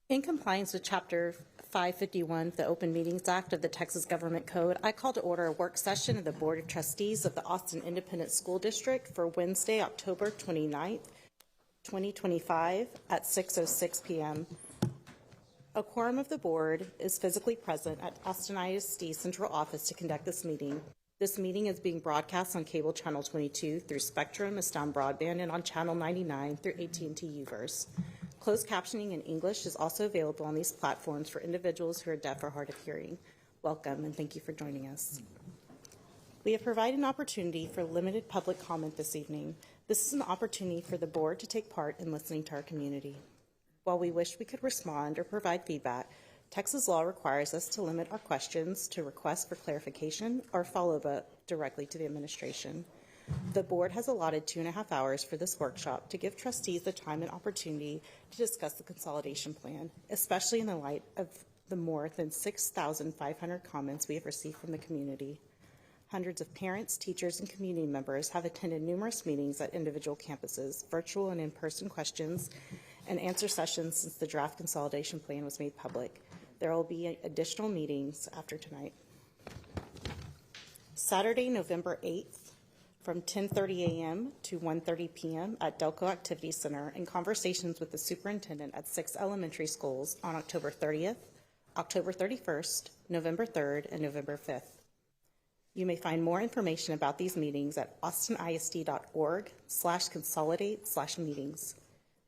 In compliance with Chapter 551 of the Open Meetings Act of the Texas Government Code, I call to order a work session of the Board of Trustees of the Austin Independent School District for Wednesday, October 29th, 2025 at 6:06 p.m. A quorum of the board is physically present at Austin ISD Central Office to conduct this meeting. This meeting is being broadcast on cable channel 22 through Spectrum, Astound Broadband, and on channel 99 through AT&T UVerse. Closed captioning in English is also available on these platforms for individuals who are deaf or hard of hearing. Welcome, and thank you for joining us. We have provided an opportunity for limited public comment this evening. This is an opportunity for the board to take part in listening to our community. While we wish we could respond or provide feedback, Texas law requires us to limit our questions to requests for clarification or follow-up directly to the administration. The board has allotted 2.5 hours for this workshop to give trustees the time and opportunity to discuss the consolidation plan, especially in the light of the more than 6,500 comments we have received from the community. Hundreds of parents, teachers, and community members have attended numerous meetings at individual campuses, virtual and in-person questions and answer sessions since the draft consolidation plan was made public. There will be additional meetings after tonight. Saturday, November 8th, from 10:30 a.m. to 1:30 p.m. at Delco Activity Center, and conversations with the superintendent at 6 elementary schools on October 30th, October 31st, November 3rd, and November 5th. You may find more information about these meetings at austinisd.org/consolidate/meetings.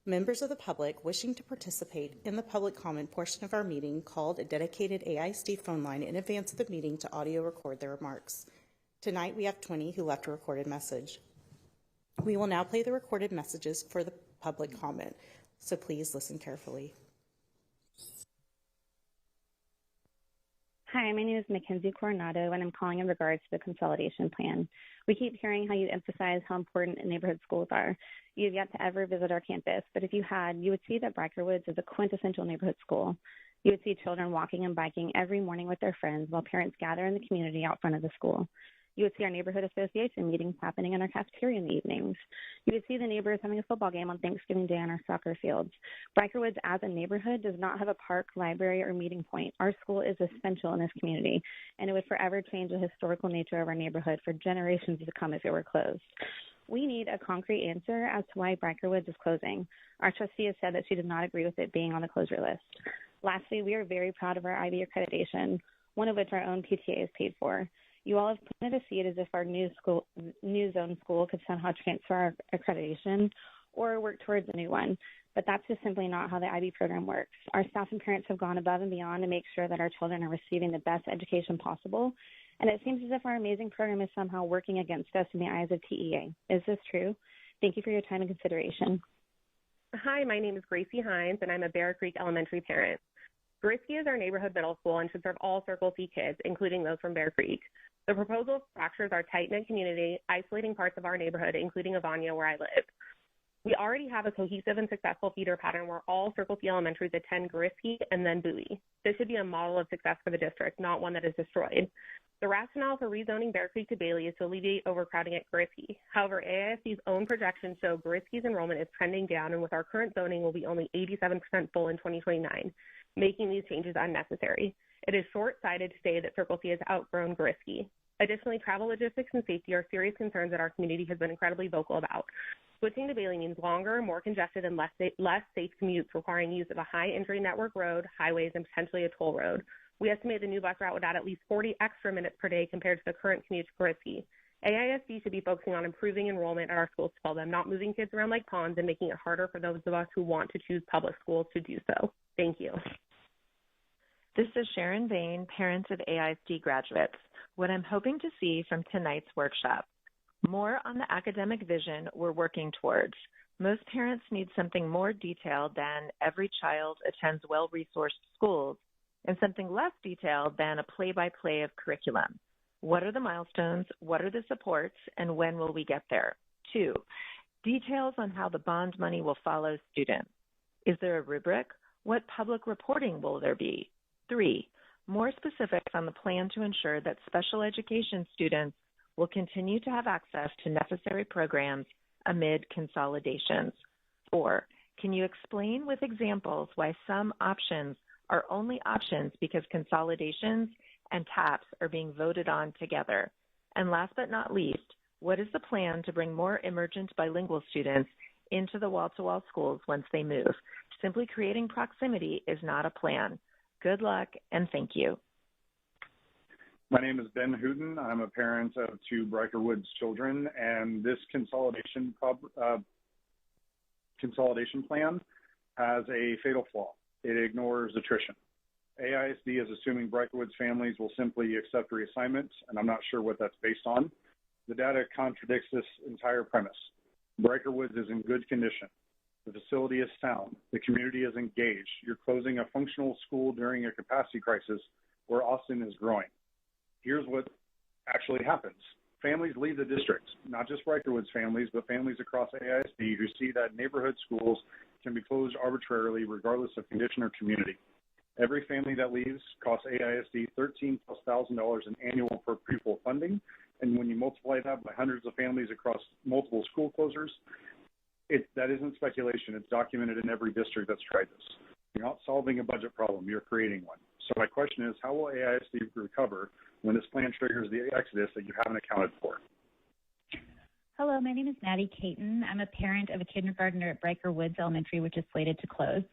Members of the public wishing to participate in the public comment portion of our meeting called a dedicated AISD phone line in advance of the meeting to audio record their remarks. Tonight we have 20 who left a recorded message. We will now play the recorded messages for the public comment, so please listen carefully. Hi, my name is Mackenzie Coronado, and I'm calling in regards to the consolidation plan. We keep hearing how you emphasize how important neighborhood schools are. You've yet to ever visit our campus, but if you had, you would see that Briker Woods is a quintessential neighborhood school. You would see children walking and biking every morning with their friends while parents gather in the community out front of the school. You would see our neighborhood association meetings happening in our cafeteria in the evenings. You would see the neighbors having a football game on Thanksgiving Day on our soccer fields. Briker Woods as a neighborhood does not have a park, library, or meeting point. Our school is essential in this community, and it would forever change the historical nature of our neighborhood for generations to come if it were closed. We need a concrete answer as to why Briker Woods is closing. Our trustee has said that she does not agree with it being on the closure list. Lastly, we are very proud of our IB accreditation, one of which our own PTA is paid for. You all have planted a seed as if our new zone school could somehow transfer our accreditation or work towards a new one, but that's just simply not how the IB program works. Our staff and parents have gone above and beyond to make sure that our children are receiving the best education possible, and it seems as if our amazing program is somehow working against us in the eyes of TEA. Is this true? Thank you for your time and consideration. Hi, my name is Gracie Hines, and I'm a Bear Creek Elementary parent. Grisky is our neighborhood middle school and should serve all Circle C kids, including those from Bear Creek. The proposal fractures our tight-knit community, isolating parts of our neighborhood, including Avania, where I live. We already have a cohesive and successful feeder pattern where all Circle C elementaries attend Grisky and then Bowie. This should be a model of success for the district, not one that is destroyed. The rationale for rezoning Bear Creek to Bailey is to alleviate overcrowding at Grisky. However, AISD's own projections show Grisky's enrollment is trending down, and with our current zoning, will be only 87% full in 2029, making these changes unnecessary. It is short-sighted to say that Circle C has outgrown Grisky. Additionally, travel logistics and safety are serious concerns that our community has been incredibly vocal about. Switching to Bailey means longer, more congested, and less safe commutes, requiring use of a high-injury network road, highways, and potentially a toll road. We estimate the new bus route would add at least 40 extra minutes per day compared to the current commute to Grisky. AISD should be focusing on improving enrollment at our schools to fill them, not moving kids around like pawns and making it harder for those of us who want to choose public schools to do so. Thank you. This is Sharon Bain, parent of AISD graduates. What I'm hoping to see from tonight's workshop: more on the academic vision we're working towards. Most parents need something more detailed than every child attends well-resourced schools, and something less detailed than a play-by-play of curriculum. What are the milestones? What are the supports? And when will we get there? 2, details on how the bond money will follow students. Is there a rubric? What public reporting will there be? 3, more specifics on the plan to ensure that special education students will continue to have access to necessary programs amid consolidations. 4, Can you explain with examples why some options are only options because consolidations and TAPs are being voted on together? And last but not least, what is the plan to bring more emergent bilingual students into the wall-to-wall schools once they move? Simply creating proximity is not a plan. Good luck and thank you. My name is Ben Hooten. I'm a parent of 2 Briker Woods children, and this consolidation plan has a fatal flaw. It ignores attrition. AISD is assuming Briker Woods families will simply accept reassignment, and I'm not sure what that's based on. The data contradicts this entire premise. Briker Woods is in good condition. The facility is sound. The community is engaged. You're closing a functional school during a capacity crisis where Austin is growing. Here's what actually happens. Families leave the district, not just Briker Woods families, but families across AISD who see that neighborhood schools can be closed arbitrarily regardless of condition or community. Every family that leaves costs AISD $13,000+ in annual per pupil funding, and when you multiply that by hundreds of families across multiple school closures, that isn't speculation. It's documented in every district that's tried this. You're not solving a budget problem. You're creating one. So my question is, how will AISD recover when this plan triggers the exodus that you haven't accounted for? Hello, my name is Maddie Caton. I'm a parent of a kindergartner at Briker Woods Elementary, which is slated to close.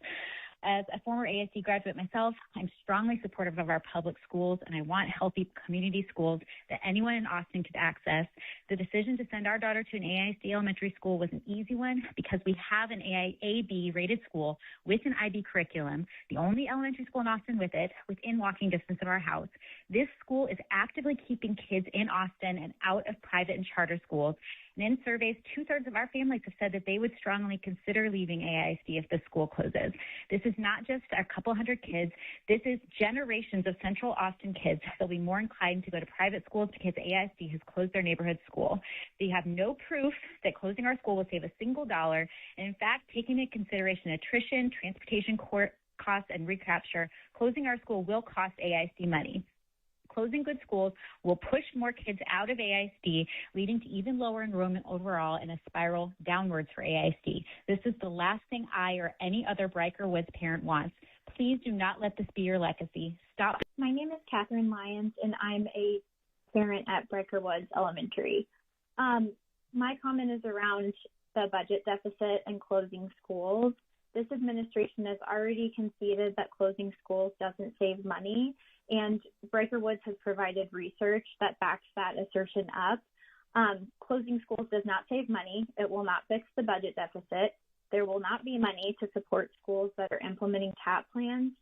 As a former AISD graduate myself, I'm strongly supportive of our public schools, and I want healthy community schools that anyone in Austin could access. The decision to send our daughter to an AISD elementary school was an easy one because we have an AIAB rated school with an IB curriculum, the only elementary school in Austin with it, within walking distance of our house. This school is actively keeping kids in Austin and out of private and charter schools. And in surveys, 2/3 of our families have said that they would strongly consider leaving AISD if the school closes. This is not just a couple hundred kids. This is generations of Central Austin kids that will be more inclined to go to private schools because AISD has closed their neighborhood school. They have no proof that closing our school will save a single dollar. And in fact, taking into consideration attrition, transportation costs, and recapture, closing our school will cost AISD money. Closing good schools will push more kids out of AISD, leading to even lower enrollment overall and a spiral downwards for AISD. This is the last thing I or any other Briker Woods parent wants. Please do not let this be your legacy. Stop. My name is Catherine Lyons, and I'm a parent at Briker Woods Elementary. My comment is around the budget deficit and closing schools. This administration has already conceded that closing schools doesn't save money, and Briker Woods has provided research that backs that assertion up. Closing schools does not save money. It will not fix the budget deficit. There will not be money to support schools that are implementing TAP plans,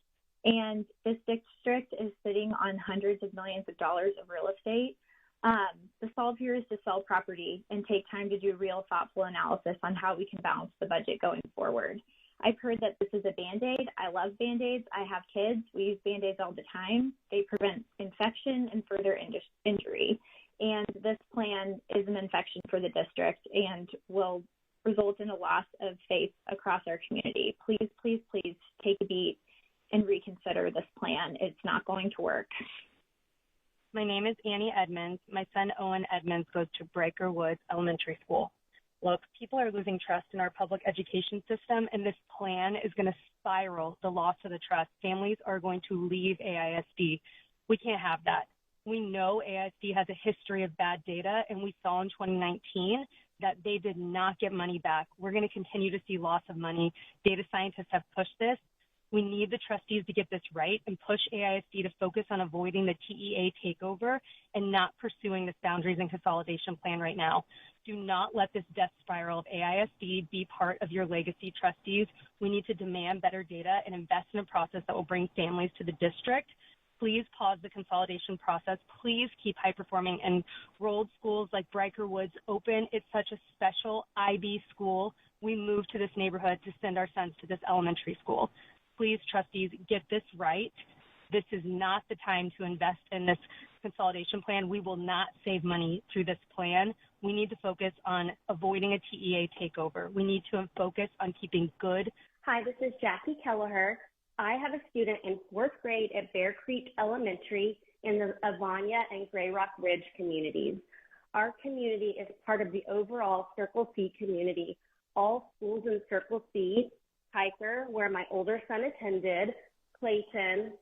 and this district is sitting on hundreds of millions of dollars of real estate. The solve here is to sell property and take time to do real thoughtful analysis on how we can balance the budget going forward. I've heard that this is a Band-Aid. I love Band-Aids. I have kids. We use Band-Aids all the time. They prevent infection and further injury. And this plan is an infection for the district and will result in a loss of faith across our community. Please, please, please take a beat and reconsider this plan. It's not going to work. My name is Annie Edmonds. My son, Owen Edmonds, goes to Briker Woods Elementary School. Look, people are losing trust in our public education system, and this plan is going to spiral the loss of the trust. Families are going to leave AISD. We can't have that. We know AISD has a history of bad data, and we saw in 2019 that they did not get money back. We're going to continue to see loss of money. Data scientists have pushed this. We need the trustees to get this right and push AISD to focus on avoiding the TEA takeover and not pursuing this boundaries and consolidation plan right now. Do not let this death spiral of AISD be part of your legacy, trustees. We need to demand better data and invest in a process that will bring families to the district. Please pause the consolidation process. Please keep high-performing enrolled schools like Briker Woods open. It's such a special IB school. We moved to this neighborhood to send our sons to this elementary school. Please, trustees, get this right. This is not the time to invest in this consolidation plan. We will not save money through this plan. We need to focus on avoiding a TEA takeover. We need to focus on keeping good. Hi, this is Jackie Kelleher. I have a student in 4th grade at Bear Creek Elementary in the Avanya and Gray Rock Ridge communities. Our community is part of the overall Circle C community. All schools in Circle C Hiker, where my older son attended, Clayton,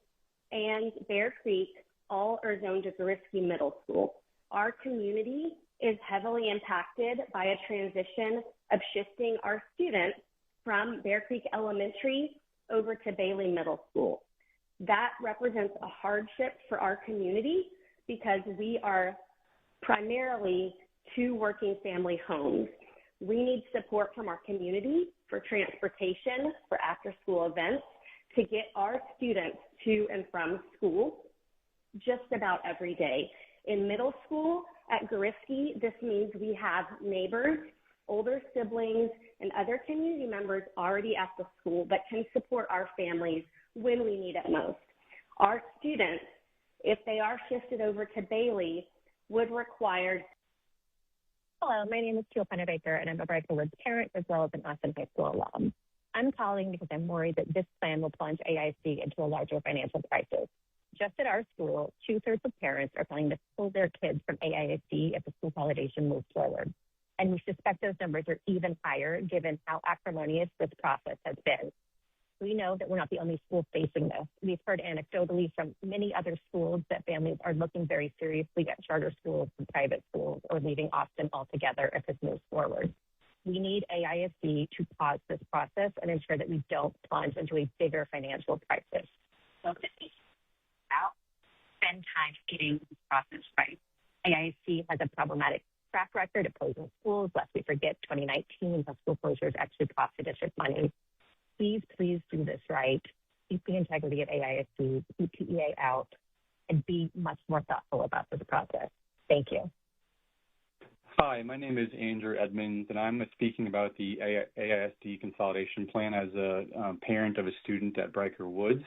and Bear Creek all are zoned to Gariskey Middle School. Our community is heavily impacted by a transition of shifting our students from Bear Creek Elementary over to Bailey Middle School. That represents a hardship for our community because we are primarily two working family homes. We need support from our community for transportation, for after-school events, to get our students to and from school just about every day. In middle school at Gariskey, this means we have neighbors, older siblings, and other community members already at the school that can support our families when we need it most. Our students, if they are shifted over to Bailey, would require. Hello, my name is Teal Pennebaker, and I'm a Brighter Woods parent as well as an Austin High School alum. I'm calling because I'm worried that this plan will plunge AISD into a larger financial crisis. Just at our school, 2/3 of parents are planning to pull their kids from AISD if the school consolidation moves forward. And we suspect those numbers are even higher given how acrimonious this process has been. We know that we're not the only school facing this. We've heard anecdotally from many other schools that families are looking very seriously at charter schools and private schools or leaving Austin altogether if this moves forward. We need AISD to pause this process and ensure that we don't plunge into a bigger financial crisis. So spend time getting this process right. AISD has a problematic track record of closing schools. Lest we forget 2019, the school closures actually cost the district money. Please do this right. Keep the integrity of AISD, keep PEA out, and be much more thoughtful about this process. Thank you. Hi, my name is Andrew Edmonds, and I'm speaking about the AISD consolidation plan as a parent of a student at Brighter Woods.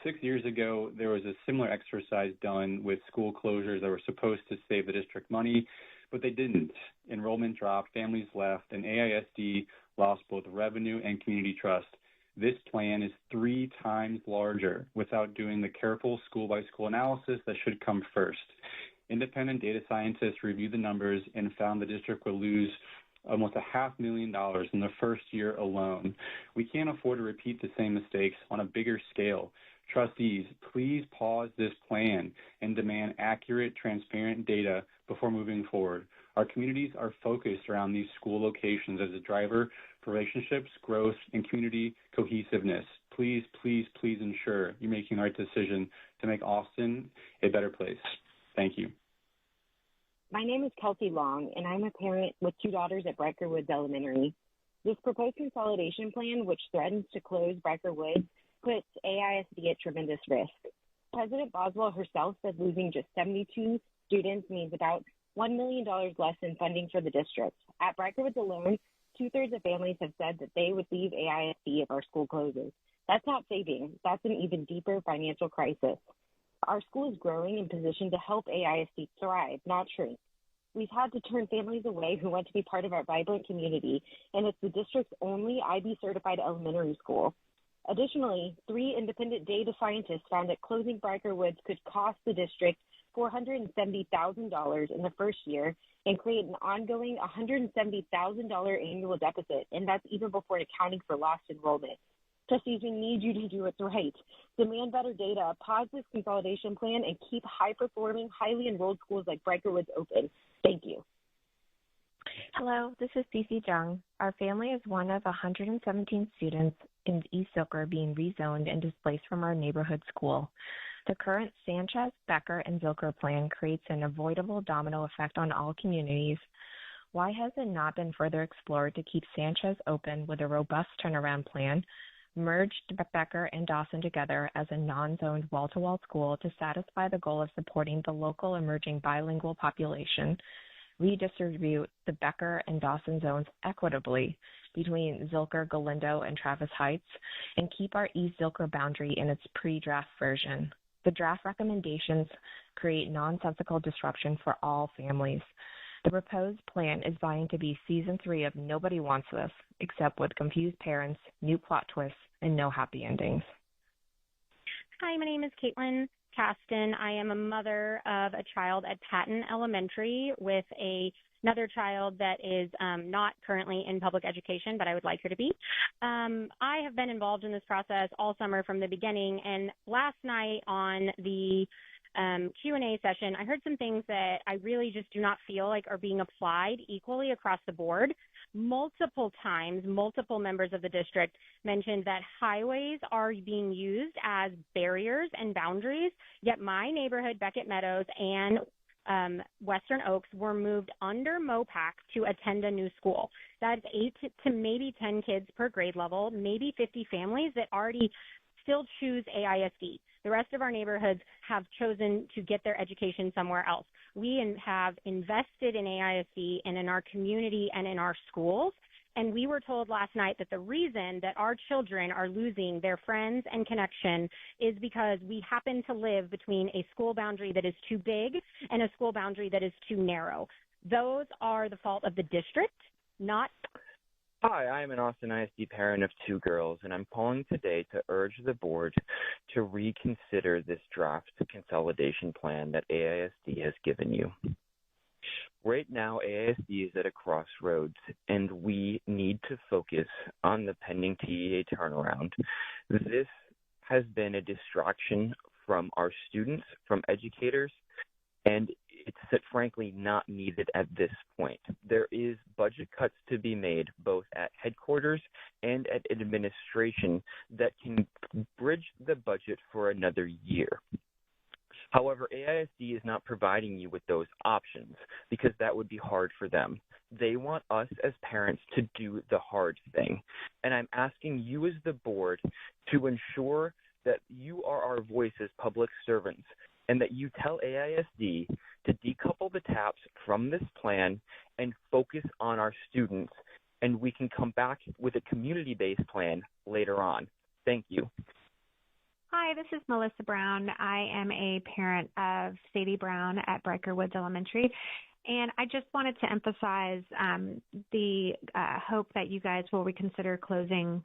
6 years ago, there was a similar exercise done with school closures that were supposed to save the district money, but they didn't. Enrollment dropped, families left, and AISD lost both revenue and community trust. This plan is 3 times larger without doing the careful school-by-school analysis that should come first. Independent data scientists reviewed the numbers and found the district will lose almost $500,000 in the first year alone. We can't afford to repeat the same mistakes on a bigger scale. Trustees, please pause this plan and demand accurate, transparent data before moving forward. Our communities are focused around these school locations as a driver for relationships, growth, and community cohesiveness. Please, please, please ensure you're making the right decision to make Austin a better place. Thank you. My name is Kelsey Long, and I'm a parent with 2 daughters at Brighter Woods Elementary. This proposed consolidation plan, which threatens to close Brighter Woods, puts AISD at tremendous risk. President Boswell herself said losing just 72 students means about $1 million less in funding for the district. At Brighter Woods alone, 2/3 of families have said that they would leave AISD if our school closes. That's not saving. That's an even deeper financial crisis. Our school is growing and positioned to help AISD thrive, not shrink. We've had to turn families away who want to be part of our vibrant community, and it's the district's only IB-certified elementary school. Additionally, 3 independent data scientists found that closing Brighter Woods could cost the district $470,000 in the first year and create an ongoing $170,000 annual deficit, and that's even before accounting for lost enrollment. Trustees, we need you to do what's right. Demand better data, pause this consolidation plan, and keep high-performing, highly enrolled schools like Brighter Woods open. Thank you. Hello, this is Cece Jung. Our family is one of 117 students in East Zilker being rezoned and displaced from our neighborhood school. The current Sanchez, Becker, and Zilker plan creates an avoidable domino effect on all communities. Why has it not been further explored to keep Sanchez open with a robust turnaround plan, merged Becker and Dawson together as a non-zoned wall-to-wall school to satisfy the goal of supporting the local emerging bilingual population, redistribute the Becker and Dawson zones equitably between Zilker, Galindo, and Travis Heights, and keep our East Zilker boundary in its pre-draft version. The draft recommendations create nonsensical disruption for all families. The proposed plan is vying to be season 3 of Nobody Wants This, except with confused parents, new plot twists, and no happy endings. Hi, my name is Caitlin Kasten. I am a mother of a child at Patton Elementary with another child that is not currently in public education, but I would like her to be. I have been involved in this process all summer from the beginning, and last night on the Q&A session, I heard some things that I really just do not feel like are being applied equally across the board. Multiple times, multiple members of the district mentioned that highways are being used as barriers and boundaries, yet my neighborhood, Beckett Meadows, and Western Oaks were moved under MOPAC to attend a new school. That's 8 to maybe 10 kids per grade level, maybe 50 families that already still choose AISD. The rest of our neighborhoods have chosen to get their education somewhere else. We have invested in AISD and in our community and in our schools, and we were told last night that the reason that our children are losing their friends and connection is because we happen to live between a school boundary that is too big and a school boundary that is too narrow. Those are the fault of the district, not. Hi, I am an Austin ISD parent of 2 girls, and I'm calling today to urge the board to reconsider this draft consolidation plan that AISD has given you. Right now, AISD is at a crossroads, and we need to focus on the pending TEA turnaround. This has been a distraction from our students, from educators, and it's frankly not needed at this point. There is budget cuts to be made both at headquarters and at administration that can bridge the budget for another year. However, AISD is not providing you with those options because that would be hard for them. They want us as parents to do the hard thing. And I'm asking you as the board to ensure that you are our voice as public servants and that you tell AISD to decouple the TAPS from this plan and focus on our students, and we can come back with a community-based plan later on. Thank you. Hi, this is Melissa Brown. I am a parent of Sadie Brown at Briker Woods Elementary. And I just wanted to emphasize the hope that you guys will reconsider closing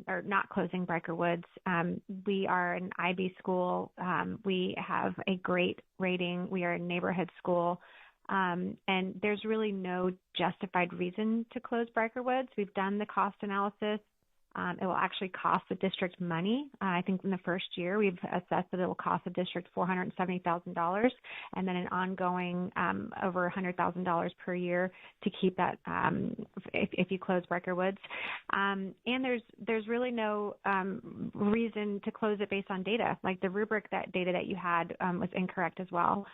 or not closing Briker Woods. We are an IB school. We have a great rating. We are a neighborhood school. And there's really no justified reason to close Briker Woods. We've done the cost analysis. It will actually cost the district money. I think in the first year we've assessed that it will cost the district $470,000 and then an ongoing over $100,000 per year to keep that if you close Briker Woods. And there's really no reason to close it based on data. Like the rubric data that you had was incorrect as well.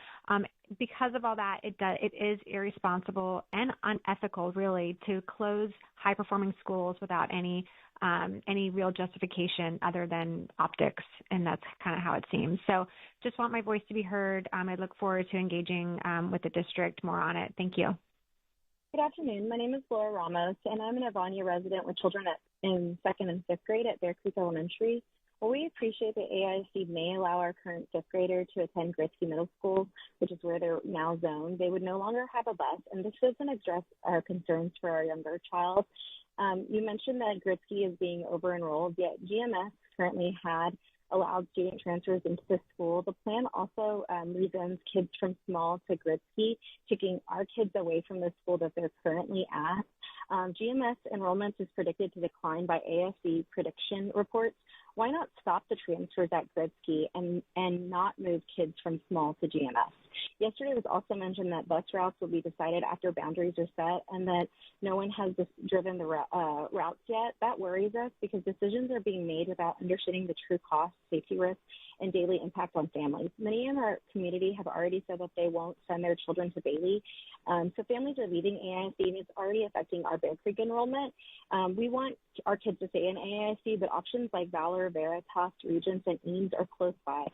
Because of all that, it is irresponsible and unethical, really, to close high-performing schools without any real justification other than optics, and that's kind of how it seems. So just want my voice to be heard. I look forward to engaging with the district more on it. Thank you. Good afternoon. My name is Laura Ramos, and I'm an Avania resident with children in 2nd and 5th grade at Bear Creek Elementary. While we appreciate that AISD may allow our current 5th grader to attend Gritsky Middle School, which is where they're now zoned, they would no longer have a bus, and this doesn't address our concerns for our younger child. You mentioned that Gritsky is being over-enrolled, yet GMS currently had allowed student transfers into the school. The plan also rezones kids from Small to Gritsky, taking our kids away from the school that they're currently at. GMS enrollment is predicted to decline by ASD prediction reports. Why not stop the transfers at Gritsky and not move kids from Small to GMS? Yesterday, it was also mentioned that bus routes will be decided after boundaries are set and that no one has driven the routes yet. That worries us because decisions are being made without understanding the true cost, safety risks, and daily impact on families. Many in our community have already said that they won't send their children to Bailey. So families are leaving AISD, and it's already affecting our Bear Creek enrollment. We want our kids to stay in AISD, but options like Valor, Veritas, Regents, and Eames are close by.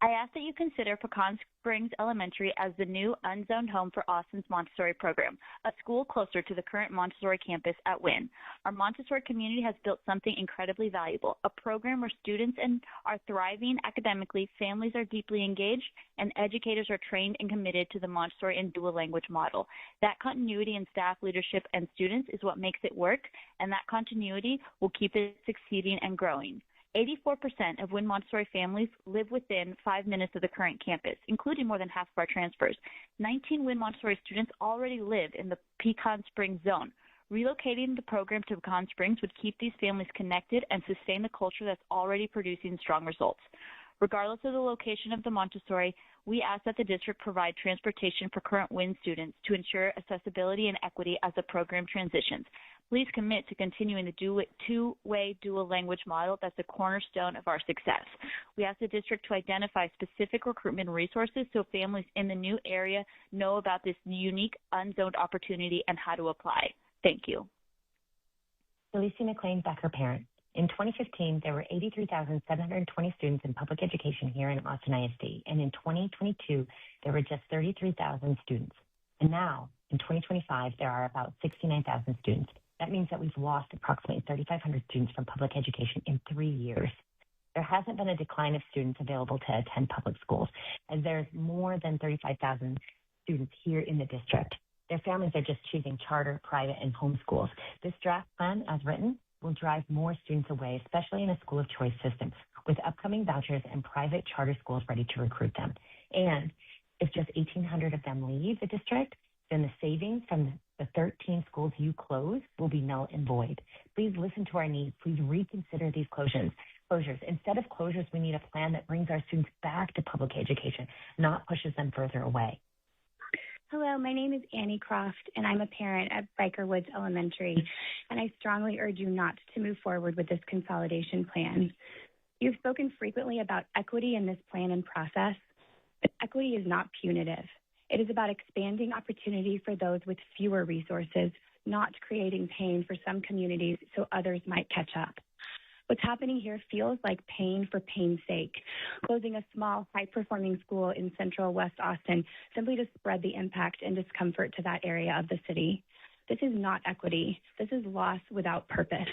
I ask that you consider Pecan Springs Elementary as the new unzoned home for Austin's Montessori program, a school closer to the current Montessori campus at Wynn. Our Montessori community has built something incredibly valuable, a program where students are thriving academically, families are deeply engaged, and educators are trained and committed to the Montessori and dual language model. That continuity in staff, leadership, and students is what makes it work, and that continuity will keep it succeeding and growing. 84% of Wynn Montessori families live within 5 minutes of the current campus, including more than half of our transfers. 19 Wynn Montessori students already live in the Pecan Springs zone. Relocating the program to Pecan Springs would keep these families connected and sustain the culture that's already producing strong results. Regardless of the location of the Montessori, we ask that the district provide transportation for current Wynn students to ensure accessibility and equity as the program transitions. Please commit to continuing the two-way dual language model that's the cornerstone of our success. We ask the district to identify specific recruitment resources so families in the new area know about this unique unzoned opportunity and how to apply. Thank you. Felicia McLean, Becker parent. In 2015, there were 83,720 students in public education here in Austin ISD, and in 2022, there were just 33,000 students. And now, in 2025, there are about 69,000 students. That means that we've lost approximately 3,500 students from public education in 3 years. There hasn't been a decline of students available to attend public schools, as there's more than 35,000 students here in the district. Their families are just choosing charter, private, and home schools. This draft plan, as written, will drive more students away, especially in a school of choice system, with upcoming vouchers and private charter schools ready to recruit them. And if just 1,800 of them leave the district, then the savings from the 13 schools you close will be null and void. Please listen to our needs. Please reconsider these closures. Instead of closures, we need a plan that brings our students back to public education, not pushes them further away. Hello, my name is Annie Croft, and I'm a parent at Briker Woods Elementary, and I strongly urge you not to move forward with this consolidation plan. You've spoken frequently about equity in this plan and process, but equity is not punitive. It is about expanding opportunity for those with fewer resources, not creating pain for some communities so others might catch up. What's happening here feels like pain for pain's sake, closing a small, high-performing school in central West Austin simply to spread the impact and discomfort to that area of the city. This is not equity. This is loss without purpose.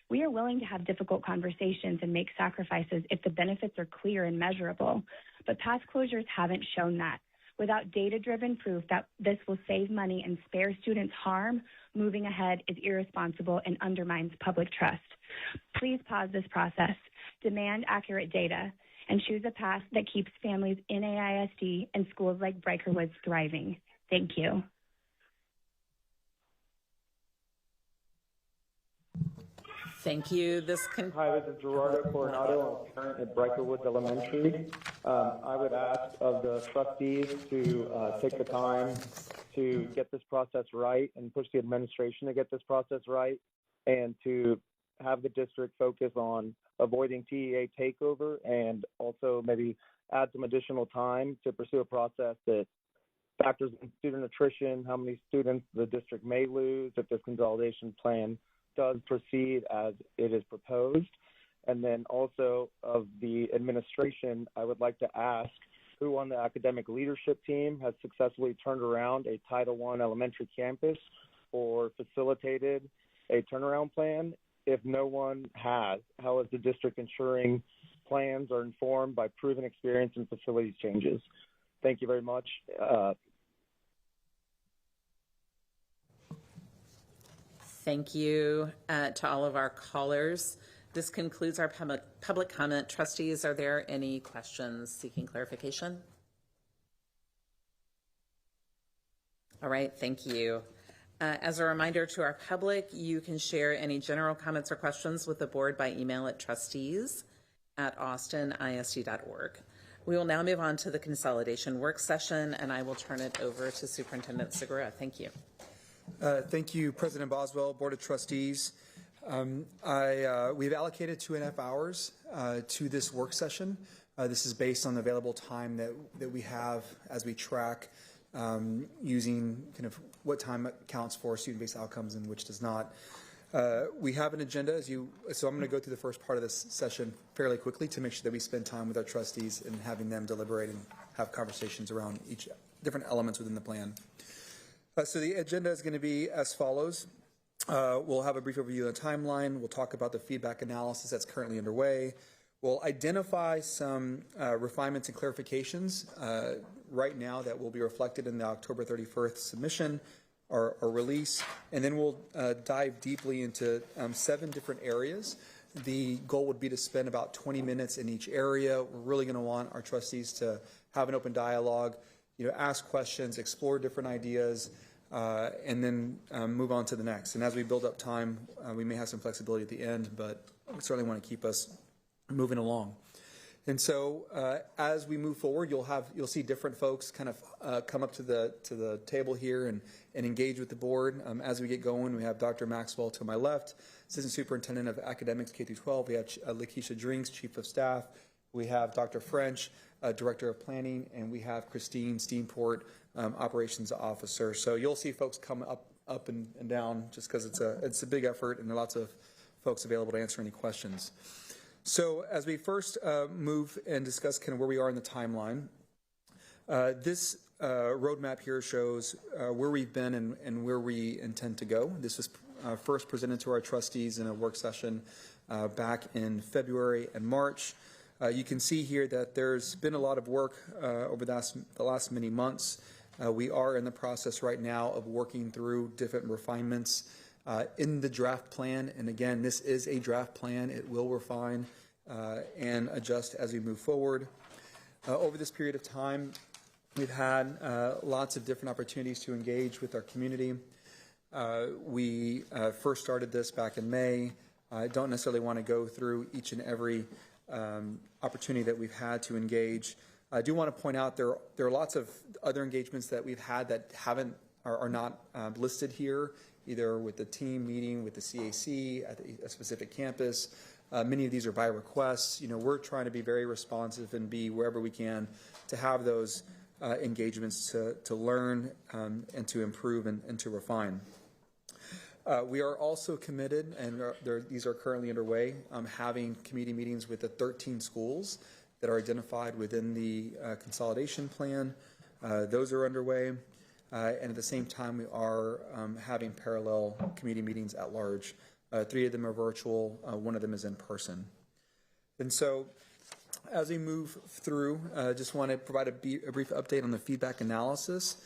We are willing to have difficult conversations and make sacrifices if the benefits are clear and measurable, but past closures haven't shown that. Without data-driven proof that this will save money and spare students harm, moving ahead is irresponsible and undermines public trust. Please pause this process, demand accurate data, and choose a path that keeps families in AISD and schools like Briker Woods thriving. Thank you. Thank you. Hi, this is Gerardo Coronado. I'm a parent at Briker Woods Elementary. I would ask of the trustees to take the time to get this process right and push the administration to get this process right, and to have the district focus on avoiding TEA takeover, and also maybe add some additional time to pursue a process that factors in student attrition, how many students the district may lose if this consolidation plan does proceed as it is proposed. And then also of the administration, I would like to ask who on the academic leadership team has successfully turned around a Title I elementary campus or facilitated a turnaround plan. If no one has, how is the district ensuring plans are informed by proven experience and facilities changes? Thank you very much. Thank you to all of our callers. This concludes our public comment. Trustees, are there any questions seeking clarification? All right, thank you. As a reminder to our public, you can share any general comments or questions with the board by email at trustees@austinisd.org. We will now move on to the consolidation work session, and I will turn it over to Superintendent Segura. Thank you. Thank you, President Boswell, Board of Trustees. We've allocated 2.5 hours to this work session. This is based on the available time that we have as we track using kind of what time counts for student-based outcomes and which does not. We have an agenda, so I'm going to go through the first part of this session fairly quickly to make sure that we spend time with our trustees and having them deliberate and have conversations around each different elements within the plan. So the agenda is going to be as follows. We'll have a brief overview of the timeline. We'll talk about the feedback analysis that's currently underway. We'll identify some refinements and clarifications right now that will be reflected in the October 31st submission or release. And then we'll dive deeply into 7 different areas the goal would be to spend about 20 minutes in each area. We're really going to want our trustees to have an open dialogue, ask questions, explore different ideas, and then move on to the next. And as we build up time, we may have some flexibility at the end, but we certainly want to keep us moving along. And so as we move forward, you'll see different folks kind of come up to the table here and engage with the board. As we get going, we have Dr. Maxwell to my left, Assistant Superintendent of Academics K-12. We have Lakeisha Drinks, Chief of Staff. We have Dr. French, Director of Planning, and we have Christine Steenport, Operations Officer. So you'll see folks come up and down just because it's a big effort, and there are lots of folks available to answer any questions. So as we first move and discuss kind of where we are in the timeline, this roadmap here shows where we've been and where we intend to go. This was first presented to our trustees in a work session back in February and March. You can see here that there's been a lot of work over the last many months. We are in the process right now of working through different refinements in the draft plan. And again, this is a draft plan. It will refine and adjust as we move forward. Over this period of time, we've had lots of different opportunities to engage with our community. We first started this back in May. I don't necessarily want to go through each and every opportunity that we've had to engage. I do want to point out there are lots of other engagements that we've had that are not listed here, either with the team meeting with the CAC at a specific campus. Many of these are by requests. We're trying to be very responsive and be wherever we can to have those engagements to learn and to improve and to refine. We are also committed, and these are currently underway, having committee meetings with the 13 schools that are identified within the consolidation plan. Those are underway. And at the same time, we are having parallel committee meetings at large. 3 of them are virtual, 1 of them is in person. And so as we move through, just want to provide a brief update on the feedback analysis.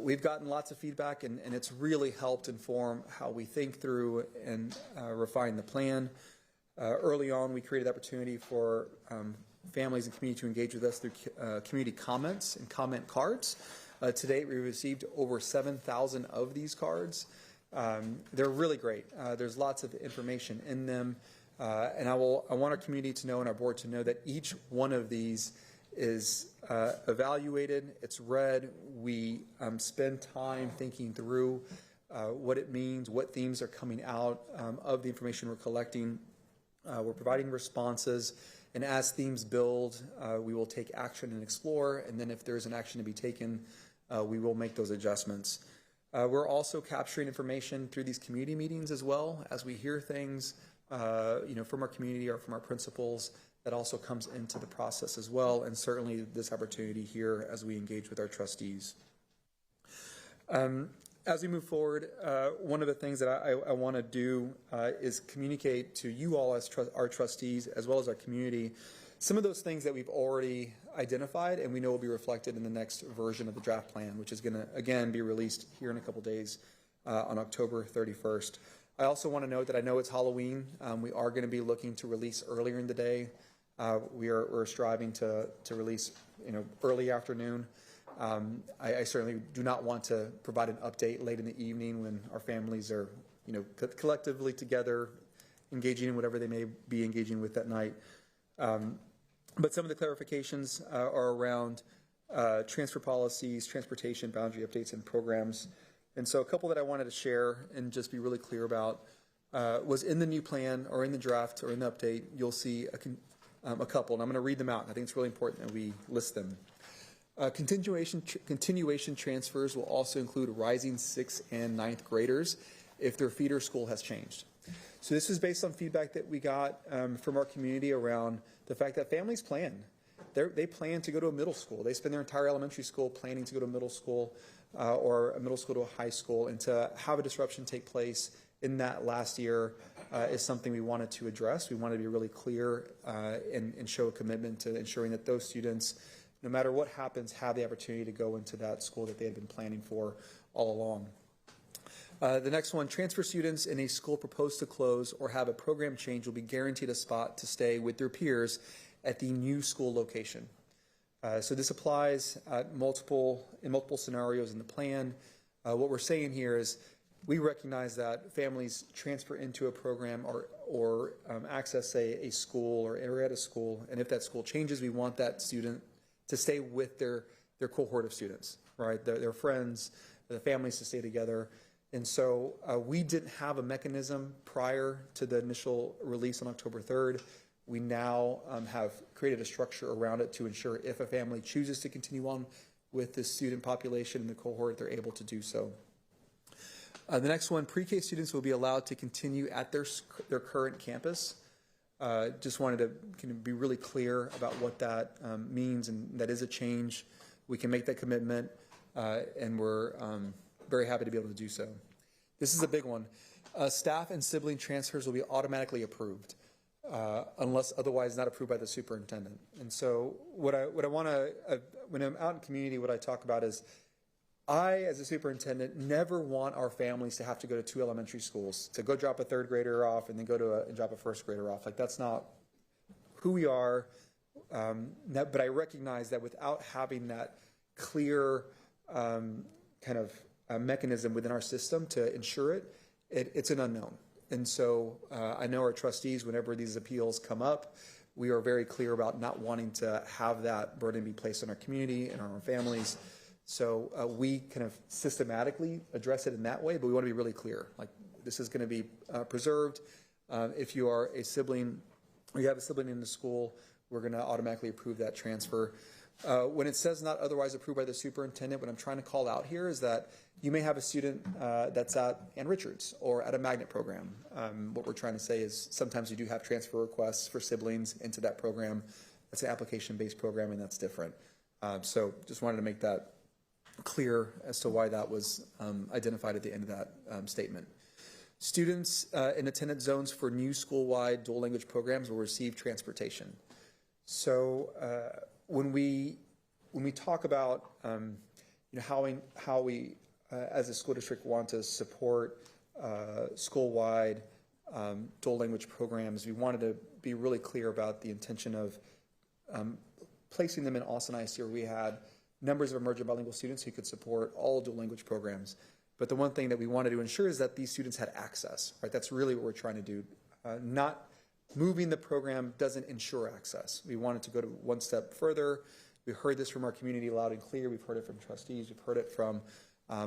We've gotten lots of feedback, and it's really helped inform how we think through and refine the plan. Early on, we created the opportunity for families and community to engage with us through community comments and comment cards. To date, we received over 7,000 of these cards. They're really great. There's lots of information in them. And I want our community to know and our board to know that each one of these is evaluated, it's read. We spend time thinking through what it means, what themes are coming out of the information we're collecting. We're providing responses, and as themes build, we will take action and explore, and then if there's an action to be taken, we will make those adjustments. We're also capturing information through these community meetings as well. As we hear things from our community or from our principals, that also comes into the process as well, and certainly this opportunity here as we engage with our trustees. As we move forward, one of the things that I want to do is communicate to you all as our trustees, as well as our community, some of those things that we've already identified and we know will be reflected in the next version of the draft plan, which is going to, again, be released here in a couple days on October 31st. I also want to note that I know it's Halloween. We are going to be looking to release earlier in the day. We're striving to release, early afternoon. I certainly do not want to provide an update late in the evening when our families are, collectively together, engaging in whatever they may be engaging with that night. But some of the clarifications are around transfer policies, transportation boundary updates, and programs. And so a couple that I wanted to share and just be really clear about was in the new plan or in the draft or in the update, you'll see a couple, and I'm going to read them out. I think it's really important that we list them. Continuation transfers will also include rising 6th and 9th graders if their feeder school has changed. So this is based on feedback that we got from our community around the fact that families plan. They plan to go to a middle school. They spend their entire elementary school planning to go to middle school or a middle school to a high school, and to have a disruption take place in that last year is something we wanted to address. We wanted to be really clear and show a commitment to ensuring that those students, no matter what happens, have the opportunity to go into that school that they had been planning for all along. The next one, transfer students in a school proposed to close or have a program change will be guaranteed a spot to stay with their peers at the new school location. So this applies in multiple scenarios in the plan. What we're saying here is we recognize that families transfer into a program or access, say, a school or area at a school, and if that school changes, we want that student to stay with their cohort of students, right? Their friends, the families to stay together. And so we didn't have a mechanism prior to the initial release on October 3rd. We now have created a structure around it to ensure if a family chooses to continue on with the student population in the cohort, they're able to do so. The next one, pre-K students will be allowed to continue at their current campus. Just wanted to be really clear about what that means, and that is a change. We can make that commitment, and we're very happy to be able to do so. This is a big one. Staff and sibling transfers will be automatically approved unless otherwise not approved by the superintendent. And so what I want to, when I'm out in community, what I talk about is I, as a superintendent, never want our families to have to go to 2 elementary schools to go drop a 3rd grader off and then go to drop a 1st grader off. Like, that's not who we are. But I recognize that without having that clear kind of mechanism within our system to ensure it's an unknown. And so I know our trustees, whenever these appeals come up, we are very clear about not wanting to have that burden be placed on our community and on our families. So we kind of systematically address it in that way, but we want to be really clear. Like, this is going to be preserved. If you are a sibling or you have a sibling in the school, we're going to automatically approve that transfer. When it says not otherwise approved by the superintendent, what I'm trying to call out here is that you may have a student that's at Ann Richards or at a magnet program. What we're trying to say is sometimes you do have transfer requests for siblings into that program. That's an application-based program, and that's different. So just wanted to make that clear as to why that was identified at the end of that statement. Students in attendance zones for new school-wide dual language programs will receive transportation. So when we talk about how we as a school district want to support school-wide dual language programs, we wanted to be really clear about the intention of placing them in Austin ISD, where we had numbers of emergent bilingual students who could support all dual language programs. But the one thing that we wanted to ensure is that these students had access, right? That's really what we're trying to do. Not moving the program doesn't ensure access. We wanted to go to one step further. We heard this from our community loud and clear. We've heard it from trustees. We've heard it from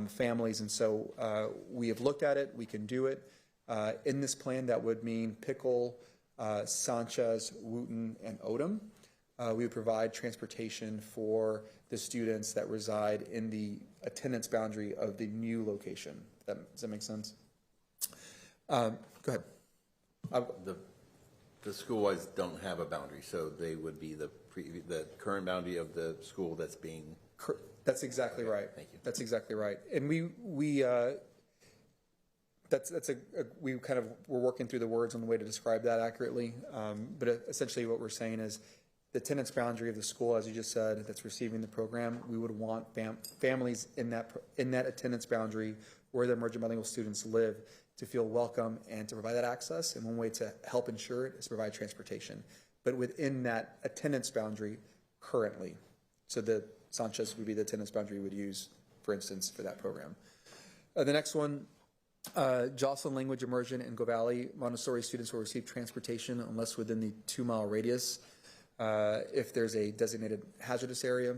families. And so we have looked at it. We can do it. In this plan, that would mean Pickle, Sanchez, Wooten, and Odom. We would provide transportation for the students that reside in the attendance boundary of the new location. Does that make sense? Go ahead. The school-wise don't have a boundary, so they would be the current boundary of the school that's being. That's exactly right. Thank you. That's exactly right. And we kind of we're working through the words on the way to describe that accurately. But essentially, what we're saying is the attendance boundary of the school, as you just said, that's receiving the program. We would want families in that attendance boundary where the emergent bilingual students live to feel welcome and to provide that access. And one way to help ensure it is to provide transportation. But within that attendance boundary currently, so the Sanchez would be the attendance boundary we would use, for instance, for that program. The next one, Jocelyn Language Immersion and Go Valley Montessori students will receive transportation unless within the 2-mile radius if there's a designated hazardous area.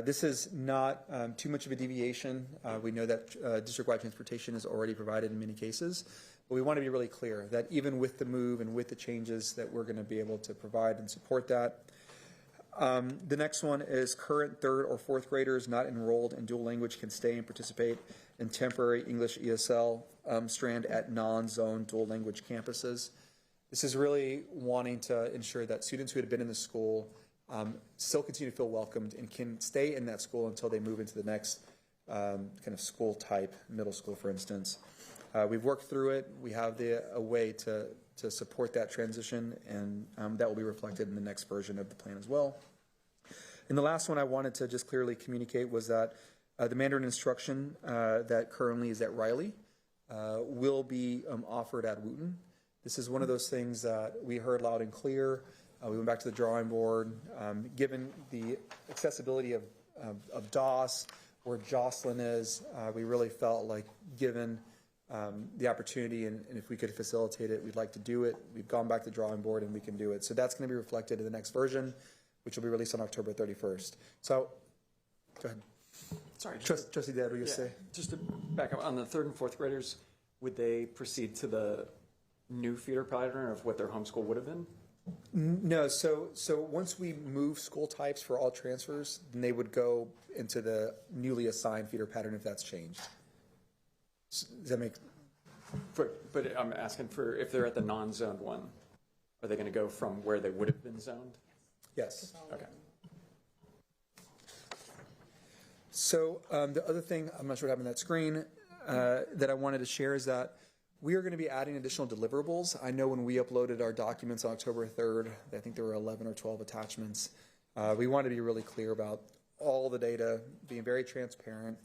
This is not too much of a deviation. We know that district-wide transportation is already provided in many cases, but we want to be really clear that even with the move and with the changes that we're going to be able to provide and support that. The next one is current 3rd or 4th graders not enrolled in dual language can stay and participate in temporary English ESL strand at non-zone dual language campuses. This is really wanting to ensure that students who had been in the school still continue to feel welcomed and can stay in that school until they move into the next kind of school type, middle school, for instance. We've worked through it. We have a way to support that transition, and that will be reflected in the next version of the plan as well. And the last one I wanted to just clearly communicate was that The Mandarin instruction that currently is at Riley will be offered at Wooten. This is one of those things that we heard loud and clear. We went back to the drawing board. Given the accessibility of DOS, where Jocelyn is, we really felt like given the opportunity and if we could facilitate it, we'd like to do it. We've gone back to the drawing board and we can do it. So that's going to be reflected in the next version, which will be released on October 31st. So, go ahead. Sorry. Trustee Dad, what you say? Just to back up, on the 3rd and 4th graders, would they proceed to the new feeder pattern of what their homeschool would have been? No, so once we move school types for all transfers, then they would go into the newly assigned feeder pattern if that's changed. Does that make? But I'm asking for if they're at the non-zoned one, are they going to go from where they would have been zoned? Yes. Okay. So the other thing, I'm not sure what happened on that screen, that I wanted to share is that we are going to be adding additional deliverables. I know when we uploaded our documents on October 3rd, I think there were 11 or 12 attachments. We wanted to be really clear about all the data, being very transparent.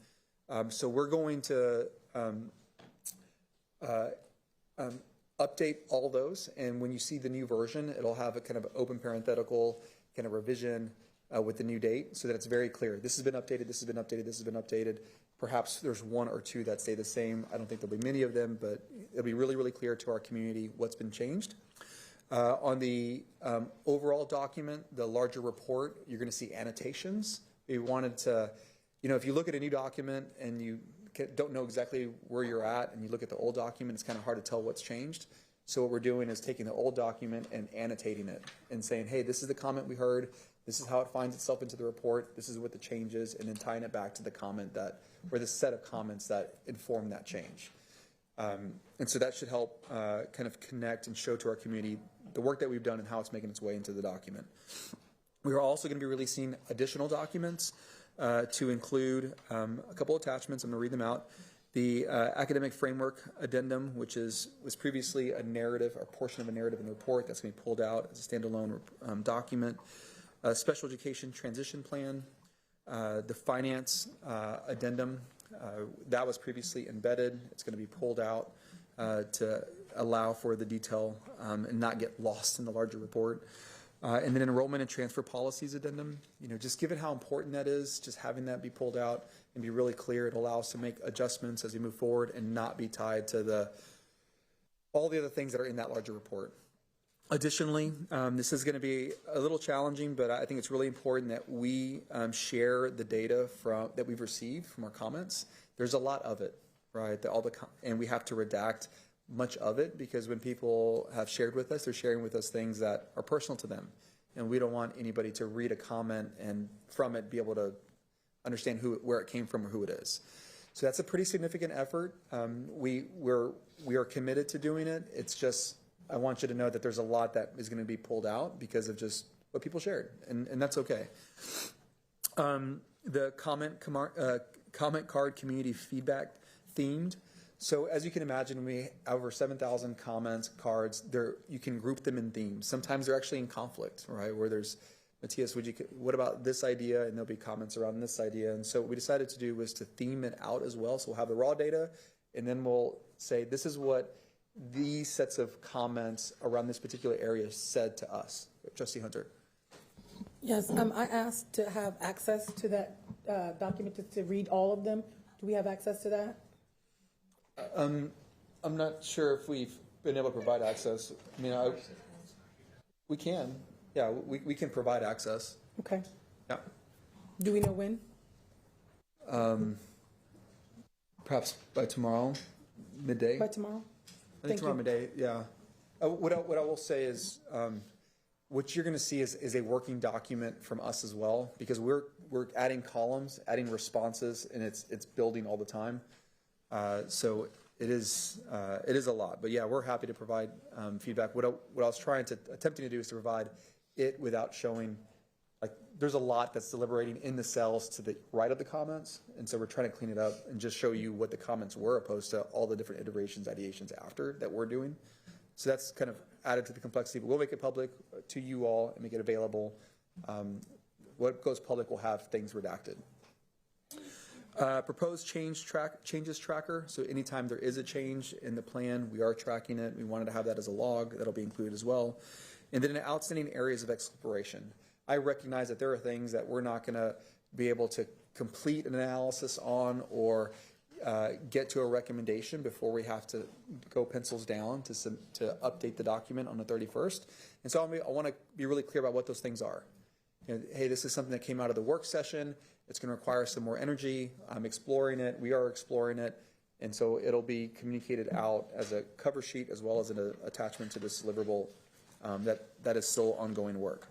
So we're going to update all those, and when you see the new version, it'll have a kind of open parenthetical kind of revision with the new date, so that it's very clear. This has been updated, this has been updated, this has been updated. Perhaps there's one or two that stay the same. I don't think there'll be many of them, but it'll be really, really clear to our community what's been changed. On the overall document, the larger report, you're going to see annotations. We wanted to, if you look at a new document and you don't know exactly where you're at and you look at the old document, it's kind of hard to tell what's changed. So what we're doing is taking the old document and annotating it and saying, hey, this is the comment we heard. This is how it finds itself into the report. This is what the change is, and then tying it back to the comment or the set of comments that inform that change. And so that should help kind of connect and show to our community the work that we've done and how it's making its way into the document. We are also going to be releasing additional documents to include a couple attachments. I'm going to read them out. The academic framework addendum, which was previously a narrative or portion of a narrative in the report, that's going to be pulled out as a standalone document. Special education transition plan, the finance addendum, that was previously embedded. It's going to be pulled out to allow for the detail and not get lost in the larger report. And then enrollment and transfer policies addendum, just given how important that is, just having that be pulled out and be really clear, it allows us to make adjustments as we move forward and not be tied to all the other things that are in that larger report. Additionally, this is going to be a little challenging, but I think it's really important that we share the data that we've received from our comments. There's a lot of it, right? And we have to redact much of it because when people have shared with us, they're sharing with us things that are personal to them. And we don't want anybody to read a comment and from it be able to understand where it came from or who it is. So that's a pretty significant effort. We are committed to doing it. It's just, I want you to know that there's a lot that is going to be pulled out because of just what people shared, and that's okay. The comment card community feedback themed. So as you can imagine, we have over 7,000 comments, cards. You can group them in themes. Sometimes they're actually in conflict, right? Where there's, Matthias, what about this idea? And there'll be comments around this idea. And so what we decided to do was to theme it out as well. So we'll have the raw data, and then we'll say, this is what these sets of comments around this particular area said to us. Trustee Hunter. Yes, I asked to have access to that document to read all of them. Do we have access to that? I'm not sure if we've been able to provide access. I mean, we can. Yeah, we can provide access. Okay. Yeah. Do we know when? Perhaps by tomorrow, midday. By tomorrow? I think tomorrow midday, yeah. What I will say is what you're going to see is a working document from us as well, because we're adding columns, adding responses, and it's building all the time. So it is a lot. But yeah, we're happy to provide feedback. What I was attempting to do is to provide it without showing, like, there's a lot that's deliberating in the cells to the right of the comments, and so we're trying to clean it up and just show you what the comments were opposed to all the different iterations, ideations after that we're doing. So that's kind of added to the complexity, but we'll make it public to you all and make it available. What goes public will have things redacted. Proposed changes tracker. So anytime there is a change in the plan, we are tracking it. We wanted to have that as a log. That'll be included as well. And then outstanding areas of exploration. I recognize that there are things that we're not going to be able to complete an analysis on or get to a recommendation before we have to go pencils down to update the document on the 31st. And so I want to be really clear about what those things are. You know, hey, this is something that came out of the work session. It's going to require some more energy. I'm exploring it. We are exploring it. And so it'll be communicated out as a cover sheet as well as an attachment to this deliverable that is still ongoing work.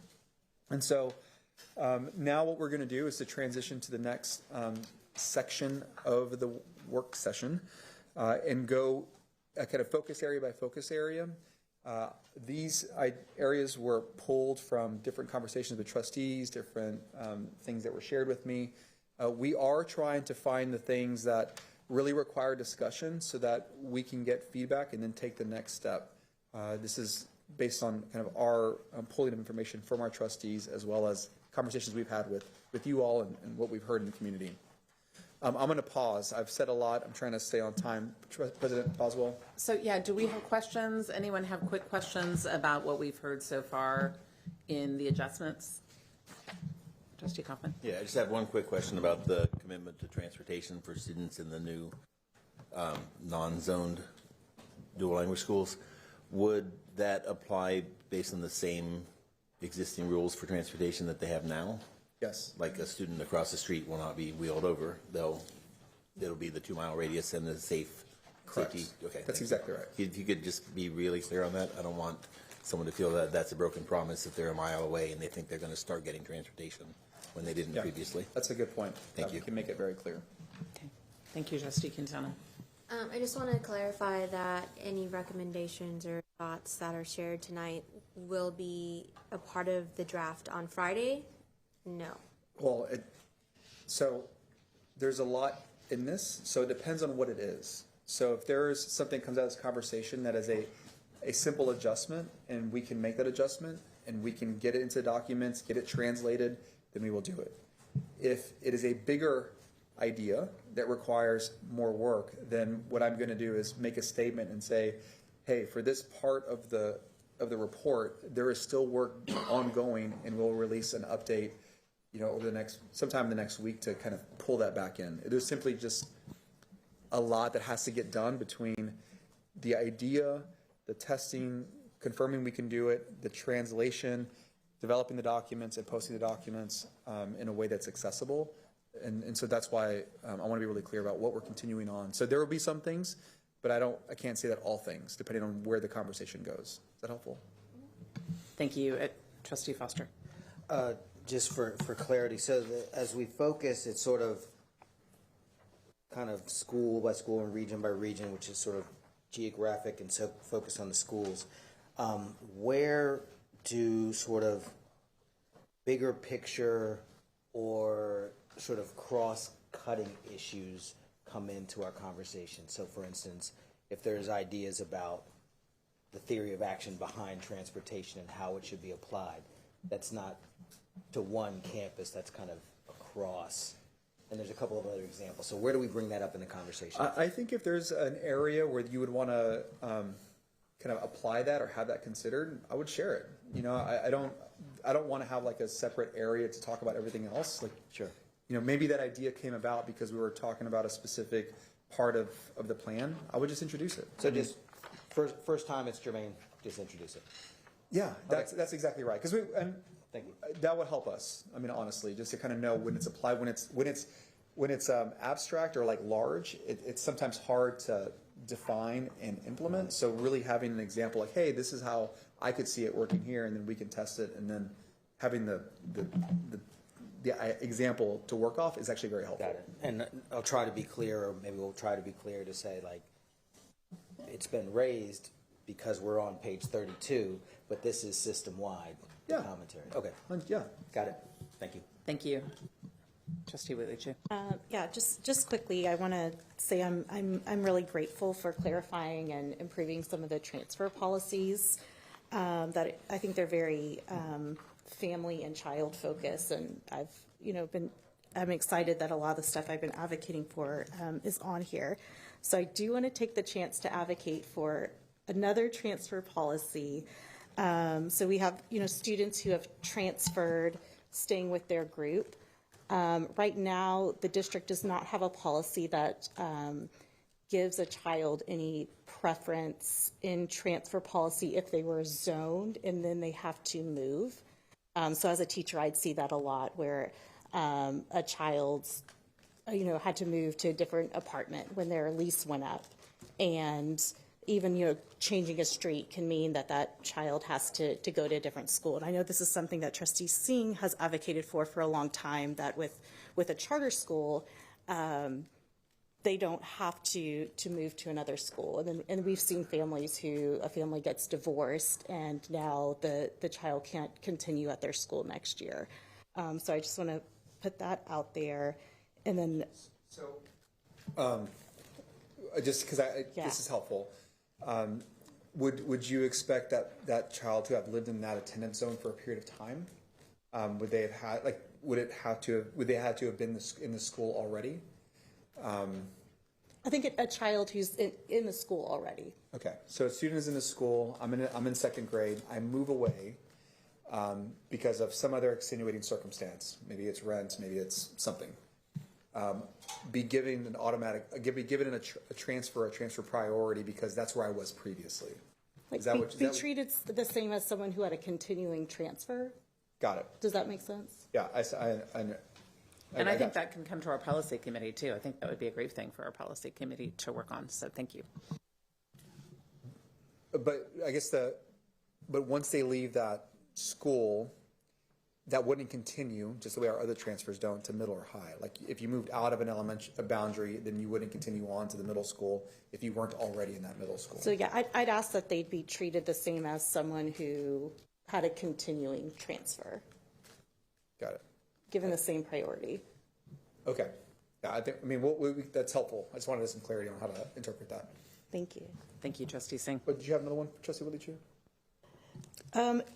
And so now what we're going to do is to transition to the next section of the work session and go kind of focus area by focus area. These areas were pulled from different conversations with trustees, different things that were shared with me. We are trying to find the things that really require discussion so that we can get feedback and then take the next step. This is based on kind of our pulling of information from our trustees as well as conversations we've had with you all and what we've heard in the community. I'm going to pause. I've said a lot. I'm trying to stay on time. President Boswell? So, yeah, do we have questions? Anyone have quick questions about what we've heard so far in the adjustments? Trustee Kaufman? Yeah, I just have one quick question about the commitment to transportation for students in the new non-zoned dual language schools. Would that apply based on the same existing rules for transportation that they have now? Yes. Like a student across the street will not be wheeled over. It'll be the 2 mile radius and the safe. Correct. Safety. Okay. That's exactly right. If you could just be really clear on that. I don't want someone to feel that that's a broken promise if they're a mile away and they think they're going to start getting transportation when they didn't previously. That's a good point. Thank you. We can make it very clear. Okay. Thank you, Trustee Quintana. I just want to clarify that any recommendations or thoughts that are shared tonight will be a part of the draft on Friday? No. Well, so there's a lot in this, so it depends on what it is. So if there's something comes out of this conversation that is a simple adjustment and we can make that adjustment and we can get it into documents, get it translated, then we will do it. If it is a bigger idea that requires more work, then what I'm going to do is make a statement and say, hey, for this part of the report, there is still work ongoing and we'll release an update, over sometime in the next week to kind of pull that back in. It is simply just a lot that has to get done between the idea, the testing, confirming we can do it, the translation, developing the documents and posting the documents in a way that's accessible. And so that's why I want to be really clear about what we're continuing on. So there will be some things, but I can't say that all things, depending on where the conversation goes. Is that helpful? Thank you. Trustee Foster. Just for clarity, so as we focus, it's sort of kind of school by school and region by region, which is sort of geographic and so focused on the schools. Where do sort of bigger picture or sort of cross-cutting issues come into our conversation? So, for instance, if there's ideas about the theory of action behind transportation and how it should be applied, that's not to one campus, that's kind of across. And there's a couple of other examples. So where do we bring that up in the conversation? I think if there's an area where you would want to kind of apply that or have that considered, I would share it. I don't want to have like a separate area to talk about everything else. Like, sure. Maybe that idea came about because we were talking about a specific part of the plan. I would just introduce it. So just first time it's germane, just introduce it. Yeah, that's exactly right. Because thank you. That would help us. I mean, honestly, just to kind of know when it's applied, when it's abstract or like large, it's sometimes hard to define and implement. So really having an example like, hey, this is how I could see it working here, and then we can test it, and then having the example to work off is actually very helpful. Got it. And I'll try to be clear, or maybe we'll try to be clear to say, like, it's been raised because we're on page 32, but this is system-wide commentary. Okay. Yeah. Got it. Thank you. Thank you. Trustee Whitley-Chu. Yeah, just quickly, I want to say I'm really grateful for clarifying and improving some of the transfer policies. That I think they're very family and child focused, and I've been I'm excited that a lot of the stuff I've been advocating for is on here. So I do want to take the chance to advocate for another transfer policy. So we have, students who have transferred, staying with their group. Right now, the district does not have a policy that gives a child any preference in transfer policy if they were zoned and then they have to move. So as a teacher, I'd see that a lot where a child's, had to move to a different apartment when their lease went up. And even, changing a street can mean that that child has to go to a different school. And I know this is something that Trustee Singh has advocated for a long time, that with a charter school, they don't have to move to another school. And we've seen families a family gets divorced and now the child can't continue at their school next year. So I just want to put that out there. And then. Just because this is helpful, would you expect that child to have lived in that attendance zone for a period of time? Would they have had would they have to have been in the school already? I think a child who's in the school already. Okay, so a student is in the school. I'm in second grade. I move away because of some other extenuating circumstance. Maybe it's rent. Maybe it's something. Be given a transfer priority because that's where I was previously. Be treated the same as someone who had a continuing transfer. Got it. Does that make sense? Yeah, I know. And I think that can come to our policy committee too. I think that would be a great thing for our policy committee to work on. So thank you. But I guess but once they leave that school, that wouldn't continue, just the way our other transfers don't, to middle or high. Like if you moved out of an elementary boundary, then you wouldn't continue on to the middle school if you weren't already in that middle school. So yeah, I'd ask that they'd be treated the same as someone who had a continuing transfer. Got it. Given the same priority. Okay. Yeah, that's helpful. I just wanted some clarity on how to interpret that. Thank you. Thank you, Trustee Singh. But did you have another one, Trustee Willie-Chu?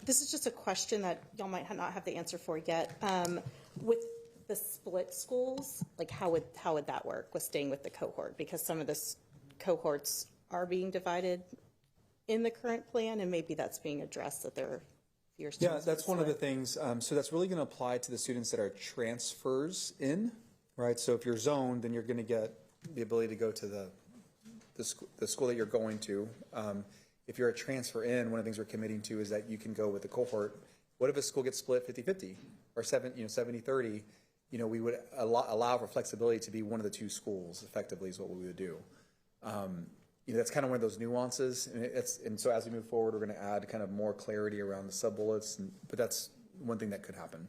This is just a question that y'all might not have the answer for yet. With the split schools, how would that work with staying with the cohort? Because some of the cohorts are being divided in the current plan, and maybe that's being addressed that they're fewer students. Yeah, that's one of the things. So that's really going to apply to the students that are transfers in, right? So if you're zoned, then you're going to get the ability to go to the school that you're going to. If you're a transfer in, one of the things we're committing to is that you can go with the cohort. What if a school gets split 50-50 or 70-30? We would allow for flexibility to be one of the two schools effectively is what we would do. That's kind of one of those nuances. And so as we move forward, we're going to add kind of more clarity around the sub-bullets. But that's one thing that could happen.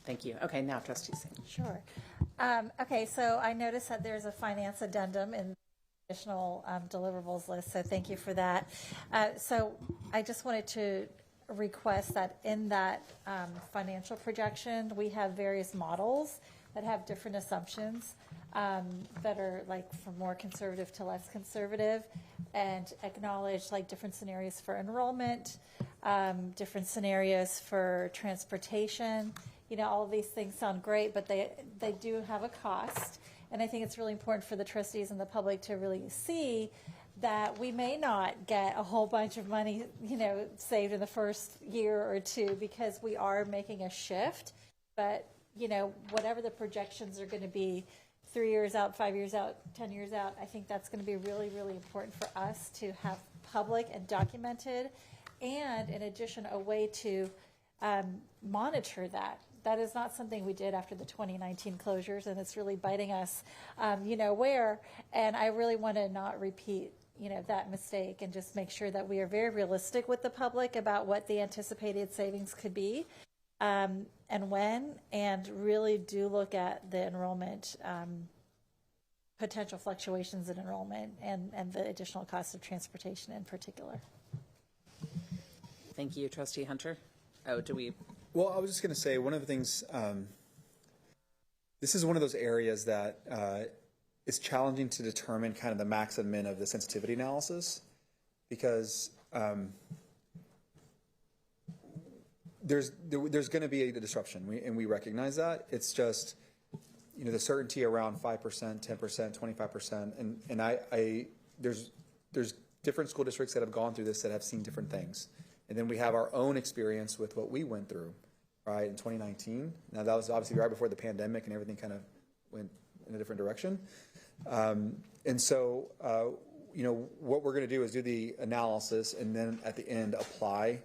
Thank you. Okay, now Trustee Singh. Sure. Okay, so I noticed that there's a finance addendum in additional deliverables list, so thank you for that. So I just wanted to request that in that financial projection, we have various models that have different assumptions that are from more conservative to less conservative, and acknowledge different scenarios for enrollment, different scenarios for transportation. All of these things sound great, but they do have a cost. And I think it's really important for the trustees and the public to really see that we may not get a whole bunch of money, saved in the first year or two because we are making a shift. But, whatever the projections are going to be 3 years out, 5 years out, 10 years out, I think that's going to be really, really important for us to have public and documented. And in addition, a way to monitor that. That is not something we did after the 2019 closures, and it's really biting us, where. And I really want to not repeat, that mistake, and just make sure that we are very realistic with the public about what the anticipated savings could be, and when, and really do look at the enrollment, potential fluctuations in enrollment, and the additional cost of transportation in particular. Thank you, Trustee Hunter. Well, I was just going to say one of the things, this is one of those areas that is challenging to determine kind of the max and min of the sensitivity analysis, because there's going to be a disruption, and we recognize that. It's just, the certainty around 5%, 10%, 25%, and there's different school districts that have gone through this that have seen different things, and then we have our own experience with what we went through, right, in 2019. Now that was obviously right before the pandemic, and everything kind of went in a different direction, and so what we're going to do is do the analysis, and then at the end apply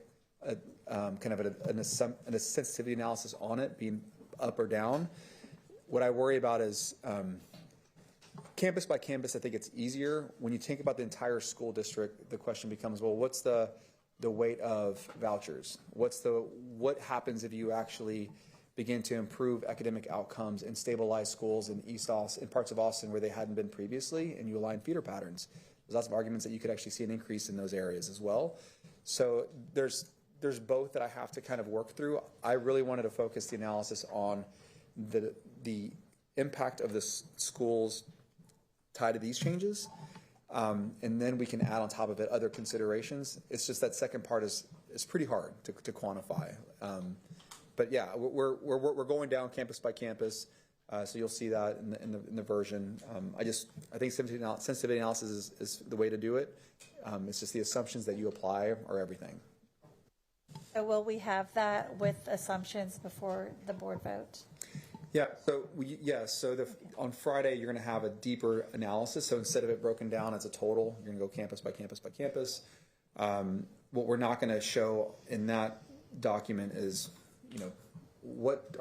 kind of a sensitivity analysis on it, being up or down. What I worry about is campus by campus. I think it's easier. When you think about the entire school district, the question becomes, well, what's the weight of vouchers? What happens if you actually begin to improve academic outcomes and stabilize schools in in parts of Austin where they hadn't been previously, and you align feeder patterns? There's lots of arguments that you could actually see an increase in those areas as well. So there's both that I have to kind of work through. I really wanted to focus the analysis on the impact of the schools tied to these changes, and then we can add on top of it other considerations. It's just that second part is pretty hard to quantify. But yeah, we're going down campus by campus. So you'll see that in the version. I think sensitivity analysis is the way to do it. It's just the assumptions that you apply are everything. So will we have that with assumptions before the board vote? Yeah. So on Friday you're going to have a deeper analysis. So instead of it broken down as a total, you're going to go campus by campus by campus. What we're not going to show in that document is, what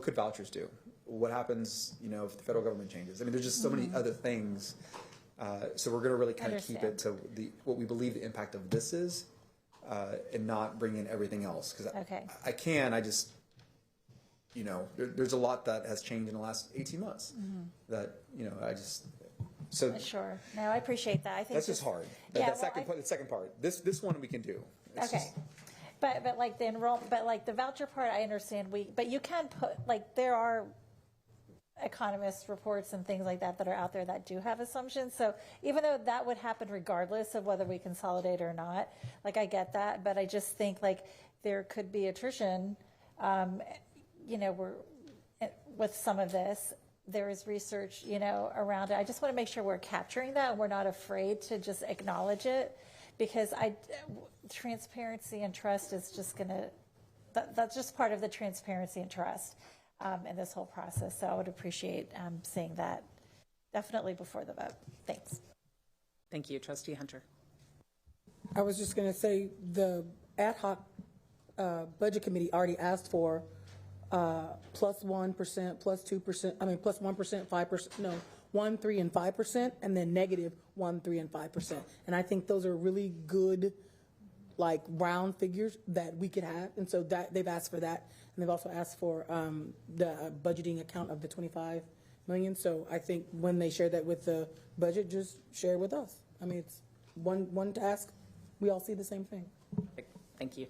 could vouchers do? What happens, if the federal government changes? I mean, there's just so many other things. So we're going to really kind of keep it to what we believe the impact of this is, and not bring in everything else. Because there's a lot that has changed in the last 18 months. That Sure. No, I appreciate that. I think that's just hard. The second part. This one we can do. It's okay. But like the voucher part, I understand. But you can put, there are economist reports and things like that are out there that do have assumptions. So even though that would happen regardless of whether we consolidate or not, I get that. But I just think there could be attrition. With some of this, there is research, around it. I just want to make sure we're capturing that and we're not afraid to just acknowledge it, because transparency and trust is just that's just part of the transparency and trust in this whole process. So I would appreciate seeing that definitely before the vote. Thanks. Thank you. Trustee Hunter. I was just going to say the ad hoc budget committee already asked for plus 1%, plus 2%, plus 1%, 5%, no, 1%, 3%, and 5%, and then negative 1%, 3%, and 5%. And I think those are really good, round figures that we could have. And so that they've asked for that. And they've also asked for the budgeting account of the $25 million. So I think when they share that with the budget, just share it with us. I mean, it's one task. We all see the same thing. Thank you.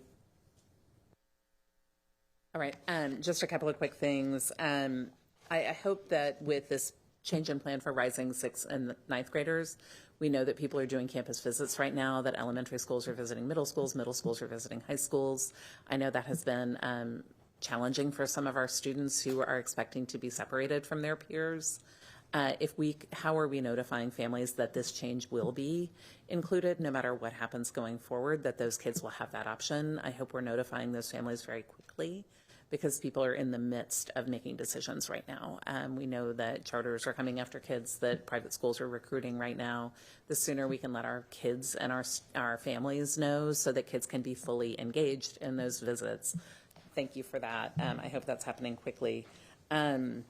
All right, just a couple of quick things. I hope that with this change in plan for rising 6th and 9th graders, we know that people are doing campus visits right now, that elementary schools are visiting middle schools are visiting high schools. I know that has been challenging for some of our students who are expecting to be separated from their peers. How are we notifying families that this change will be included, no matter what happens going forward, that those kids will have that option? I hope we're notifying those families very quickly, because people are in the midst of making decisions right now. We know that charters are coming after kids, that private schools are recruiting right now. The sooner we can let our kids and our families know, so that kids can be fully engaged in those visits. Thank you for that. I hope that's happening quickly. Want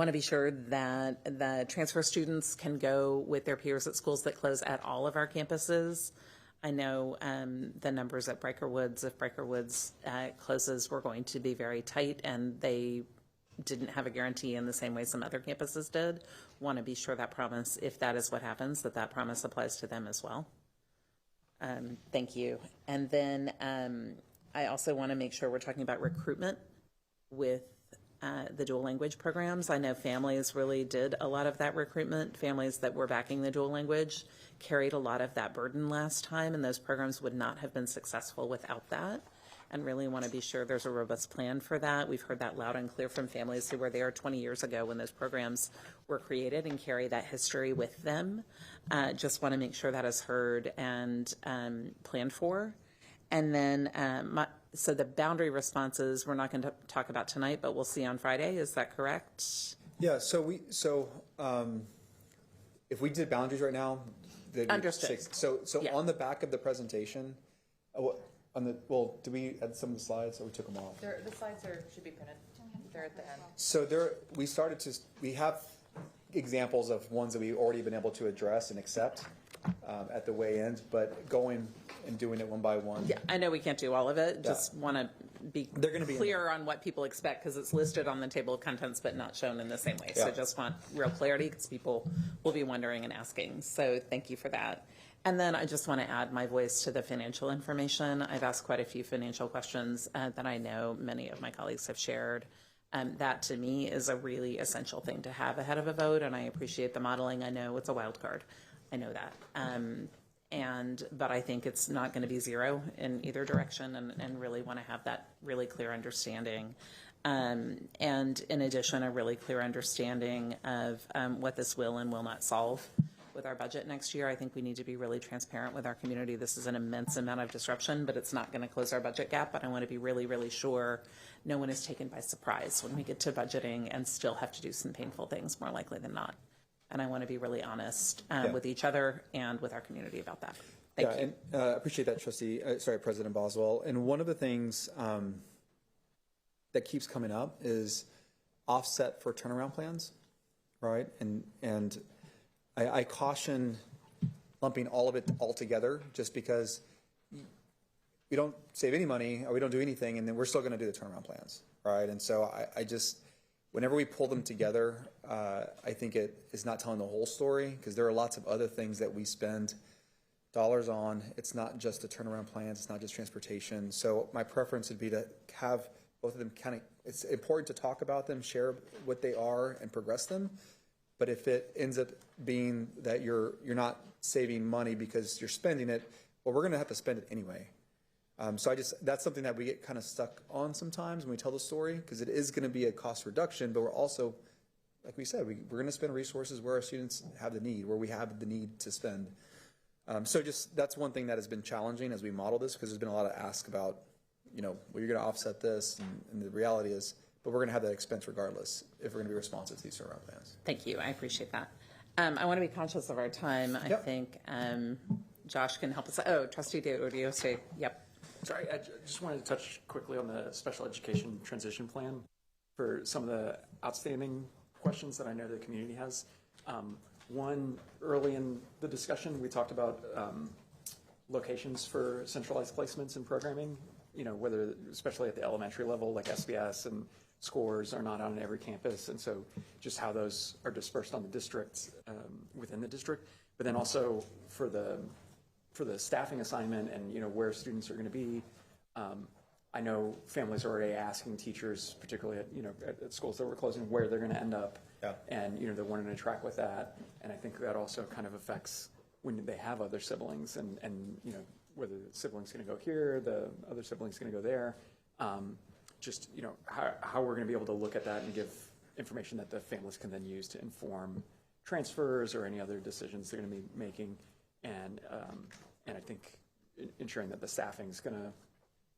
to be sure that the transfer students can go with their peers at schools that close at all of our campuses. I know the numbers at Briker Woods, if Briker Woods closes, were going to be very tight, and they didn't have a guarantee in the same way some other campuses did. Want to be sure that promise, if that is what happens, that promise applies to them as well. Thank you. And then I also want to make sure we're talking about recruitment with the dual language programs. I know families really did a lot of that recruitment. Families that were backing the dual language carried a lot of that burden last time, and those programs would not have been successful without that. and really want to be sure there's a robust plan for that. We've heard that loud and clear from families who were there 20 years ago when those programs were created and carry that history with them. Just want to make sure that is heard and planned for. And then, so the boundary responses, we're not going to talk about tonight, but we'll see on Friday. Is that correct? Yeah, so if we did boundaries right now, they'd be Understood. 6. So on the back of the presentation, did we add some of the slides or we took them off? The slides should be printed. They're at the end. So we have examples of ones that we've already been able to address and accept at the way end, but going and doing it one by one. Yeah, I know we can't do all of it. Just want to be clear on what people expect because it's listed on the table of contents but not shown in the same way. So Yeah. just want real clarity because people will be wondering and asking. So thank you for that. And then I just want to add my voice to the financial information. I've asked quite a few financial questions that I know many of my colleagues have shared. That to me is a really essential thing to have ahead of a vote, and I appreciate the modeling. I know it's a wild card. I know that. But I think it's not going to be zero in either direction and really want to have that really clear understanding. And in addition, a really clear understanding of what this will and will not solve with our budget next year. I think we need to be really transparent with our community. This is an immense amount of disruption, but it's not going to close our budget gap. But I want to be really, really sure no one is taken by surprise when we get to budgeting and still have to do some painful things, more likely than not. And I want to be really honest with each other and with our community about that. Thank you. And appreciate that, President Boswell. And one of the things that keeps coming up is offset for turnaround plans, right? And I caution lumping all of it all together just because we don't save any money or we don't do anything and then we're still going to do the turnaround plans, right? And so I just, whenever we pull them together, I think it is not telling the whole story because there are lots of other things that we spend dollars on. It's not just the turnaround plans. It's not just transportation. So my preference would be to have both of them it's important to talk about them, share what they are and progress them. But if it ends up being that you're not saving money because you're spending it, well, we're going to have to spend it anyway. So that's something that we get kind of stuck on sometimes when we tell the story because it is going to be a cost reduction, but we're also, like we said, we're going to spend resources where our students have the need, where we have the need to spend. So that's one thing that has been challenging as we model this because there's been a lot of ask about, well, you're going to offset this, and the reality is, but we're going to have that expense regardless if we're going to be responsive to these turnaround plans. Thank you. I appreciate that. I want to be conscious of our time. I think Josh can help us. Oh, Trustee D'Odioste. Yep. Sorry, I just wanted to touch quickly on the special education transition plan for some of the outstanding questions that I know the community has. One, early in the discussion, we talked about locations for centralized placements and programming, whether, especially at the elementary level, like SBS and scores are not on every campus, and so just how those are dispersed on the district, within the district, but then also for the staffing assignment and where students are going to be. I know families are already asking teachers, particularly at schools that we're closing, where they're going to end up, and they're wanting to track with that. And I think that also kind of affects when they have other siblings, and whether the sibling's going to go here, the other sibling's going to go there. Just how we're going to be able to look at that and give information that the families can then use to inform transfers or any other decisions they're going to be making, and I think ensuring that the staffing is going to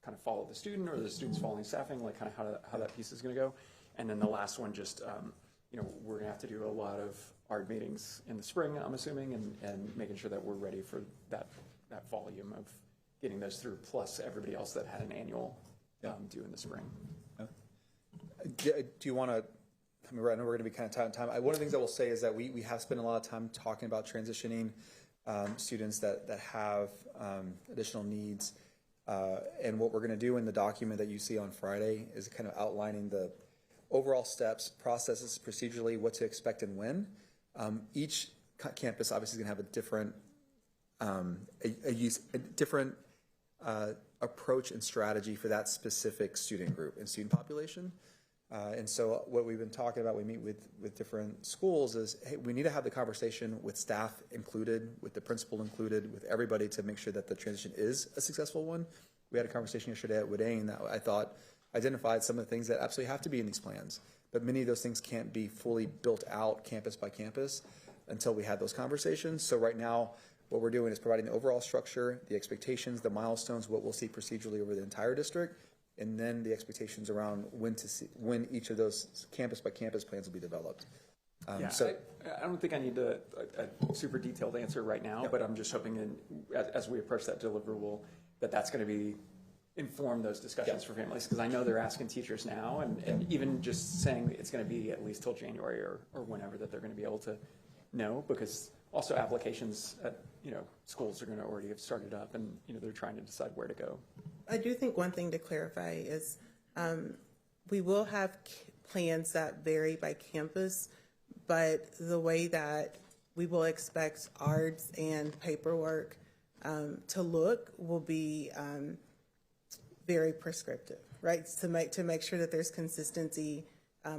kind of follow the student or the student's following staffing, like kind of how that piece is going to go. And then the last one, just we're going to have to do a lot of ARD meetings in the spring, I'm assuming, and making sure that we're ready for that volume of getting those through, plus everybody else that had an annual due in the spring. Do you want to, I know we're going to be kind of tight on time. One of the things I will say is that we have spent a lot of time talking about transitioning students that have additional needs. And what we're going to do in the document that you see on Friday is kind of outlining the overall steps, processes, procedurally, what to expect and when. Each campus obviously is going to have a different different approach and strategy for that specific student group and student population. And so what we've been talking about, we meet with different schools, is hey, we need to have the conversation with staff included, with the principal included, with everybody to make sure that the transition is a successful one. We had a conversation yesterday at Woodane that I thought identified some of the things that absolutely have to be in these plans. But many of those things can't be fully built out campus by campus until we had those conversations. So right now, what we're doing is providing the overall structure, the expectations, the milestones, what we'll see procedurally over the entire district, and then the expectations around when each of those campus by campus plans will be developed. I don't think I need a super detailed answer right now, but I'm just hoping as we approach that deliverable, that's going to be inform those discussions for families, because I know they're asking teachers now, and even just saying it's going to be at least till January or whenever that they're going to be able to know, because also applications at schools are going to already have started up, and they're trying to decide where to go. I do think one thing to clarify is we will have plans that vary by campus, but the way that we will expect ARDS and paperwork to look will be very prescriptive, right? To make sure that there's consistency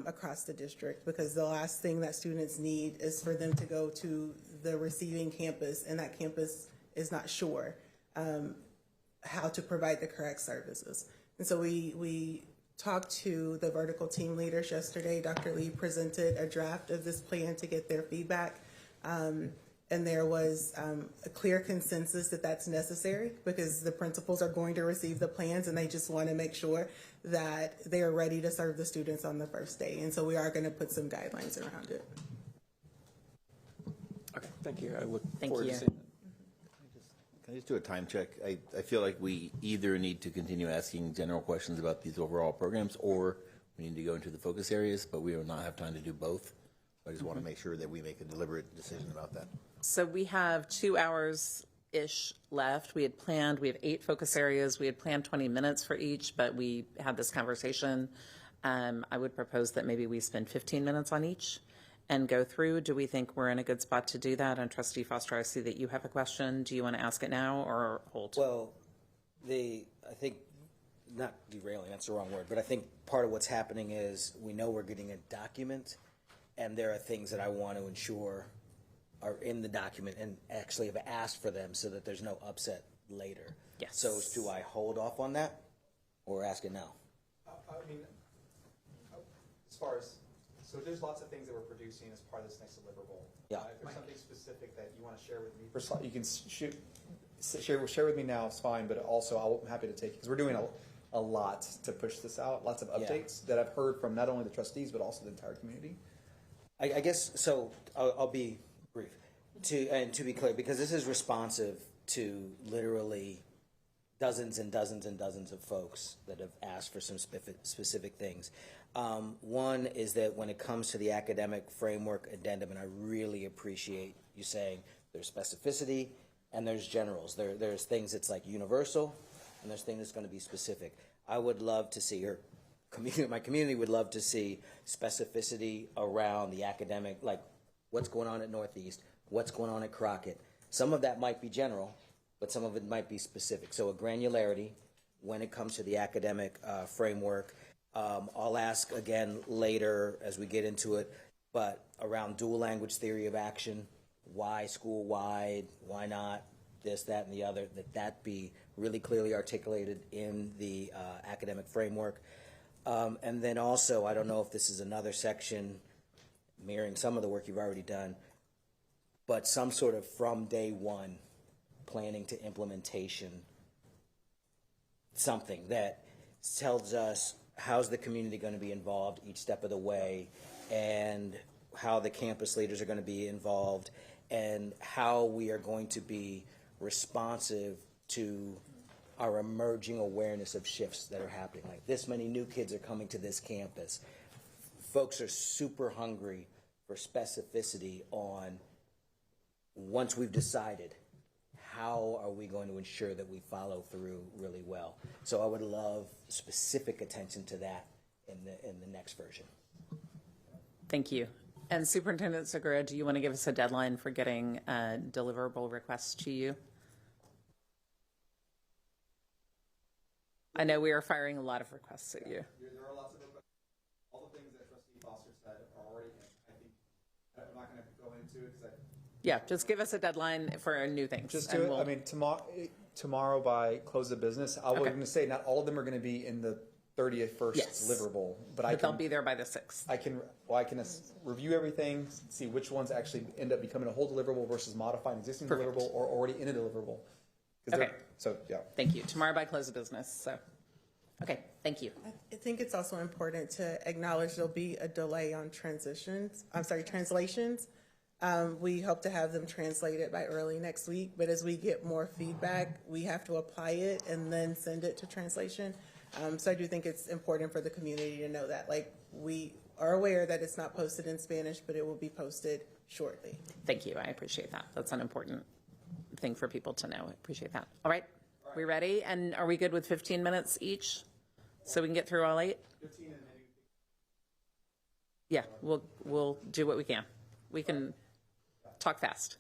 across the district, because the last thing that students need is for them to go to the receiving campus and that campus is not sure how to provide the correct services. And so we talked to the vertical team leaders yesterday. Dr. Lee presented a draft of this plan to get their feedback. And there was a clear consensus that that's necessary, because the principals are going to receive the plans and they just want to make sure that they are ready to serve the students on the first day. And so we are going to put some guidelines around it. Okay, thank you. I look Thank forward you. to seeing it. Can I just do a time check? I feel like we either need to continue asking general questions about these overall programs, or we need to go into the focus areas, but we will not have time to do both. I just want to make sure that we make a deliberate decision about that. So we have 2 hours-ish left. We have 8 focus areas. We had planned 20 minutes for each, but we had this conversation. I would propose that maybe we spend 15 minutes on each and go through. Do we think we're in a good spot to do that? And Trustee Foster, I see that you have a question. Do you want to ask it now or hold? Well, I think, not derailing, that's the wrong word, but I think part of what's happening is we know we're getting a document, and there are things that I want to ensure are in the document and actually have asked for them so that there's no upset later. Yes. So do I hold off on that or ask it now? I mean, as far as, so there's lots of things that we're producing as part of this next deliverable. Yeah. If there's something specific that you want to share with me, you can share with me now, it's fine, but also I'm happy to take, because we're doing a lot to push this out, lots of updates that I've heard from not only the trustees, but also the entire community. I guess, so I'll be brief. To be clear, because this is responsive to literally dozens and dozens and dozens of folks that have asked for some specific things. One is that when it comes to the academic framework addendum, and I really appreciate you saying there's specificity and there's generals. There's things that's like universal, and there's things that's going to be specific. I would love to see, or my community would love to see specificity around the academic, like what's going on at Northeast, what's going on at Crockett. Some of that might be general, but some of it might be specific. So a granularity when it comes to the academic framework. I'll ask again later as we get into it, but around dual language theory of action, why school-wide, why not this, that, and the other, that be really clearly articulated in the academic framework. And then also, I don't know if this is another section mirroring some of the work you've already done, but some sort of from day one planning to implementation, something that tells us how's the community going to be involved each step of the way, and how the campus leaders are going to be involved, and how we are going to be responsive to our emerging awareness of shifts that are happening. Like this many new kids are coming to this campus. Folks are super hungry for specificity on, once we've decided, how are we going to ensure that we follow through really well? So I would love specific attention to that in the next version. Thank you. And Superintendent Segura, do you want to give us a deadline for getting deliverable requests to you? I know we are firing a lot of requests at you. There are lots of requests. All the things that Trustee Foster said are already, I think, I'm not going to go into it because Yeah, just give us a deadline for new things. Just do it. I mean, tomorrow, tomorrow by close of business. I was Okay. going to say not all of them are going to be in the 31st Yes. deliverable, but They'll be there by the 6th. I can review everything, see which ones actually end up becoming a whole deliverable versus modifying existing Perfect. deliverable or already in a deliverable. 'Cause Okay. So yeah. Thank you. Tomorrow by close of business. So, okay. Thank you. I think it's also important to acknowledge there'll be a delay on translations. We hope to have them translated by early next week, but as we get more feedback, we have to apply it and then send it to translation. So I do think it's important for the community to know that, like, we are aware that it's not posted in Spanish, but it will be posted shortly. Thank you. I appreciate that. That's an important thing for people to know. I appreciate that. All right. We ready? And are we good with 15 minutes each so we can get through all 8? 15 and maybe. Yeah, we'll do what we can. We can talk fast.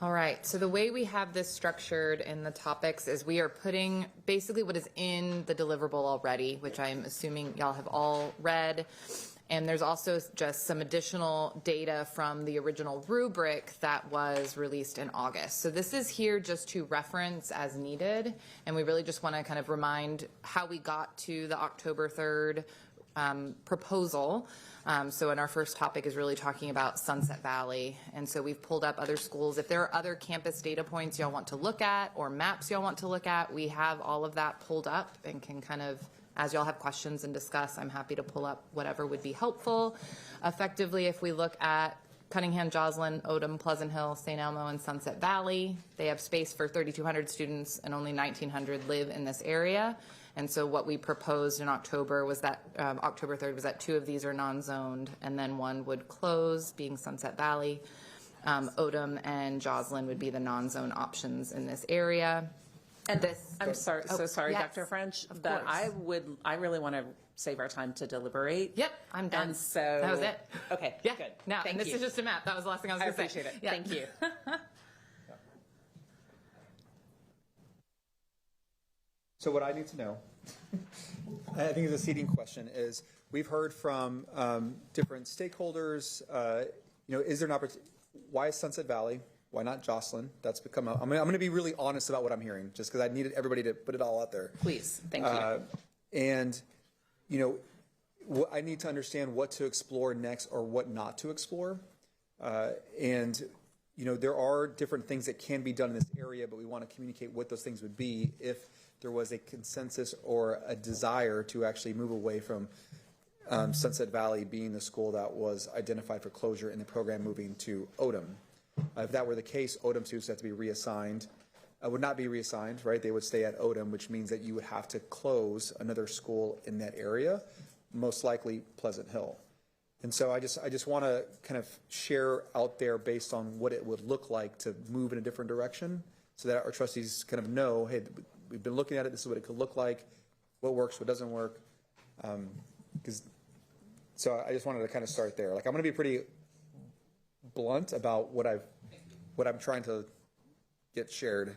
All right, so the way we have this structured in the topics is we are putting basically what is in the deliverable already, which I'm assuming y'all have all read. And there's also just some additional data from the original rubric that was released in August. So this is here just to reference as needed. And we really just want to kind of remind how we got to the October 3rd proposal. So in our first topic is really talking about Sunset Valley. And so we've pulled up other schools. If there are other campus data points y'all want to look at or maps y'all want to look at, we have all of that pulled up and can kind of, as y'all have questions and discuss, I'm happy to pull up whatever would be helpful. Effectively, if we look at Cunningham, Joslyn, Odom, Pleasant Hill, St. Elmo, and Sunset Valley, they have space for 3,200 students and only 1,900 live in this area. And so what we proposed in October was that October 3rd was that 2 of these are non-zoned and then 1 would close, being Sunset Valley. Odom and Joslyn would be the non-zone options in this area. And this, I'm sorry, so sorry, yes, Dr. French, of but course. I really want to save our time to deliberate. Yep, I'm done. And so that was it. Okay, Yeah, good. now, Thank and this you. is just a map. That was the last thing I was I going to say. appreciate it. Yeah. Thank you. So what I need to know, I think is a seeding question, is we've heard from different stakeholders, is there an opportunity, why is Sunset Valley? Why not Joslyn? That's become I'm going to be really honest about what I'm hearing, just because I needed everybody to put it all out there. Please, thank you. And, I need to understand what to explore next or what not to explore. And there are different things that can be done in this area, but we want to communicate what those things would be if there was a consensus or a desire to actually move away from Sunset Valley being the school that was identified for closure and the program moving to Odom. If that were the case, Odom students have to be reassigned. Would not be reassigned, right? They would stay at Odom, which means that you would have to close another school in that area, most likely Pleasant Hill. And so I just want to kind of share out there based on what it would look like to move in a different direction so that our trustees kind of know, hey, we've been looking at it, this is what it could look like, what works, what doesn't work. So I just wanted to kind of start there. Like, I'm going to be pretty blunt about what I'm trying to get shared.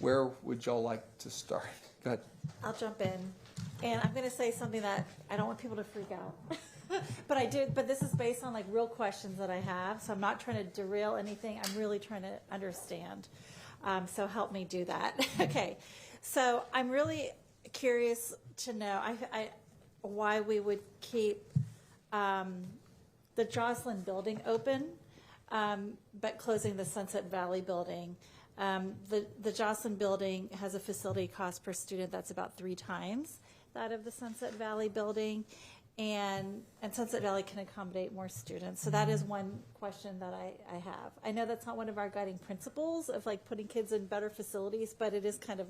Where would y'all like to start? Go ahead. I'll jump in. And I'm going to say something that I don't want people to freak out. But this is based on like real questions that I have. So I'm not trying to derail anything. I'm really trying to understand. So help me do that. Okay. So I'm really curious to know why we would keep the Joslyn building open, but closing the Sunset Valley building. The Joslyn building has a facility cost per student that's about 3 times that of the Sunset Valley building, and Sunset Valley can accommodate more students. So that is one question that I have. I know that's not one of our guiding principles of like putting kids in better facilities, but it is kind of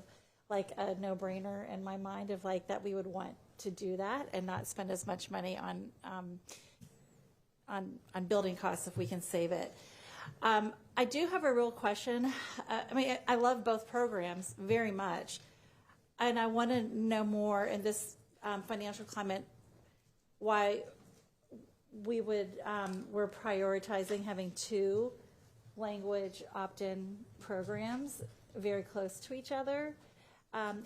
like a no-brainer in my mind of like that we would want to do that and not spend as much money on building costs if we can save it. I do have a real question. I love both programs very much, and I want to know more in this financial climate why we're prioritizing having 2 language opt-in programs very close to each other,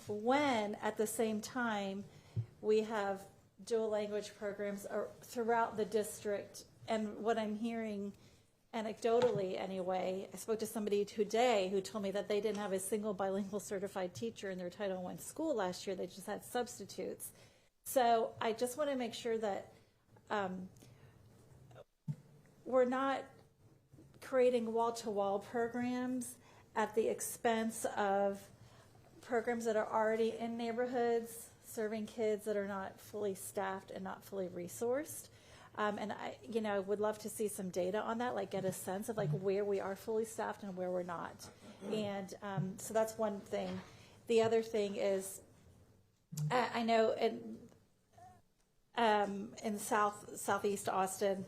when at the same time we have dual language programs throughout the district. And what I'm hearing anecdotally anyway, I spoke to somebody today who told me that they didn't have a single bilingual certified teacher in their Title I school last year. They just had substitutes. So I just want to make sure that we're not creating wall-to-wall programs at the expense of programs that are already in neighborhoods, serving kids that are not fully staffed and not fully resourced. And I would love to see some data on that, like get a sense of like where we are fully staffed and where we're not. And so that's one thing. The other thing is, I know in southeast Austin,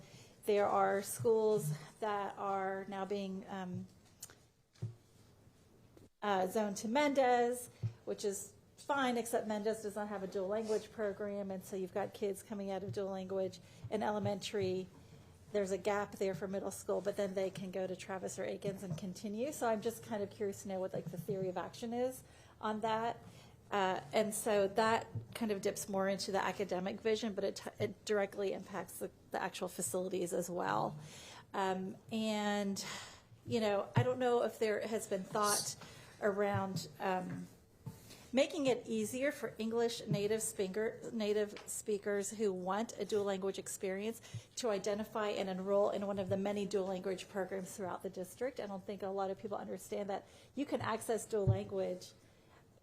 there are schools that are now being zoned to Mendez, which is fine, except Mendez does not have a dual language program, and so you've got kids coming out of dual language in elementary. There's a gap there for middle school, but then they can go to Travis or Aikens and continue. So I'm just kind of curious to know what like the theory of action is on that. And so that kind of dips more into the academic vision, but it directly impacts the actual facilities as well. And, I don't know if there has been thought around making it easier for English native speakers who want a dual language experience to identify and enroll in one of the many dual language programs throughout the district. I don't think a lot of people understand that you can access dual language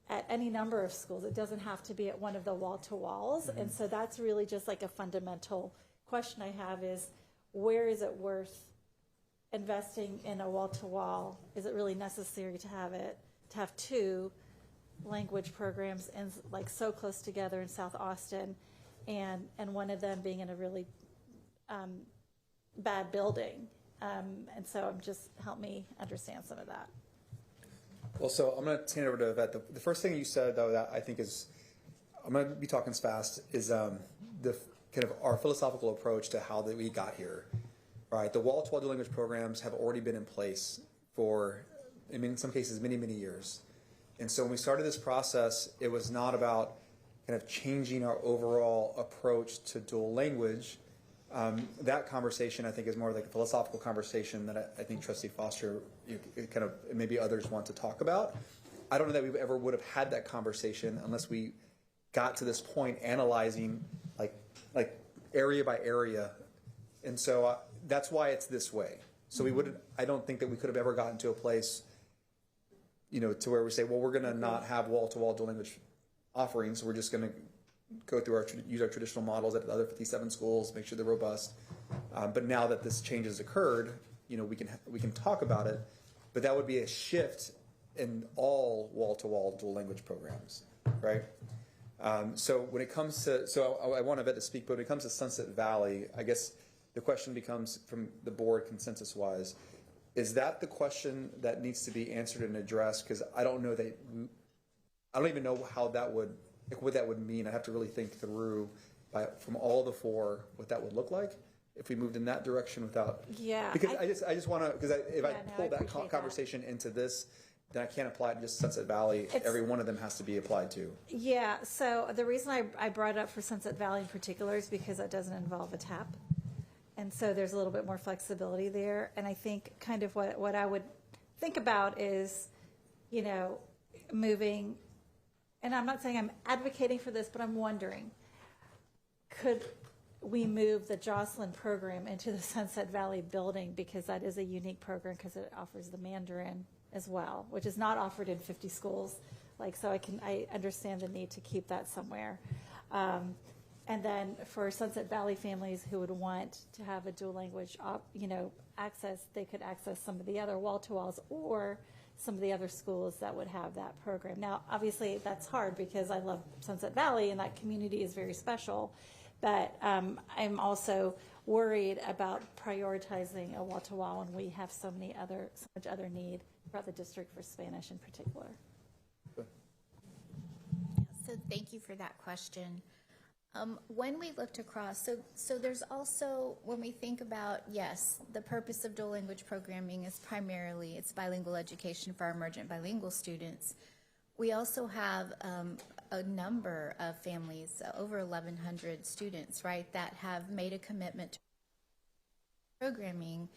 at any number of schools. It doesn't have to be at one of the wall-to-walls. And so that's really just like a fundamental question I have is, where is it worth investing in a wall-to-wall? Is it really necessary to have two language programs and like so close together in South Austin, and one of them being in a really bad building? And so help me understand some of that. Well, so I'm going to turn it over to Yvette. The first thing you said, though, that I think is, I'm going to be talking fast, is the kind of our philosophical approach to how that we got here. Right, the wall-to-wall dual language programs have already been in place for, in some cases, many, many years. And so when we started this process, it was not about kind of changing our overall approach to dual language. That conversation, I think, is more like a philosophical conversation that I think Trustee Foster, kind of maybe others want to talk about. I don't know that we ever would have had that conversation unless we got to this point analyzing like area by area. And so that's why it's this way. So I don't think that we could have ever gotten to a place, to where we say, well, we're going to not have wall-to-wall dual language offerings. We're just going to go through use our traditional models at the other 57 schools, make sure they're robust. But now that this change has occurred, we can talk about it. But that would be a shift in all wall-to-wall dual language programs, right? So when it comes to, I want Yvette to speak, but when it comes to Sunset Valley, I guess the question becomes, from the board consensus-wise, is that the question that needs to be answered and addressed? Because I don't even know how that would, what that would mean. I have to really think through from all the four what that would look like if we moved in that direction without. Yeah. Because I just want to, because if I pull that conversation into this, then I can't apply it to just Sunset Valley. Every one of them has to be applied to. Yeah. So the reason I brought it up for Sunset Valley in particular is because that doesn't involve a TAP. And so there's a little bit more flexibility there. And I think kind of what I would think about is, moving, and I'm not saying I'm advocating for this, but I'm wondering, could we move the Jocelyn program into the Sunset Valley building, because that is a unique program because it offers the Mandarin as well, which is not offered in 50 schools. So I understand the need to keep that somewhere. And then for Sunset Valley families who would want to have a dual language, access, they could access some of the other wall-to-walls or some of the other schools that would have that program. Now, obviously, that's hard because I love Sunset Valley and that community is very special. But I'm also worried about prioritizing a wall-to-wall when we have so much other need throughout the district for Spanish in particular. So thank you for that question. When we looked across, so there's also, when we think about, yes, the purpose of dual language programming is primarily, it's bilingual education for our emergent bilingual students. We also have a number of families, over 1,100 students, right, that have made a commitment to programming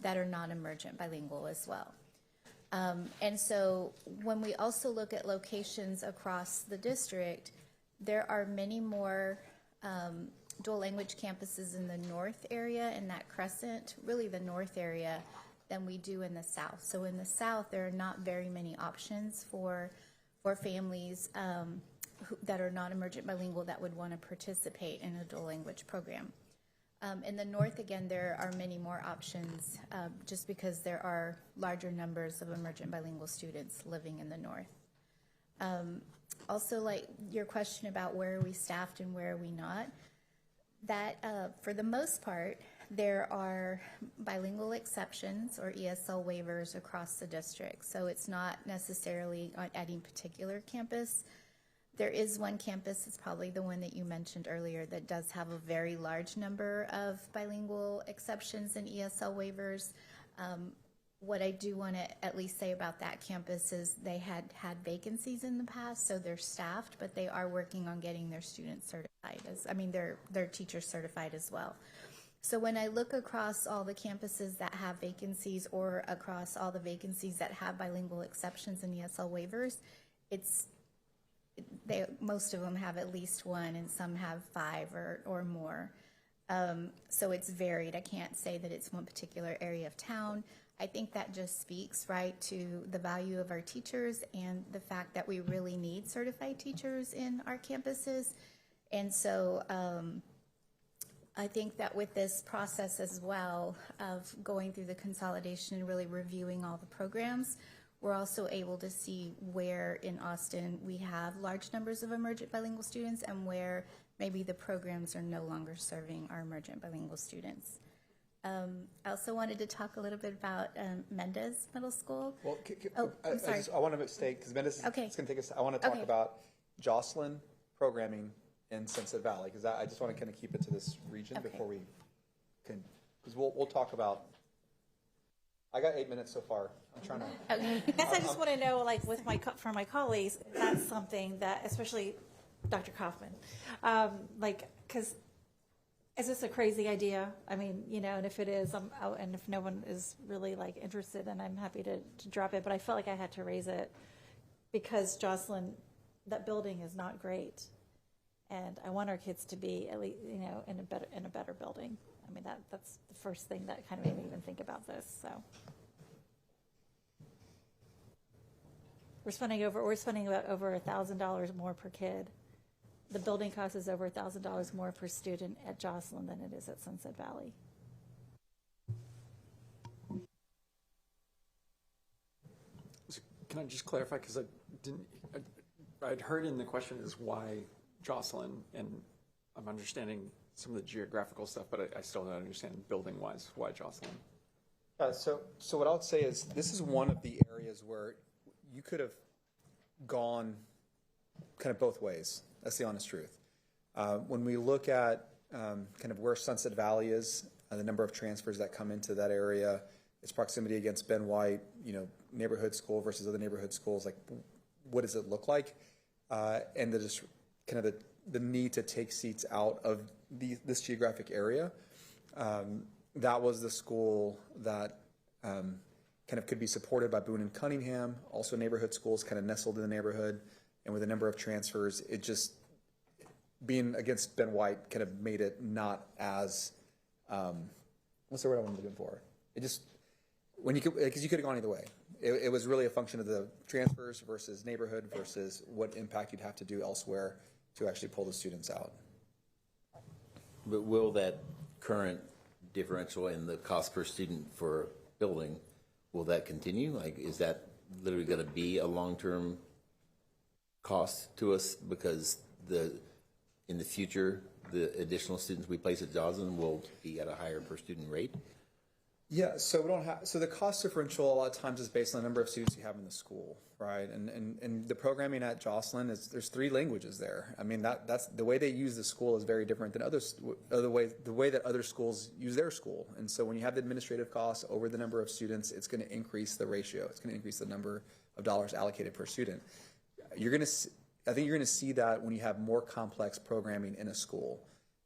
that are non-emergent bilingual as well. And so when we also look at locations across the district, there are many more dual language campuses in the north area, in that crescent, really the north area, than we do in the south. So in the south, there are not very many options for families that are non-emergent bilingual that would want to participate in a dual language program. In the north, again, there are many more options just because there are larger numbers of emergent bilingual students living in the north. Also, like your question about where are we staffed and where are we not, that for the most part, there are bilingual exceptions or ESL waivers across the district. So it's not necessarily on any particular campus. There is one campus, it's probably the one that you mentioned earlier, that does have a very large number of bilingual exceptions and ESL waivers. What I do want to at least say about that campus is they had vacancies in the past, so they're staffed, but they are working on getting their students certified, their teachers certified as well. So when I look across all the campuses that have vacancies or across all the vacancies that have bilingual exceptions and ESL waivers, most of them have at least one and some have 5 or more. So it's varied. I can't say that it's one particular area of town. I think that just speaks right to the value of our teachers and the fact that we really need certified teachers in our campuses. And so I think that with this process as well of going through the consolidation and really reviewing all the programs, we're also able to see where in Austin we have large numbers of emergent bilingual students and where maybe the programs are no longer serving our emergent bilingual students. I also wanted to talk a little bit about Mendez Middle School. Well, I'm sorry. I want to state, because Mendez is going to take us, I want to talk about Jocelyn programming in Sunset Valley, because I just want to kind of keep it to this region before we can, because we'll talk about, I got 8 minutes so far. I'm trying to. Okay. I guess I just want to know, like, for my colleagues, that's something that, especially Dr. Kaufman, because is this a crazy idea? I mean, and if it is, I'm out, and if no one is really interested, then I'm happy to drop it. But I felt like I had to raise it because Jocelyn, that building is not great, and I want our kids to be at least, in a better building. I mean, that's the first thing that kind of made me even think about this. So we're spending about over $1,000 more per kid. The building cost is over $1,000 more per student at Jocelyn than it is at Sunset Valley. Can I just clarify, because I'd heard in the question is why Jocelyn, and I'm understanding some of the geographical stuff, but I still don't understand building-wise why Jocelyn. So what I would say is this is one of the areas where you could have gone kind of both ways. That's the honest truth. When we look at kind of where Sunset Valley is, the number of transfers that come into that area, its proximity against Ben White, neighborhood school versus other neighborhood schools, like what does it look like? And just kind of the need to take seats out of this geographic area. That was the school that kind of could be supported by Boone and Cunningham, also neighborhood schools kind of nestled in the neighborhood. And with a number of transfers, it just, being against Ben White kind of made it not as, what's the word I'm looking for? It just, because you could have gone either way. It was really a function of the transfers versus neighborhood versus what impact you'd have to do elsewhere to actually pull the students out. But will that current differential in the cost per student for building, will that continue? Like, is that literally going to be a long-term cost to us because in the future the additional students we place at Joslin will be at a higher per student rate? Yeah, so we don't have, so the cost differential a lot of times is based on the number of students you have in the school, right? And the programming at Joslin is, there's 3 languages there. I mean, that's the way they use the school is very different than the way that other schools use their school. And so when you have the administrative costs over the number of students, it's going to increase the ratio. It's going to increase the number of dollars allocated per student. I think you're going to see that when you have more complex programming in a school.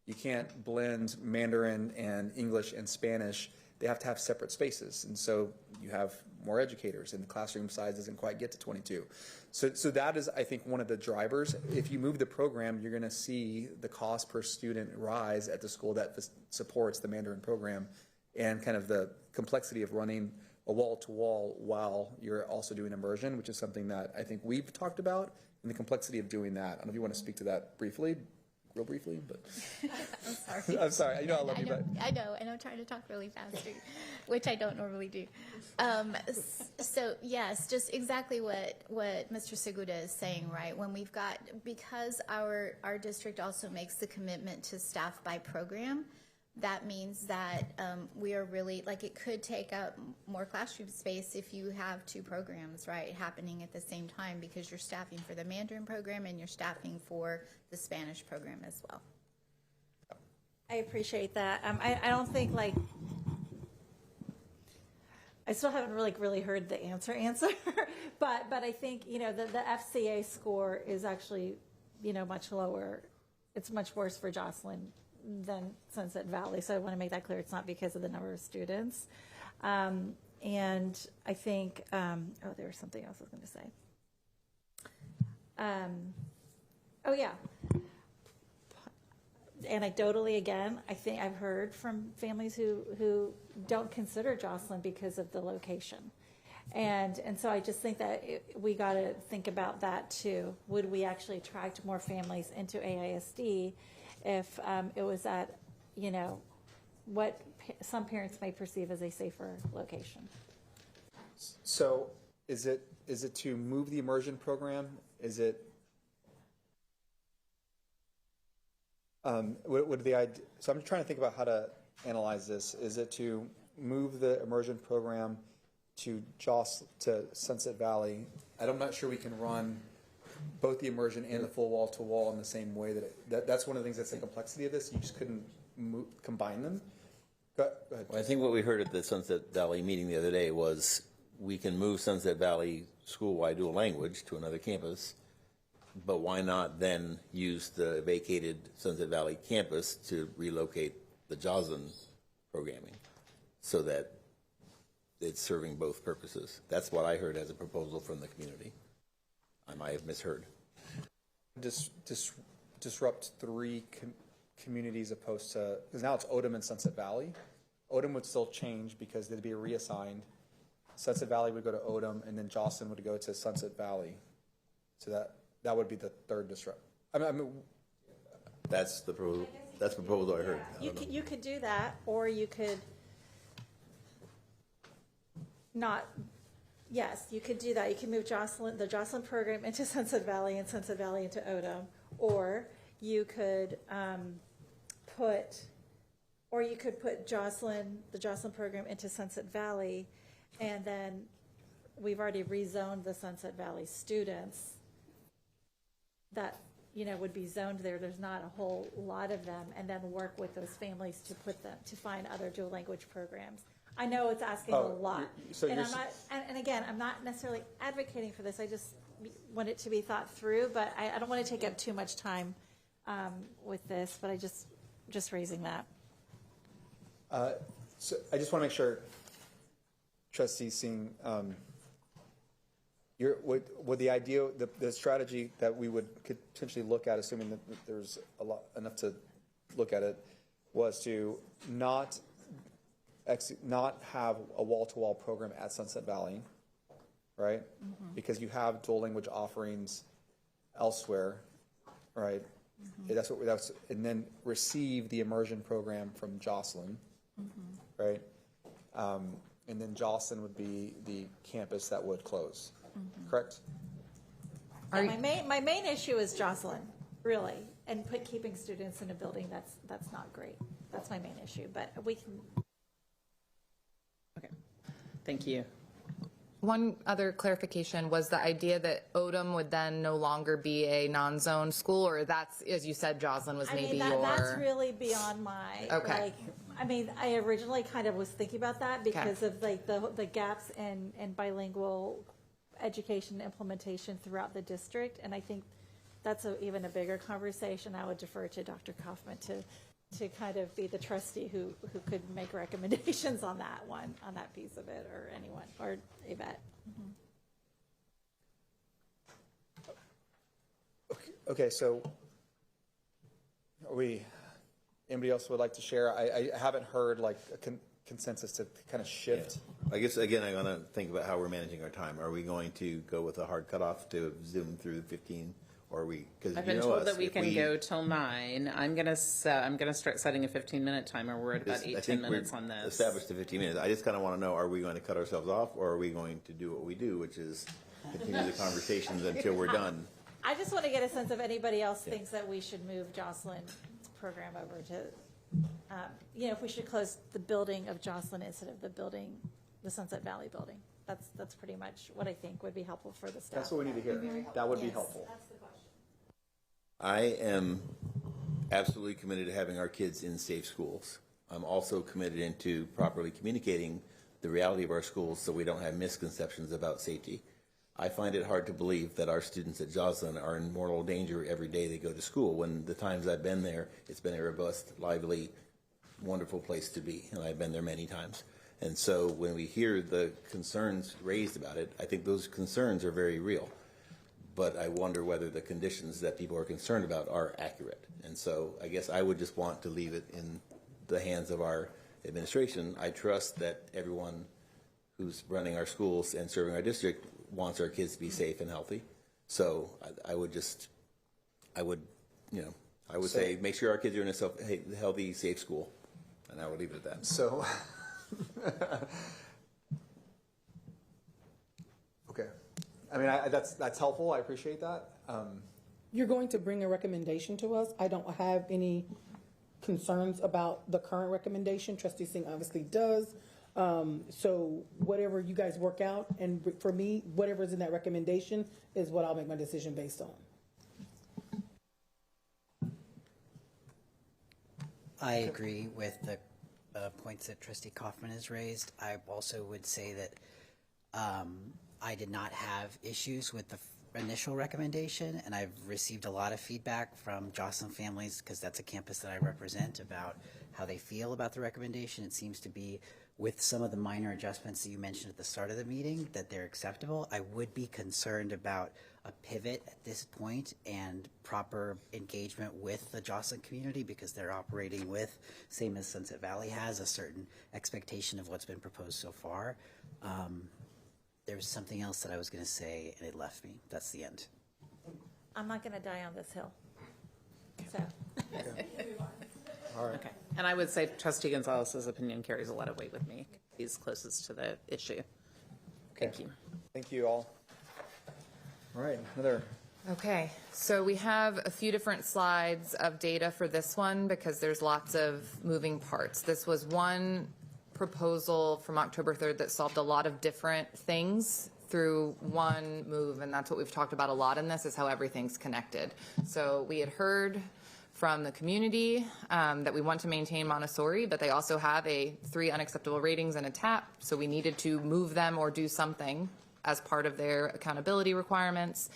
You can't blend Mandarin and English and Spanish they have to have separate spaces. And so you have more educators, and the classroom size doesn't quite get to 22. So that is, I think, one of the drivers. If you move the program, you're going to see the cost per student rise at the school that supports the Mandarin program, and kind of the complexity of running a wall-to-wall while you're also doing immersion, which is something that I think we've talked about, and the complexity of doing that. I don't know if you want to speak to that briefly, real briefly, but I'm sorry. I'm sorry. You know I love you, but I know, and I'm trying to talk really fast, which I don't normally do. So yes, just exactly what Mr. Seguda is saying, right? When we've got, because our district also makes the commitment to staff by program, that means that we are really, like, it could take up more classroom space if you have two programs, right, happening at the same time, because you're staffing for the Mandarin program and you're staffing for the Spanish program as well. I appreciate that. I don't think, like, I still haven't really heard the answer, but I think, you know, the FCA score is actually, you know, much lower. It's much worse for Jocelyn than Sunset Valley. So I want to make that clear. It's not because of the number of students. And I think, oh, there was something else I was going to say. Oh, yeah. Anecdotally, again, I think I've heard from families who don't consider Jocelyn because of the location. And so I just think that we got to think about that too. Would we actually attract more families into AISD if it was at, you know, what some parents may perceive as a safer location? so is it to move the immersion program? Is it would the idea? So I'm trying to think about how to analyze this. Is it to move the immersion program to Sunset Valley? I'm not sure we can run both the immersion and the full wall-to-wall in the same way. That's one of the things that's the complexity of this. You just couldn't combine them. Go ahead. Well, I think what we heard at the Sunset Valley meeting the other day was we can move Sunset Valley school-wide dual language to another campus, but why not then use the vacated Sunset Valley campus to relocate the Joslin programming so that it's serving both purposes? That's what I heard as a proposal from the community. I might have misheard. Disrupt three communities opposed to, because now it's Odom and Sunset Valley. Odom would still change because they'd be reassigned. Sunset Valley would go to Odom, and then Jocelyn would go to Sunset Valley. So that would be the third disrupt. I mean, that's the proposal I heard. You could do that, or you could not. Yes, you could do that. You can move the Jocelyn program into Sunset Valley and Sunset Valley into Odom, or you could put the Jocelyn program into Sunset Valley, and then we've already rezoned the Sunset Valley students that, you know, would be zoned there. There's not a whole lot of them, and then work with those families to find other dual language programs. I know it's asking a lot, and again, I'm not necessarily advocating for this. I just want it to be thought through, but I don't want to take up too much time with this. But I just raising that. So I just want to make sure, trustees, seeing would the idea, the strategy that we could potentially look at, assuming that there's enough to look at it, was to not have a wall-to-wall program at Sunset Valley, right? Mm-hmm. Because you have dual language offerings elsewhere, right? Mm-hmm. And then receive the immersion program from Jocelyn, mm-hmm. right? And then Jocelyn would be the campus that would close, mm-hmm. correct? Yeah, my main issue is Jocelyn, really, and keeping students in a building that's not great. That's my main issue, but we can. Okay, thank you. One other clarification was the idea that Odom would then no longer be a non-zone school, or that's, as you said, Jocelyn was maybe that's really beyond my, okay. I originally kind of was thinking about that because of like the gaps in bilingual education implementation throughout the district, and I think that's even a bigger conversation. I would defer to Dr. Kaufman to to kind of be the trustee who could make recommendations on that one, on that piece of it, or anyone, or Yvette. Okay, so anybody else would like to share? I haven't heard like a consensus to kind of shift. Yeah. I guess, again, I'm going to think about how we're managing our time. Are we going to go with a hard cutoff to zoom through 15? Or are we, because I've been told that we can go till 9. I'm gonna start setting a 15-minute timer. We're at about 10 minutes on this. Established to 15 minutes. I just kind of want to know, are we going to cut ourselves off, or are we going to do what we do, which is continue the conversations until we're done? I just want to get a sense if anybody else thinks that we should move Jocelyn's program over to, if we should close the building of Jocelyn instead of the Sunset Valley building. That's pretty much what I think would be helpful for the staff. That's what we need to hear. That would be helpful. That's the question. I am absolutely committed to having our kids in safe schools. I'm also committed into properly communicating the reality of our schools so we don't have misconceptions about safety. I find it hard to believe that our students at Joslyn are in mortal danger every day they go to school. When the times I've been there, it's been a robust, lively, wonderful place to be, and I've been there many times. And so when we hear the concerns raised about it, I think those concerns are very real. But I wonder whether the conditions that people are concerned about are accurate. And so I guess I would just want to leave it in the hands of our administration. I trust that everyone who's running our schools and serving our district wants our kids to be safe and healthy. So I would say make sure our kids are in a healthy, safe school. And I would leave it at that. So, okay. I mean, that's helpful. I appreciate that. You're going to bring a recommendation to us. I don't have any concerns about the current recommendation. Trustee Singh obviously does. So whatever you guys work out, and for me, whatever's in that recommendation is what I'll make my decision based on. I agree with the points that Trustee Kaufman has raised. I also would say that I did not have issues with the initial recommendation, and I've received a lot of feedback from Joslyn families, because that's a campus that I represent, about how they feel about the recommendation. It seems to be, with some of the minor adjustments that you mentioned at the start of the meeting, that they're acceptable. I would be concerned about a pivot at this point and proper engagement with the Joslyn community, because they're operating with, same as Sunset Valley has, a certain expectation of what's been proposed so far. There was something else that I was going to say, and it left me. That's the end. I'm not going to die on this hill. So. All right. Okay. And I would say Trustee Gonzalez's opinion carries a lot of weight with me. He's closest to the issue. Thank you. Thank you all. All right, another. Okay, so we have a few different slides of data for this one because there's lots of moving parts. This was one proposal from October 3rd that solved a lot of different things through one move, and that's what we've talked about a lot in this, is how everything's connected. So we had heard from the community that we want to maintain Montessori, but they also have 3 unacceptable ratings and a TAP, so we needed to move them or do something as part of their accountability requirements.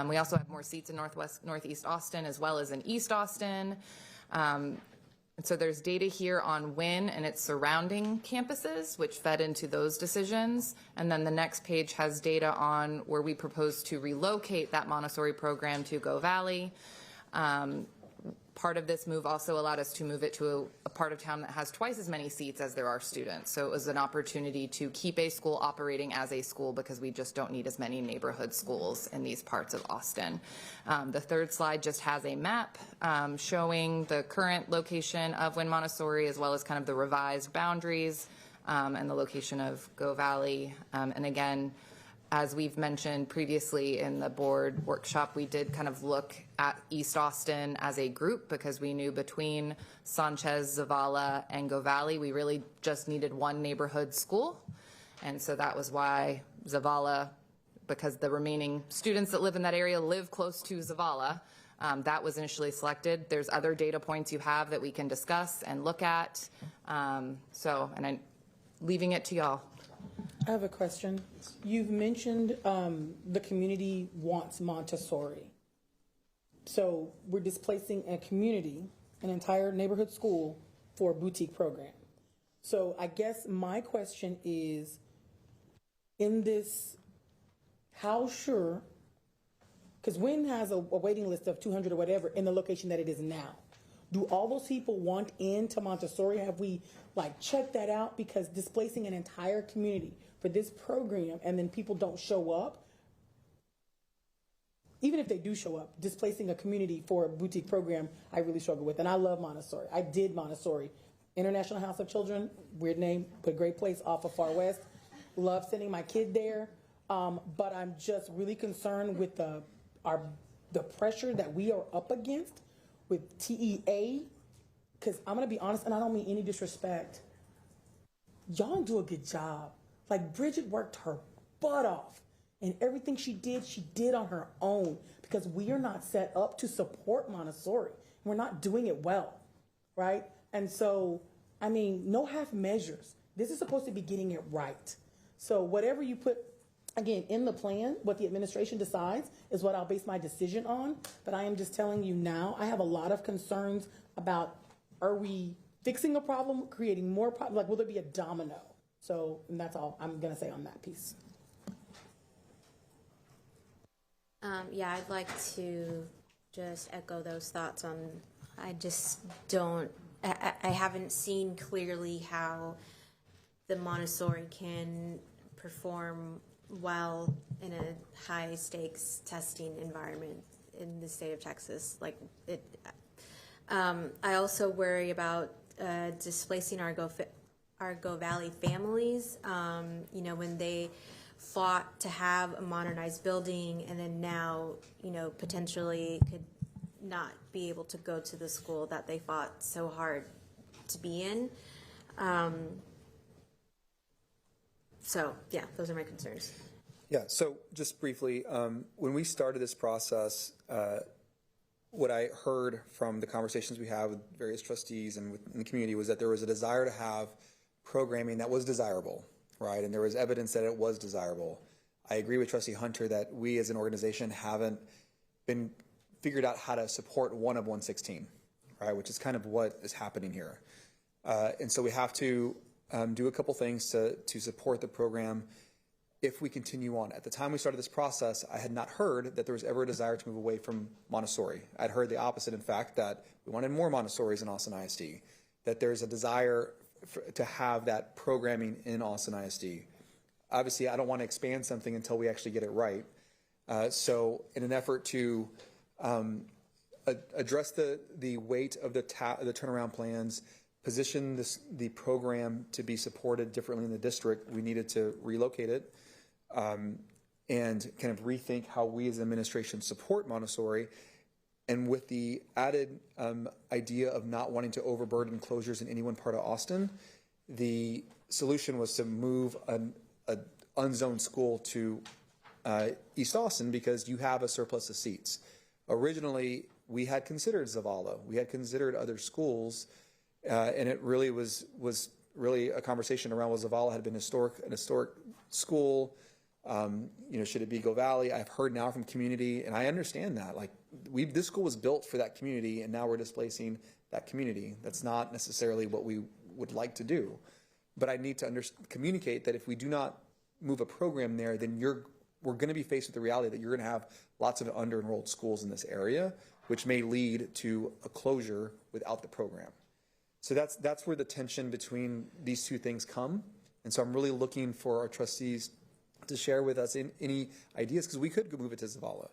We also have more seats in Northeast Austin as well as in East Austin. So there's data here on Wynn and its surrounding campuses, which fed into those decisions. And then the next page has data on where we propose to relocate that Montessori program to Go Valley. Part of this move also allowed us to move it to a part of town that has twice as many seats as there are students. So it was an opportunity to keep a school operating as a school, because we just don't need as many neighborhood schools in these parts of Austin. The third slide just has a map showing the current location of Wynn Montessori, as well as kind of the revised boundaries and the location of Go Valley. And again, as we've mentioned previously in the board workshop, we did kind of look at East Austin as a group, because we knew between Sanchez, Zavala, and Go Valley, we really just needed one neighborhood school. And so that was why Zavala, because the remaining students that live in that area live close to Zavala, that was initially selected. There's other data points you have that we can discuss and look at. And I'm leaving it to y'all. I have a question. You've mentioned the community wants Montessori. So we're displacing a community an entire neighborhood school for a boutique program. So I guess my question is, in this, how sure, because Wynn has a waiting list of 200 or whatever in the location that it is now. Do all those people want into Montessori? Have we like checked that out? Because displacing an entire community for this program and then people don't show up, even if they do show up, displacing a community for a boutique program, I really struggle with. And I love Montessori. I did Montessori. International House of Children, weird name, but a great place off of Far West. Love sending my kid there. But I'm just really concerned with the pressure that we are up against with TEA. Because I'm going to be honest, and I don't mean any disrespect. Y'all don't do a good job. Like, Bridget worked her butt off. And everything she did on her own, because we are not set up to support Montessori. We're not doing it well, right? And so, I mean, no half measures. This is supposed to be getting it right. So whatever you put, again, in the plan, what the administration decides is what I'll base my decision on. But I am just telling you now, I have a lot of concerns about, are we fixing a problem, creating more problems? Like, will there be a domino? So, and that's all I'm going to say on that piece. Yeah, I'd like to just echo those thoughts on, I just don't, I haven't seen clearly how the Montessori can perform well in a high stakes testing environment in the state of Texas. Like it, I also worry about displacing Argo Valley families, you know, when they fought to have a modernized building and then now, you know, potentially could not be able to go to the school that they fought so hard to be in. So yeah, those are my concerns. Yeah, so just briefly, when we started this process, what I heard from the conversations we had with various trustees and in the community was that there was a desire to have programming that was desirable, right? And there was evidence that it was desirable. I agree with Trustee Hunter that we as an organization haven't been figured out how to support one of 116, right? Which is kind of what is happening here. And so we have to do a couple things to support the program if we continue on. At the time we started this process, I had not heard that there was ever a desire to move away from Montessori. I'd heard the opposite, in fact, that we wanted more Montessoris in Austin ISD, that there's a desire to have that programming in Austin ISD. Obviously, I don't want to expand something until we actually get it right. So in an effort to address the weight of the turnaround plans, position the program to be supported differently in the district, we needed to relocate it and kind of rethink how we as an administration support Montessori. And with the added idea of not wanting to overburden closures in any one part of Austin, the solution was to move an unzoned school to East Austin because you have a surplus of seats. Originally, we had considered Zavala. We had considered other schools, and it really was really a conversation around whether Zavala had been an historic school. You know, should it be Go Valley? I've heard now from community, and I understand that. Like, this school was built for that community, and now we're displacing that community. That's not necessarily what we would like to do. But I need to communicate that if we do not move a program there, then we're going to be faced with the reality that you're going to have lots of under-enrolled schools in this area, which may lead to a closure without the program. So that's where the tension between these two things come. And so I'm really looking for our trustees to share with us any ideas, because we could move it to Zavala.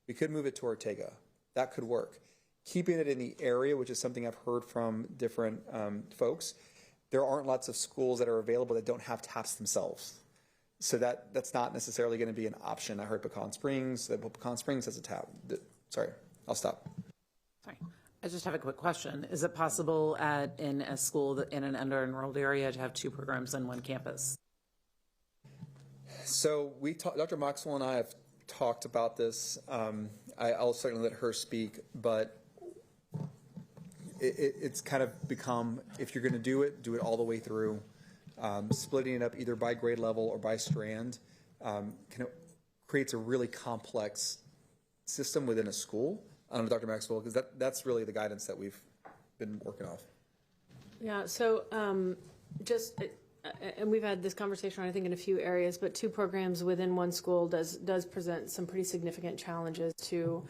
We could move it to Ortega. That could work. Keeping it in the area, which is something I've heard from different folks, there aren't lots of schools that are available that don't have taps themselves. So that's not necessarily going to be an option. I heard Pecan Springs, that Pecan Springs has a tap. Sorry, I'll stop. Sorry. I just have a quick question. Is it possible in a school in an under-enrolled area to have two programs on one campus? So Dr. Maxwell and I have talked about this. I'll certainly let her speak, but it's kind of become, if you're going to do it all the way through. Splitting it up either by grade level or by strand kind of creates a really complex system within a school. I don't know, Dr. Maxwell, because that's really the guidance that we've been working off. Yeah, so and we've had this conversation, I think, in a few areas, but 2 programs within one school does present some pretty significant challenges to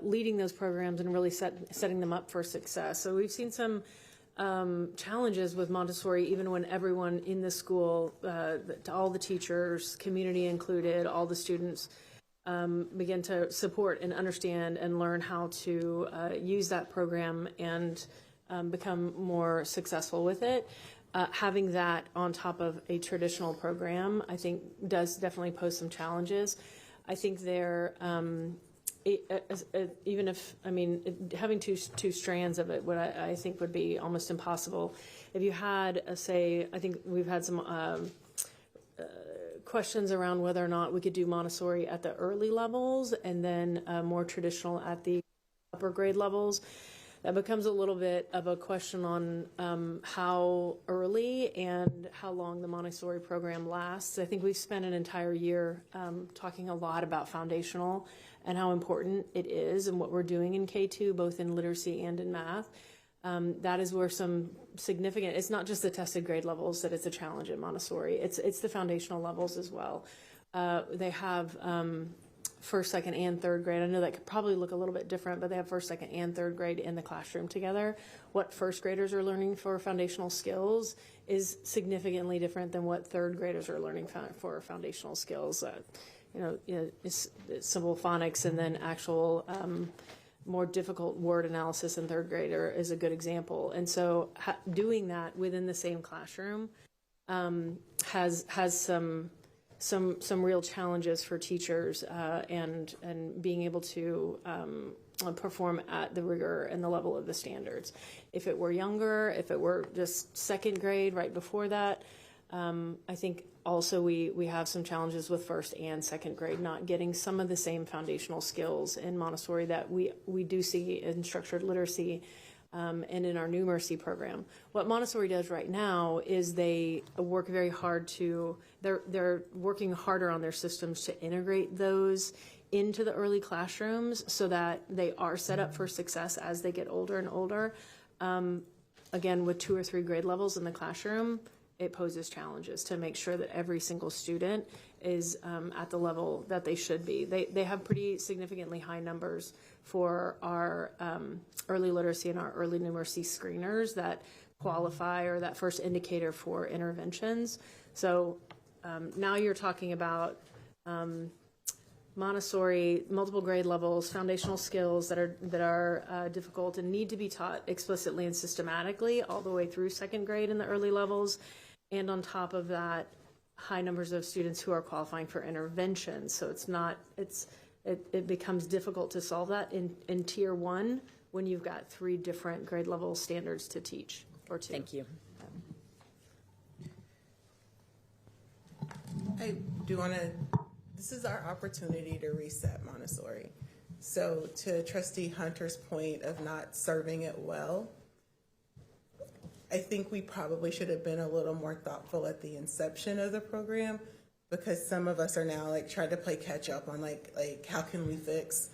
leading those programs and really setting them up for success. So we've seen some challenges with Montessori, even when everyone in the school, all the teachers, community included, all the students, begin to support and understand and learn how to use that program and become more successful with it. Having that on top of a traditional program, I think, does definitely pose some challenges. I think there, even if, I mean, having two strands of it, what I think would be almost impossible. If you had, say, I think we've had some questions around whether or not we could do Montessori at the early levels and then more traditional at the upper grade levels. That becomes a little bit of a question on how early and how long the Montessori program lasts. I think we've spent an entire year talking a lot about foundational and how important it is and what we're doing in K2, both in literacy and in math. That is where some significant, it's not just the tested grade levels that it's a challenge in Montessori, it's the foundational levels as well. They have first, second, and third grade. I know that could probably look a little bit different, but they have first, second, and third grade in the classroom together. What first graders are learning for foundational skills is significantly different than what third graders are learning for foundational skills. It's simple phonics and then actual more difficult word analysis in third grader is a good example. And so doing that within the same classroom has some real challenges for teachers and being able to perform at the rigor and the level of the standards. If it were younger, if it were just second grade right before that, I think also we have some challenges with first and second grade not getting some of the same foundational skills in Montessori that we do see in structured literacy and in our numeracy program. What Montessori does right now is they work very hard they're working harder on their systems to integrate those into the early classrooms so that they are set up for success as they get older and older. Again, with 2 or 3 grade levels in the classroom, it poses challenges to make sure that every single student is at the level that they should be. They have pretty significantly high numbers for our early literacy and our early numeracy screeners that qualify or that first indicator for interventions. So now you're talking about Montessori, multiple grade levels, foundational skills that are difficult and need to be taught explicitly and systematically all the way through second grade in the early levels. And on top of that, high numbers of students who are qualifying for intervention. So it becomes difficult to solve that in tier 1 when you've got 3 different grade level standards to teach, or 2. Thank you. I do want to, this is our opportunity to reset Montessori. So to Trustee Hunter's point of not serving it well, I think we probably should have been a little more thoughtful at the inception of the program, because some of us are now like trying to play catch up on like how can we fix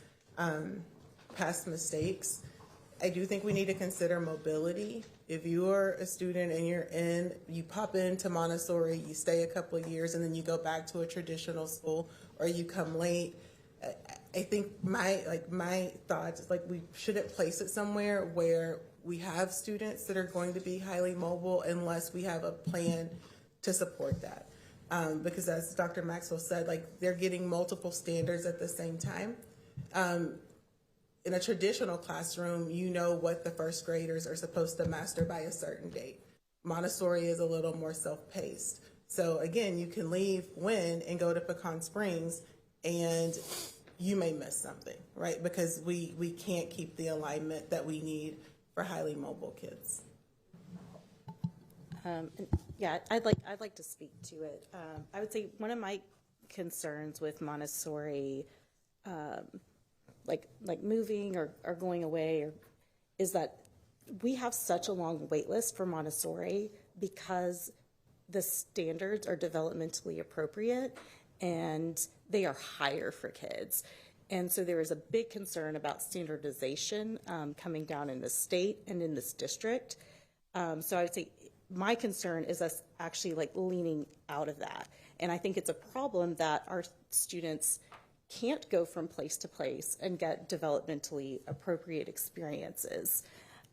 past mistakes. I do think we need to consider mobility. If you are a student and you pop into Montessori, you stay a couple of years, and then you go back to a traditional school, or you come late. I think my thoughts is we shouldn't place it somewhere where we have students that are going to be highly mobile unless we have a plan to support that. Because as Dr. Maxwell said, they're getting multiple standards at the same time. In a traditional classroom, you know what the first graders are supposed to master by a certain date. Montessori is a little more self-paced. So again, you can leave Wynn and go to Pecan Springs and you may miss something, right? Because we can't keep the alignment that we need for highly mobile kids. Yeah, I'd like to speak to it. I would say one of my concerns with Montessori, like moving or going away, is that we have such a long wait list for Montessori because the standards are developmentally appropriate and they are higher for kids. And so there is a big concern about standardization coming down in the state and in this district. So I would say my concern is us actually like leaning out of that. And I think it's a problem that our students can't go from place to place and get developmentally appropriate experiences.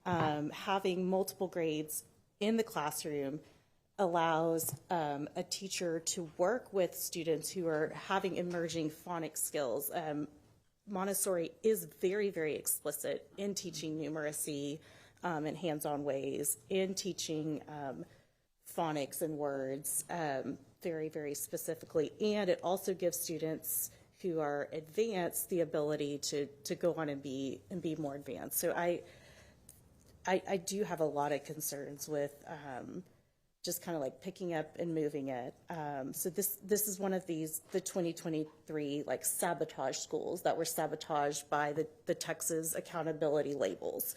Having multiple grades in the classroom allows a teacher to work with students who are having emerging phonics skills. Montessori is very, very explicit in teaching numeracy in hands-on ways, in teaching phonics and words very, very specifically. And it also gives students who are advanced the ability to go on and be more advanced. So I do have a lot of concerns with just kind of like picking up and moving it. So this is one of the 2023 like sabotage schools that were sabotaged by the Texas accountability labels.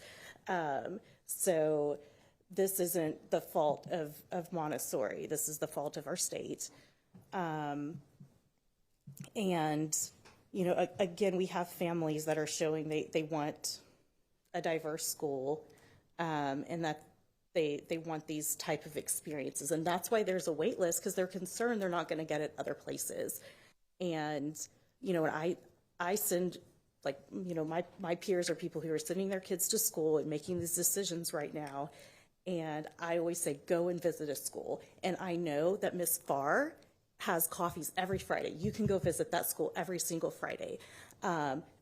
So this isn't the fault of Montessori. This is the fault of our state. And, you know, again, we have families that are showing they want a diverse school and that they want these type of experiences. And that's why there's a wait list, because they're concerned they're not going to get it other places. And, you know, I send, like, you know, my peers are people who are sending their kids to school and making these decisions right now. And I always say, go and visit a school. And I know that Miss Farr has coffees every Friday. You can go visit that school every single Friday.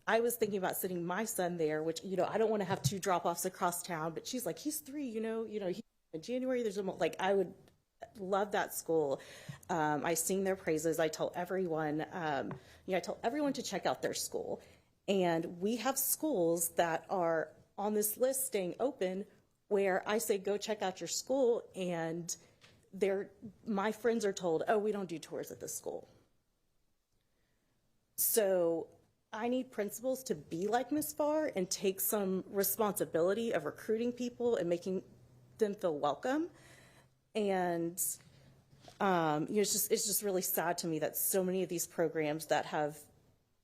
I was thinking about sending my son there, which, you know, I don't want to have 2 drop-offs across town, but she's like, he's 3, you know, he, in January, there's like, I would love that school. I sing their praises. I tell everyone, I tell everyone to check out their school. And we have schools that are on this list staying open where I say, go check out your school. And my friends are told, oh, we don't do tours at this school. So I need principals to be like Ms. Farr and take some responsibility of recruiting people and making them feel welcome. And you know, it's just really sad to me that so many of these programs that have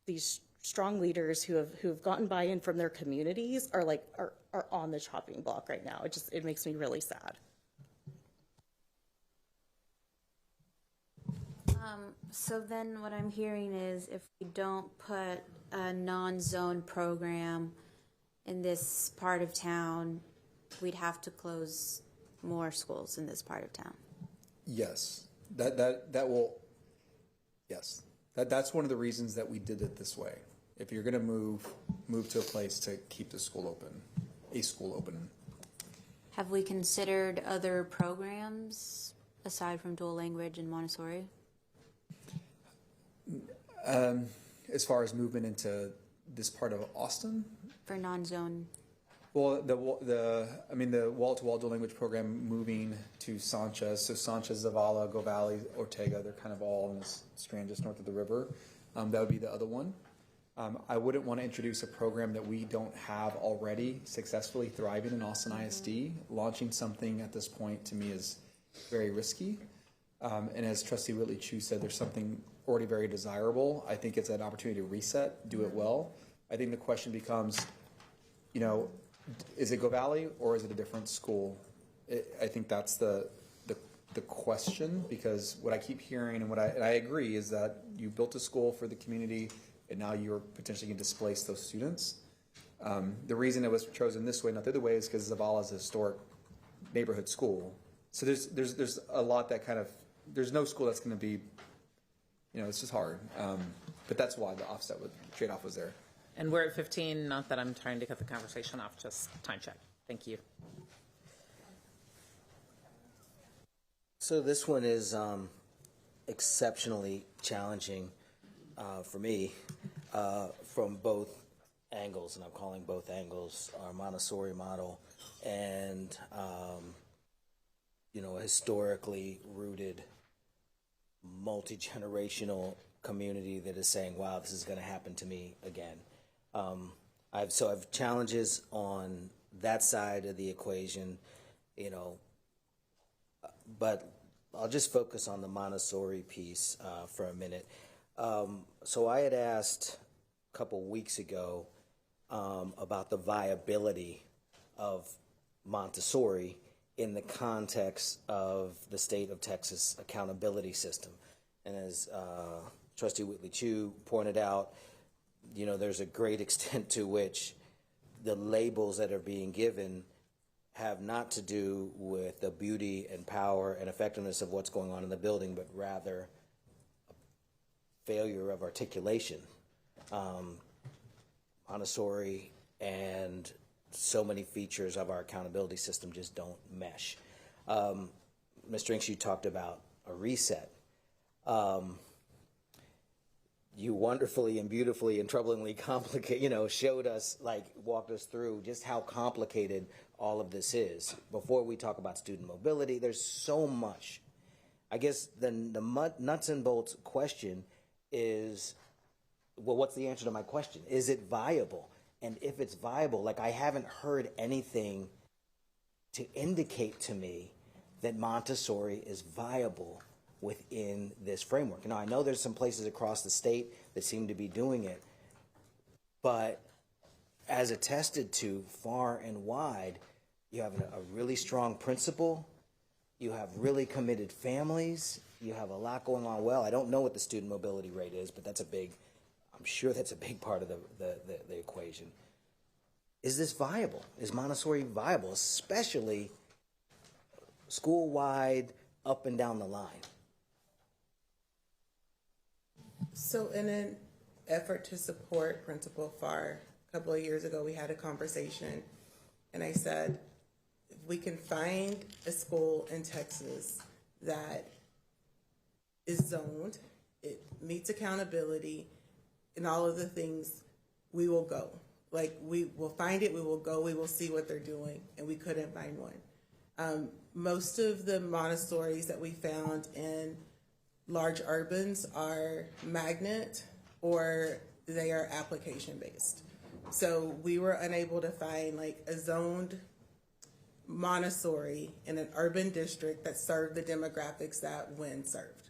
these strong leaders who have gotten buy-in from their communities are on the chopping block right now. It makes me really sad. So then what I'm hearing is if we don't put a non-zone program in this part of town, we'd have to close more schools in this part of town. Yes, that will, yes. That's one of the reasons that we did it this way. If you're going to move to a place to keep the school open, a school open. Have we considered other programs aside from dual language and Montessori? As far as movement into this part of Austin? For non-zone? Well, the wall-to-wall dual language program moving to Sanchez. So Sanchez, Zavala, Go Valley, Ortega, they're kind of all in this strand just north of the river. That would be the other one. I wouldn't want to introduce a program that we don't have already successfully thriving in Austin ISD. Launching something at this point to me is very risky. And as Trustee Whitley Chu said, there's something already very desirable. I think it's an opportunity to reset, do it well. I think the question becomes, you know, is it Go Valley or is it a different school? I think that's the question, because what I keep hearing and and I agree is that you built a school for the community and now you're potentially going to displace those students. The reason it was chosen this way, not the other way, is because Zavala is a historic neighborhood school. So there's a lot that kind of, there's no school that's going to be, you know, it's just hard. But that's why the trade-off was there. And we're at 15, not that I'm trying to cut the conversation off, just time check. Thank you. So this one is exceptionally challenging for me from both angles, and I'm calling both angles our Montessori model and you know, a historically rooted, multi-generational community that is saying, wow, this is going to happen to me again. I have challenges on that side of the equation, you know, but I'll just focus on the Montessori piece for a minute. So I had asked couple weeks ago about the viability of Montessori in the context of the state of Texas accountability system. And as Trustee Whitley Chu pointed out, you know, there's a great extent to which the labels that are being given have not to do with the beauty and power and effectiveness of what's going on in the building, but rather a failure of articulation. Montessori and so many features of our accountability system just don't mesh. Mr. Inks, you talked about a reset. You wonderfully and beautifully and troublingly showed us, walked us through just how complicated all of this is. Before we talk about student mobility, there's so much. I guess the nuts and bolts question is, well, what's the answer to my question? Is it viable? And if it's viable, I haven't heard anything to indicate to me that Montessori is viable within this framework. Now, I know there's some places across the state that seem to be doing it, but as attested to far and wide, you have a really strong principal, you have really committed families, you have a lot going on well. I don't know what the student mobility rate is, but I'm sure that's a big part of the equation. Is this viable? Is Montessori viable, especially school-wide, up and down the line? So in an effort to support Principal Farr, a couple of years ago, we had a conversation, and I said, if we can find a school in Texas that is zoned, it meets accountability, and all of the things, we will go. We will find it, we will go, we will see what they're doing, and we couldn't find one. Most of the Montessoris that we found in large urbans are magnet or they are application based. So we were unable to find a zoned Montessori in an urban district that served the demographics that WIN served.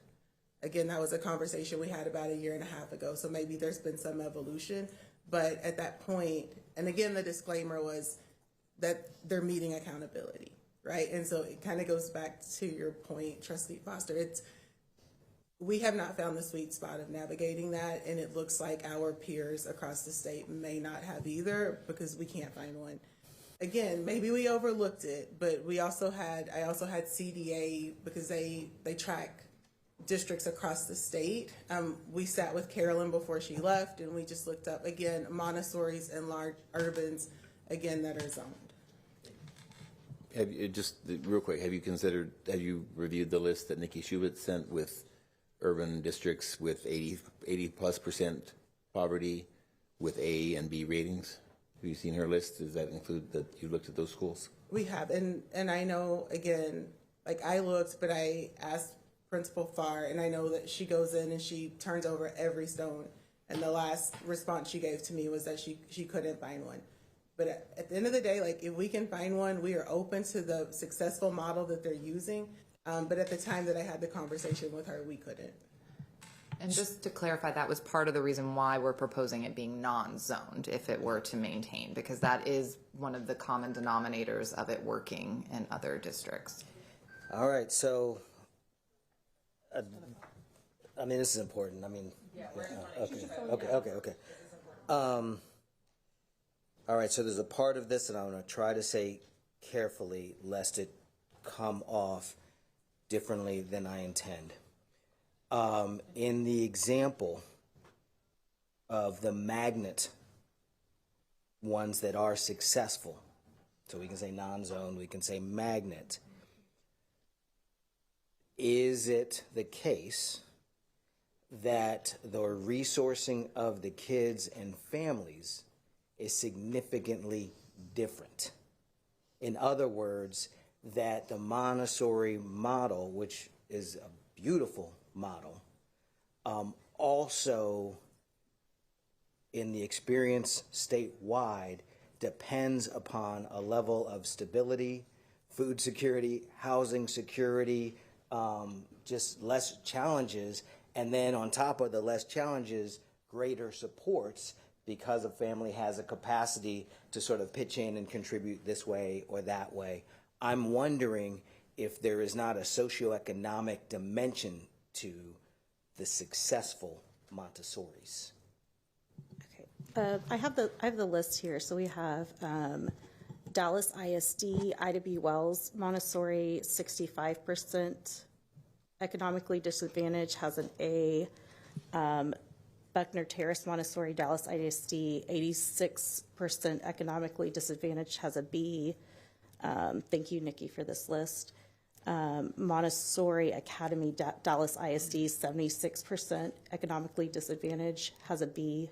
Again, that was a conversation we had about a year and a half ago, so maybe there's been some evolution. But at that point, and again, the disclaimer was that they're meeting accountability, right? And so it kind of goes back to your point, Trustee Foster. We have not found the sweet spot of navigating that, and it looks like our peers across the state may not have either because we can't find one. Again, maybe we overlooked it, but I also had CDA because they track districts across the state. We sat with Carolyn before she left, and we just looked up, again, Montessori's in large urbans, again, that are zoned. Have you, just real quick, have you reviewed the list that Nikki Schubert sent with urban districts with 80+% poverty with A and B ratings? Have you seen her list? Does that include that you looked at those schools? We have, and I know, again, I looked, but I asked Principal Farr, and I know that she goes in and she turns over every stone, and the last response she gave to me was that she couldn't find one. But at the end of the day, if we can find one, we are open to the successful model that they're using. But at the time that I had the conversation with her, we couldn't. And just to clarify, that was part of the reason why we're proposing it being non-zoned if it were to maintain, because that is one of the common denominators of it working in other districts. All right, so, this is important. Okay. All right, so there's a part of this that I'm going to try to say carefully, lest it come off differently than I intend. In the example of the magnet ones that are successful, so we can say non-zone, we can say magnet, is it the case that the resourcing of the kids and families is significantly different? In other words, that the Montessori model, which is a beautiful model, also in the experience statewide depends upon a level of stability, food security, housing security, just less challenges, and then on top of the less challenges, greater supports because a family has a capacity to sort of pitch in and contribute this way or that way. I'm wondering if there is not a socioeconomic dimension to the successful Montessoris. I have the list here. So we have Dallas ISD, Ida B. Wells, Montessori, 65%. Economically disadvantaged has an A. Buckner Terrace Montessori, Dallas ISD, 86% economically disadvantaged has a B. Thank you, Nikki, for this list. Montessori Academy, Dallas ISD, 76% economically disadvantaged has a B.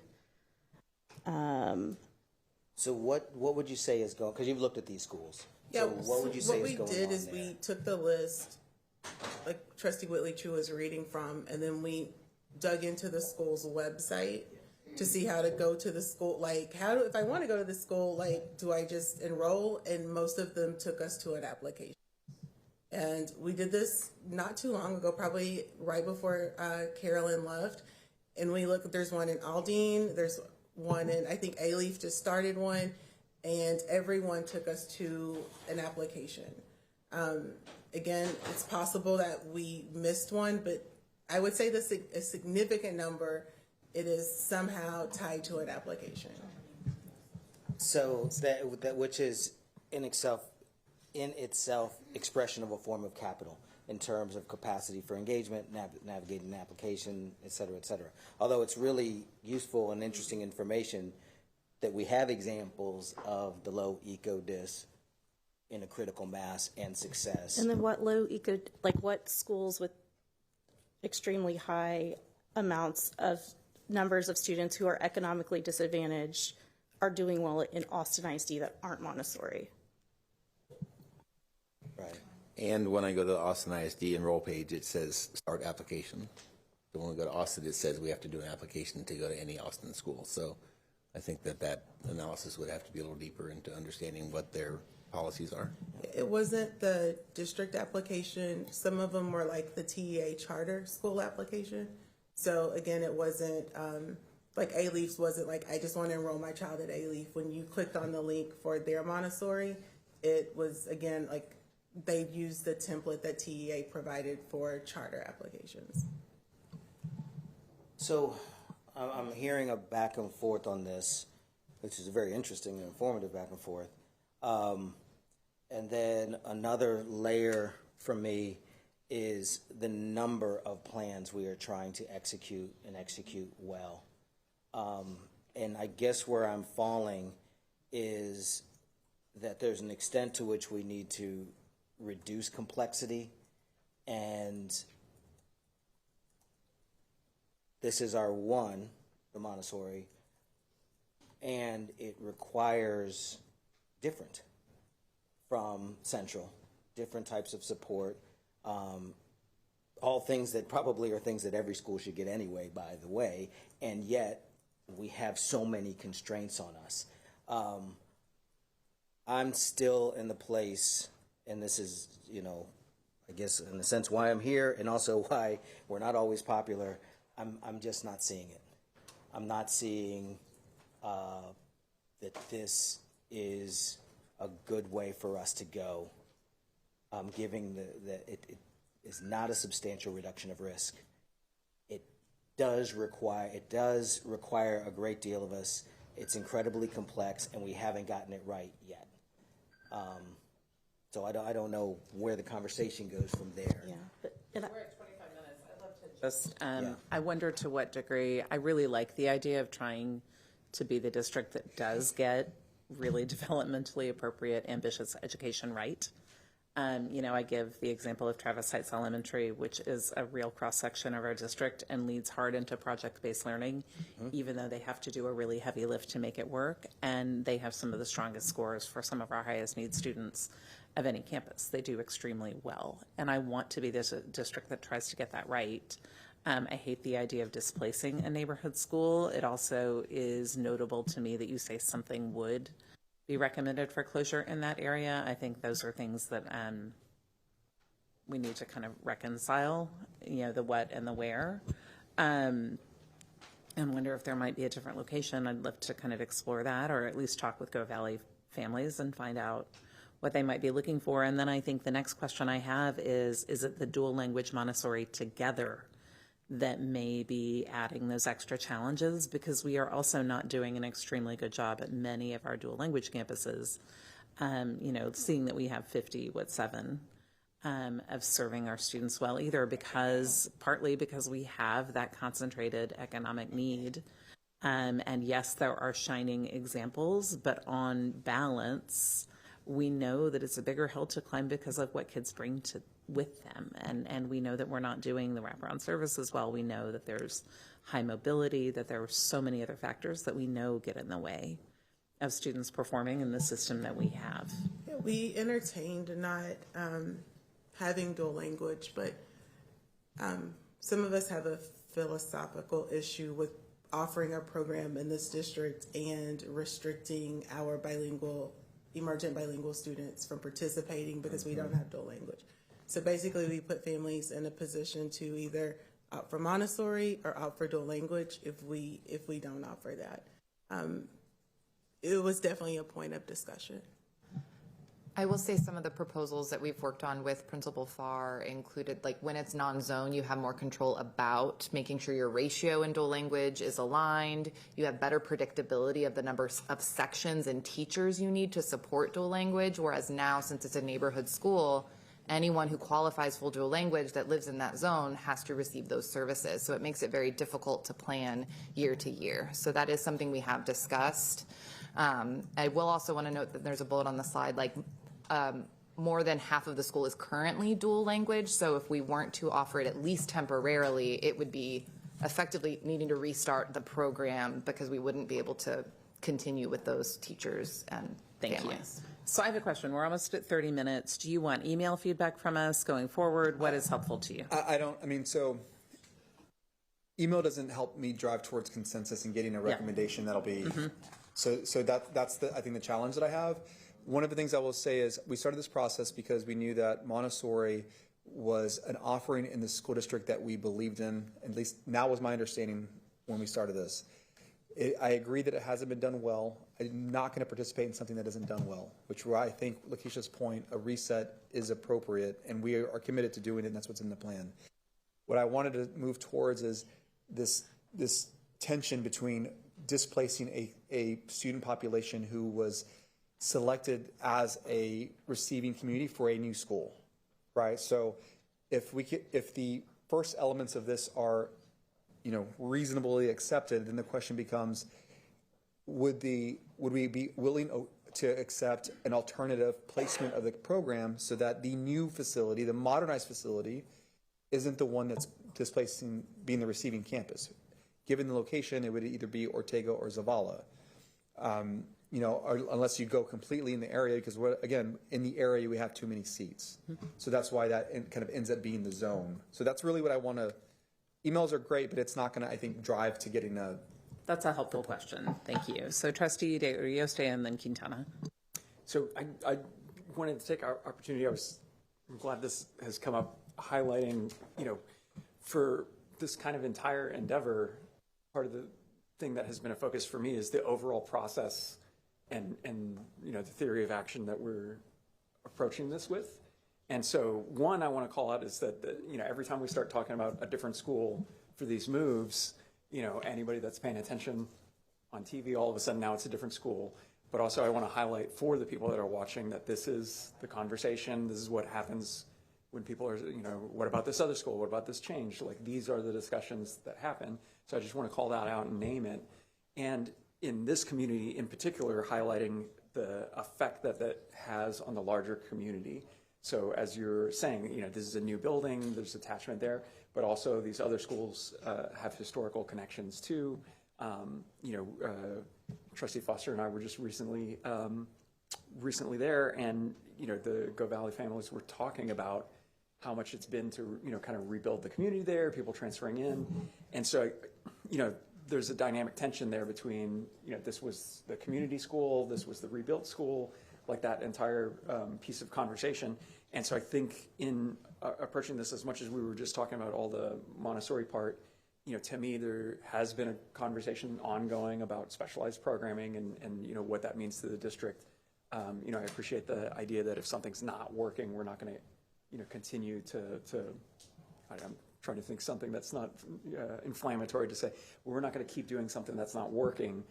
So what would you say is going, because you've looked at these schools. Yeah, So what would you say is going on what we did is there? we took the list, like Trustee Whitley True was reading from, and then we dug into the school's website to see how to go to the school. Like, if I want to go to the school, like, do I just enroll? And most of them took us to an application. And we did this not too long ago, probably right before Carolyn left. And we look, there's one in Aldine, there's one in, I think A-Leaf just started one, and everyone took us to an application. Again, it's possible that we missed one, but I would say a significant number, it is somehow tied to an application. So that which is in itself expression of a form of capital in terms of capacity for engagement, navigating an application, et cetera, et cetera. Although it's really useful and interesting information that we have examples of the low ECODIS in a critical mass and success. And then what what schools with extremely high amounts of numbers of students who are economically disadvantaged are doing well in Austin ISD that aren't Montessori? Right. And when I go to the Austin ISD enroll page, it says start application. So when we go to Austin, it says we have to do an application to go to any Austin school. So I think that analysis would have to be a little deeper into understanding what their policies are. It wasn't the district application. Some of them were like the TEA charter school application. So again, it wasn't like A-Leaf's wasn't like, I just want to enroll my child at A-Leaf. When you clicked on the link for their Montessori, it was again like they used the template that TEA provided for charter applications. So I'm hearing a back and forth on this, which is a very interesting and informative back and forth. And then another layer for me is the number of plans we are trying to execute and execute well. And I guess where I'm falling is that there's an extent to which we need to reduce complexity, and this is our one, the Montessori, and it requires different from Central, different types of support, all things that probably are things that every school should get anyway, by the way, and yet we have so many constraints on us. I'm still in the place, and this is, I guess in a sense why I'm here, and also why we're not always popular. I'm just not seeing it. I'm not seeing that this is a good way for us to go, giving that it is not a substantial reduction of risk. It does require a great deal of us. It's incredibly complex, and we haven't gotten it right yet. So I don't know where the conversation goes from there. Yeah, but We're at 25 minutes. I'd love to just, I wonder to what degree, I really like the idea of trying to be the district that does get really developmentally appropriate, ambitious education right. I give the example of Travis Heights Elementary, which is a real cross-section of our district and leads hard into project-based learning, even though they have to do a really heavy lift to make it work. And they have some of the strongest scores for some of our highest need students of any campus. They do extremely well. And I want to be this district that tries to get that right. I hate the idea of displacing a neighborhood school. It also is notable to me that you say something would be recommended for closure in that area. I think those are things that we need to kind of reconcile, the what and the where. and wonder if there might be a different location. I'd love to kind of explore that, or at least talk with Go Valley families and find out what they might be looking for. And then I think the next question I have is it the dual language Montessori together that may be adding those extra challenges? Because we are also not doing an extremely good job at many of our dual language campuses. Seeing that we have 7 of serving our students well, either partly because we have that concentrated economic need. And yes, there are shining examples, but on balance, we know that it's a bigger hill to climb because of what kids bring with them. And we know that we're not doing the wraparound services well. We know that there's high mobility, that there are so many other factors that we know get in the way of students performing in the system that we have. Yeah, we entertained not having dual language, but some of us have a philosophical issue with offering a program in this district and restricting our emergent bilingual students from participating because we don't have dual language. So basically we put families in a position to either opt for Montessori or opt for dual language if we don't offer that. It was definitely a point of discussion. I will say some of the proposals that we've worked on with Principal Farr included, like, when it's non-zone, you have more control about making sure your ratio in dual language is aligned. You have better predictability of the number of sections and teachers you need to support dual language, whereas now, since it's a neighborhood school, anyone who qualifies for dual language that lives in that zone has to receive those services. So it makes it very difficult to plan year to year. So that is something we have discussed. I will also want to note that there's a bullet on the slide, like more than half of the school is currently dual language. So if we weren't to offer it at least temporarily, it would be effectively needing to restart the program because we wouldn't be able to continue with those teachers and families. So I have a question. We're almost at 30 minutes. Do you want email feedback from us going forward? What is helpful to you? So email doesn't help me drive towards consensus and getting a recommendation that'll be, so that's I think the challenge that I have. One of the things I will say is we started this process because we knew that Montessori was an offering in the school district that we believed in, at least now was my understanding when we started this. I agree that it hasn't been done well. I'm not going to participate in something that isn't done well, which where I think Lakeisha's point, a reset is appropriate, and we are committed to doing it, and that's what's in the plan. What I wanted to move towards is this tension between displacing a student population who was selected as a receiving community for a new school, right? So if the first elements of this are reasonably accepted, then the question becomes, would we be willing to accept an alternative placement of the program so that the new facility, the modernized facility, isn't the one that's displacing being the receiving campus? Given the location, it would either be Ortega or Zavala. Unless you go completely in the area, because again, in the area we have too many seats. So that's why that kind of ends up being the zone. So that's really what I want to. Emails are great, but it's not going to, I think, drive to getting a. That's a helpful question. Thank you. So Trustee De Arioste and then Quintana. So I wanted to take our opportunity. I'm glad this has come up, highlighting, for this kind of entire endeavor, part of the thing that has been a focus for me is the overall process and the theory of action that we're approaching this with. And so one I want to call out is that every time we start talking about a different school for these moves, anybody that's paying attention on TV, all of a sudden now it's a different school. But also I want to highlight for the people that are watching that this is the conversation. This is what happens when people are, what about this other school? What about this change? Like, these are the discussions that happen. So I just want to call that out and name it. And in this community in particular, highlighting the effect that has on the larger community. So as you're saying, this is a new building, there's attachment there, but also these other schools have historical connections too. Trustee Foster and I were just recently there, and the Go Valley families were talking about how much it's been to kind of rebuild the community there, people transferring in, and so there's a dynamic tension there between this was the community school, this was the rebuilt school, like that entire piece of conversation. And so I think in approaching this, as much as we were just talking about all the Montessori part, to me, there has been a conversation ongoing about specialized programming and what that means to the district. I appreciate the idea that if something's not working, we're not going to, continue to I'm trying to think something that's not inflammatory to say, well, we're not going to keep doing something that's not working,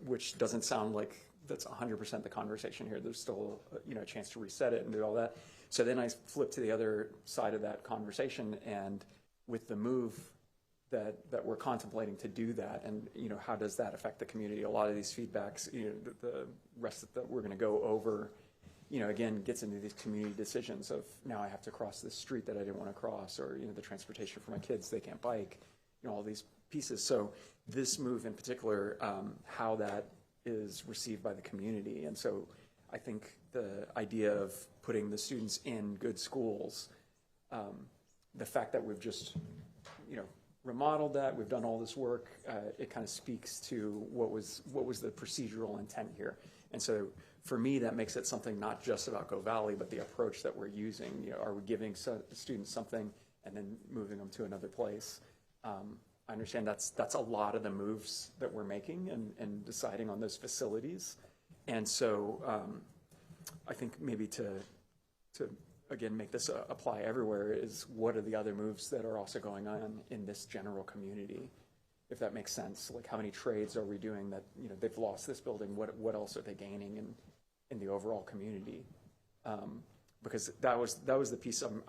which doesn't sound like that's 100% the conversation here. There's still, a chance to reset it and do all that. So then I flip to the other side of that conversation, and with the move that we're contemplating to do that, and how does that affect the community? A lot of these feedbacks, the rest that we're going to go over, again, gets into these community decisions of now I have to cross this street that I didn't want to cross, or the transportation for my kids, they can't bike, all these pieces. So this move in particular, how that is received by the community, and so I think the idea of putting the students in good schools, the fact that we've just, remodeled that, we've done all this work, it kind of speaks to what was the procedural intent here. And so for me, that makes it something not just about Go Valley, but the approach that we're using. Are we giving students something and then moving them to another place? I understand that's a lot of the moves that we're making and deciding on those facilities. And so I think maybe to again, make this apply everywhere is what are the other moves that are also going on in this general community, if that makes sense. Like how many trades are we doing that, they've lost this building, what else are they gaining in the overall community? Because that was the piece I'm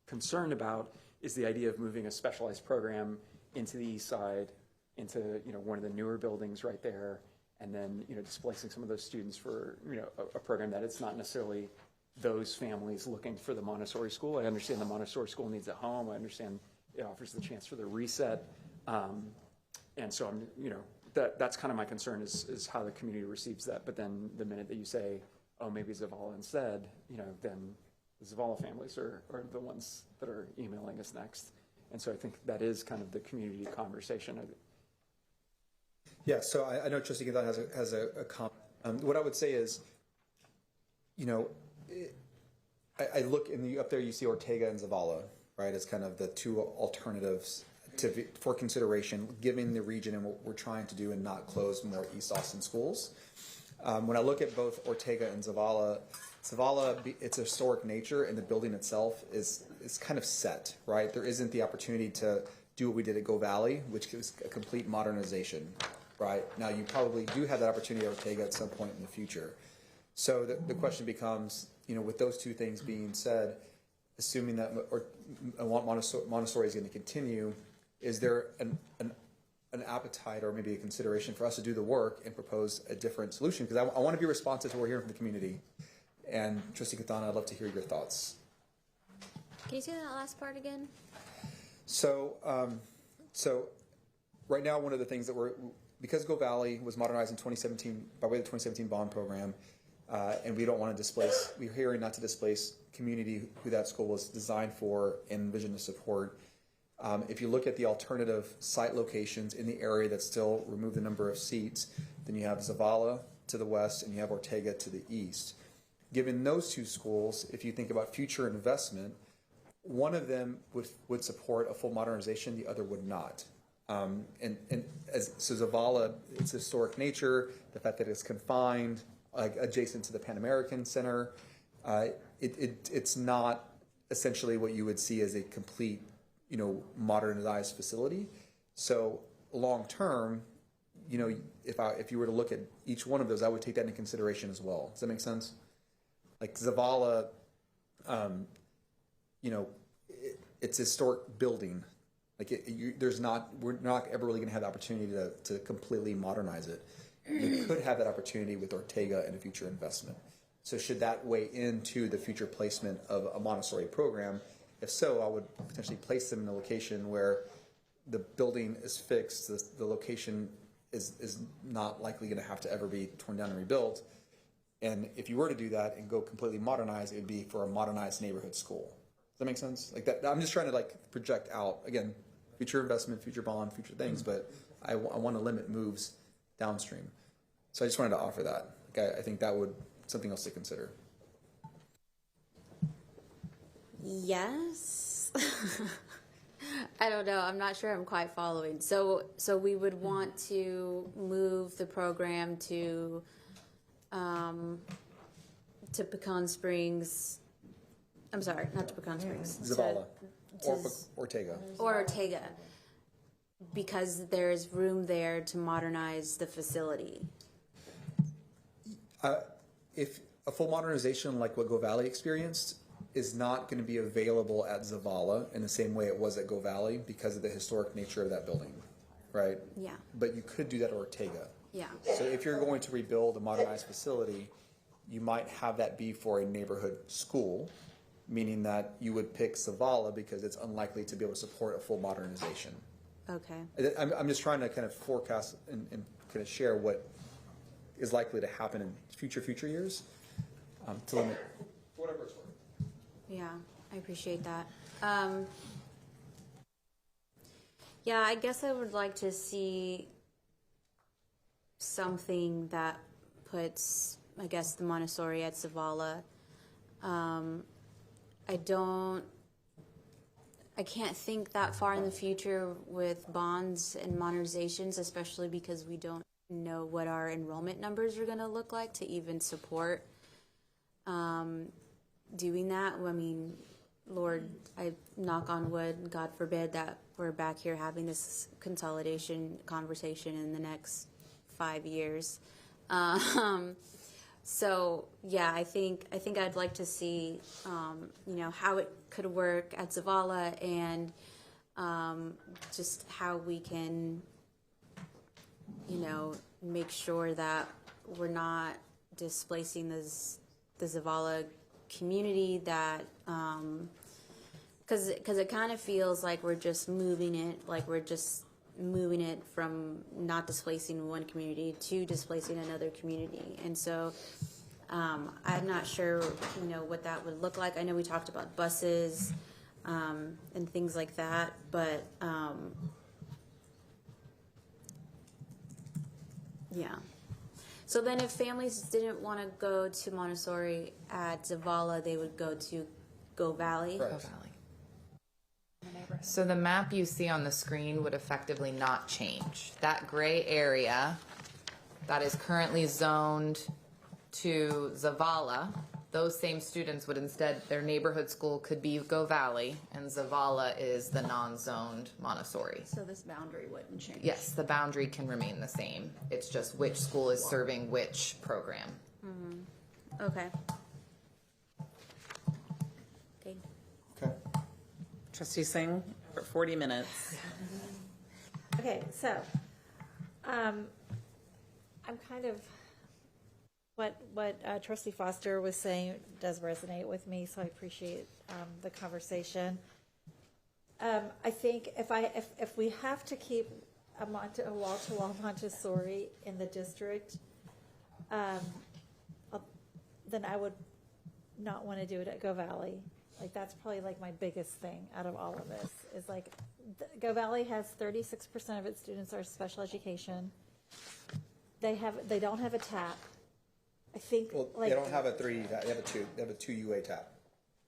concerned about, is the idea of moving a specialized program into the east side, into one of the newer buildings right there, and then displacing some of those students for a program that it's not necessarily those families looking for the Montessori school. I understand the Montessori school needs a home. I understand it offers the chance for the reset. And so I'm, that's kind of my concern is how the community receives that. But then the minute that you say, oh, maybe Zavala instead, then the Zavala families are the ones that are emailing us next. And so I think that is kind of the community conversation. Yeah, so I know Trustee Gonzalez has a comment. What I would say is, I look up there, you see Ortega and Zavala, right, as kind of the two alternatives for consideration, given the region and what we're trying to do and not close more East Austin schools. When I look at both Ortega and Zavala, its historic nature and the building itself is kind of set, right? There isn't the opportunity to do what we did at Go Valley, which is a complete modernization, right? Now, you probably do have that opportunity at Ortega at some point in the future. So the question becomes, with those two things being said, assuming that Montessori is going to continue, is there an appetite or maybe a consideration for us to do the work and propose a different solution? Because I want to be responsive to what we're hearing from the community. And Trustee Katana, I'd love to hear your thoughts. Can you say that last part again? So right now, one of the things that because Go Valley was modernized in 2017 by way of the 2017 bond program, and we don't want to displace, we're hearing not to displace community who that school was designed for and vision to support. If you look at the alternative site locations in the area that still remove the number of seats, then you have Zavala to the west and you have Ortega to the east. Given those two schools, if you think about future investment, one of them would support a full modernization, the other would not. So Zavala, its historic nature, the fact that it's confined, adjacent to the Pan American Center, it's not essentially what you would see as a complete, modernized facility. So long term, if you were to look at each one of those, I would take that into consideration as well. Does that make sense? Like Zavala, it's a historic building. Like we're not ever really going to have the opportunity to completely modernize it. You could have that opportunity with Ortega in a future investment. So should that weigh into the future placement of a Montessori program? If so, I would potentially place them in a location where the building is fixed, the location is not likely going to have to ever be torn down and rebuilt. And if you were to do that and go completely modernized, it would be for a modernized neighborhood school. Does that make sense? Like that, I'm just trying to project out, again, future investment, future bond, future things, but I want to limit moves downstream. So I just wanted to offer that. I think that would something else to consider. Yes. I don't know. I'm not sure I'm quite following. So we would want to move the program to Pecan Springs. I'm sorry, not to Pecan Springs. Zavala to or Ortega. Or Ortega, because there's room there to modernize the facility. If a full modernization like what Go Valley experienced is not going to be available at Zavala in the same way it was at Go Valley because of the historic nature of that building, right? Yeah. But you could do that at Ortega. Yeah. So if you're going to rebuild a modernized facility, you might have that be for a neighborhood school, meaning that you would pick Zavala because it's unlikely to be able to support a full modernization. Okay. I'm just trying to kind of forecast and kind of share what is likely to happen in future years to limit whatever it's worth. Yeah, I appreciate that. Yeah, I guess I would like to see something that puts, I guess, the Montessori at Zavala. I can't think that far in the future with bonds and modernizations, especially because we don't know what our enrollment numbers are going to look like to even support doing that. I mean, Lord, I knock on wood, God forbid that we're back here having this consolidation conversation in the next 5 years. So yeah, I think I'd like to see, how it could work at Zavala and just how we can, make sure that we're not displacing the Zavala community, that because it kind of feels like we're just moving it from not displacing one community to displacing another community. And so I'm not sure what that would look like. I know we talked about buses and things like that, but yeah. So then if families didn't want to go to Montessori at Zavala, they would go to Go Valley. Right. Go Valley. So the map you see on the screen would effectively not change. That gray area that is currently zoned to Zavala, those same students would instead, their neighborhood school could be Go Valley, and Zavala is the non-zoned Montessori. So this boundary wouldn't change? Yes, the boundary can remain the same. It's just which school is serving which program. Mm-hmm. Okay. Okay. Okay. Trustee Singh for 40 minutes. Okay, so I'm kind of what Trustee Foster was saying does resonate with me, so I appreciate the conversation. I think if we have to keep a wall-to-wall Montessori in the district, then I would not want to do it at Go Valley. Like, that's probably like my biggest thing out of all of this is like Go Valley has 36% of its students are special education. They don't have a TAP. I think Well, like they don't have a 3. They have a 2. They have a 2 UA tap.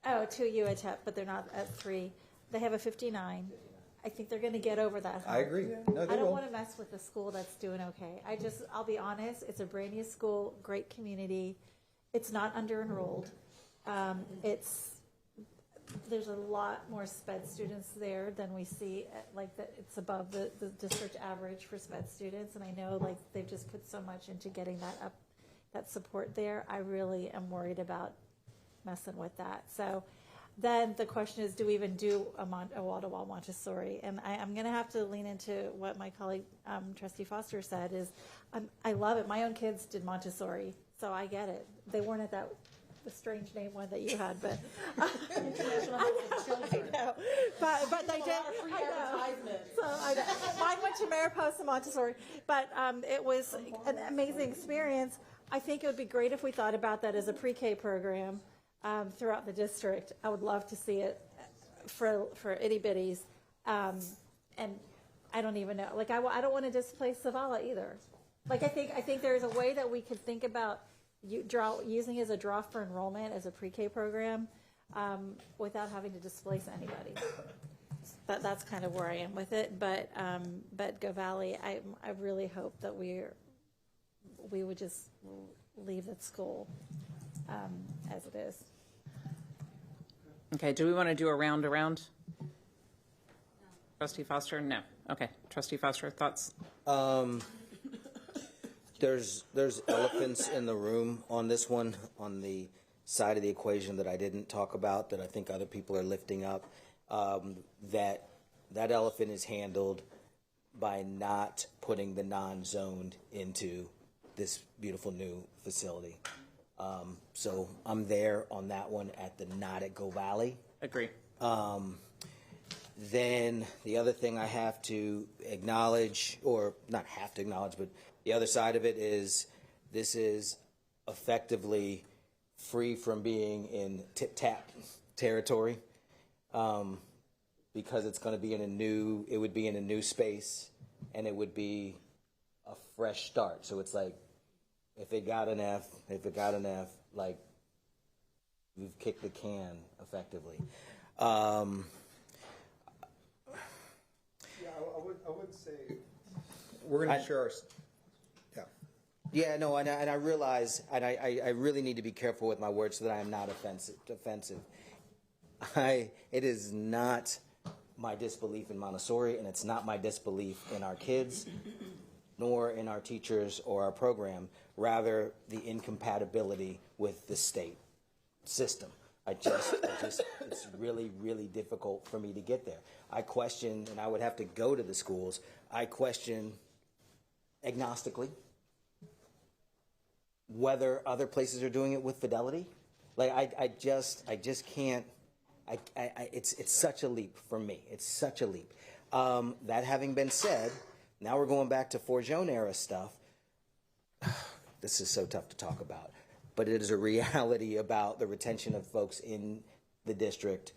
Oh, 2 UA TAP, but they're not at 3. They have a 59. I think they're going to get over that hump. I agree. No, they I don't will. want to mess with a school that's doing okay. I'll be honest, it's a brand new school, great community. It's not under enrolled. There's a lot more SPED students there than we see, it's above the district average for SPED students, and I know like they've just put so much into getting that support there. I really am worried about messing with that. So then the question is, do we even do a wall-to-wall Montessori? And I'm going to have to lean into what my colleague, Trustee Foster said, is I love it. My own kids did Montessori, so I get it. They weren't at the strange name one that you had, but International Children. I know. But they did. I know. So mine went to Mariposa Montessori, but it was an amazing experience. I think it would be great if we thought about that as a pre-K program throughout the district. I would love to see it for itty bitties, and I don't even know. Like I don't want to displace Zavala either. Like I think there's a way that we could think about using as a draw for enrollment as a pre-K program without having to displace anybody. that's kind of where I am with it. But Go Valley, I really hope that we would just leave the school as it is. Okay, do we want to do a round around? Trustee Foster? No. Okay. Trustee Foster, thoughts? There's elephants in the room on this one, on the side of the equation that I didn't talk about, that I think other people are lifting up. That elephant is handled by not putting the non-zoned into this beautiful new facility. So I'm there on that one at the not at Go Valley. Agree. Then the other thing I have to acknowledge, or not have to acknowledge, but the other side of it is this is effectively free from being in tip-tap territory, because it's going to be it would be in a new space, and it would be a fresh start. So it's like, if it got an F, like, we've kicked the can effectively. I would say we're going to share our. Yeah, no, and I realize, and I really need to be careful with my words so that I am not offensive. It is not my disbelief in Montessori, and it's not my disbelief in our kids, nor in our teachers or our program, rather the incompatibility with the state system. It's really, really difficult for me to get there. I question, and I would have to go to the schools, I question agnostically whether other places are doing it with fidelity. Like, I just can't, it's such a leap for me. It's such a leap. That having been said, now we're going back to Forgione era stuff. This is so tough to talk about, but it is a reality about the retention of folks in the district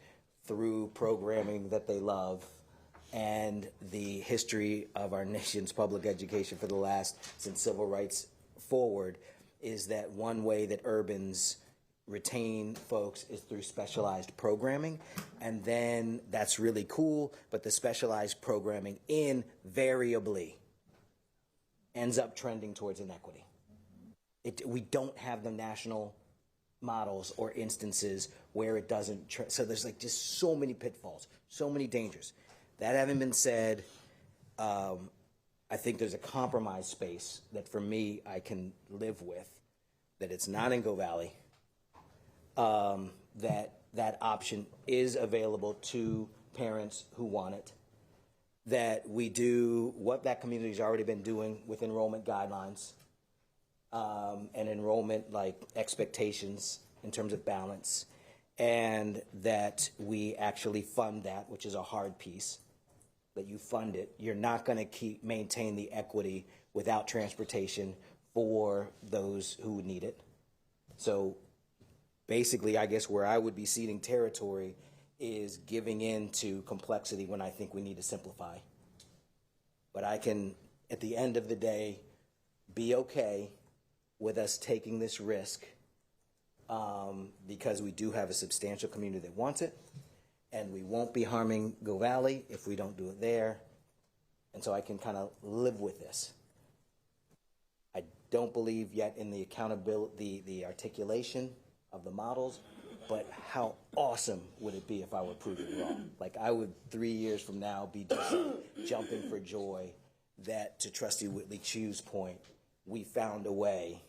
through programming that they love, and the history of our nation's public education for the last, since civil rights forward, is that one way that urbans retain folks is through specialized programming. And then that's really cool, but the specialized programming invariably ends up trending towards inequity. We don't have the national models or instances where it doesn't. So there's like just so many pitfalls, so many dangers. That having been said, I think there's a compromise space that for me I can live with, that it's not in Go Valley, that option is available to parents who want it, that we do what that community's already been doing with enrollment guidelines, and enrollment like expectations in terms of balance, and that we actually fund that, which is a hard piece, that you fund it. You're not going to maintain the equity without transportation for those who need it. So basically, I guess where I would be ceding territory is giving in to complexity when I think we need to simplify. But I can, at the end of the day, be okay with us taking this risk, because we do have a substantial community that wants it, and we won't be harming Go Valley if we don't do it there. And so I can kind of live with this. I don't believe yet in the accountability, the articulation of the models, but how awesome would it be if I were proven wrong? Like, I would 3 years from now be just jumping for joy that, to Trustee Whitley Chu's point, we found a way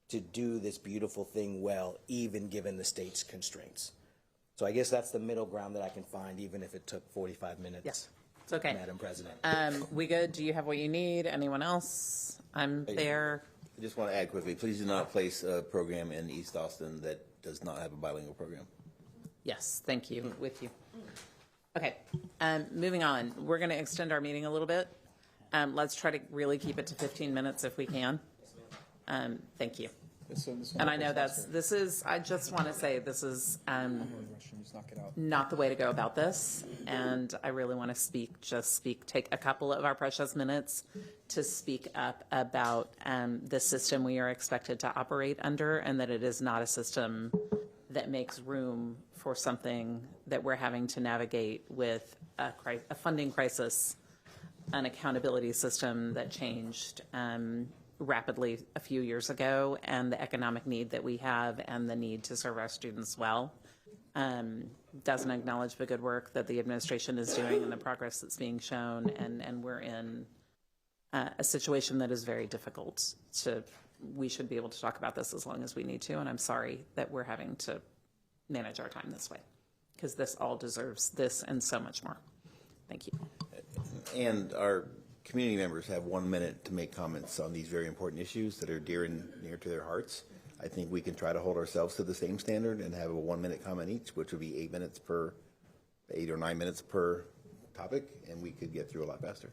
to do this beautiful thing well, even given the state's constraints. So I guess that's the middle ground that I can find, even if it took 45 minutes. Yes, it's okay. Madam President. We good? Do you have what you need? Anyone else? I'm there. I just want to add quickly, please do not place a program in East Austin that does not have a bilingual program. Yes, thank you. With you. Okay, moving on. We're going to extend our meeting a little bit. Let's try to really keep it to 15 minutes if we can. Thank you. And I know I just want to say this is not the way to go about this. And I really want to take a couple of our precious minutes to speak up about the system we are expected to operate under, and that it is not a system that makes room for something that we're having to navigate with a funding crisis, an accountability system that changed rapidly a few years ago, and the economic need that we have and the need to serve our students well. Doesn't acknowledge the good work that the administration is doing and the progress that's being shown, and we're in a situation that is very difficult. We should be able to talk about this as long as we need to, and I'm sorry that we're having to manage our time this way, because this all deserves this and so much more. Thank you. And our community members have 1 minute to make comments on these very important issues that are dear and near to their hearts. I think we can try to hold ourselves to the same standard and have a 1 minute comment each, which would be 8 or 9 minutes per topic, and we could get through a lot faster.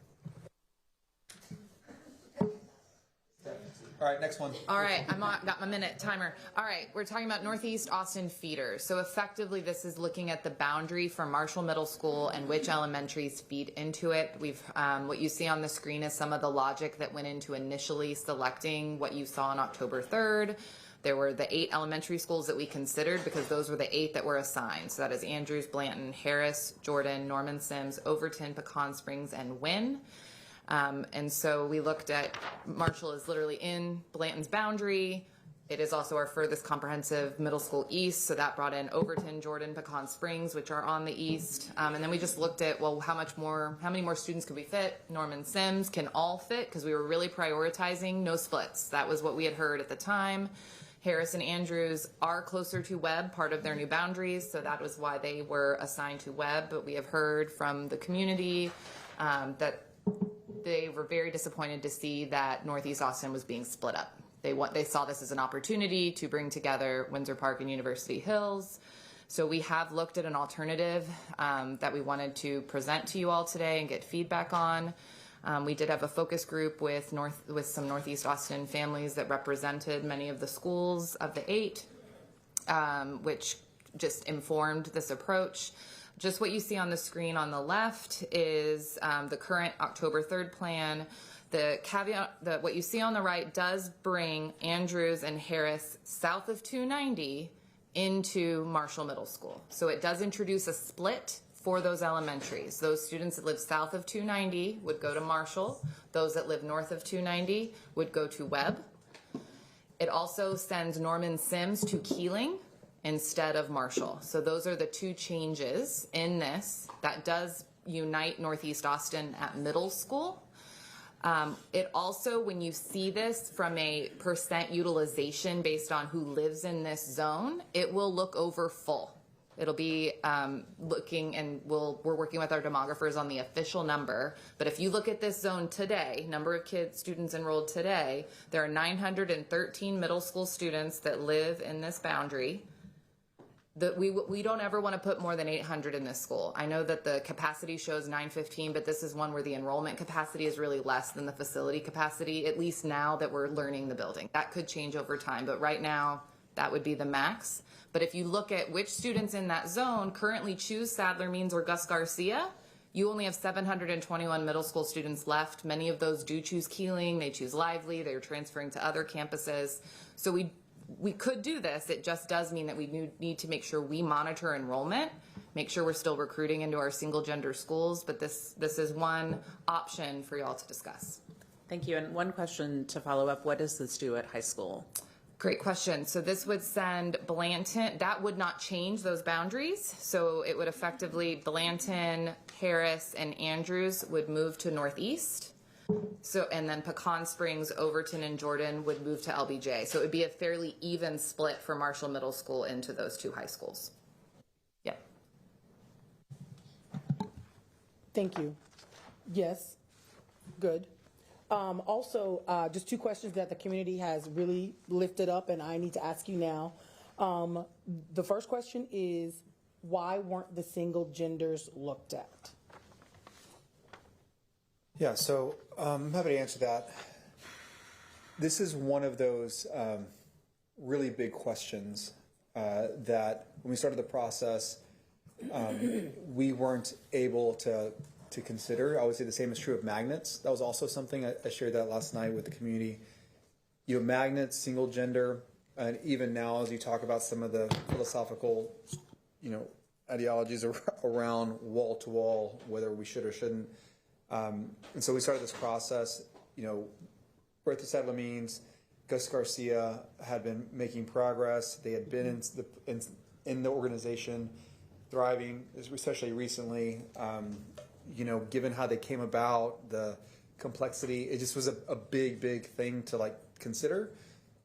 All right, next one. All right, got my minute timer. All right, we're talking about Northeast Austin feeders. So effectively, this is looking at the boundary for Marshall Middle School and which elementaries feed into it. What you see on the screen is some of the logic that went into initially selecting what you saw on October 3rd. There were the 8 elementary schools that we considered because those were the 8 that were assigned. So that is Andrews, Blanton, Harris, Jordan, Norman Sims, Overton, Pecan Springs, and Wynn. And so we looked at Marshall is literally in Blanton's boundary. It is also our furthest comprehensive middle school east, so that brought in Overton, Jordan, Pecan Springs, which are on the east. And then we just looked at, well, how many more students could we fit? Norman Sims can all fit, because we were really prioritizing no splits. That was what we had heard at the time. Harris and Andrews are closer to Webb, part of their new boundaries, so that was why they were assigned to Webb. But we have heard from the community that they were very disappointed to see that Northeast Austin was being split up. They saw this as an opportunity to bring together Windsor Park and University Hills. So we have looked at an alternative that we wanted to present to you all today and get feedback on. We did have a focus group with some Northeast Austin families that represented many of the schools of the 8, which just informed this approach. Just what you see on the screen on the left is the current October 3rd plan. The caveat, what you see on the right does bring Andrews and Harris south of 290 into Marshall Middle School. So it does introduce a split for those elementaries. Those students that live south of 290 would go to Marshall. Those that live north of 290 would go to Webb. It also sends Norman Sims to Keeling instead of Marshall. So those are the 2 changes in this. That does unite Northeast Austin at middle school. It also, when you see this from a percent utilization based on who lives in this zone, it will look over full. It'll be looking, and we're working with our demographers on the official number. But if you look at this zone today, number of students enrolled today, there are 913 middle school students that live in this boundary. We don't ever want to put more than 800 in this school. I know that the capacity shows 915, but this is one where the enrollment capacity is really less than the facility capacity, at least now that we're learning the building. That could change over time, but right now that would be the max. But if you look at which students in that zone currently choose Sadler Means or Gus Garcia, you only have 721 middle school students left. Many of those do choose Keeling, they choose Lively, they're transferring to other campuses. So we could do this. It just does mean that we need to make sure we monitor enrollment, make sure we're still recruiting into our single gender schools, but this is one option for y'all to discuss. Thank you. And one question to follow up, what does this do at high school? Great question. So this would send Blanton, that would not change those boundaries. So it would effectively, Blanton, Harris, and Andrews would move to Northeast. So, and then Pecan Springs, Overton, and Jordan would move to LBJ. So it would be a fairly even split for Marshall Middle School into those 2 high schools. Yeah. Thank you. Yes. Good. Also, just 2 questions that the community has really lifted up, and I need to ask you now. The first question is, why weren't the single genders looked at? Yeah, so I'm happy to answer that. This is one of those really big questions that when we started the process, we weren't able to consider. I would say the same is true of magnets. That was also something I shared that last night with the community. Magnets, single gender, And even now, as you talk about some of the philosophical, ideologies around wall to wall, whether we should or shouldn't. And so we started this process, Bertha Sedlamines, Gus Garcia had been making progress. They had been in the organization, thriving, especially recently. Given how they came about, the complexity, it just was a big, big thing to consider.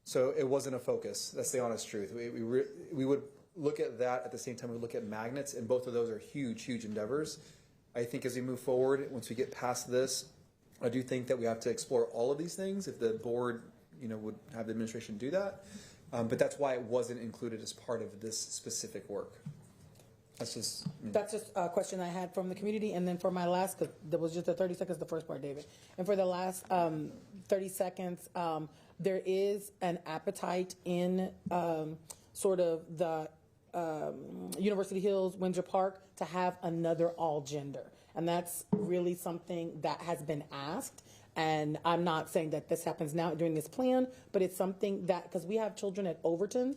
So it wasn't a focus. That's the honest truth. We would look at that at the same time we look at magnets, and both of those are huge, huge endeavors. I think as we move forward, once we get past this, I do think that we have to explore all of these things if the board, would have the administration do that. But that's why it wasn't included as part of this specific work. That's just a question I had from the community. And then for my last, because there was just the 30 seconds, the first part, David. And for the last 30 seconds, there is an appetite in sort of the University Hills, Windsor Park, to have another all gender. And that's really something that has been asked. And I'm not saying that this happens now during this plan, but it's something that, because we have children at Overton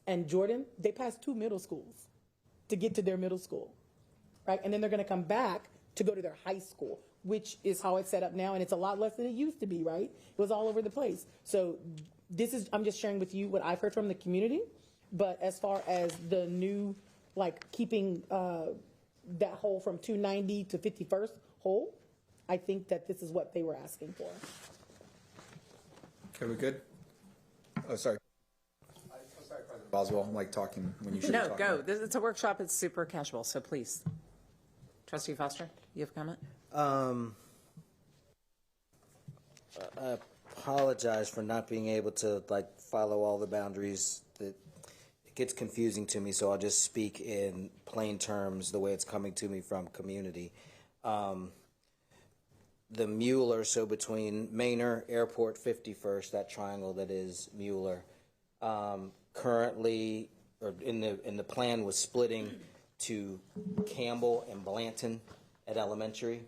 and Jordan, they pass 2 middle schools to get to their middle school, right? And then they're going to come back to go to their high school, which is how it's set up now. And it's a lot less than it used to be, right? It was all over the place. So I'm just sharing with you what I've heard from the community. But as far as the new, keeping that hole from 290 to 51st hole, I think that this is what they were asking for. Okay, we good? Oh, sorry. I'm sorry, President Boswell. I'm talking when you should be talking. No, go. It's a workshop. It's super casual, so please. Trustee Foster, you have a comment? I apologize for not being able to follow all the boundaries. That it gets confusing to me, so I'll just speak in plain terms the way it's coming to me from community. The Mueller, so between Manor, Airport, 51st, that triangle that is Mueller, currently, or in the plan was splitting to Campbell and Blanton at elementary,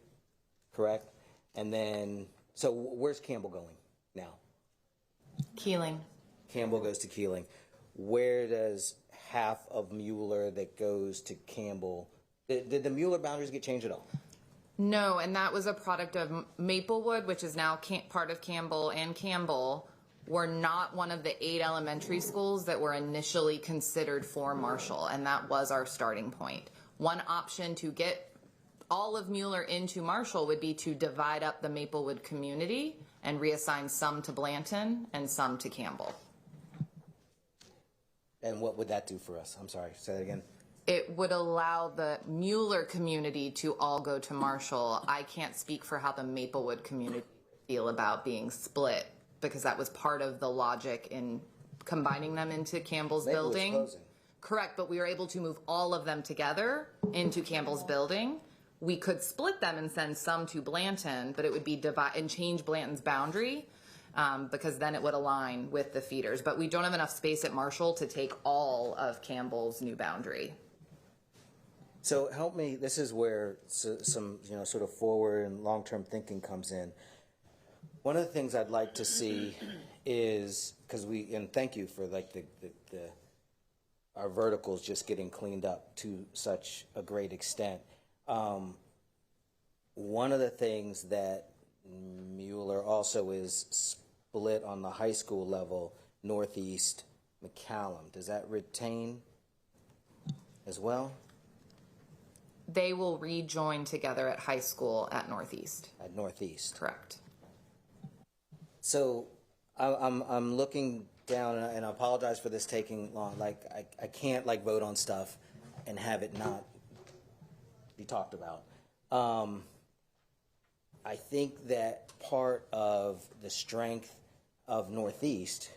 correct? And then, so where's Campbell going now? Keeling. Campbell goes to Keeling. Where does half of Mueller that goes to Campbell, did the Mueller boundaries get changed at all? No, and that was a product of Maplewood, which is now part of Campbell, and Campbell were not one of the 8 elementary schools that were initially considered for Marshall, and that was our starting point. One option to get all of Mueller into Marshall would be to divide up the Maplewood community and reassign some to Blanton and some to Campbell. And what would that do for us? I'm sorry, say that again. It would allow the Mueller community to all go to Marshall. I can't speak for how the Maplewood community feel about being split, because that was part of the logic in combining them into Campbell's building. Closing. Correct, but we were able to move all of them together into Campbell's building. We could split them and send some to Blanton, but it would be divide and change Blanton's boundary, because then it would align with the feeders. But we don't have enough space at Marshall to take all of Campbell's new boundary. So help me, this is where some sort of forward and long-term thinking comes in. One of the things I'd like to see is, and thank you for our verticals just getting cleaned up to such a great extent. One of the things that Mueller also is split on the high school level, Northeast McCallum. Does that retain as well? They will rejoin together at high school at Northeast. At Northeast. Correct. So I'm looking down, and I apologize for this taking long. I can't vote on stuff and have it not be talked about. I think that part of the strength of Northeast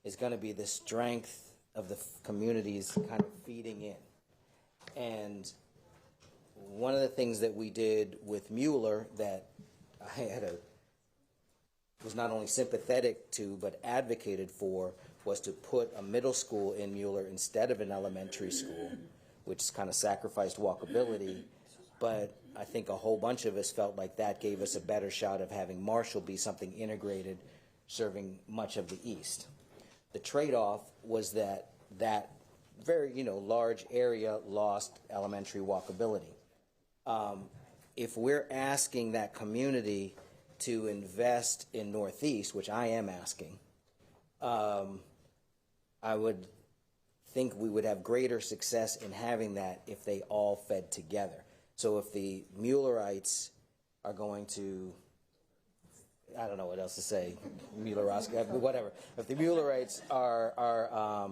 is going to be the strength of the communities kind of feeding in. And one of the things that we did with Mueller that I was not only sympathetic to but advocated for was to put a middle school in Mueller instead of an elementary school, which kind of sacrificed walkability. But I think a whole bunch of us felt like that gave us a better shot of having Marshall be something integrated, serving much of the East. The trade-off was that very, large area lost elementary walkability. If we're asking that community to invest in Northeast, which I am asking, I would think we would have greater success in having that if they all fed together. So if the Muellerites are going to, I don't know what else to say, Muellerowski, whatever. If the Muellerites are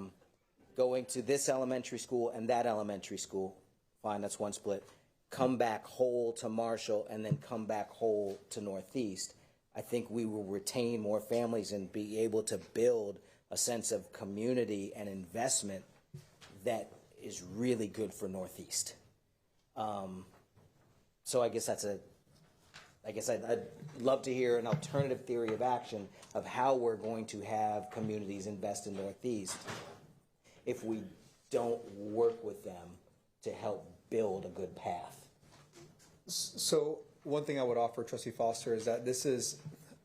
going to this elementary school and that elementary school, fine, that's one split. Come back whole to Marshall and then come back whole to Northeast. I think we will retain more families and be able to build a sense of community and investment that is really good for Northeast. So I guess I'd love to hear an alternative theory of action of how we're going to have communities invest in Northeast if we don't work with them to help build a good path. So one thing I would offer, Trustee Foster, is that this is,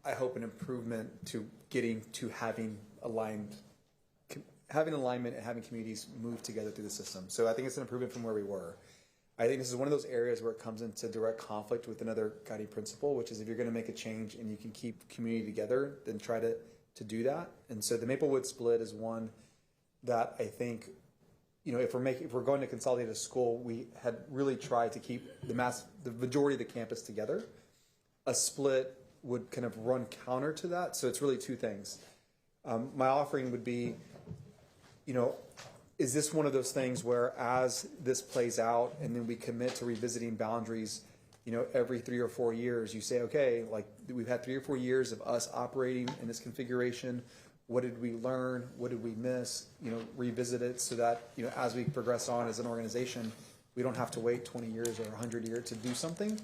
I hope, an improvement to getting to having alignment and having communities move together through the system. So I think it's an improvement from where we were. I think this is one of those areas where it comes into direct conflict with another guiding principle, which is if you're going to make a change and you can keep community together, then try to do that. And so the Maplewood split is one that I think, if we're going to consolidate a school, we had really tried to keep the majority of the campus together. A split would kind of run counter to that. So it's really two things. My offering would be, is this one of those things where as this plays out and then we commit to revisiting boundaries, every 3 or 4 years, you say, okay, like we've had 3 or 4 years of us operating in this configuration. What did we learn? What did we miss? Revisit it so that, as we progress on as an organization, we don't have to wait 20 years or 100 years to do something.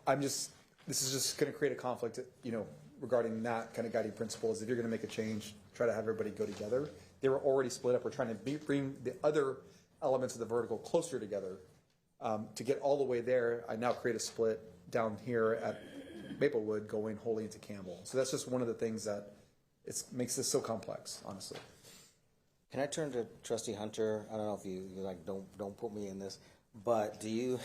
This is just going to create a conflict, regarding that kind of guiding principle is if you're going to make a change, try to have everybody go together. They were already split up. We're trying to bring the other elements of the vertical closer together. To get all the way there, I now create a split down here at Maplewood going wholly into Campbell. So that's just one of the things that makes this so complex, honestly. Can I turn to Trustee Hunter? I don't know if you're like, don't put me in this, but do you,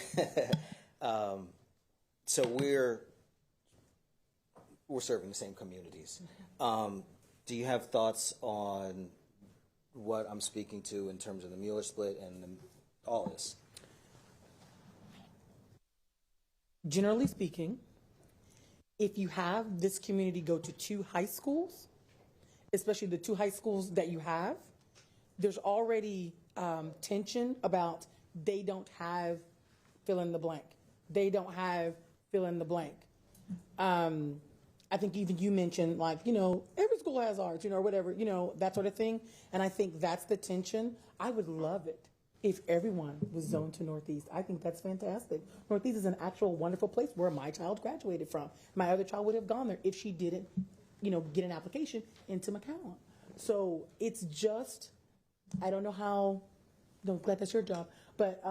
so we're serving the same communities. Do you have thoughts on what I'm speaking to in terms of the Mueller split and all this? Generally speaking, if you have this community go to 2 high schools, especially the 2 high schools that you have, there's already tension about they don't have fill in the blank. They don't have fill in the blank. I think even you mentioned every school has arts, or whatever, that sort of thing. And I think that's the tension. I would love it if everyone was zoned to Northeast. I think that's fantastic. Northeast is an actual wonderful place where my child graduated from. My other child would have gone there if she didn't, get an application into McCowan. So it's just, I don't know how, glad that's your job, but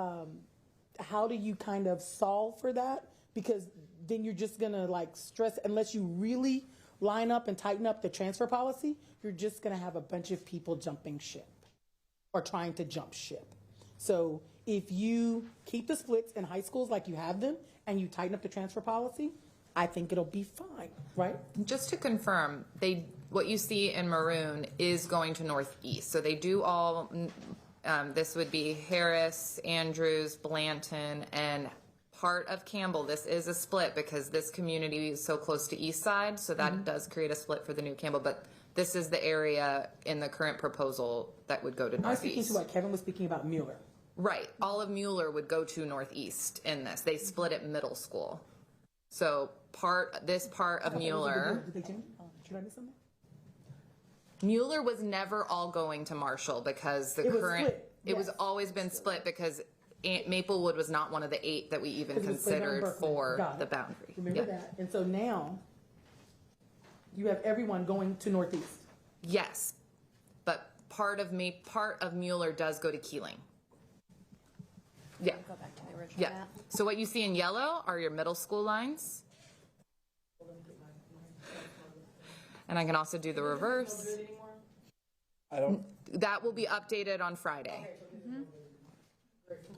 how do you kind of solve for that? Because then you're just gonna stress, unless you really line up and tighten up the transfer policy, you're just gonna have a bunch of people jumping ship or trying to jump ship. So if you keep the splits in high schools like you have them and you tighten up the transfer policy, I think it'll be fine, right? Just to confirm, what you see in maroon is going to Northeast. So they do all, this would be Harris, Andrews, Blanton, and part of Campbell. This is a split because this community is so close to East Side, so that does create a split for the new Campbell. But this is the area in the current proposal that would go to Northeast. I was speaking to what Kevin was speaking about Mueller. Right. All of Mueller would go to Northeast in this. They split it middle school. So this part of Mueller. Did they change? Should I miss something? Mueller was never all going to Marshall because it was always been split because Maplewood was not one of the 8 that we even considered for the boundary. Remember that. And so now you have everyone going to Northeast. Yes, but part of Mueller does go to Keeling. Yeah. Go back to the original map. So what you see in yellow are your middle school lines. And I can also do the reverse. That will be updated on Friday.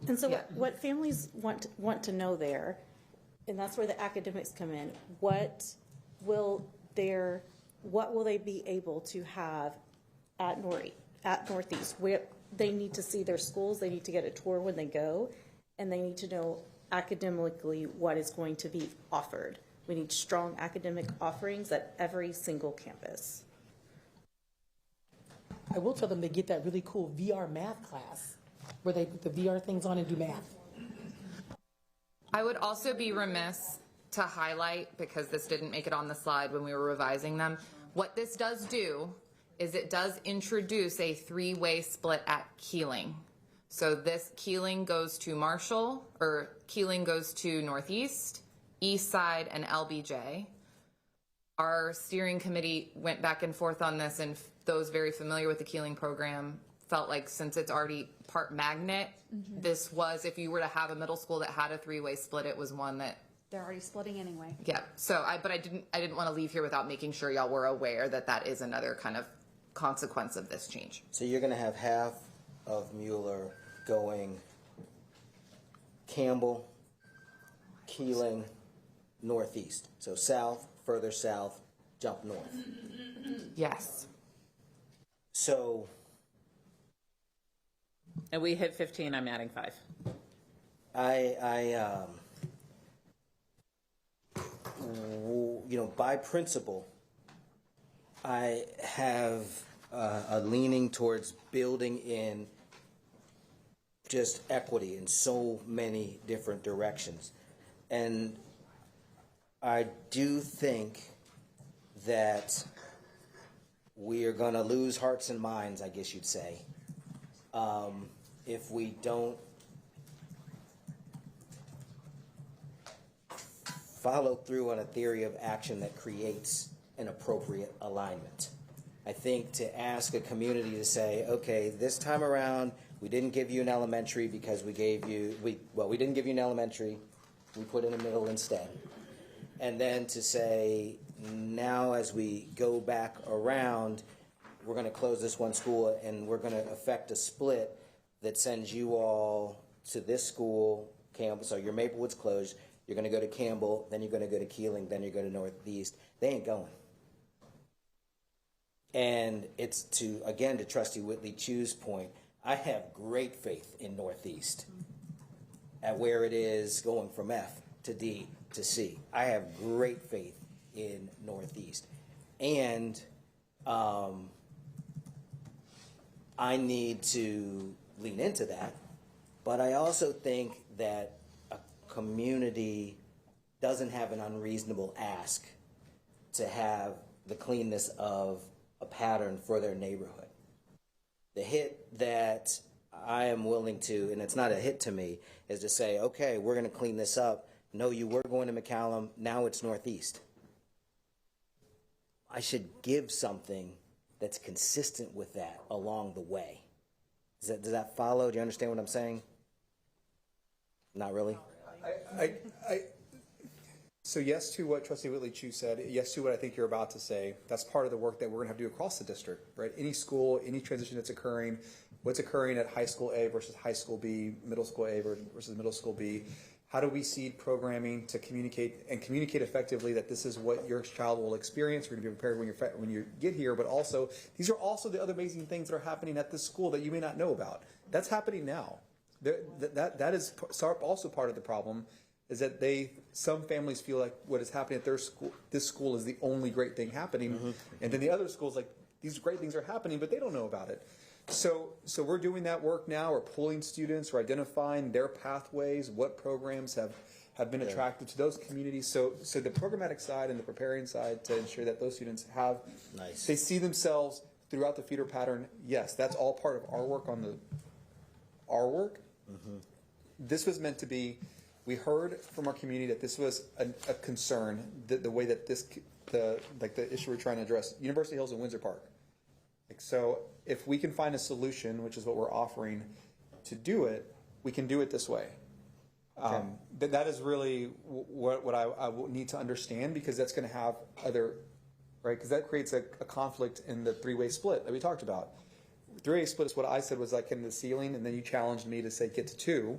And so what families want to know there, and that's where the academics come in, what will they be able to have at Northeast? Where they need to see their schools, they need to get a tour when they go, and they need to know academically what is going to be offered. We need strong academic offerings at every single campus. I will tell them to get that really cool VR math class where they put the VR things on and do math. I would also be remiss to highlight, because this didn't make it on the slide when we were revising them, what this does do is it does introduce a three-way split at Keeling. So this Keeling goes to Marshall, or Keeling goes to Northeast, East Side, and LBJ. Our steering committee went back and forth on this, and those very familiar with the Keeling program felt like, since it's already part magnet, this was, if you were to have a middle school that had a three-way split, it was one that, They're already splitting anyway. yeah. So I didn't want to leave here without making sure y'all were aware that that is another kind of consequence of this change. So you're going to have half of Mueller going Campbell, Keeling, Northeast. So south, further south, jump north. Yes. So. And we hit 15, I'm adding 5. By principle, I have a leaning towards building in just equity in so many different directions. And I do think that we are going to lose hearts and minds, I guess you'd say, if we don't follow through on a theory of action that creates an appropriate alignment. I think to ask a community to say, okay, this time around, we didn't give you an elementary because we didn't give you an elementary, we put in a middle instead. And then to say, now as we go back around, we're going to close this one school and we're going to effect a split that sends you all to this school, Campbell. So your Maplewood's closed. You're going to go to Campbell, then you're going to go to Keeling, then you're going to Northeast. They ain't going. And it's to Trustee Whitley Chu's point, I have great faith in Northeast at where it is going from F to D to C. I have great faith in Northeast. And I need to lean into that. But I also think that community doesn't have an unreasonable ask to have the cleanness of a pattern for their neighborhood. The hit that I am willing to, and it's not a hit to me, is to say, okay, we're going to clean this up. No, you were going to McCallum, now it's Northeast. I should give something that's consistent with that along the way. Does that follow? Do you understand what I'm saying? Not really? So yes to what Trustee Whitley Chu said, yes to what I think you're about to say. That's part of the work that we're going to have to do across the district, right? Any school, any transition that's occurring, what's occurring at high school A versus high school B, middle school A versus middle school B. How do we seed programming to communicate effectively that this is what your child will experience? We're going to be prepared when you get here, but also these are also the other amazing things that are happening at this school that you may not know about. That's happening now. That is also part of the problem, is that some families feel like what is happening at their school, this school is the only great thing happening, and then the other schools, like, these great things are happening, but they don't know about it. So we're doing that work now. We're pulling students, we're identifying their pathways, what programs have been attractive to those communities. So the programmatic side and the preparing side to ensure that those students they see themselves throughout the feeder pattern. Yes, that's all part of our work our work. This was meant to be, we heard from our community that this was a concern, the way that the issue we're trying to address, University Hills and Windsor Park. So if we can find a solution, which is what we're offering, to do it, we can do it this way. Okay. That is really what I will need to understand, because that's going to have other, right? Because that creates a conflict in the three-way split that we talked about. 3A split is what I said was like in the ceiling, and then you challenged me to say get to 2,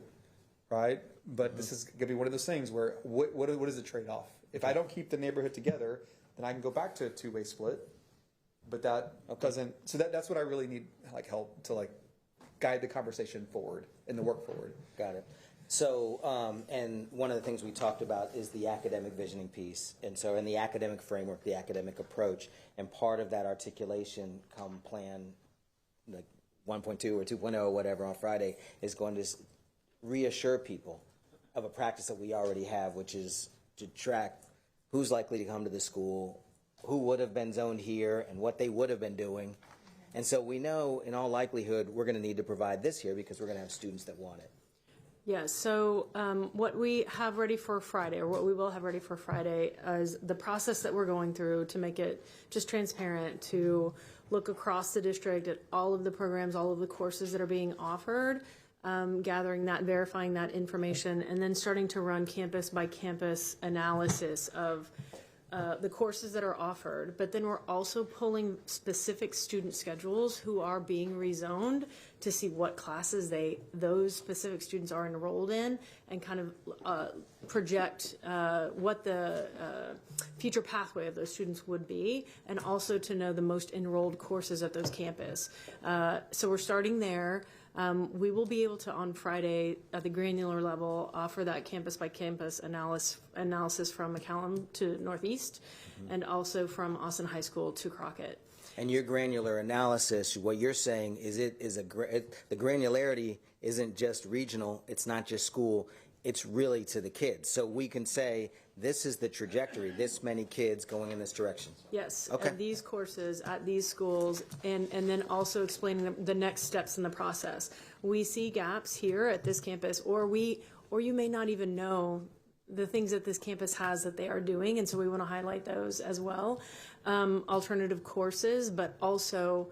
right? But this is going to be one of those things where what is the trade-off? If I don't keep the neighborhood together, then I can go back to a 2-way split. But that doesn't. So that's what I really need like help to like guide the conversation forward and the work forward. Got it. So, and one of the things we talked about is the academic visioning piece. And so in the academic framework, the academic approach, and part of that articulation come plan like 1.2 or 2.0 or whatever on Friday is going to reassure people of a practice that we already have, which is to track who's likely to come to the school, who would have been zoned here, and what they would have been doing. And so we know in all likelihood we're going to need to provide this here because we're going to have students that want it. Yeah, so what we have ready for Friday, or what we will have ready for Friday, is the process that we're going through to make it just transparent, to look across the district at all of the programs, all of the courses that are being offered, gathering that, verifying that information, and then starting to run campus by campus analysis of the courses that are offered. But then we're also pulling specific student schedules who are being rezoned to see what classes those specific students are enrolled in, and kind of project what the future pathway of those students would be, and also to know the most enrolled courses at those campus. So we're starting there. We will be able to, on Friday, at the granular level, offer that campus-by-campus analysis from McCallum to Northeast, and also from Austin High School to Crockett. And your granular analysis, what you're saying is the granularity isn't just regional, it's not just school, it's really to the kids. So we can say, this is the trajectory, this many kids going in this direction. Yes, Okay. at these courses, at these schools, and then also explaining the next steps in the process. We see gaps here at this campus, or you may not even know the things that this campus has that they are doing, and so we want to highlight those as well. Alternative courses, but also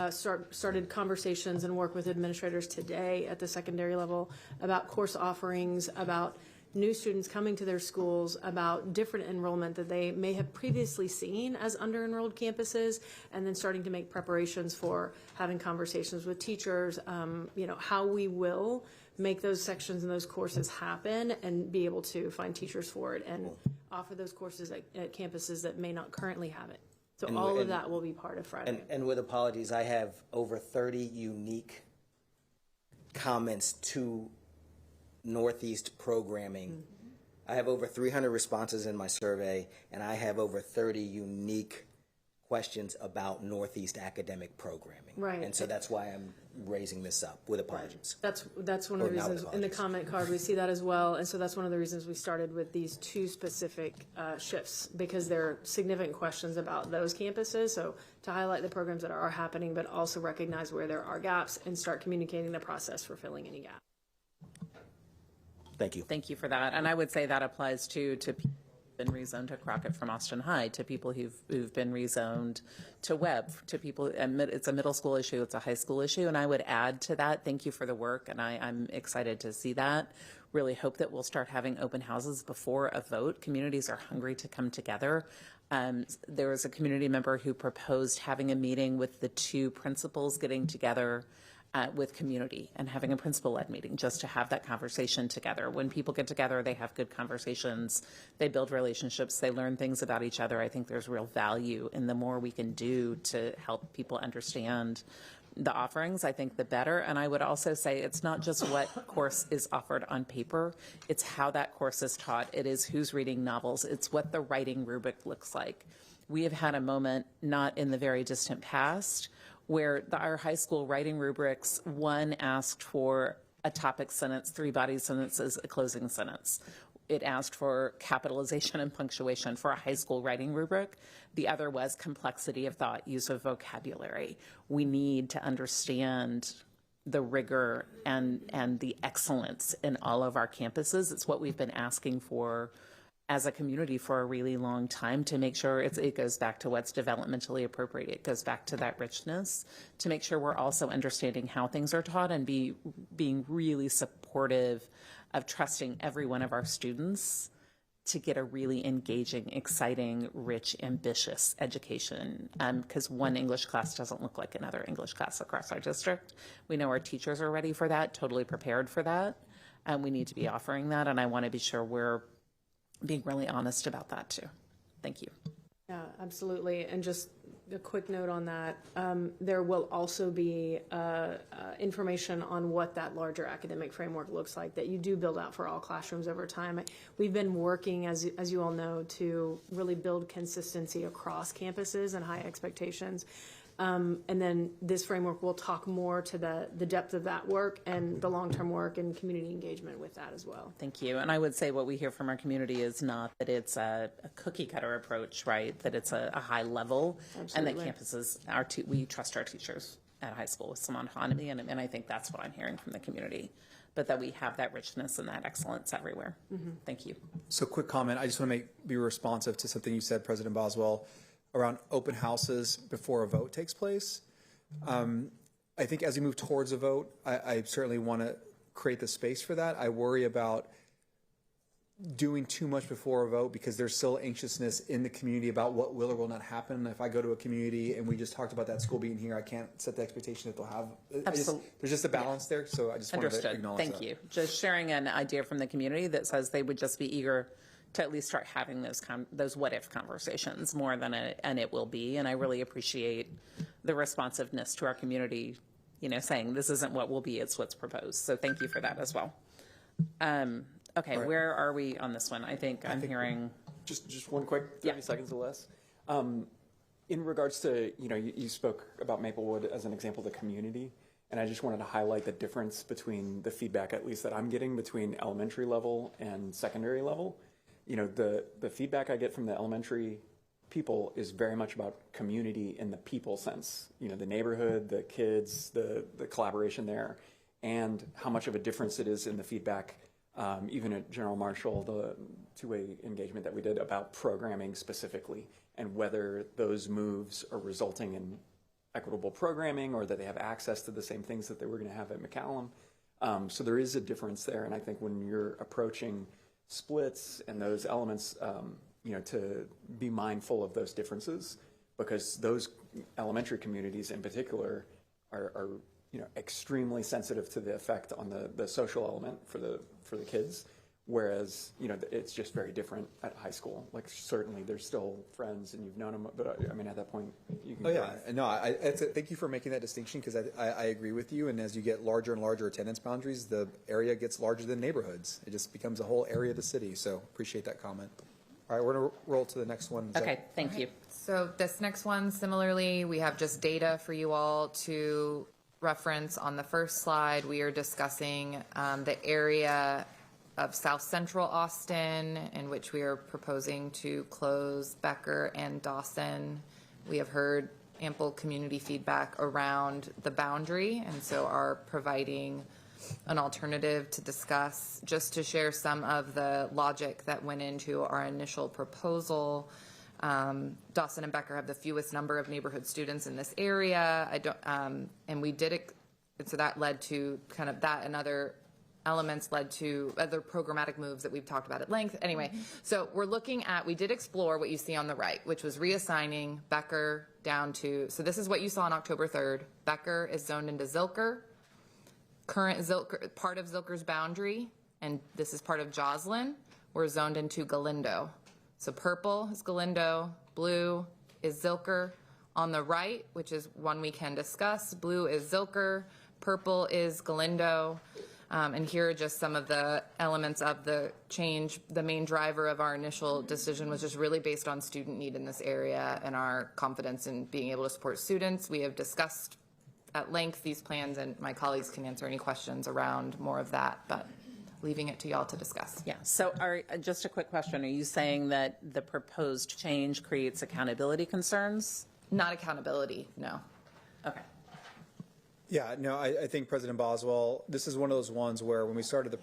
started conversations and work with administrators today at the secondary level about course offerings, about new students coming to their schools, about different enrollment that they may have previously seen as under-enrolled campuses, and then starting to make preparations for having conversations with teachers, how we will make those sections and those courses happen and be able to find teachers for it and offer those courses at campuses that may not currently have it. So all of that will be part of Friday. And with apologies, I have over 30 unique comments to Northeast programming. I have over 300 responses in my survey, and I have over 30 unique questions about Northeast academic programming. Right. And so that's why I'm raising this up, with apologies. That's one of the reasons in the comment card we see that as well, and so that's one of the reasons we started with these two specific shifts, because there are significant questions about those campuses. So to highlight the programs that are happening, but also recognize where there are gaps and start communicating the process for filling any gap. Thank you. Thank you for that. And I would say that applies to people who've been rezoned to Crockett from Austin High, to people who've been rezoned to Webb, to people, it's a middle school issue, it's a high school issue. And I would add to that, thank you for the work, and I'm excited to see that. Really hope that we'll start having open houses before a vote. Communities are hungry to come together. There was a community member who proposed having a meeting with the two principals getting together with community and having a principal-led meeting just to have that conversation together. When people get together, they have good conversations, they build relationships, they learn things about each other. I think there's real value in the more we can do to help people understand the offerings, I think the better. And I would also say it's not just what course is offered on paper, it's how that course is taught. It is who's reading novels, it's what the writing rubric looks like. We have had a moment, not in the very distant past, where our high school writing rubrics, one asked for a topic sentence, 3 body sentences, a closing sentence. It asked for capitalization and punctuation for a high school writing rubric. The other was complexity of thought, use of vocabulary. We need to understand the rigor and the excellence in all of our campuses. It's what we've been asking for as a community for a really long time, to make sure it goes back to what's developmentally appropriate. It goes back to that richness, to make sure we're also understanding how things are taught and being really supportive of trusting every one of our students to get a really engaging, exciting, rich, ambitious education. Because one English class doesn't look like another English class across our district. We know our teachers are ready for that, totally prepared for that. And we need to be offering that. And I want to be sure we're being really honest about that too. Thank you. Yeah, absolutely. And just a quick note on that, there will also be information on what that larger academic framework looks like that you do build out for all classrooms over time. We've been working, as you all know, to really build consistency across campuses and high expectations. And then this framework will talk more to the depth of that work and the long-term work and community engagement with that as well. Thank you. And I would say what we hear from our community is not that it's a cookie cutter approach, right? That it's a high level. Absolutely. And that campuses, we trust our teachers at high school with some autonomy. And I think that's what I'm hearing from the community. But that we have that richness and that excellence everywhere. Mm-hmm. Thank you. So quick comment. I just want to be responsive to something you said, President Boswell, around open houses before a vote takes place. I think as we move towards a vote, I certainly want to create the space for that. I worry about doing too much before a vote because there's still anxiousness in the community about what will or will not happen. If I go to a community and we just talked about that school being here, I can't set the expectation that they'll have. There's just a balance there, so I just wanted to acknowledge that. Thank you. Just sharing an idea from the community that says they would just be eager to at least start having those what-if conversations more than an it will be. And I really appreciate the responsiveness to our community, saying this isn't what will be, it's what's proposed. So thank you for that as well. Okay, right. Where are we on this one? I think I'm hearing... Just one quick 30 seconds or less. In regards to, you spoke about Maplewood as an example of the community, and I just wanted to highlight the difference between the feedback, at least that I'm getting, between elementary level and secondary level. The feedback I get from the elementary people is very much about community in the people sense. The neighborhood, the kids, the collaboration there, and how much of a difference it is in the feedback. Even at General Marshall, the two-way engagement that we did about programming specifically, and whether those moves are resulting in equitable programming or that they have access to the same things that they were going to have at McCallum. So there is a difference there, and I think when you're approaching splits and those elements, to be mindful of those differences, because those elementary communities in particular are extremely sensitive to the effect on the social element for the kids, whereas it's just very different at high school. Like certainly there's still friends and you've known them, but I mean at that point you can. Oh yeah, no, thank you for making that distinction because I agree with you. And as you get larger and larger attendance boundaries, the area gets larger than neighborhoods. It just becomes a whole area of the city. So appreciate that comment. All right, we're gonna roll to the next one. Okay, thank you. So this next one, similarly, we have just data for you all to reference. On the first slide, we are discussing the area of South Central Austin, in which we are proposing to close Becker and Dawson. We have heard ample community feedback around the boundary, and so are providing an alternative to discuss. Just to share some of the logic that went into our initial proposal, Dawson and Becker have the fewest number of neighborhood students in this area. And we did it, so that led to kind of that, and other elements led to other programmatic moves that we've talked about at length. Anyway, so we did explore what you see on the right, which was reassigning Becker down to, so this is what you saw on October 3rd. Becker is zoned into Zilker, current Zilker, part of Zilker's boundary, and this is part of Joslin. We're zoned into Galindo. So purple is Galindo, blue is Zilker. On the right, which is one we can discuss, blue is Zilker, purple is Galindo. And here are just some of the elements of the change. The main driver of our initial decision was just really based on student need in this area and our confidence in being able to support students. We have discussed at length these plans, and my colleagues can answer any questions around more of that, but leaving it to y'all to discuss. Yeah, so just a quick question. Are you saying that the proposed change creates accountability concerns? Not accountability, no. Okay. Yeah, no, I think President Boswell, this is one of those ones where when we started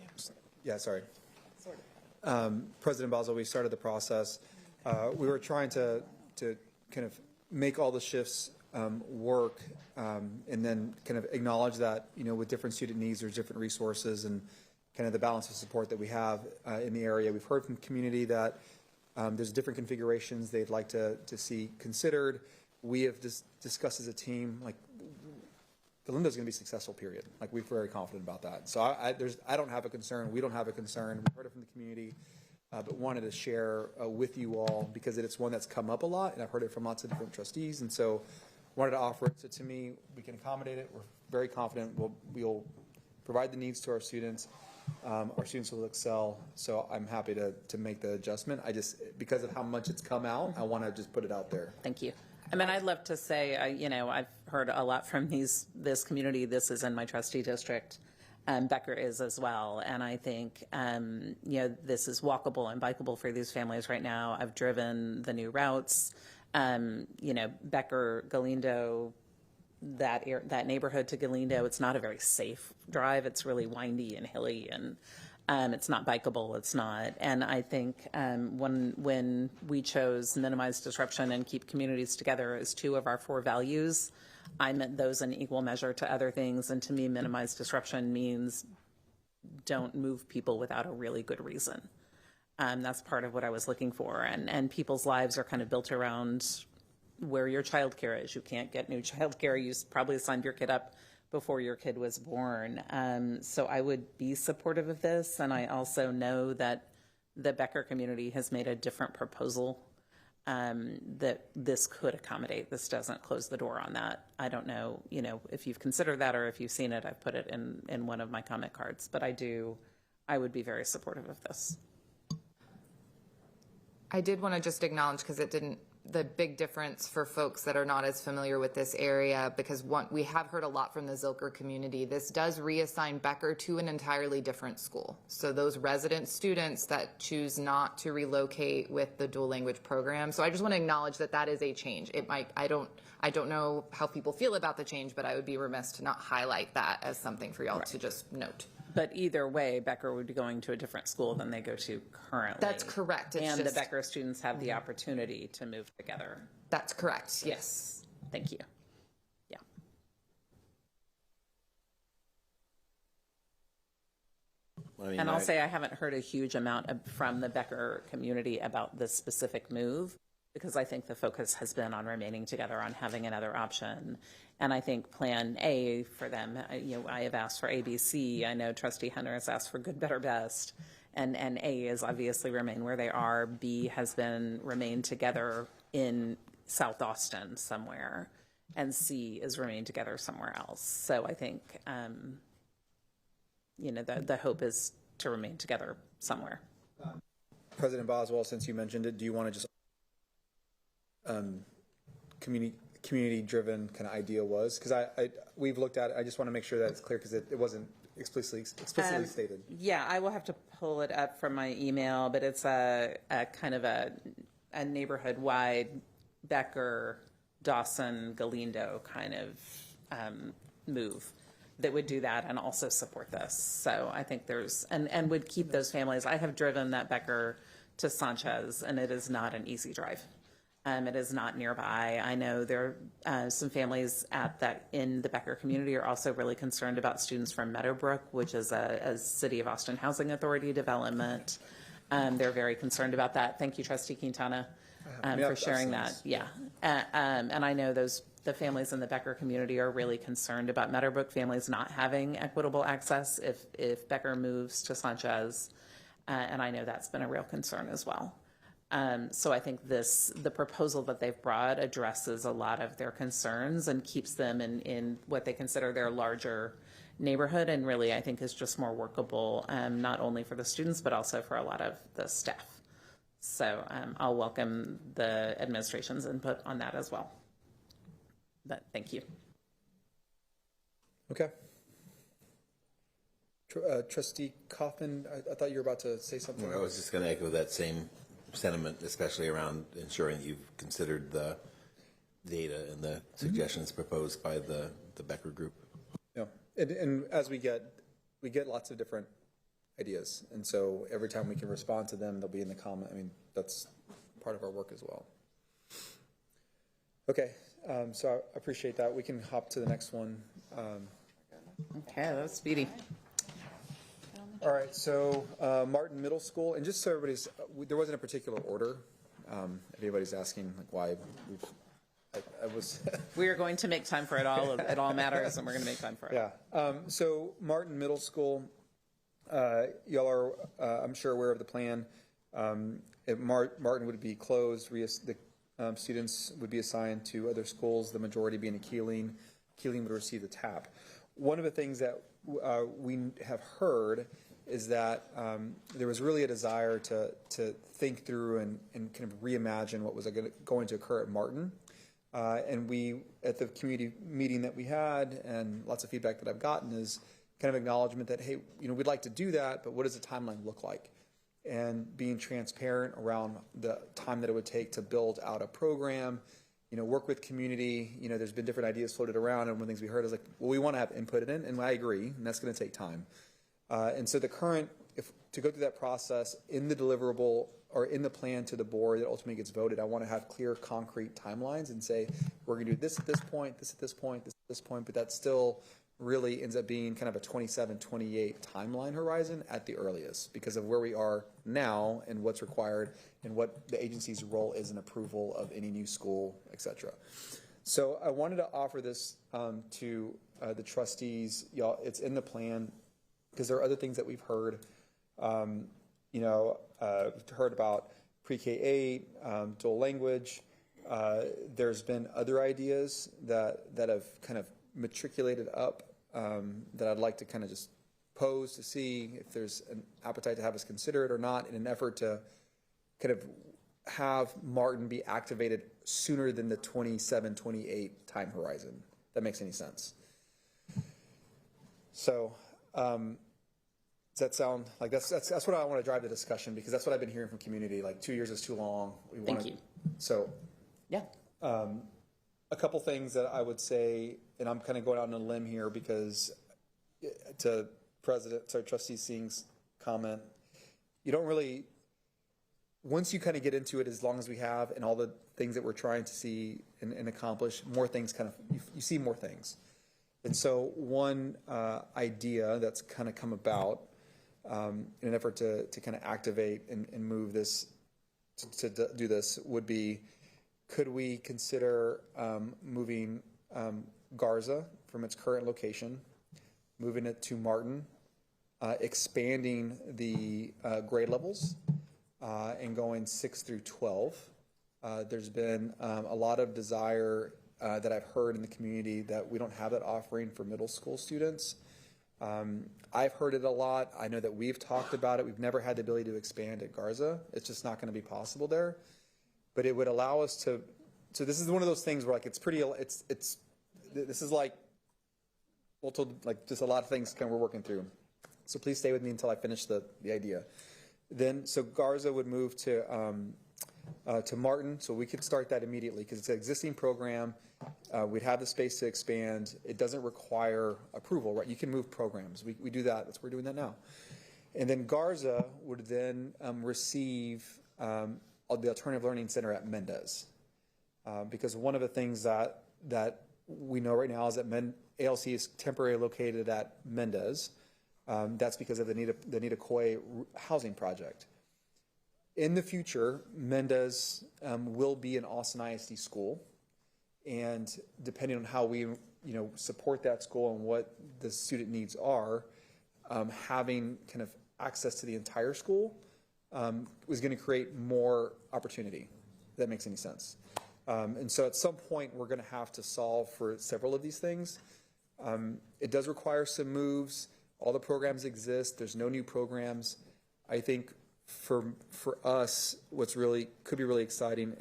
President Boswell, we started the process, we were trying to kind of make all the shifts work, and then kind of acknowledge that, with different student needs, there's different resources, and kind of the balance of support that we have in the area. We've heard from community that there's different configurations they'd like to see considered. We have discussed as a team, like, Galindo's going to be successful, period. Like, we're very confident about that. So I don't have a concern. We don't have a concern. We've heard it from the community, but wanted to share with you all because it's one that's come up a lot, and I've heard it from lots of different trustees, and so wanted to offer it. So to me, we can accommodate it. We're very confident we'll provide the needs to our students. Our students will excel, so I'm happy to make the adjustment. I just, because of how much it's come out, I want to just put it out there. Thank you. I mean, I'd love to say, you know, I've heard a lot from this community. This is in my trustee district. Becker is as well. And I think, you know, this is walkable and bikeable for these families right now. I've driven the new routes. You know, Becker, Galindo, that neighborhood to Galindo, it's not a very safe drive. It's really windy and hilly, and it's not bikeable. It's not. And I think when we chose minimize disruption and keep communities together as 2 of our 4 values, I meant those in equal measure to other things. And to me, minimize disruption means don't move people without a really good reason. That's part of what I was looking for. And people's lives are kind of built around where your child care is. You can't get new child care. You probably signed your kid up before your kid was born. So I would be supportive of this. And I also know that the Becker community has made a different proposal that this could accommodate. This doesn't close the door on that. I don't know, you know, if you've considered that or if you've seen it. I've put it in one of my comment cards, but I would be very supportive of this. I did want to just acknowledge, because the big difference for folks that are not as familiar with this area, because we have heard a lot from the Zilker community. This does reassign Becker to an entirely different school. So those resident students that choose not to relocate with the dual language program. So I just want to acknowledge that is a change. It might, I don't know how people feel about the change, but I would be remiss to not highlight that as something for y'all to just note. But either way, Becker would be going to a different school than they go to currently. That's correct. And the Becker students have the opportunity to move together. That's correct. Yes. Thank you. Yeah. And I'll say I haven't heard a huge amount from the Becker community about this specific move, because I think the focus has been on remaining together, on having another option. And I think plan A for them, you know, I have asked for ABC. I know Trustee Hunter has asked for good, better, best. And A is obviously remain where they are. B has been remain together in South Austin somewhere. And C is remain together somewhere else. So I think, you know, the hope is to remain together somewhere. President Boswell, since you mentioned it, do you want to just community-driven kind of idea was? Because we've looked at it. I just want to make sure that it's clear, because it wasn't explicitly stated. Yeah, I will have to pull it up from my email, but it's a kind of a neighborhood-wide Becker, Dawson, Galindo kind of move that would do that and also support this. So I think there's, and would keep those families. I have driven that Becker to Sanchez, and it is not an easy drive. It is not nearby. I know there are some families in the Becker community are also really concerned about students from Meadowbrook, which is a City of Austin Housing Authority development. They're very concerned about that. Thank you, Trustee Quintana, for sharing that. Yeah, and I know the families in the Becker community are really concerned about Meadowbrook families not having equitable access if Becker moves to Sanchez, and I know that's been a real concern as well. So I think the proposal that they've brought addresses a lot of their concerns and keeps them in what they consider their larger neighborhood, and really I think is just more workable, not only for the students but also for a lot of the staff. So I'll welcome the administration's input on that as well. But thank you. Okay. Trustee Kaufman, I thought you were about to say something. Well, I was just going to echo that same sentiment, especially around ensuring that you've considered the data and the suggestions proposed by the Becker group. Yeah, and as we get lots of different ideas, and so every time we can respond to them, they'll be in the comment. I mean, that's part of our work as well. Okay, so I appreciate that. We can hop to the next one. Okay, that was speedy. All right, so Martin Middle School, and just so everybody's, there wasn't a particular order. If anybody's asking like why I was. We are going to make time for it all. It all matters, and we're going to make time for it. Yeah. So Martin Middle School, y'all are, I'm sure, aware of the plan. Martin would be closed. The students would be assigned to other schools, the majority being a Keeling. Keeling would receive the TAP. One of the things that we have heard is that there was really a desire to think through and kind of reimagine what was going to occur at Martin. And we, at the community meeting that we had, and lots of feedback that I've gotten, is kind of acknowledgement that, hey, we'd like to do that, but what does the timeline look like? And being transparent around the time that it would take to build out a program, work with community. There's been different ideas floated around, and one of the things we heard is like, well, we want to have input in it, and I agree, and that's going to take time. And so to go through that process in the deliverable or in the plan to the board that ultimately gets voted, I want to have clear, concrete timelines and say, we're going to do this at this point, this at this point, this at this point, but that still really ends up being kind of a 27, 28 timeline horizon at the earliest because of where we are now and what's required and what the agency's role is in approval of any new school, et cetera. So I wanted to offer this to the trustees. Y'all, it's in the plan because there are other things that we've heard. Heard about pre-K-8, dual language. There's been other ideas that have kind of matriculated up that I'd like to kind of just pose to see if there's an appetite to have us consider it or not in an effort to kind of have Martin be activated sooner than the 27, 28 time horizon. If that makes any sense. So does that sound like that's what I want to drive the discussion because that's what I've been hearing from community. Like 2 years is too long. Thank you. So yeah. A couple things that I would say, and I'm kind of going out on a limb here because to Trustee Singh's comment, you don't really, once you kind of get into it, as long as we have and all the things that we're trying to see and accomplish, more things kind of, you see more things. And so one idea that's kind of come about in an effort to kind of activate and move this, to do this would be, could we consider moving Garza from its current location, moving it to Martin, expanding the grade levels, and going 6 through 12. There's been a lot of desire that I've heard in the community that we don't have that offering for middle school students. I've heard it a lot. I know that we've talked about it. We've never had the ability to expand at Garza. It's just not going to be possible there. But it would allow us to, so this is one of those things where like this is like, just a lot of things kind of we're working through. So please stay with me until I finish the idea. Then, so Garza would move to Martin, so we could start that immediately because it's an existing program. We'd have the space to expand. It doesn't require approval, right? You can move programs. We do that. We're doing that now. And then Garza would then receive the Alternative Learning Center at Mendez. Because one of the things that we know right now is that ALC is temporarily located at Mendez. That's because of the Nita Coy housing project. In the future, Mendez will be an Austin ISD school, and depending on how we support that school and what the student needs are, having kind of access to the entire school was going to create more opportunity, if that makes any sense. And so at some point, we're going to have to solve for several of these things. It does require some moves. All the programs exist. There's no new programs. I think for us, what's really could be really exciting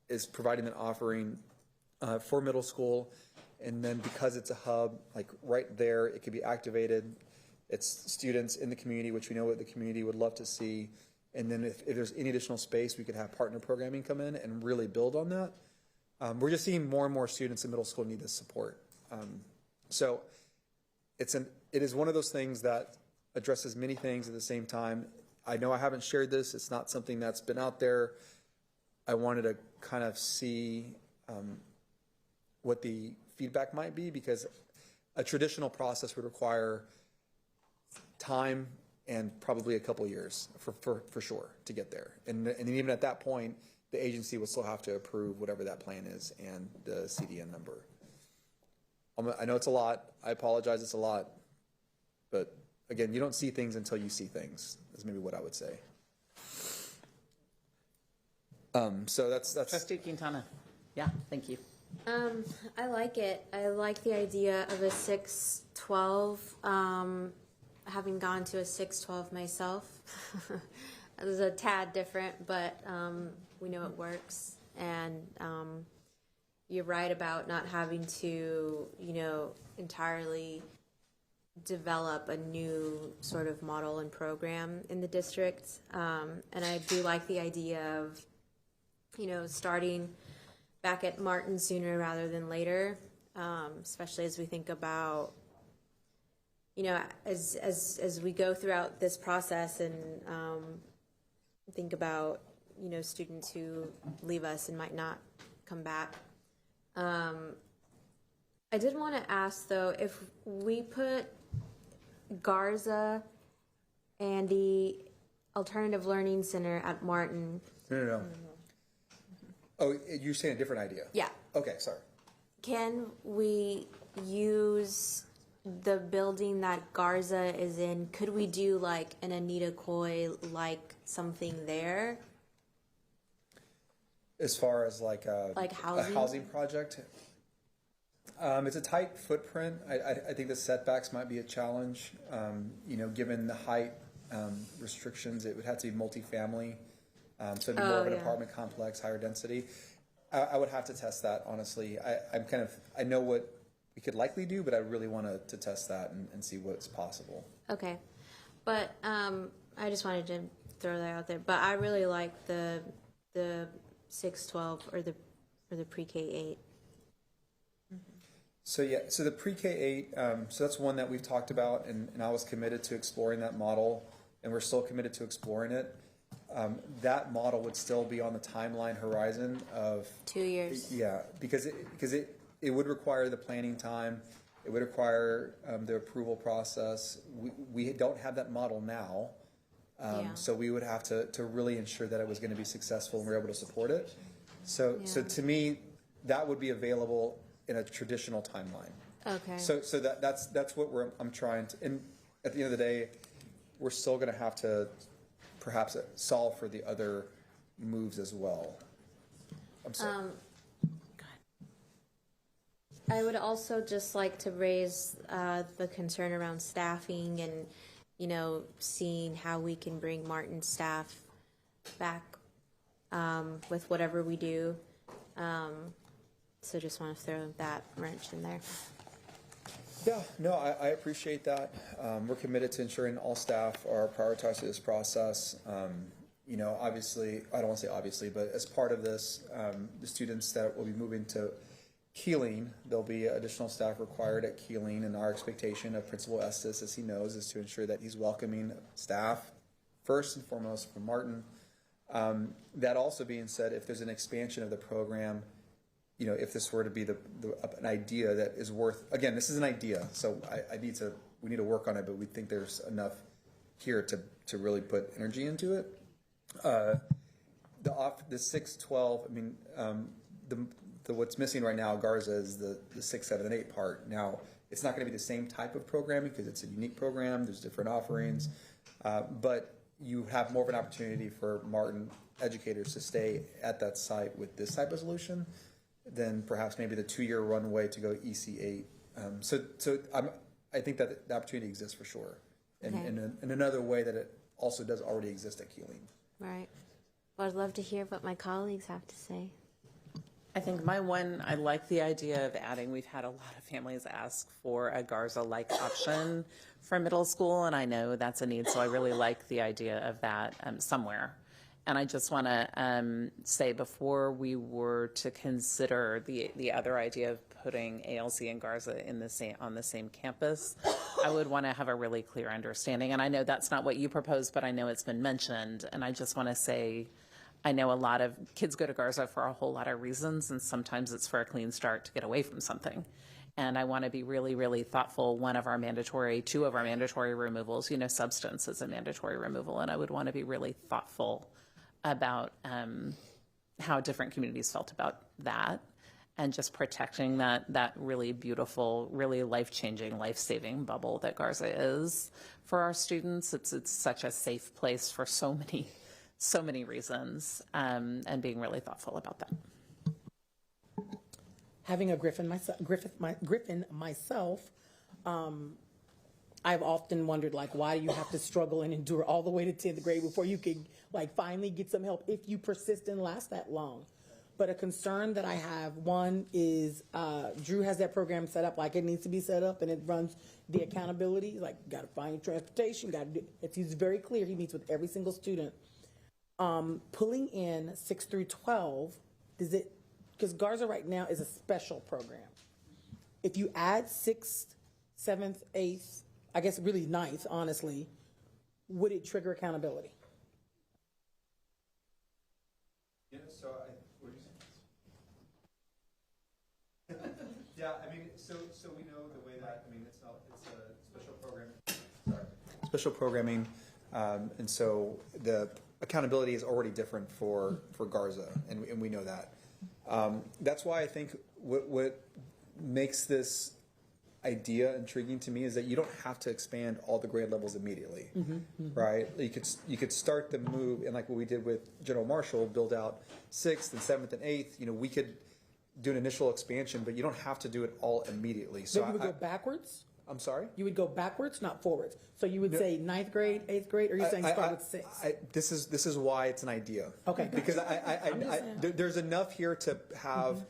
is providing an offering for middle school, and then because it's a hub, like right there, it could be activated. It's students in the community, which we know what the community would love to see. And then if there's any additional space, we could have partner programming come in and really build on that. We're just seeing more and more students in middle school need this support. So it is one of those things that addresses many things at the same time. I know I haven't shared this. It's not something that's been out there. I wanted to kind of see what the feedback might be, because a traditional process would require time and probably a couple years for sure to get there. And even at that point, the agency will still have to approve whatever that plan is and the CDN number. I know it's a lot. I apologize, it's a lot. But again, you don't see things until you see things, is maybe what I would say. So that's Trustee Quintana. Yeah, thank you. I like it. I like the idea of a 6-12. Having gone to a 6-12 myself, it was a tad different, but we know it works. And you're right about not having to, entirely develop a new sort of model and program in the district. And I do like the idea of, starting back at Martin sooner rather than later, especially as we think about, as we go throughout this process and think about, students who leave us and might not come back. I did want to ask, though, if we put Garza and the Alternative Learning Center at Martin. No. Oh, you're saying a different idea? Yeah. Okay, sorry. Can we use the building that Garza is in? Could we do like an Anita Coy, like something there? As far as like a housing project? It's a tight footprint. I think the setbacks might be a challenge. Given the height restrictions, it would have to be multifamily. So it'd be more of an apartment complex, higher density. I would have to test that, honestly. I know what we could likely do, but I really want to test that and see what's possible. Okay. But I just wanted to throw that out there. But I really like the 6-12 or the pre-K 8. So the pre-K 8, so that's one that we've talked about, and I was committed to exploring that model, and we're still committed to exploring it. That model would still be on the timeline horizon of 2 years. Yeah, because it would require the planning time. It would require the approval process. We don't have that model now, so we would have to really ensure that it was going to be successful and we're able to support it. So to me, that would be available in a traditional timeline. Okay. So that's what I'm trying to. And at the end of the day, we're still going to have to perhaps solve for the other moves as well. I'm sorry. I would also just like to raise the concern around staffing and, seeing how we can bring Martin staff back with whatever we do. So just want to throw that wrench in there. Yeah, no, I appreciate that. We're committed to ensuring all staff are prioritized through this process. Obviously, I don't want to say obviously, but as part of this, the students that will be moving to Keeling, there'll be additional staff required at Keeling, and our expectation of Principal Estes, as he knows, is to ensure that he's welcoming staff, first and foremost, from Martin. That also being said, if there's an expansion of the program, if this were to be an idea that is worth, again, this is an idea, so we need to work on it, but we think there's enough here to really put energy into it. The 6-12, what's missing right now, Garza, is the 6, 7, and 8 part. Now, it's not going to be the same type of programming because it's a unique program. There's different offerings, but you have more of an opportunity for Martin educators to stay at that site with this type of solution than perhaps maybe the 2-year runway to go EC8. I think that the opportunity exists for sure, and another way that it also does already exist at Keeling. Right. Well, I'd love to hear what my colleagues have to say. I think I like the idea of adding, we've had a lot of families ask for a Garza-like option for middle school, and I know that's a need, so I really like the idea of that somewhere. And I just want to say, before we were to consider the other idea of putting ALC and Garza on the same campus, I would want to have a really clear understanding. And I know that's not what you proposed, but I know it's been mentioned, and I just want to say, I know a lot of kids go to Garza for a whole lot of reasons, and sometimes it's for a clean start to get away from something. And I want to be really, really thoughtful. Two of our mandatory removals, substance is a mandatory removal. And I would want to be really thoughtful about how different communities felt about that, and just protecting that really beautiful, really life-changing, life-saving bubble that Garza is for our students. It's such a safe place for so many reasons, and being really thoughtful about that. Having a Griffin myself, I've often wondered, like, why do you have to struggle and endure all the way to 10th grade before you can, like, finally get some help if you persist and last that long? But a concern that I have, one is Drew has that program set up like it needs to be set up, and it runs the accountability, like, got to find transportation, he's very clear, he meets with every single student. Pulling in 6 through 12, because Garza right now is a special program. If you add 6th, 7th, 8th, I guess really 9th, honestly, would it trigger accountability? Yeah, so what did you say? Yeah, I mean, so we know the way that, it's a special program. Sorry. Special programming, and so the accountability is already different for Garza, and we know that. That's why I think what makes this idea intriguing to me is that you don't have to expand all the grade levels immediately, right? You could start the move, and like what we did with General Marshall, build out 6th and 7th and 8th. We could do an initial expansion, but you don't have to do it all immediately. So you would go backwards? I'm sorry? You would go backwards, not forwards. So you would say 9th grade, 8th grade, or are you saying start with 6th? This is why it's an idea. Okay. Because there's enough here to have.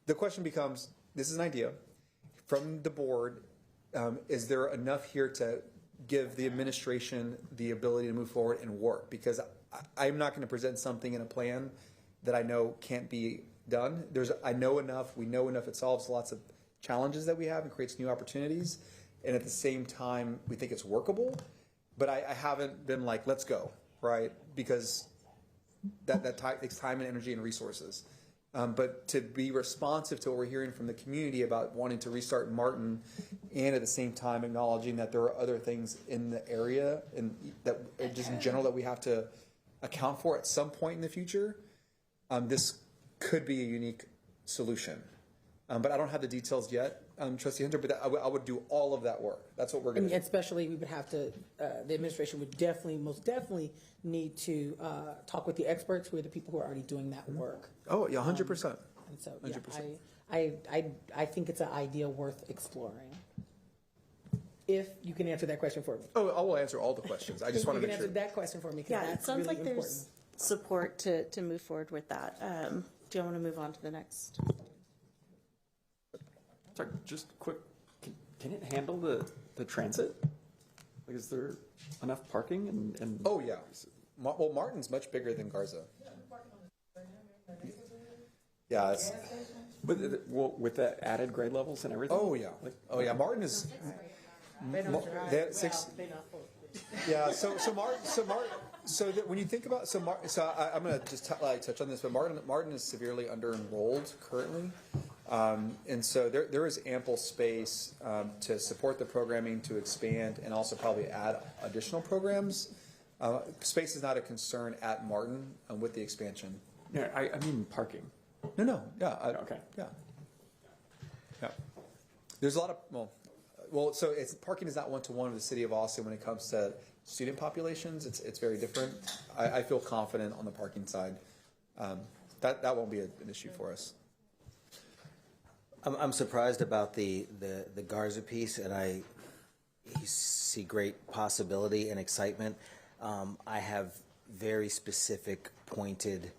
The question becomes: this is an idea from the board. Is there enough here to give the administration the ability to move forward and work? Because I'm not going to present something in a plan that I know can't be done. I know enough. We know enough. It solves lots of challenges that we have and creates new opportunities. And at the same time, we think it's workable. But I haven't been like, let's go, right? Because that takes time and energy and resources. But to be responsive to what we're hearing from the community about wanting to restart Martin, and at the same time acknowledging that there are other things in the area and that just in general that we have to account for at some point in the future, this could be a unique solution. But I don't have the details yet, Trustee Hunter, but I would do all of that work. That's what we're going to do. Especially we would have to, the administration would most definitely need to talk with the experts who are the people who are already doing that work. Oh, yeah, 100%. And so, 100%. I think it's an idea worth exploring. If you can answer that question for me. Oh, I will answer all the questions. I just want to make sure. You can answer that question for me, because Yeah, it that's sounds really like important. there's support to move forward with that. Do you want to move on to the next? Sorry, just quick, can it handle the transit? Like, is there enough parking and? Oh, yeah. Well, Martin's much bigger than Garza. Yeah. But with the added grade levels and everything? Oh, yeah. Martin is. They had 6. Yeah. So when you think about I'm going to just touch on this, but Martin is severely under-enrolled currently. And so there is ample space to support the programming, to expand, and also probably add additional programs. Space is not a concern at Martin with the expansion. Yeah, I mean parking. No. Yeah. Okay. Yeah. There's a lot of so parking is not one-to-one with the city of Austin when it comes to student populations. It's very different. I feel confident on the parking side. That won't be an issue for us. I'm surprised about the Garza piece, and I see great possibility and excitement. I have very specific, pointed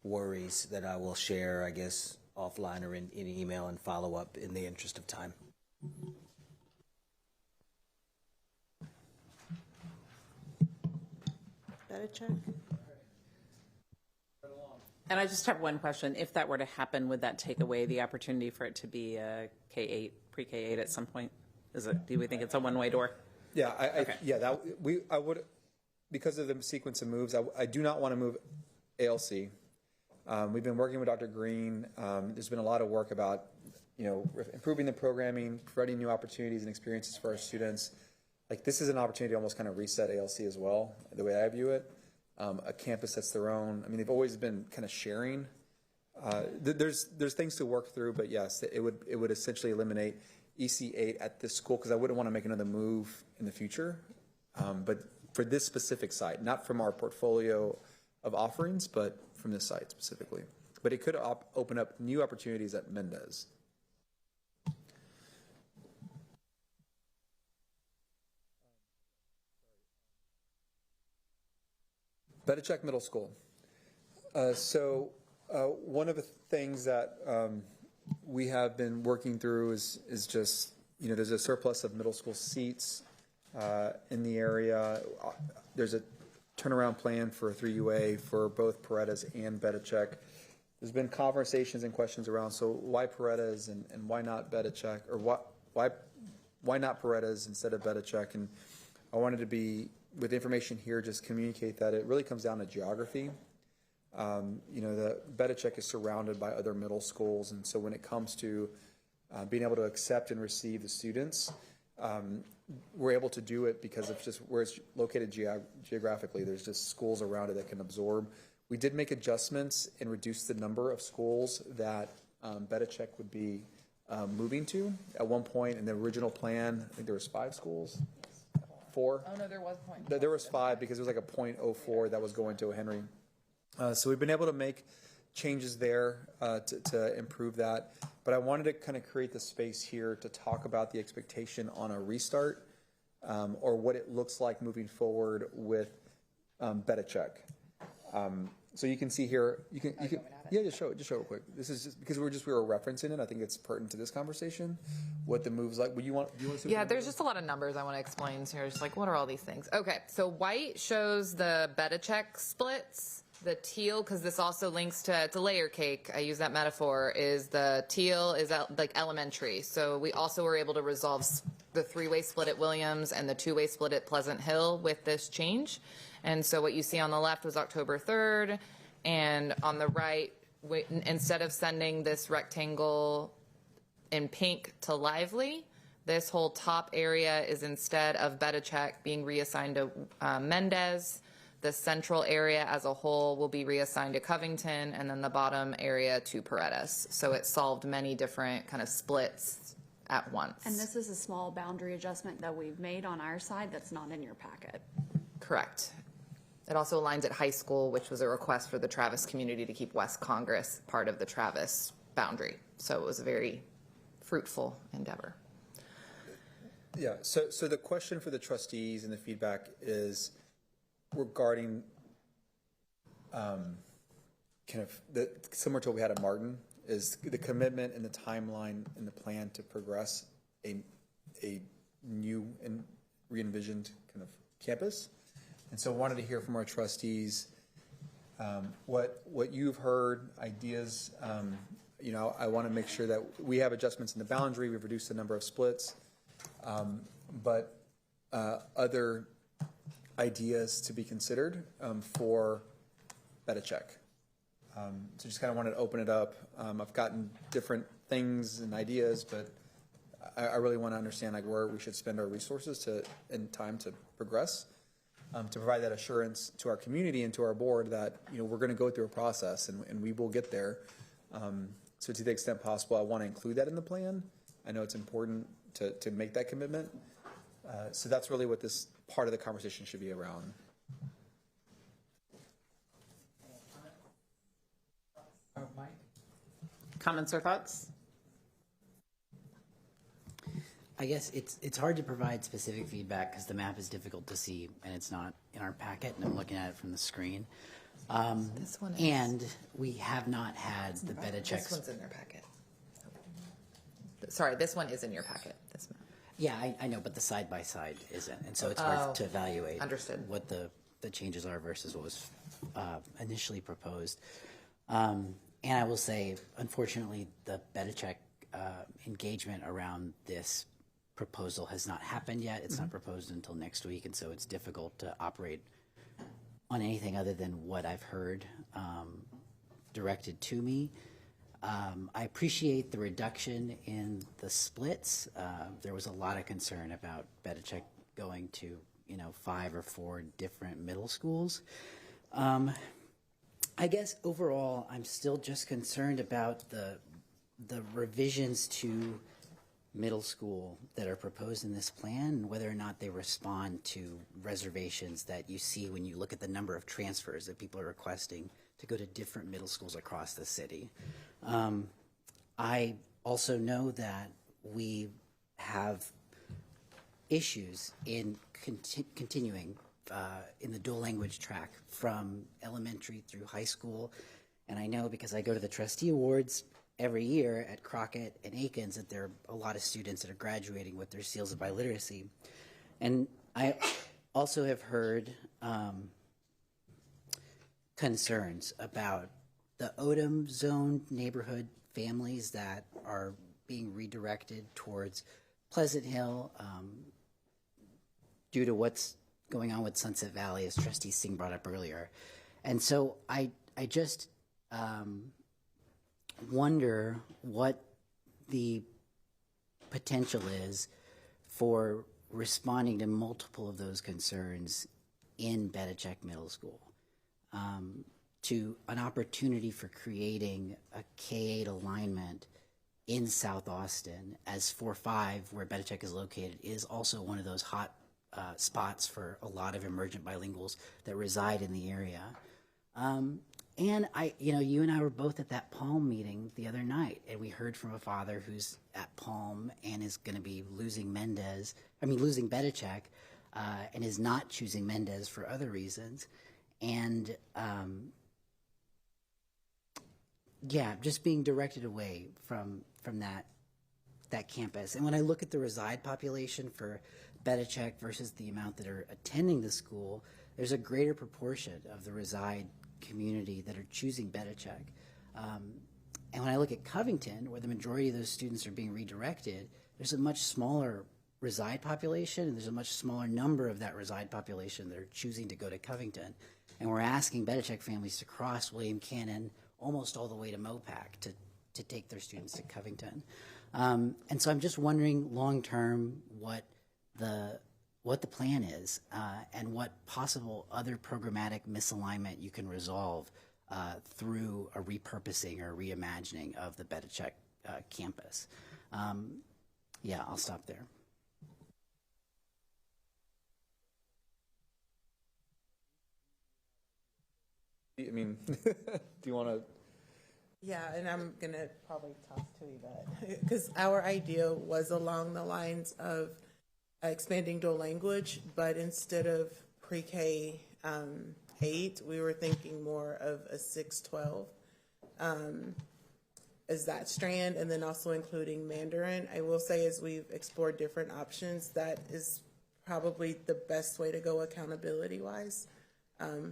worries that I will share, I guess, offline or in email and follow up in the interest of time. Check. And I just have one question. If that were to happen, would that take away the opportunity for it to be a K-8, pre-K-8 at some point? Do we think it's a one-way door? Yeah, I would, because of the sequence of moves, I do not want to move ALC. We've been working with Dr. Green. There's been a lot of work about improving the programming, providing new opportunities and experiences for our students. Like, this is an opportunity to almost kind of reset ALC as well, the way I view it. A campus that's their own. I mean, they've always been kind of sharing. There's things to work through, but yes, it would essentially eliminate EC8 at this school, because I wouldn't want to make another move in the future. But for this specific site, not from our portfolio of offerings, but from this site specifically. But it could open up new opportunities at Mendez. Bedichek Middle School. One of the things that we have been working through is just, there's a surplus of middle school seats in the area. There's a turnaround plan for 3UA for both Paredes and Bedichek. There's been conversations and questions around, so why Paredes and why not Bedichek, or why not Paredes instead of Bedichek? And I wanted to be, with information here, just communicate that it really comes down to geography. The Bedichek is surrounded by other middle schools, and so when it comes to being able to accept and receive the students, we're able to do it because of just where it's located geographically. There's just schools around it that can absorb. We did make adjustments and reduce the number of schools that Bedichek would be moving to. At one point in the original plan, I think there was 5 schools. 4? Oh, no, there was point. There was 5 because there was like a .04 that was going to Henry. So we've been able to make changes there to improve that. But I wanted to kind of create the space here to talk about the expectation on a restart, or what it looks like moving forward with Bedichek. So you can see here, just show it real quick. This is just because we were referencing it. I think it's pertinent to this conversation, what the move's like. Do you want to see? Yeah, there's just a lot of numbers I want to explain here. Just like, what are all these things? Okay, so white shows the Bedichek splits. The teal, because this also links to layer cake, I use that metaphor, is the teal is like elementary. So we also were able to resolve the 3-way split at Williams and the 2-way split at Pleasant Hill with this change. And so what you see on the left was October 3rd, and on the right, instead of sending this rectangle in pink to Lively, this whole top area is, instead of Bedichek being reassigned to Mendez, the central area as a whole will be reassigned to Covington, and then the bottom area to Paredes. So it solved many different kind of splits at once. And this is a small boundary adjustment that we've made on our side that's not in your packet. Correct. It also aligns at high school, which was a request for the Travis community to keep West Congress part of the Travis boundary. So it was a very fruitful endeavor. Yeah, so the question for the trustees and the feedback is regarding kind of similar to what we had at Martin, is the commitment and the timeline and the plan to progress a new and re-envisioned kind of campus. And so I wanted to hear from our trustees what you've heard, ideas. I want to make sure that we have adjustments in the boundary. We've reduced the number of splits, but other ideas to be considered for Bedichek. So just kind of wanted to open it up. I've gotten different things and ideas, but I really want to understand like where we should spend our resources and time to progress, to provide that assurance to our community and to our board that we're going to go through a process and we will get there. So to the extent possible, I want to include that in the plan. I know it's important to make that commitment. So that's really what this part of the conversation should be around. Comments or thoughts? I guess it's hard to provide specific feedback because the map is difficult to see and it's not in our packet, and I'm looking at it from the screen. This one is. And we have not had the Bedichek. This one's in their packet. Sorry, this one is in your packet. This map. Yeah, I know, but the side by side isn't, and so it's hard to evaluate what the changes are versus what was initially proposed. And I will say, unfortunately, the Bedichek engagement around this proposal has not happened yet. It's not proposed until next week, and so it's difficult to operate on anything other than what I've heard directed to me. I appreciate the reduction in the splits. There was a lot of concern about Bedichek going to 5 or 4 different middle schools. I guess overall, I'm still just concerned about the revisions to middle school that are proposed in this plan, and whether or not they respond to reservations that you see when you look at the number of transfers that people are requesting to go to different middle schools across the city. I also know that we have issues in continuing in the dual language track from elementary through high school. And I know because I go to the trustee awards every year at Crockett and Aikens that there are a lot of students that are graduating with their seals of biliteracy. And I also have heard concerns about the Odom zone neighborhood families that are being redirected towards Pleasant Hill due to what's going on with Sunset Valley, as Trustee Singh brought up earlier. And so I just wonder what the potential is for responding to multiple of those concerns in Bedichek Middle School, to an opportunity for creating a K-8 alignment in South Austin, as 4-5, where Bedichek is located, is also one of those hot spots for a lot of emergent bilinguals that reside in the area. And you and I were both at that Palm meeting the other night, and we heard from a father who's at Palm and is going to be losing Bedichek, and is not choosing Mendez for other reasons. And just being directed away from that campus. And when I look at the reside population for Bedichek versus the amount that are attending the school, there's a greater proportion of the reside community that are choosing Bedichek. And when I look at Covington, where the majority of those students are being redirected, there's a much smaller reside population, and there's a much smaller number of that reside population that are choosing to go to Covington. And we're asking Bedichek families to cross William Cannon almost all the way to Mopac to take their students to Covington. And so I'm just wondering long-term what the plan is, and what possible other programmatic misalignment you can resolve through a repurposing or reimagining of the Bedichek campus. I'll stop there. I mean, do you want to? Yeah, and I'm going to probably toss to Yvette, because our idea was along the lines of expanding dual language, but instead of pre-K 8, we were thinking more of a 6-12 as that strand, and then also including Mandarin. I will say, as we've explored different options, that is probably the best way to go accountability-wise.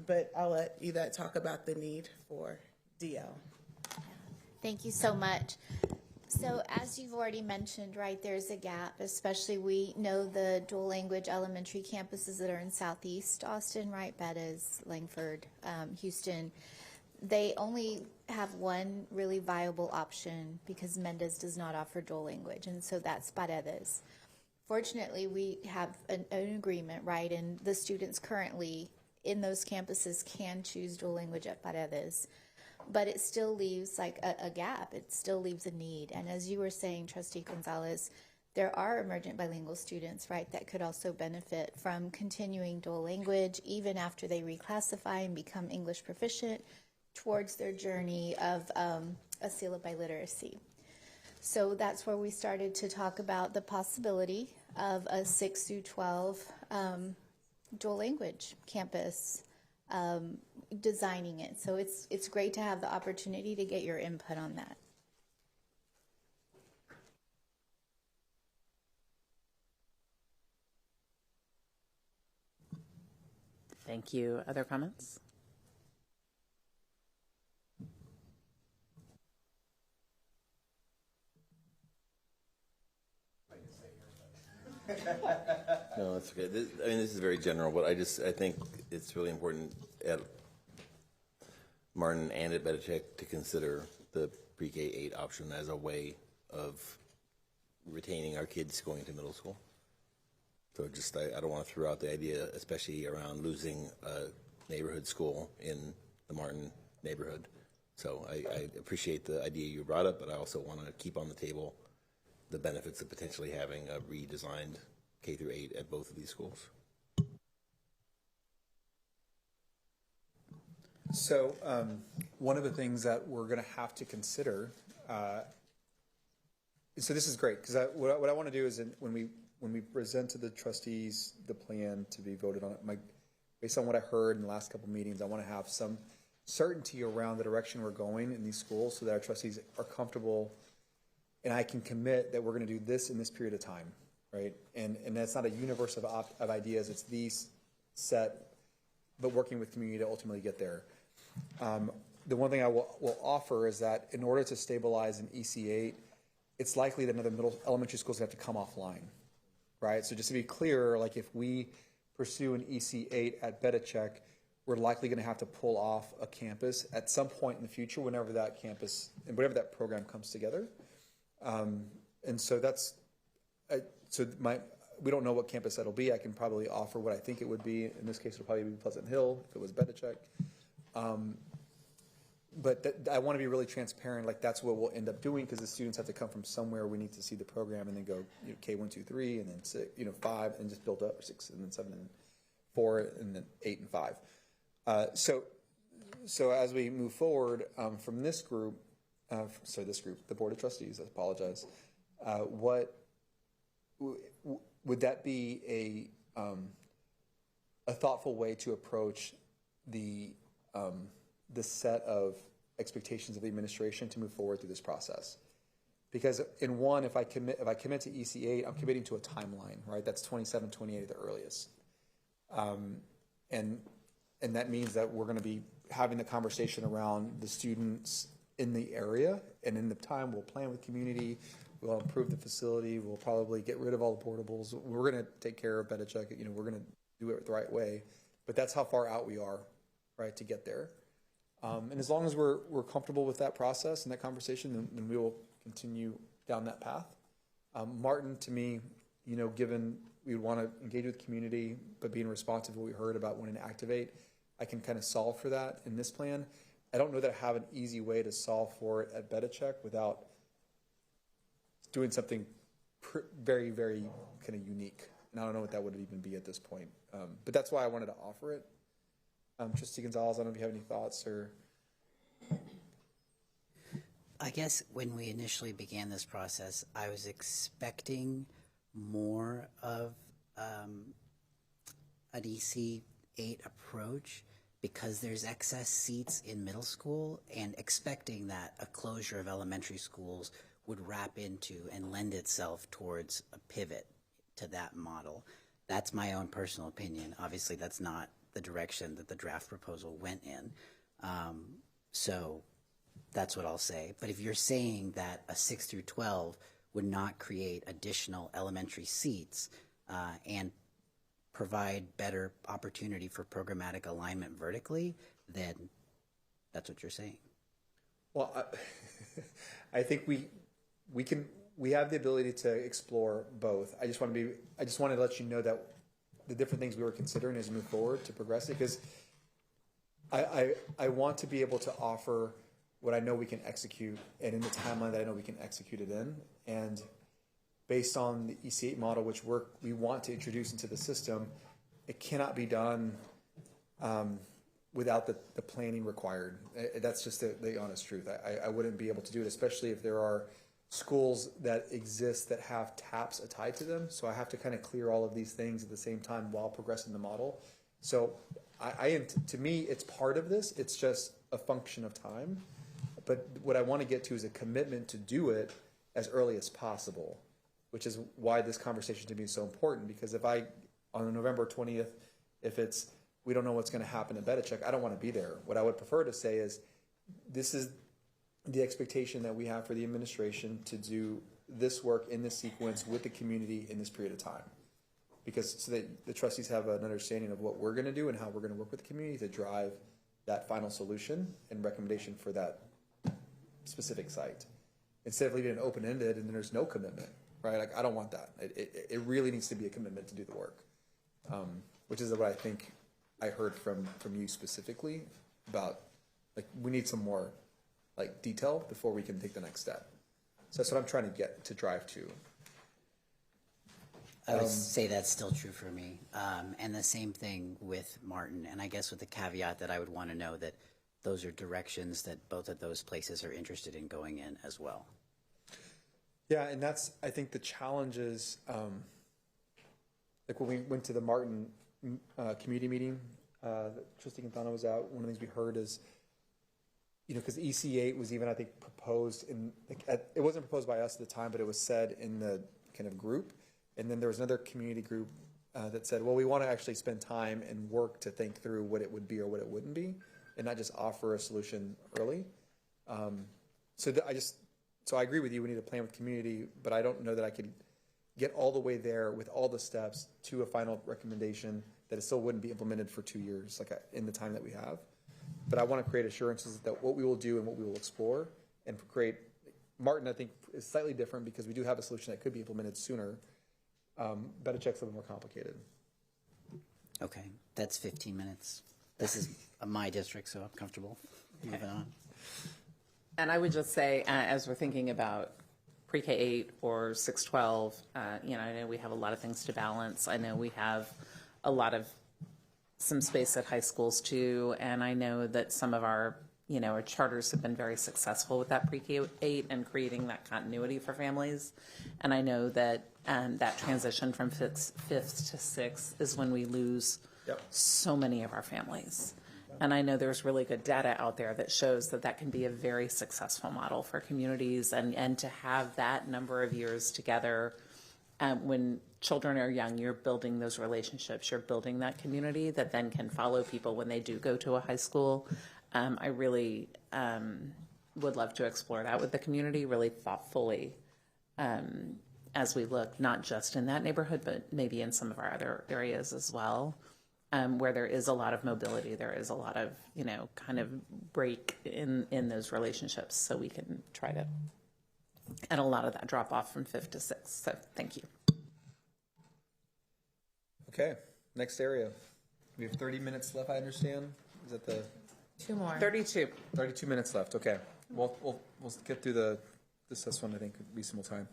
But I'll let Yvette talk about the need for DL. Thank you so much. So as you've already mentioned, right, there's a gap, especially we know the dual language elementary campuses that are in Southeast Austin, right, Bettis, Langford, Houston. They only have one really viable option because Mendez does not offer dual language, and so that's Paredes. Fortunately, we have an agreement, right, and the students currently in those campuses can choose dual language at Paredes. But it still leaves like a gap. It still leaves a need. And as you were saying, Trustee Gonzalez, there are emergent bilingual students, right, that could also benefit from continuing dual language even after they reclassify and become English proficient towards their journey of a seal of biliteracy. So that's where we started to talk about the possibility of a 6 through 12 dual language campus, designing it. So it's great to have the opportunity to get your input on that. Thank you. Other comments? No, that's okay. This is very general, but I think it's really important. Martin and at Betachek to consider the pre-K 8 option as a way of retaining our kids going to middle school. So just, I don't want to throw out the idea, especially around losing a neighborhood school in the Martin neighborhood. So I appreciate the idea you brought up, but I also want to keep on the table the benefits of potentially having a redesigned K through 8 at both of these schools. So one of the things that we're going to have to consider, so this is great, because what I want to do is when we present to the trustees the plan to be voted on, based on what I heard in the last couple of meetings, I want to have some certainty around the direction we're going in these schools so that our trustees are comfortable and I can commit that we're going to do this in this period of time, right? And that's not a universe of ideas, it's these set, but working with community to ultimately get there. The one thing I will offer is that in order to stabilize an EC8, it's likely that another elementary schools have to come offline, right? So just to be clear, like if we pursue an EC8 at Betachek, we're likely going to have to pull off a campus at some point in the future, whenever that campus and whatever that program comes together. And so that's, we don't know what campus that'll be. I can probably offer what I think it would be. In this case, it'll probably be Pleasant Hill if it was Betachek. But I want to be really transparent. Like that's what we'll end up doing because the students have to come from somewhere. We need to see the program and then go K1, 2, 3, and then 6, 5, and just build up, or 6, and then 7, and 4, and then 8 and 5. So as we move forward from this group, the Board of Trustees, I apologize. What would that be a thoughtful way to approach the set of expectations of the administration to move forward through this process? Because in one, if I commit to EC8, I'm committing to a timeline, right? That's 27, 28 at the earliest. And that means that we're going to be having the conversation around the students in the area, and in the time we'll plan with community, we'll improve the facility, we'll probably get rid of all the portables, we're going to take care of Betachek, we're going to do it the right way, but that's how far out we are, right, to get there. And as long as we're comfortable with that process and that conversation, then we will continue down that path. Martin, to me, given we would want to engage with the community, but being responsive to what we heard about wanting to activate, I can kind of solve for that in this plan. I don't know that I have an easy way to solve for it at Betachek without doing something very, very kind of unique. And I don't know what that would even be at this point. But that's why I wanted to offer it. Trustee Gonzalez, I don't know if you have any thoughts or... I guess when we initially began this process, I was expecting more of an EC8 approach because there's excess seats in middle school, and expecting that a closure of elementary schools would wrap into and lend itself towards a pivot to that model. That's my own personal opinion. Obviously, that's not the direction that the draft proposal went in. So that's what I'll say. But if you're saying that a 6 through 12 would not create additional elementary seats and provide better opportunity for programmatic alignment vertically, then that's what you're saying. Well, I think we have the ability to explore both. I just wanted to let you know that the different things we were considering as we move forward to progress it, because I want to be able to offer what I know we can execute and in the timeline that I know we can execute it in. And based on the EC8 model, which we want to introduce into the system, it cannot be done without the planning required. That's just the honest truth. I wouldn't be able to do it, especially if there are schools that exist that have TAPs tied to them. So I have to kind of clear all of these things at the same time while progressing the model. So to me, it's part of this. It's just a function of time. But what I want to get to is a commitment to do it as early as possible, which is why this conversation to me is so important. Because if on November 20th, we don't know what's going to happen at Betachek, I don't want to be there. What I would prefer to say is, this is the expectation that we have for the administration to do this work in this sequence with the community in this period of time. Because so that the trustees have an understanding of what we're going to do and how we're going to work with the community to drive that final solution and recommendation for that specific site, instead of leaving it open-ended and then there's no commitment, right? Like, I don't want that. It really needs to be a commitment to do the work, which is what I think I heard from you specifically about, like, we need some more like detail before we can take the next step. So that's what I'm trying to drive to. I would say that's still true for me. And the same thing with Martin. And I guess with the caveat that I would want to know that those are directions that both of those places are interested in going in as well. Yeah, and that's, I think the challenge is, like when we went to the Martin community meeting, that Trustee Quintana was out, one of the things we heard is, you know, because EC8 was even, I think, proposed in, like, it wasn't proposed by us at the time, but it was said in the kind of group. And then there was another community group that said, well, we want to actually spend time and work to think through what it would be or what it wouldn't be, and not just offer a solution early. So I agree with you, we need a plan with community, but I don't know that I could get all the way there with all the steps to a final recommendation that it still wouldn't be implemented for 2 years, like in the time that we have. But I want to create assurances that what we will do and what we will explore and create. Martin, I think, is slightly different because we do have a solution that could be implemented sooner. Bedichek's a little more complicated. Okay, that's 15 minutes. This is my district, so I'm comfortable moving on. And I would just say, as we're thinking about pre-K-8 or 6-12, you know, I know we have a lot of things to balance. I know we have a lot of some space at high schools too, and I know that some of our, you know, our charters have been very successful with that pre-K-8 and creating that continuity for families. And I know that that transition from fifth to sixth is when we lose so many of our families. And I know there's really good data out there that shows that that can be a very successful model for communities, and to have that number of years together. When children are young, you're building those relationships, you're building that community that then can follow people when they do go to a high school. I really would love to explore that with the community really thoughtfully as we look, not just in that neighborhood, but maybe in some of our other areas as well, where there is a lot of mobility, there is a lot of, you know, kind of break in those relationships, so we can try to, and a lot of that drop off from fifth to sixth. So thank you. Okay, next area. We have 30 minutes left, I understand. Is that the? 2 more. 32 minutes left. Okay, we'll get through this one. I think reasonable time.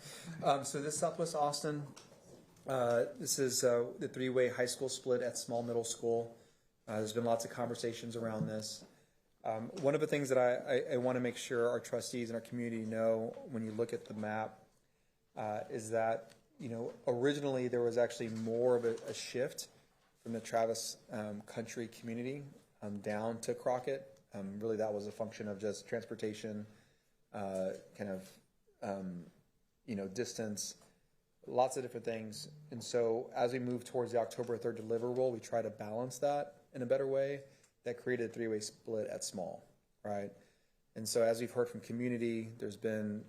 So this Southwest Austin. This is the three-way high school split at Small Middle School. There's been lots of conversations around this. One of the things that I want to make sure our trustees and our community know when you look at the map is that, you know, originally there was actually more of a shift from the Travis Country community down to Crockett. Really, that was a function of just transportation, kind of, you know, distance, lots of different things. And so as we move towards the October 3rd deliverable, we try to balance that in a better way. That created a three-way split at Small, right? And so as we've heard from community, there's been,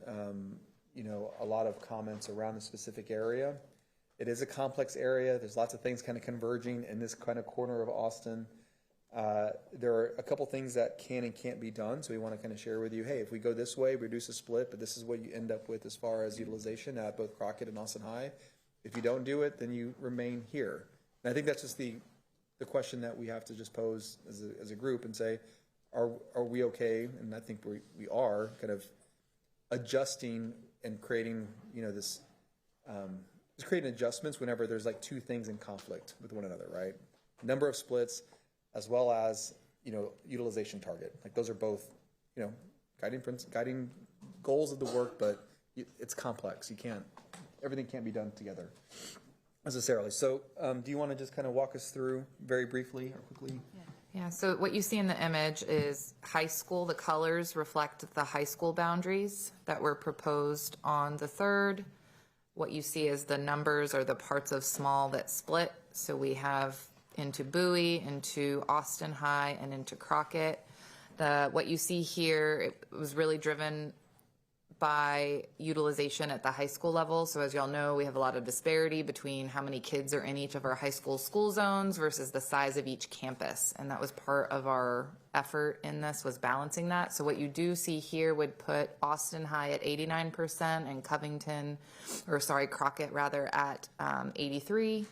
you know, a lot of comments around the specific area. It is a complex area. There's lots of things kind of converging in this kind of corner of Austin. There are a couple things that can and can't be done, so we want to kind of share with you, hey, if we go this way, reduce a split, but this is what you end up with as far as utilization at both Crockett and Austin High. If you don't do it, then you remain here. And I think that's just the question that we have to just pose as a group and say, are we okay? And I think we are kind of adjusting and creating, you know, this, just creating adjustments whenever there's like two things in conflict with one another, right? Number of splits, as well as, you know, utilization target. Like those are both, you know, guiding goals of the work, but it's complex. Everything can't be done together necessarily. So do you want to just kind of walk us through very briefly or quickly? Yeah, so what you see in the image is high school. The colors reflect the high school boundaries that were proposed on the 3rd. What you see is the numbers or the parts of Small that split. So we have into Bowie, into Austin High, and into Crockett. What you see here, it was really driven by utilization at the high school level. So as y'all know, we have a lot of disparity between how many kids are in each of our high school zones versus the size of each campus. And that was part of our effort in this, was balancing that. So what you do see here would put Austin High at 89% and Crockett rather at 83.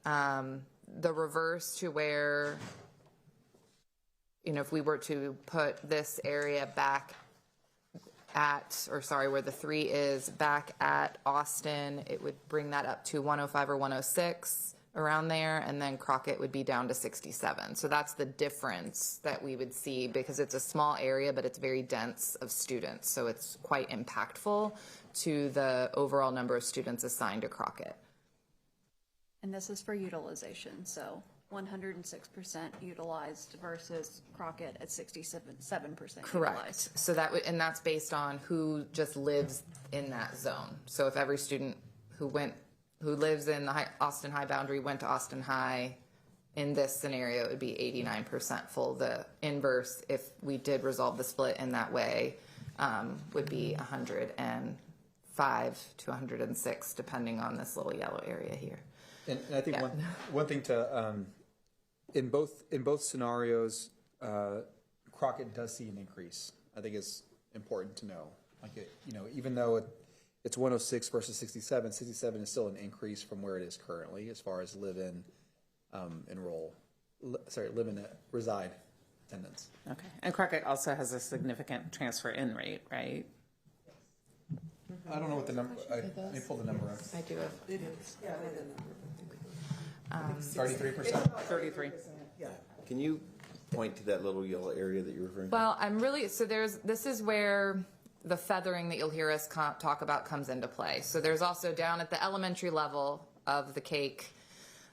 The reverse to where, if we were to put this area back at, where the 3 is back at Austin, it would bring that up to 105 or 106 around there, and then Crockett would be down to 67. So that's the difference that we would see, because it's a small area, but it's very dense of students. So it's quite impactful to the overall number of students assigned to Crockett. And this is for utilization, so 106% utilized versus Crockett at 67% Correct. utilized. So and that's based on who just lives in that zone. So if every student who lives in the Austin High boundary went to Austin High, in this scenario, it would be 89% full. The inverse, if we did resolve the split in that way, would be 105 to 106, depending on this little yellow area here. And I think one thing to in both scenarios, Crockett does see an increase. I think it's important to know. Even though it's 106 versus 67, 67 is still an increase from where it is currently as far as reside attendance. Okay. And Crockett also has a significant transfer in rate, right? I don't know what the number. Let me pull the number up. I do. It is. Yeah, 33%. 33. Yeah. Can you point to that little yellow area that you're referring to? Well, this is where the feathering that you'll hear us talk about comes into play. So there's also down at the elementary level of the cake,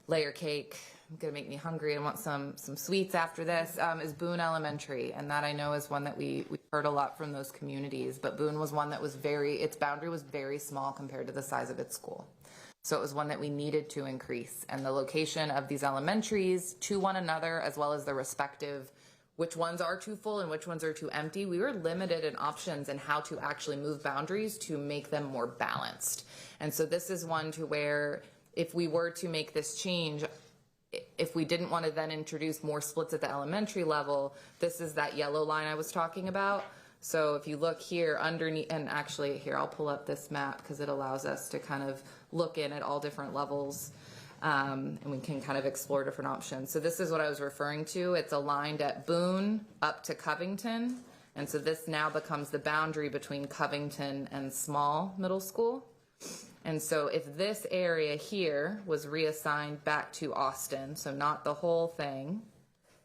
layer cake, going to make me hungry and want some sweets after this, is Boone Elementary. And that I know is one that we heard a lot from those communities. But Boone was one that was its boundary was very small compared to the size of its school. So it was one that we needed to increase. And the location of these elementaries to one another, as well as the respective, which ones are too full and which ones are too empty, we were limited in options in how to actually move boundaries to make them more balanced. And so this is one to where if we were to make this change, if we didn't want to then introduce more splits at the elementary level, this is that yellow line I was talking about. So if you look here underneath, and actually here, I'll pull up this map because it allows us to kind of look in at all different levels, and we can kind of explore different options. So this is what I was referring to. It's aligned at Boone up to Covington. And so this now becomes the boundary between Covington and Small Middle School. And so if this area here was reassigned back to Austin, so not the whole thing,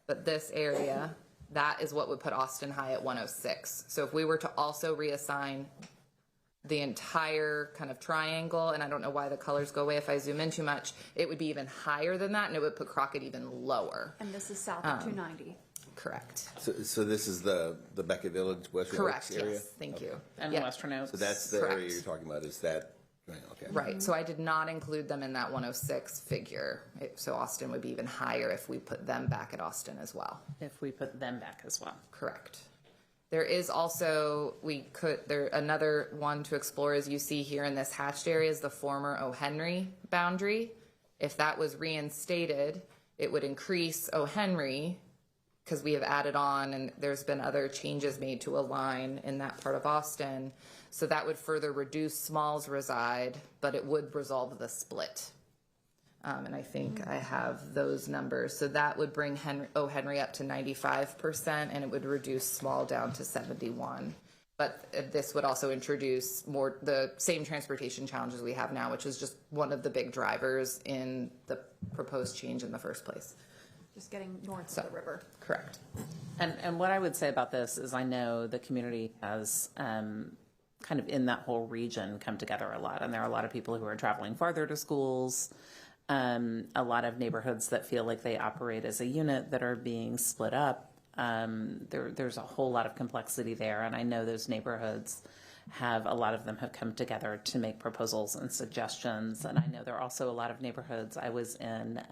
but this area, that is what would put Austin High at 106. So if we were to also reassign the entire kind of triangle, and I don't know why the colors go away if I zoom in too much, it would be even higher than that, and it would put Crockett even lower. And this is south of 290. Correct. So this is the Beckett Village, Western Correct, Oaks area? yes, thank you. And Yeah. Western Oaks. So that's the Correct. area you're talking about, is that, okay. Right, so I did not include them in that 106 figure. So Austin would be even higher if we put them back at Austin as well. If we put them back as well. Correct. There is also, another one to explore, as you see here in this hatched area, is the former O. Henry boundary. If that was reinstated, it would increase O. Henry, because we have added on, and there's been other changes made to align in that part of Austin. So that would further reduce Smalls reside, but it would resolve the split. And I think I have those numbers. So that would bring O. Henry up to 95%, and it would reduce Small down to 71. But this would also introduce the same transportation challenges we have now, which is just one of the big drivers in the proposed change in the first place. Just getting north of the river. Correct. And what I would say about this is I know the community has kind of in that whole region come together a lot. And there are a lot of people who are traveling farther to schools, a lot of neighborhoods that feel like they operate as a unit that are being split up. There's a whole lot of complexity there. And I know those neighborhoods a lot of them have come together to make proposals and suggestions. And I know there are also a lot of neighborhoods. I was in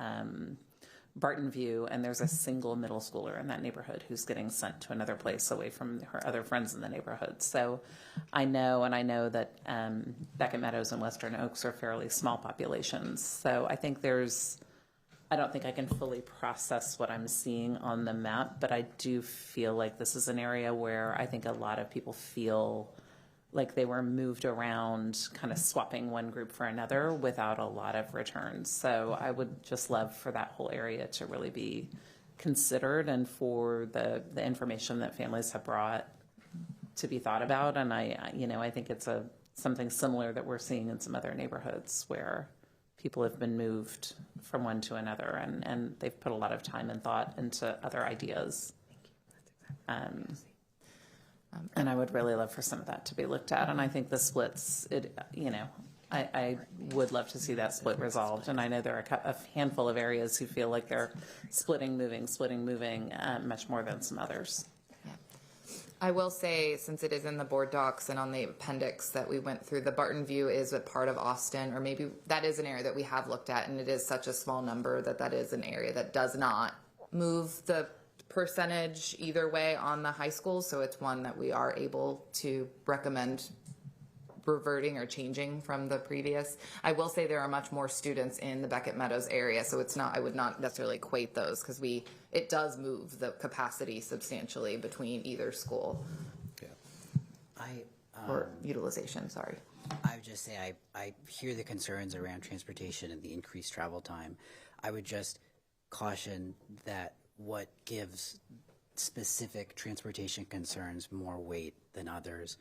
Barton View, and there's a single middle schooler in that neighborhood who's getting sent to another place away from her other friends in the neighborhood. So I know that Beckett Meadows and Western Oaks are fairly small populations. So I think I don't think I can fully process what I'm seeing on the map, but I do feel like this is an area where I think a lot of people feel like they were moved around, kind of swapping one group for another without a lot of returns. So I would just love for that whole area to really be considered, and for the information that families have brought to be thought about. And I think it's something similar that we're seeing in some other neighborhoods where people have been moved from one to another, and they've put a lot of time and thought into other ideas. And I would really love for some of that to be looked at. And I think the splits, I would love to see that split resolved. And I know there are a handful of areas who feel like they're splitting, moving, much more than some others. I will say, since it is in the board docs and on the appendix that we went through, the Barton View is a part of Austin, or maybe that is an area that we have looked at, and it is such a small number that is an area that does not move the percentage either way on the high school. So it's one that we are able to recommend reverting or changing from the previous. I will say there are much more students in the Beckett Meadows area, so I would not necessarily equate those, because it does move the capacity substantially between either school. Or utilization, sorry. I would just say I hear the concerns around transportation and the increased travel time. I would just caution that what gives specific transportation concerns more weight than others.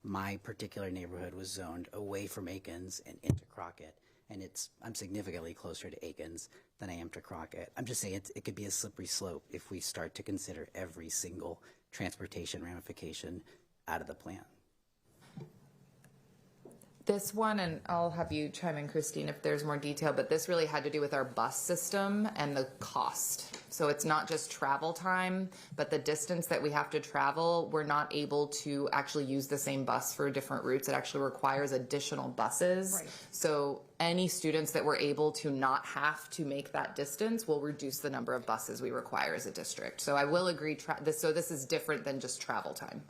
My particular neighborhood was zoned away from Aikens and into Crockett, and I'm significantly closer to Aikens than I am to Crockett. I'm just saying it could be a slippery slope if we start to consider every single transportation ramification out of the plan. This one, and I'll have you chime in, Christine, if there's more detail, but this really had to do with our bus system and the cost. So it's not just travel time, but the distance that we have to travel, we're not able to actually use the same bus for different routes. It actually requires additional buses. Right. So any students that we're able to not have to make that distance will reduce the number of buses we require as a district. So I will agree, so this is different than just travel time.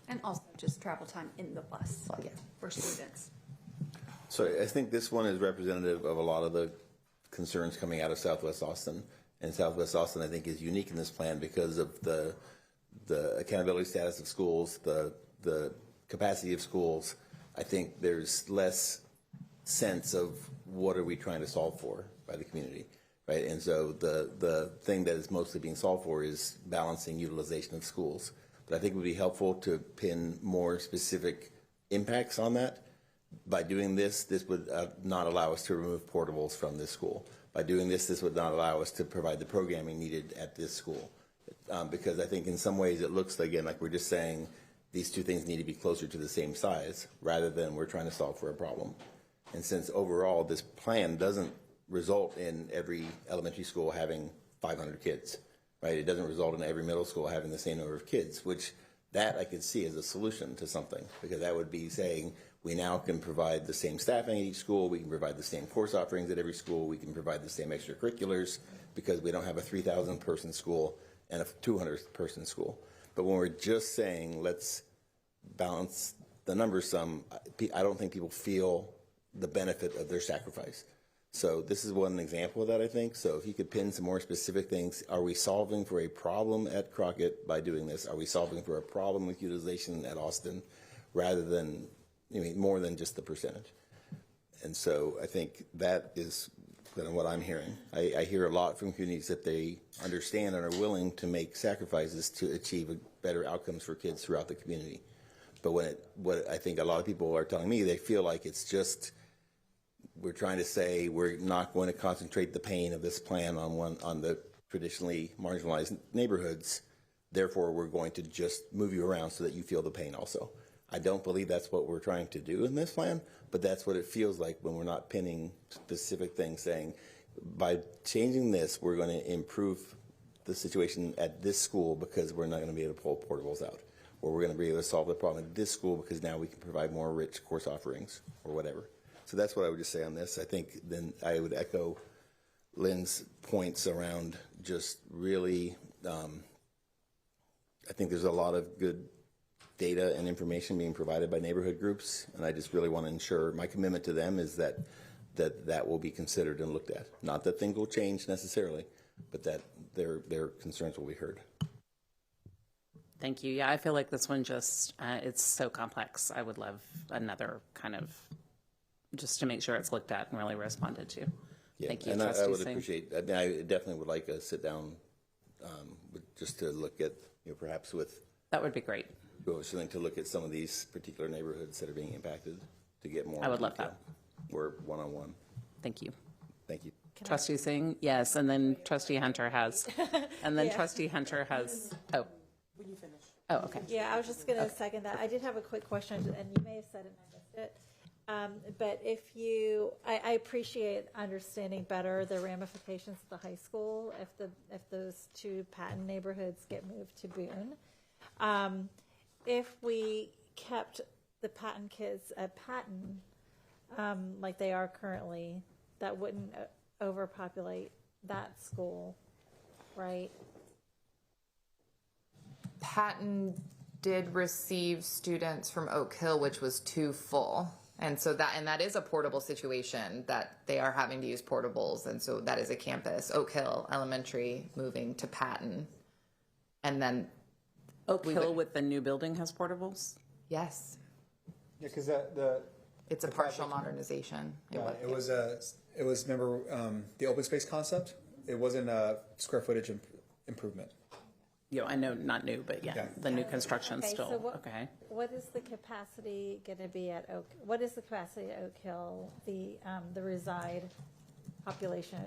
And also just travel time in the bus for students. So I think this one is representative of a lot of the concerns coming out of Southwest Austin. And Southwest Austin, I think, is unique in this plan because of the accountability status of schools, the capacity of schools. I think there's less sense of what are we trying to solve for by the community, right? And so the thing that is mostly being solved for is balancing utilization of schools. But I think it would be helpful to pin more specific impacts on that. By doing this would not allow us to remove portables from this school. By doing this would not allow us to provide the programming needed at this school. Because I think in some ways it looks, again, like we're just saying these two things need to be closer to the same size rather than we're trying to solve for a problem. And since overall this plan doesn't result in every elementary school having 500 kids, right? It doesn't result in every middle school having the same number of kids, which that I could see as a solution to something, because that would be saying we now can provide the same staffing at each school, we can provide the same course offerings at every school, we can provide the same extracurriculars, because we don't have a 3,000 person school and a 200 person school. But when we're just saying let's balance the numbers some, I don't think people feel the benefit of their sacrifice. So this is one example of that, I think. So if you could pin some more specific things, are we solving for a problem at Crockett by doing this? Are we solving for a problem with utilization at Austin rather than, more than just the percentage? And so I think that is kind of what I'm hearing. I hear a lot from communities that they understand and are willing to make sacrifices to achieve better outcomes for kids throughout the community. But what I think a lot of people are telling me, they feel like it's just, we're trying to say we're not going to concentrate the pain of this plan on the traditionally marginalized neighborhoods. Therefore, we're going to just move you around so that you feel the pain also. I don't believe that's what we're trying to do in this plan, but that's what it feels like when we're not pinning specific things, saying by changing this, we're going to improve the situation at this school because we're not going to be able to pull portables out, or we're going to be able to solve the problem at this school because now we can provide more rich course offerings or whatever. So that's what I would just say on this. I think then I would echo Lynn's points around just really, I think there's a lot of good data and information being provided by neighborhood groups, and I just really want to ensure my commitment to them is that will be considered and looked at. Not that things will change necessarily, but that their concerns will be heard. Thank you. Yeah, I feel like this one just, it's so complex. I would love another kind of, just to make sure it's looked at and really responded to. Yeah, Thank you, and Trustee I would Singh. appreciate, I definitely would like a sit down just to look at, perhaps with. That would be great. Something to look at some of these particular neighborhoods that are being impacted to get more. I would love that. Or one-on-one. Thank you. Thank you. Trustee Singh, yes, and then Trustee Hunter has, and then Trustee Hunter has, oh. When you finish. Oh, okay. Yeah, I was just going to second that. I did have a quick question, and you may have said it and I missed it. But if you, I appreciate understanding better the ramifications of the high school if those two Patton neighborhoods get moved to Boone. If we kept the Patton kids at Patton, like they are currently, that wouldn't overpopulate that school, right? Patton did receive students from Oak Hill, which was too full. And so that is a portable situation that they are having to use portables. And so that is a campus, Oak Hill Elementary moving to Patton. And then Oak Hill with the new building has portables? Yes. Yeah, because it's a partial modernization. Yeah, it was remember the open space concept? It wasn't a square footage improvement. Yeah, I know, not new, but yeah, the new construction Okay, still, so okay. What is the capacity going to be at what is the capacity at Oak Hill, the reside population?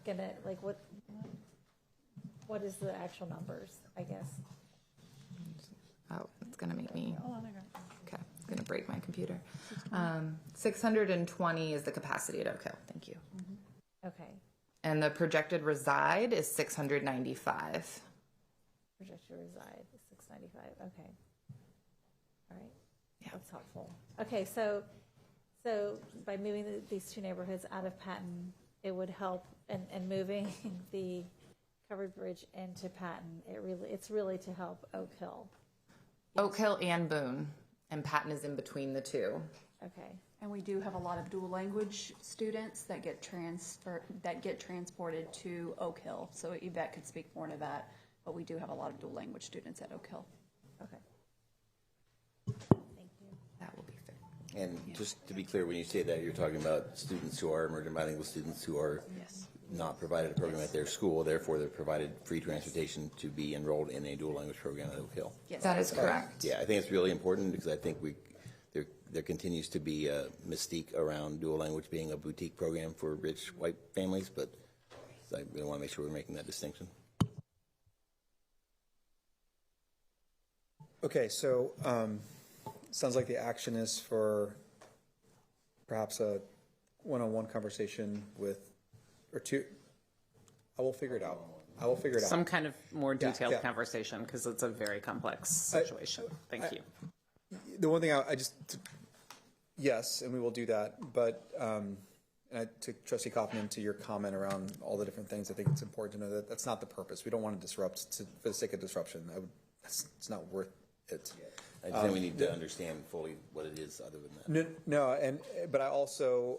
Gonna, like, what is the actual numbers, I guess? Oh, it's going to make me, okay, it's going to break my computer. 620 is the capacity at Oak Hill, thank you. Okay. And the projected reside is 695. Projected reside is 695, okay. All right, yeah. That's helpful. Okay, so by moving these two neighborhoods out of Patton, it would help, and moving the covered bridge into Patton, it's really to help Oak Hill. Oak Hill and Boone, and Patton is in between the two. Okay. And we do have a lot of dual language students that get transported to Oak Hill. So Yvette could speak more to that, but we do have a lot of dual language students at Oak Hill. Okay. Thank you. That will be fair. And just to be clear, when you say that, you're talking about students who are emergent bilingual students who are not provided a program at their school, therefore they're provided free transportation to be enrolled in a dual language program at Oak Hill. Yes, that is correct. Yeah, I think it's really important because I think there continues to be a mystique around dual language being a boutique program for rich white families, but I really want to make sure we're making that distinction. Okay, so sounds like the action is for perhaps a one-on-one conversation with, or two. I will figure it out. Some kind of more detailed conversation, because it's a very complex situation. Thank you. The one thing yes, and we will do that, but and to Trustee Kaufman, to your comment around all the different things, I think it's important to know that that's not the purpose. We don't want to disrupt for the sake of disruption. It's not worth it. I just think we need to understand fully what it is other than that. No, but I also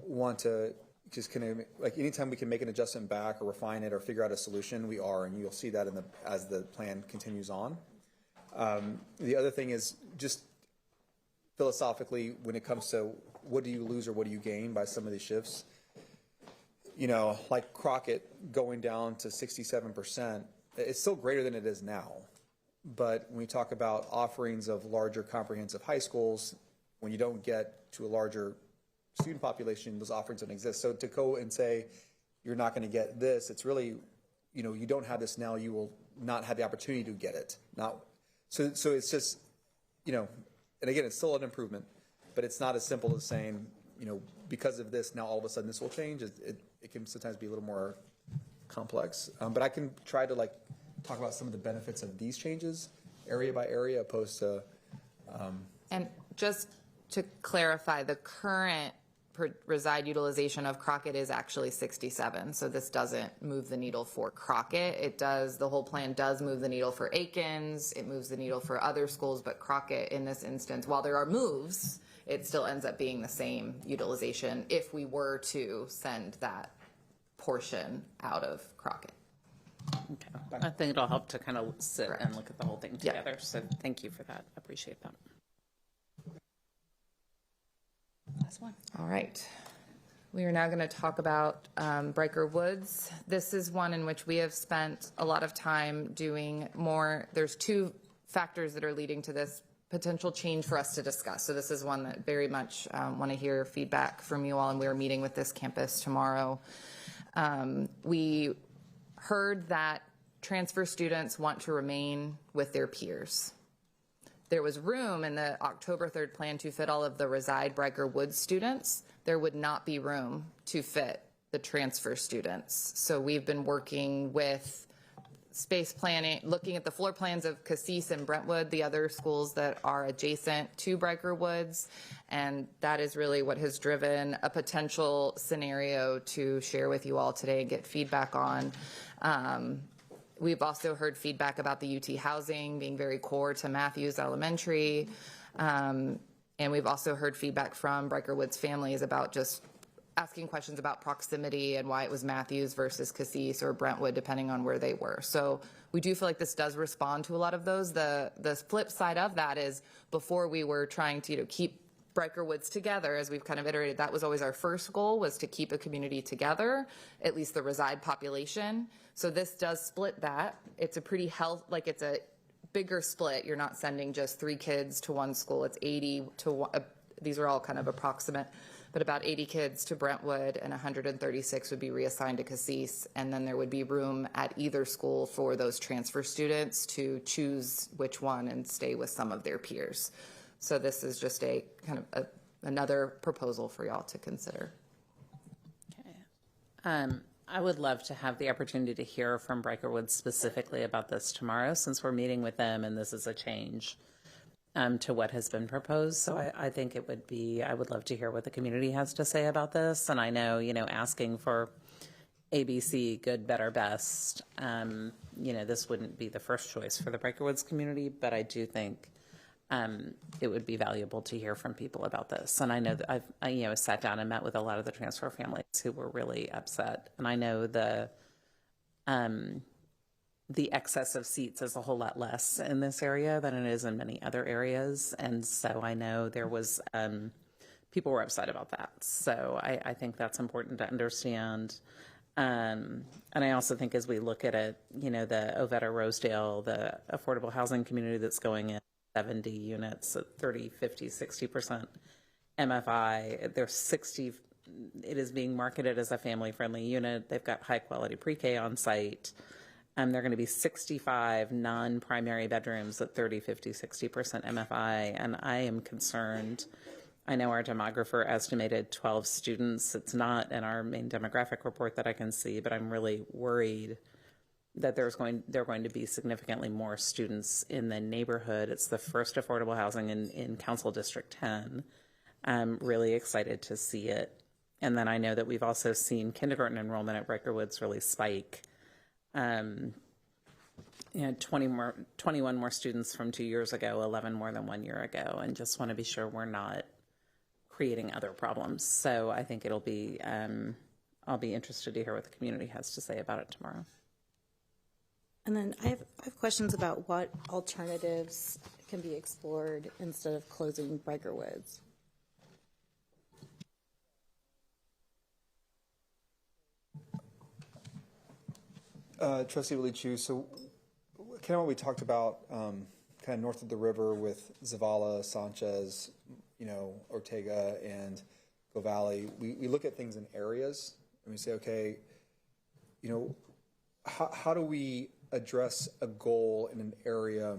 want to just kind of, like, anytime we can make an adjustment back or refine it or figure out a solution, we are, and you'll see that as the plan continues on. The other thing is just philosophically, when it comes to what do you lose or what do you gain by some of these shifts, like Crockett going down to 67%, it's still greater than it is now. But when we talk about offerings of larger comprehensive high schools, when you don't get to a larger student population, those offerings don't exist. So to go and say you're not going to get this, it's really, you don't have this now, you will not have the opportunity to get it. So it's just, and again, it's still an improvement, but it's not as simple as saying, because of this, now all of a sudden this will change. It can sometimes be a little more complex. But I can try to talk about some of the benefits of these changes, area by area, opposed to. And just to clarify, the current reside utilization of Crockett is actually 67. So this doesn't move the needle for Crockett. It does, the whole plan does move the needle for Aikens. It moves the needle for other schools, but Crockett in this instance, while there are moves, it still ends up being the same utilization if we were to send that portion out of Crockett. Okay. I think it'll help to kind of sit and look at the whole thing together. So thank you for that. I appreciate that. Last one. All right. We are now going to talk about Briker Woods. This is one in which we have spent a lot of time doing more. There's two factors that are leading to this potential change for us to discuss. So this is one that very much want to hear feedback from you all, and we're meeting with this campus tomorrow. We heard that transfer students want to remain with their peers. There was room in the October 3rd plan to fit all of the reside Briker Woods students. There would not be room to fit the transfer students. So we've been working with space planning, looking at the floor plans of Cassis and Brentwood, the other schools that are adjacent to Briker Woods. And that is really what has driven a potential scenario to share with you all today and get feedback on. We've also heard feedback about the UT housing being very core to Matthews Elementary. And we've also heard feedback from Briker Woods families about just asking questions about proximity and why it was Matthews versus Cassis or Brentwood, depending on where they were. So we do feel like this does respond to a lot of those. The flip side of that is before we were trying to keep Briker Woods together, as we've kind of iterated, that was always our first goal, was to keep a community together, at least the reside population. So this does split that. It's a pretty it's a bigger split. You're not sending just 3 kids to one school. It's 80 to one. These are all kind of approximate, but about 80 kids to Brentwood and 136 would be reassigned to Cassis. And then there would be room at either school for those transfer students to choose which one and stay with some of their peers. So this is just a kind of another proposal for y'all to consider. Okay. I would love to have the opportunity to hear from Briker Woods specifically about this tomorrow, since we're meeting with them and this is a change to what has been proposed. So I think it would be, I would love to hear what the community has to say about this. And I know, asking for ABC, good, better, best, this wouldn't be the first choice for the Briker Woods community, but I do think it would be valuable to hear from people about this. And I know that I've sat down and met with a lot of the transfer families who were really upset. And I know the excess of seats is a whole lot less in this area than it is in many other areas. And so I know there was, people were upset about that. So I think that's important to understand. And I also think as we look at it, the Ovetta Rosedale, the affordable housing community that's going in, 70 units at 30, 50, 60% MFI. There's 60, it is being marketed as a family-friendly unit. They've got high-quality pre-K on site. There are going to be 65 non-primary bedrooms at 30, 50, 60% MFI, and I am concerned. I know our demographer estimated 12 students. It's not in our main demographic report that I can see, but I'm really worried that there are going to be significantly more students in the neighborhood. It's the first affordable housing in Council District 10. I'm really excited to see it. And then I know that we've also seen kindergarten enrollment at Briker Woods really spike. 21 more students from 2 years ago, 11 more than 1 year ago, and just want to be sure we're not creating other problems. So I think it'll be, I'll be interested to hear what the community has to say about it tomorrow. And then I have questions about what alternatives can be explored instead of closing Briker Woods. Trustee Willie Chu, so kind of what we talked about kind of north of the river with Zavala, Sanchez, Ortega, and Go Valley, we look at things in areas and we say, okay, how do we address a goal in an area,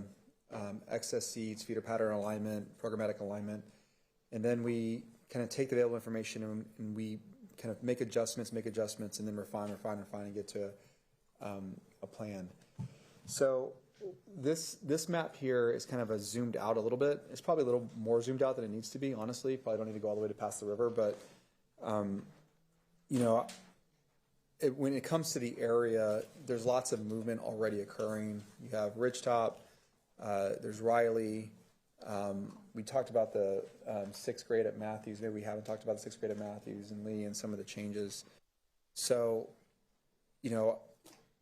excess seats, feeder pattern alignment, programmatic alignment, and then we kind of take the available information and we kind of make adjustments, and then refine, and get to a plan. So this map here is kind of a zoomed out a little bit. It's probably a little more zoomed out than it needs to be, honestly. Probably don't need to go all the way to past the river, but You know, when it comes to the area, there's lots of movement already occurring. You have Ridgetop, there's Riley. We talked about the 6th grade at Matthews. Maybe we haven't talked about the 6th grade at Matthews and Lee and some of the changes. So, you know,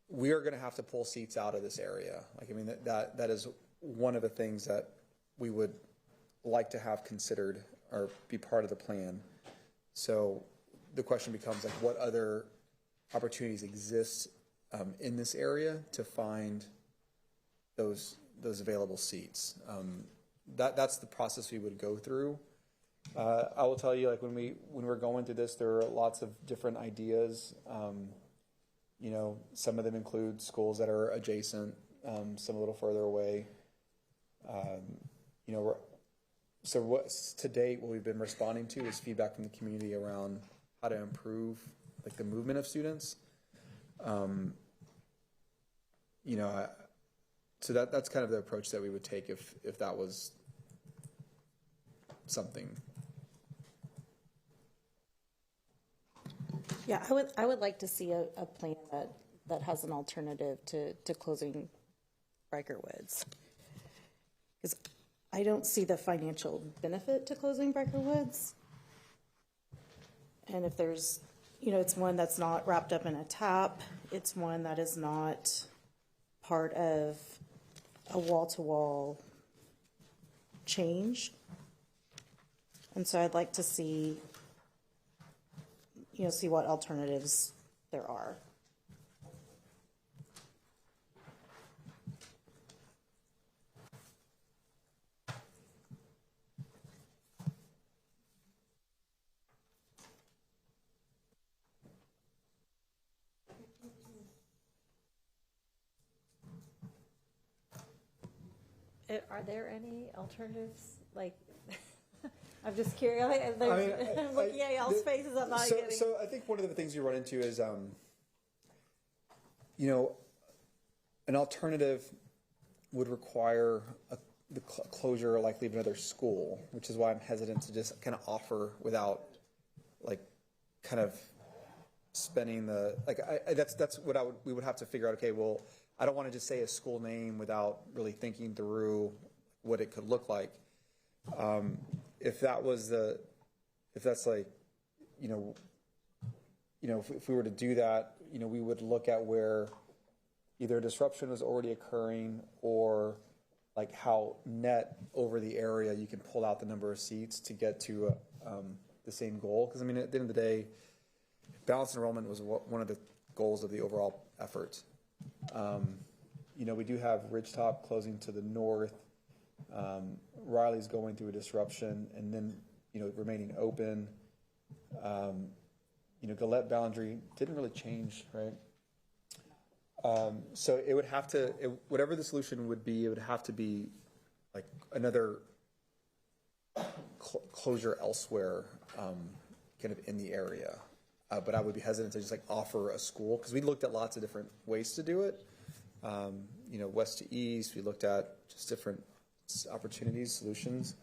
we are going to have to pull seats out of this area. Like, I mean, that is one of the things that we would like to have considered or be part of the plan. So the question becomes, like, what other opportunities exist in this area to find those available seats? That's the process we would go through. I will tell you, like, when we're going through this, there are lots of different ideas. You know, some of them include schools that are adjacent, some a little further away. You know, so to date, what we've been responding to is feedback from the community around how to improve, like, the movement of students. You know, so that's kind of the approach that we would take if that was something. Yeah, I would like to see a plan that has an alternative to closing Riker Woods. Because I don't see the financial benefit to closing Riker Woods. And if there's, you know, it's one that's not wrapped up in a TAP, it's one that is not part of a wall-to-wall change. And so I'd like to see, you know, see what alternatives there are. Are there any alternatives? Like, I'm just curious. I'm looking at y'all's faces. I'm not getting. So I think one of the things you run into is, you know, an alternative would require the closure, likely of another school, which is why I'm hesitant to just kind of offer without, like, kind of spending the, like, that's what we would have to figure out. Okay, well, I don't want to just say a school name without really thinking through what it could look like. If that's like, you know, if we were to do that, you know, we would look at where either disruption was already occurring or, like, how net over the area you can pull out the number of seats to get to the same goal. Because, I mean, at the end of the day, balanced enrollment was one of the goals of the overall effort. You know, we do have Ridgetop closing to the north. Riley's going through a disruption and then, you know, remaining open. You know, Gillette boundary didn't really change, right? So it would have to, whatever the solution would be, it would have to be like another closure elsewhere, kind of in the area. But I would be hesitant to just, like, offer a school, because we looked at lots of different ways to do it. You know, west to east, we looked at just different opportunities, solutions.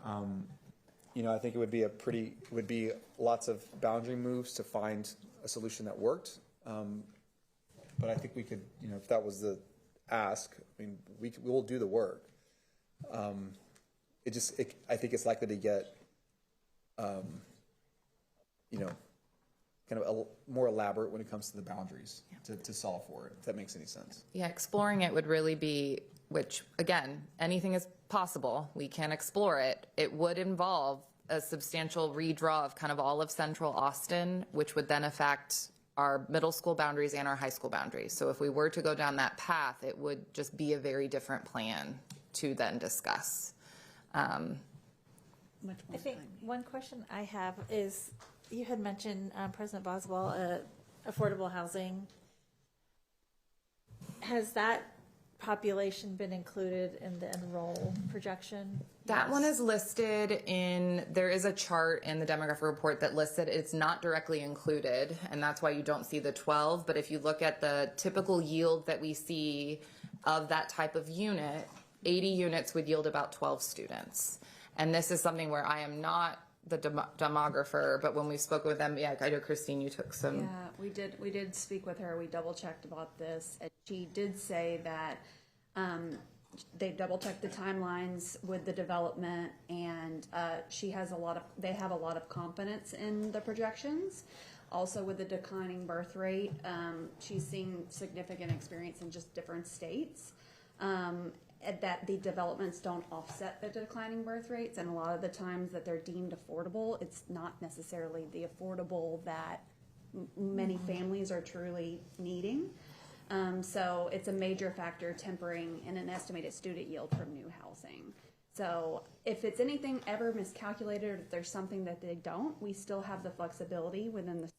You know, I think it would be lots of boundary moves to find a solution that worked. But I think we could, you know, if that was the ask, I mean, we will do the work. I think it's likely to get, you know, kind of more elaborate when it comes to the boundaries to solve for it, if that makes any sense. Yeah, exploring it would really be, which, again, anything is possible. We can explore it. It would involve a substantial redraw of kind of all of central Austin, which would then affect our middle school boundaries and our high school boundaries. So if we were to go down that path, it would just be a very different plan to then discuss. I think one question I have is, you had mentioned, President Boswell, affordable housing. Has that population been included in the enroll projection? That one is listed in, there is a chart in the demographic report that lists it. It's not directly included, and that's why you don't see the 12. But if you look at the typical yield that we see of that type of unit, 80 units would yield about 12 students. And this is something where I am not the demographer, but when we spoke with them, yeah, I know Christine, you took some. Yeah, we did speak with her. We double checked about this, and she did say that they double checked the timelines with the development, and they have a lot of confidence in the projections. Also, with the declining birth rate, she's seeing significant experience in just different states. That the developments don't offset the declining birth rates, and a lot of the times that they're deemed affordable, it's not necessarily the affordable that many families are truly needing. So it's a major factor tempering in an estimated student yield from new housing. So if it's anything ever miscalculated, or if there's something that they don't, we still have the flexibility within the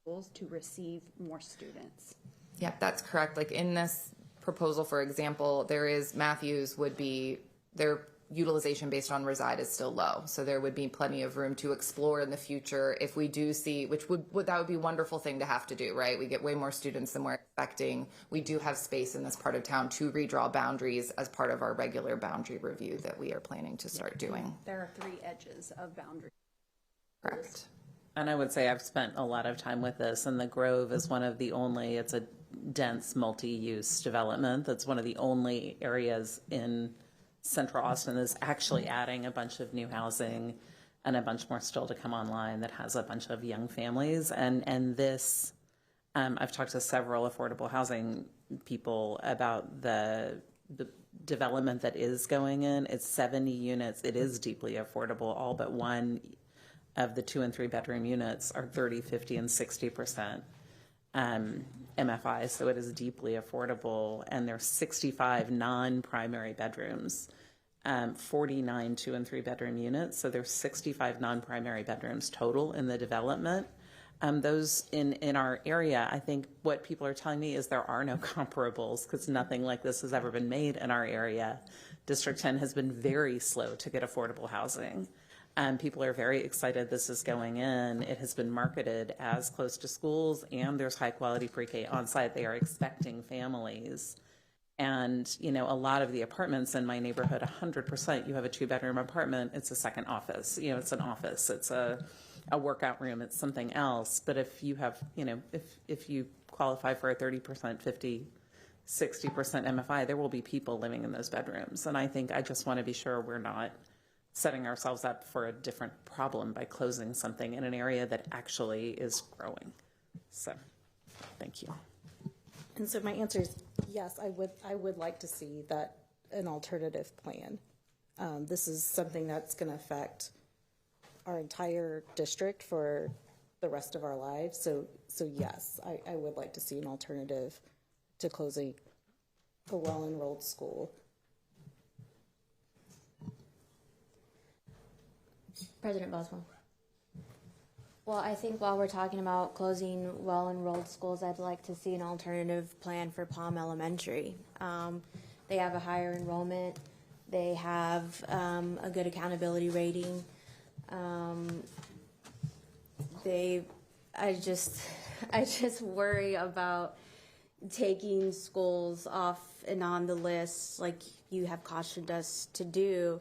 schools to receive more students. Yep, that's correct. Like in this proposal, for example, there is Matthews would be their utilization based on reside is still low, so there would be plenty of room to explore in the future if we do see, which would that would be a wonderful thing to have to do, right? We get way more students than we're expecting. We do have space in this part of town to redraw boundaries as part of our regular boundary review that we are planning to start doing. There are 3 edges of boundary. Correct. And I would say I've spent a lot of time with this, and the Grove is one of the only, it's a dense multi-use development. That's one of the only areas in Central Austin that's actually adding a bunch of new housing and a bunch more still to come online that has a bunch of young families. And this, I've talked to several affordable housing people about the development that is going in. It's 70 units. It is deeply affordable. All but one of the 2 and 3 bedroom units are 30, 50, and 60% MFI, so it is deeply affordable. And there's 65 non-primary bedrooms, 49 2 and 3 bedroom units. So there's 65 non-primary bedrooms total in the development. Those in our area, I think what people are telling me is there are no comparables because nothing like this has ever been made in our area. District 10 has been very slow to get affordable housing. People are very excited this is going in. It has been marketed as close to schools, and there's high quality pre-K on site. They are expecting families. And, you know, a lot of the apartments in my neighborhood, 100%, you have a 2-bedroom apartment, it's a second office. You know, it's an office, it's a workout room, it's something else. But if you have, you know, if you qualify for a 30%, 50, 60% MFI, there will be people living in those bedrooms. And I think I just want to be sure we're not setting ourselves up for a different problem by closing something in an area that actually is growing. So, thank you. And so my answer is yes, I would like to see that an alternative plan. This is something that's going to affect our entire district for the rest of our lives. So yes, I would like to see an alternative to closing a well-enrolled school. President Boswell. Well, I think while we're talking about closing well-enrolled schools, I'd like to see an alternative plan for Palm Elementary. They have a higher enrollment. They have a good accountability rating. I just worry about taking schools off and on the list, like you have cautioned us to do.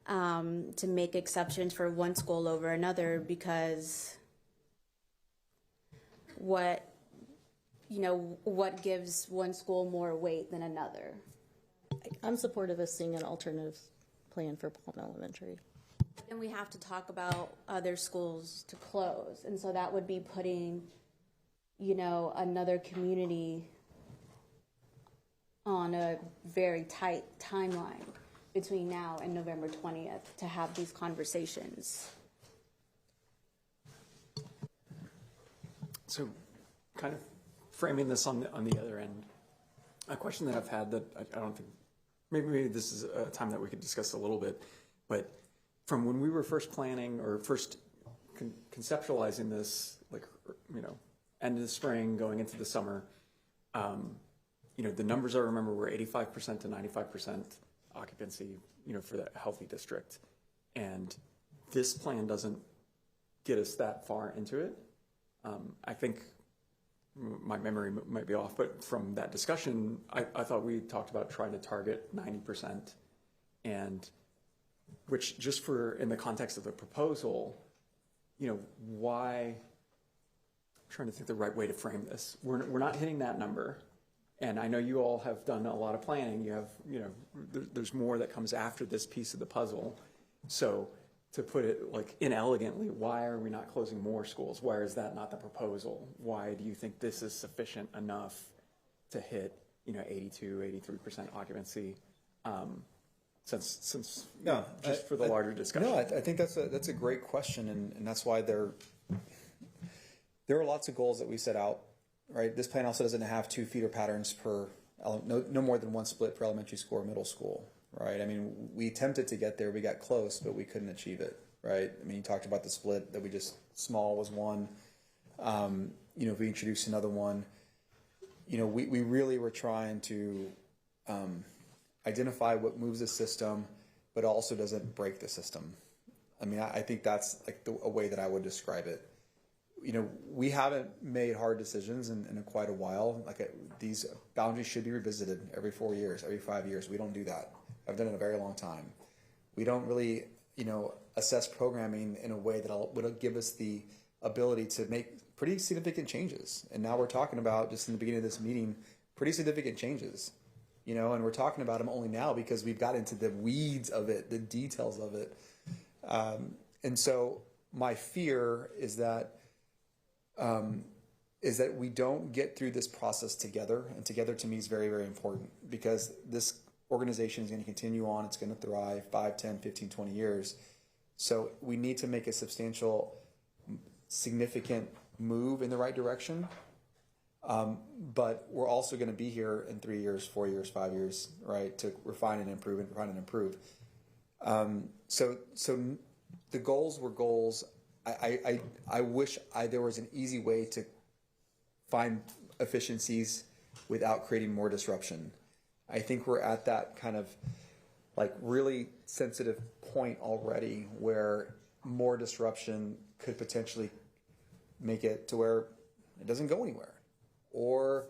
To make exceptions for one school over another, because what gives one school more weight than another? I'm supportive of seeing an alternative plan for Palm Elementary. Then we have to talk about other schools to close, and so that would be putting, another community on a very tight timeline between now and November 20th to have these conversations. So kind of framing this on the other end, a question that I've had that I don't think, maybe this is a time that we could discuss a little bit, but from when we were first planning or first conceptualizing this, end of the spring, going into the summer, the numbers I remember were 85% to 95% occupancy, for the healthy district. And this plan doesn't get us that far into it. I think my memory might be off, but from that discussion, I thought we talked about trying to target 90%. And which just for, in the context of the proposal, why, I'm trying to think the right way to frame this. We're not hitting that number. And I know you all have done a lot of planning. You have, there's more that comes after this piece of the puzzle. So to put it like inelegantly, why are we not closing more schools? Why is that not the proposal? Why do you think this is sufficient enough to hit, 82, 83% occupancy? Since just for the larger discussion. No, I think that's a great question, and that's why there are lots of goals that we set out. Right, this plan also doesn't have 2 feeder patterns per no more than 1 split per elementary school or middle school. Right, I mean we attempted to get there, we got close, but we couldn't achieve it. Right, I mean you talked about the split that we just small was one. If we introduce another one, we really were trying to identify what moves the system, but also doesn't break the system. I mean, I think that's like a way that I would describe it. We haven't made hard decisions in quite a while. These boundaries should be revisited every 4 years, every 5 years. We don't do that. I've done it a very long time. We don't really, assess programming in a way that would give us the ability to make pretty significant changes. And now we're talking about, just in the beginning of this meeting, pretty significant changes. And we're talking about them only now because we've got into the weeds of it, the details of it. And so my fear is that we don't get through this process together. And together to me is very, very important because this organization is going to continue on. It's going to thrive 5, 10, 15, 20 years. So we need to make a substantial, significant move in the right direction. But we're also going to be here in 3 years, 4 years, 5 years, right, to refine and improve. So the goals were goals. I wish there was an easy way to find efficiencies without creating more disruption. I think we're at that kind of like really sensitive point already where more disruption could potentially make it to where it doesn't go anywhere. Or,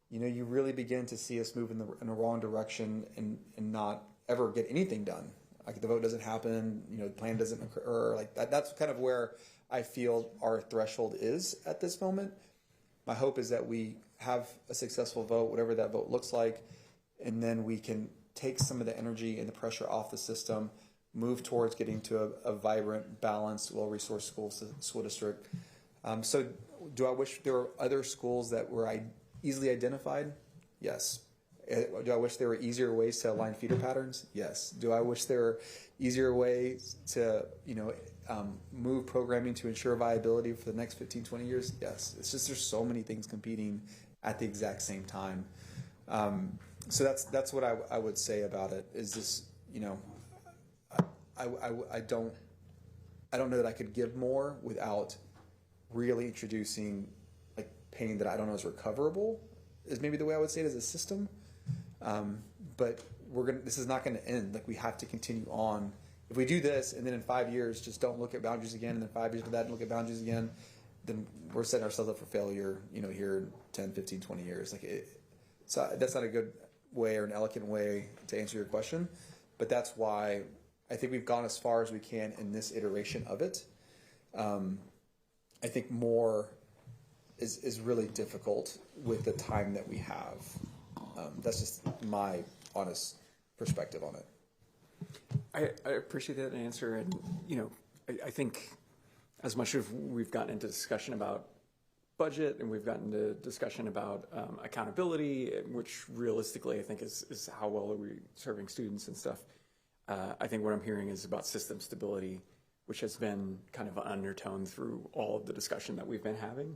you really begin to see us move in the wrong direction and not ever get anything done. Like the vote doesn't happen, the plan doesn't occur, like that. That's kind of where I feel our threshold is at this moment. My hope is that we have a successful vote, whatever that vote looks like, and then we can take some of the energy and the pressure off the system, move towards getting to a vibrant, balanced, well-resourced school district. So do I wish there were other schools that were easily identified? Yes. Do I wish there were easier ways to align feeder patterns? Yes. Do I wish there were easier ways to, move programming to ensure viability for the next 15, 20 years? Yes. It's just there's so many things competing at the exact same time. So that's what I would say about it. Is this, I don't know that I could give more without really introducing like pain that I don't know is recoverable. Is maybe the way I would say it as a system. But this is not going to end. Like we have to continue on. If we do this and then in 5 years just don't look at boundaries again, and then 5 years after that and look at boundaries again, then we're setting ourselves up for failure, here in 10, 15, 20 years. So that's not a good way or an elegant way to answer your question, but that's why I think we've gone as far as we can in this iteration of it. I think more is really difficult with the time that we have. That's just my honest perspective on it. I appreciate that answer, and I think as much as we've gotten into discussion about budget and we've gotten into discussion about accountability, which realistically I think is how well are we serving students and stuff. I think what I'm hearing is about system stability, which has been kind of an undertone through all of the discussion that we've been having.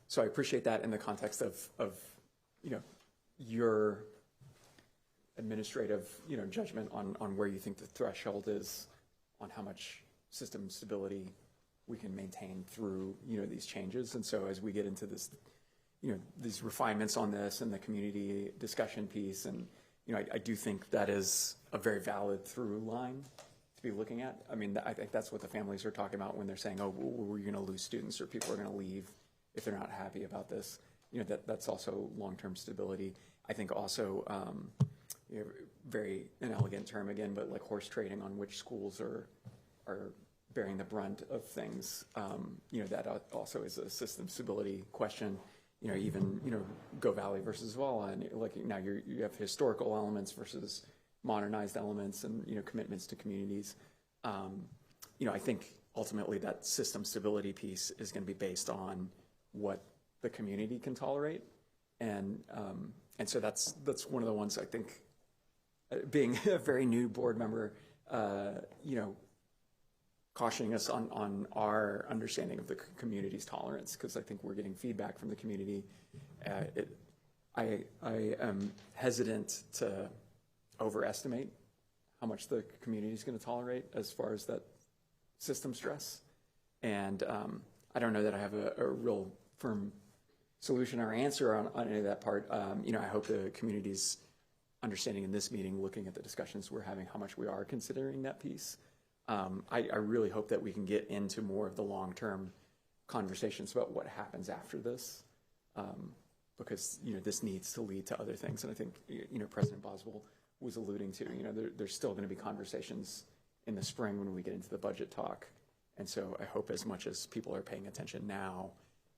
So I appreciate that in the context of your administrative, judgment on where you think the threshold is on how much system stability we can maintain through, these changes. And so as we get into this, these refinements on this and the community discussion piece, and, I do think that is a very valid through line to be looking at. I mean, I think that's what the families are talking about when they're saying, oh, we're going to lose students or people are going to leave if they're not happy about this. That's also long-term stability. I think also, very inelegant term again, but like horse trading on which schools are bearing the brunt of things. That also is a system stability question. Even Go Valley versus Vala, and like now you have historical elements versus modernized elements, and commitments to communities. I think ultimately that system stability piece is going to be based on what the community can tolerate, and so that's one of the ones I think, being a very new board member, cautioning us on our understanding of the community's tolerance, because I think we're getting feedback from the community. I am hesitant to overestimate how much the community is going to tolerate as far as that system stress. And I don't know that I have a real firm solution or answer on any of that part. I hope the community's understanding in this meeting, looking at the discussions we're having, how much we are considering that piece. I really hope that we can get into more of the long-term conversations about what happens after this, because this needs to lead to other things. And I think President Boswell was alluding to, there's still going to be conversations in the spring when we get into the budget talk. And so I hope, as much as people are paying attention now,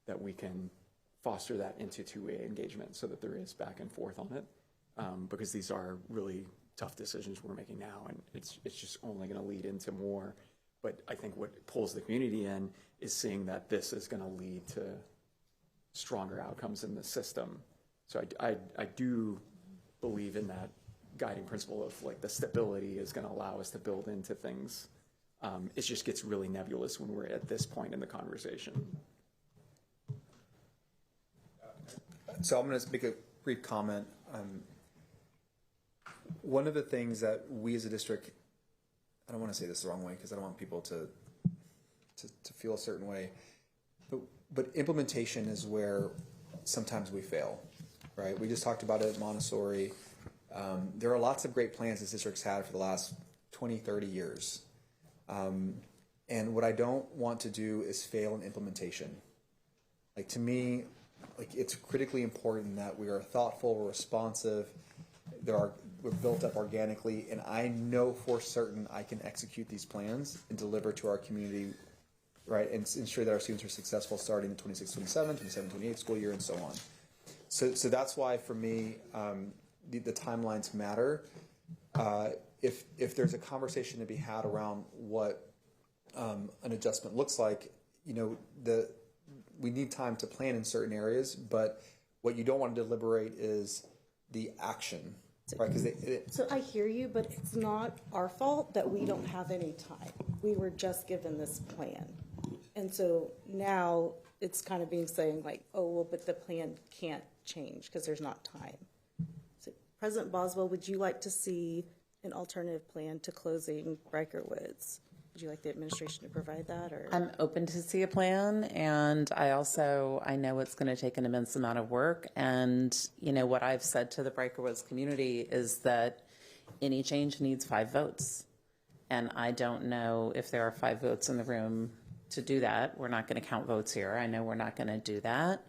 that we can foster that into two-way engagement so that there is back and forth on it, because these are really tough decisions we're making now, and it's just only going to lead into more. But I think what pulls the community in is seeing that this is going to lead to stronger outcomes in the system. So I do believe in that guiding principle of like the stability is going to allow us to build into things. It just gets really nebulous when we're at this point in the conversation. So I'm going to make a brief comment. One of the things that we as a district, I don't want to say this the wrong way because I don't want people to feel a certain way, but implementation is where sometimes we fail, right? We just talked about it at Montessori. There are lots of great plans this district's had for the last 20, 30 years. And what I don't want to do is fail in implementation. Like, to me, like, it's critically important that we are thoughtful, we're responsive, we're built up organically, and I know for certain I can execute these plans and deliver to our community, right, and ensure that our students are successful starting the 26-27, 27-28 school year, and so on. So that's why, for me, the timelines matter. If there's a conversation to be had around what an adjustment looks like, we need time to plan in certain areas, but what you don't want to deliberate is the action, right? So I hear you, but it's not our fault that we don't have any time. We were just given this plan. And so now it's kind of being saying like, oh, well, but the plan can't change because there's not time. So President Boswell, would you like to see an alternative plan to closing Riker Woods? Would you like the administration to provide that? Or I'm open to see a plan, and I know it's going to take an immense amount of work. And what I've said to the Riker Woods community is that any change needs 5 votes, and I don't know if there are 5 votes in the room to do that. We're not going to count votes here. I know we're not going to do that.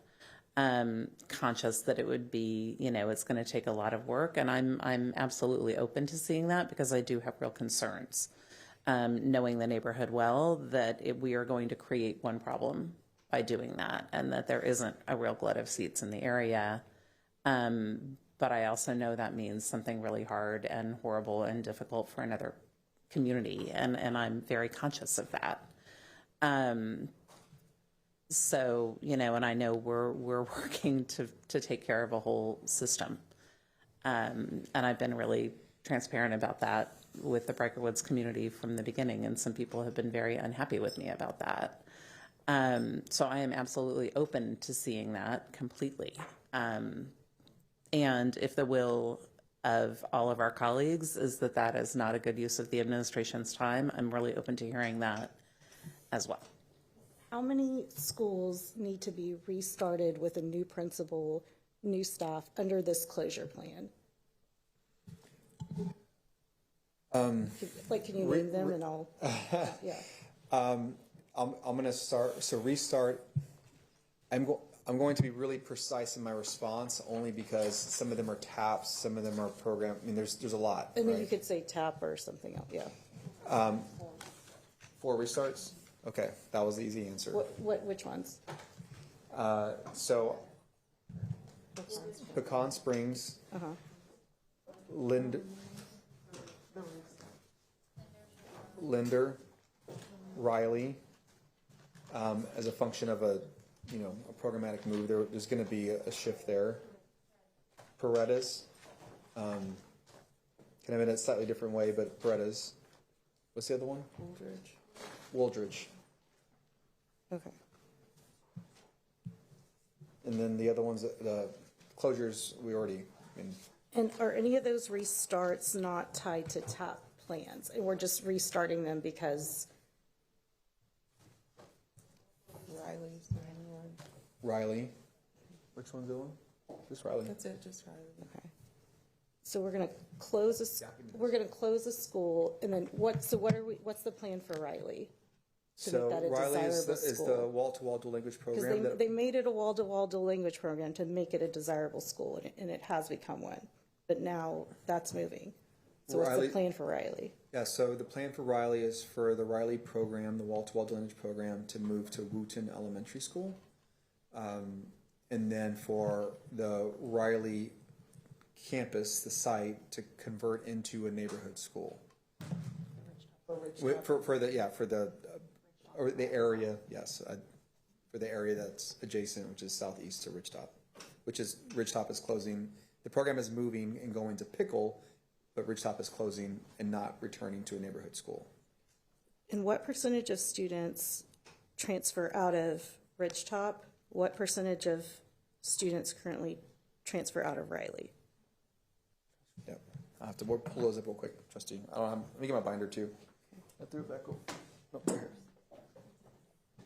Conscious that it would be, it's going to take a lot of work, and I'm absolutely open to seeing that because I do have real concerns. Knowing the neighborhood well, that we are going to create one problem by doing that, and that there isn't a real glut of seats in the area. But I also know that means something really hard and horrible and difficult for another community, and I'm very conscious of that. So, and I know we're working to take care of a whole system. And I've been really transparent about that with the Riker Woods community from the beginning, and some people have been very unhappy with me about that. So I am absolutely open to seeing that completely. And if the will of all of our colleagues is that is not a good use of the administration's time, I'm really open to hearing that as well. how many schools need to be restarted with a new principal, new staff under this closure plan? Can you name them and I'll, yeah. I'm going to start. So restart. I'm going to be really precise in my response, only because some of them are TAPs, some of them are program. I mean, there's a lot. And then right? you could say tap or something else, yeah. 4 restarts. Okay, that was the easy answer. Which ones? So Pecan Springs, Linder, Riley, as a function of a programmatic move, there's going to be a shift there. Paredes, kind of in a slightly different way, but Paredes. What's the other one? Wooldridge. Okay. And then the other ones, the closures, we already. And are any of those restarts not tied to TAP plans? And we're just restarting them because Riley's the only one. Riley. Which one's the one? Just Riley. That's it, just Riley. Okay. So we're gonna close a school, and then what's the plan for Riley? To So make that a Riley is desirable the school? wall-to-wall dual language Because program. they made it a wall-to-wall dual language program to make it a desirable school, and it has become one. But now that's moving. So what's Riley- the plan for Riley? Yeah, so the plan for Riley is for the Riley program, the wall-to-wall dual language program, to move to Wooten Elementary School. And then for the Riley campus, the site, to convert into a neighborhood school. For the area, yes, for the area that's adjacent, which is southeast to Ridgetop, Ridgetop is closing. The program is moving and going to Pickle, but Ridgetop is closing and not returning to a neighborhood school. And what percentage of students transfer out of Ridgetop? What percentage of students currently transfer out of Riley? Yep, I have to pull those up real quick, trustee. Let me get my binder too. I threw it back over. Oh, right here.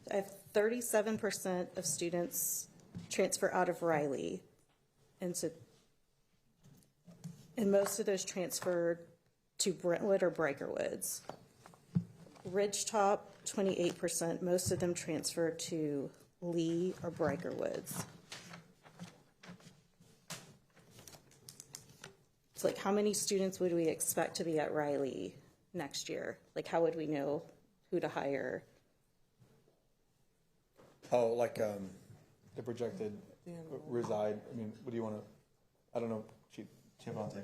I have 37% of students transfer out of Riley, and most of those transfer to Brentwood or Briker Woods. Ridgetop, 28%. Most of them transfer to Lee or Briker Woods. So, like, how many students would we expect to be at Riley next year? Like, how would we know who to hire? Oh, like the projected reside. I mean, what do you want to? I don't know. Chief Fontaine.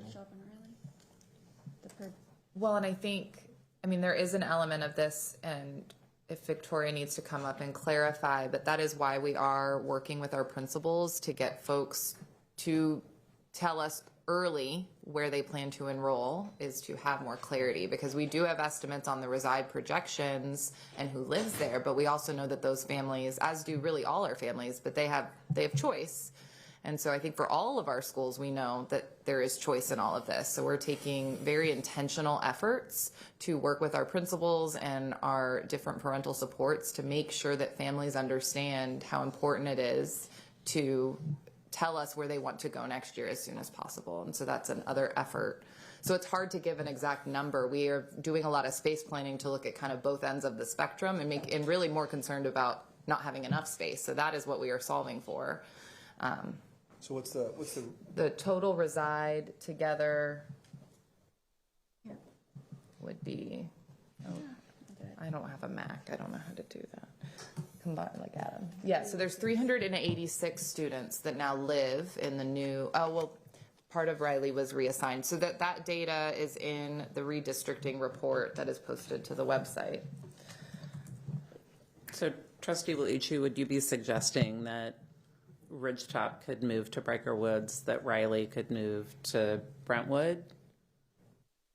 Well, and I think, there is an element of this, and if Victoria needs to come up and clarify, but that is why we are working with our principals to get folks to tell us early where they plan to enroll, is to have more clarity, because we do have estimates on the reside projections and who lives there, but we also know that those families, as do really all our families, but they have choice. And so I think for all of our schools, we know that there is choice in all of this. So we're taking very intentional efforts to work with our principals and our different parental supports to make sure that families understand how important it is to tell us where they want to go next year as soon as possible. And so that's another effort. So it's hard to give an exact number. We are doing a lot of space planning to look at kind of both ends of the spectrum and really more concerned about not having enough space. So that is what we are solving for. So what's the the total reside together would be, I don't have a Mac. I don't know how to do that. Combine, like Adam. Yeah, so there's 386 students that now live in the new, part of Riley was reassigned. So that data is in the redistricting report that is posted to the website. So Trustee Luci, would you be suggesting that Ridgetop could move to Briker Woods, that Riley could move to Brentwood?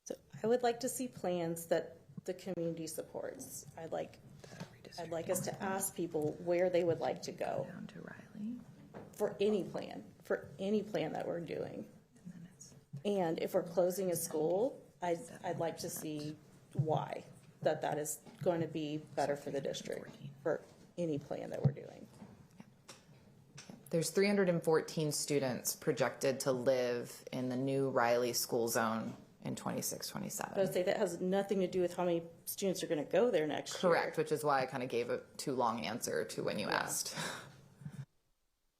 So I would like to see plans that the community supports. I'd like us to ask people where they would like to go. Down to Riley. For any plan that we're doing. And if we're closing a school, I'd like to see why that is going to be better for the district for any plan that we're doing. There's 314 students projected to live in the new Riley school zone in 26-27. I would say that has nothing to do with how many students are going to go there next year. Correct, which is why I kind of gave a too long answer to when you asked.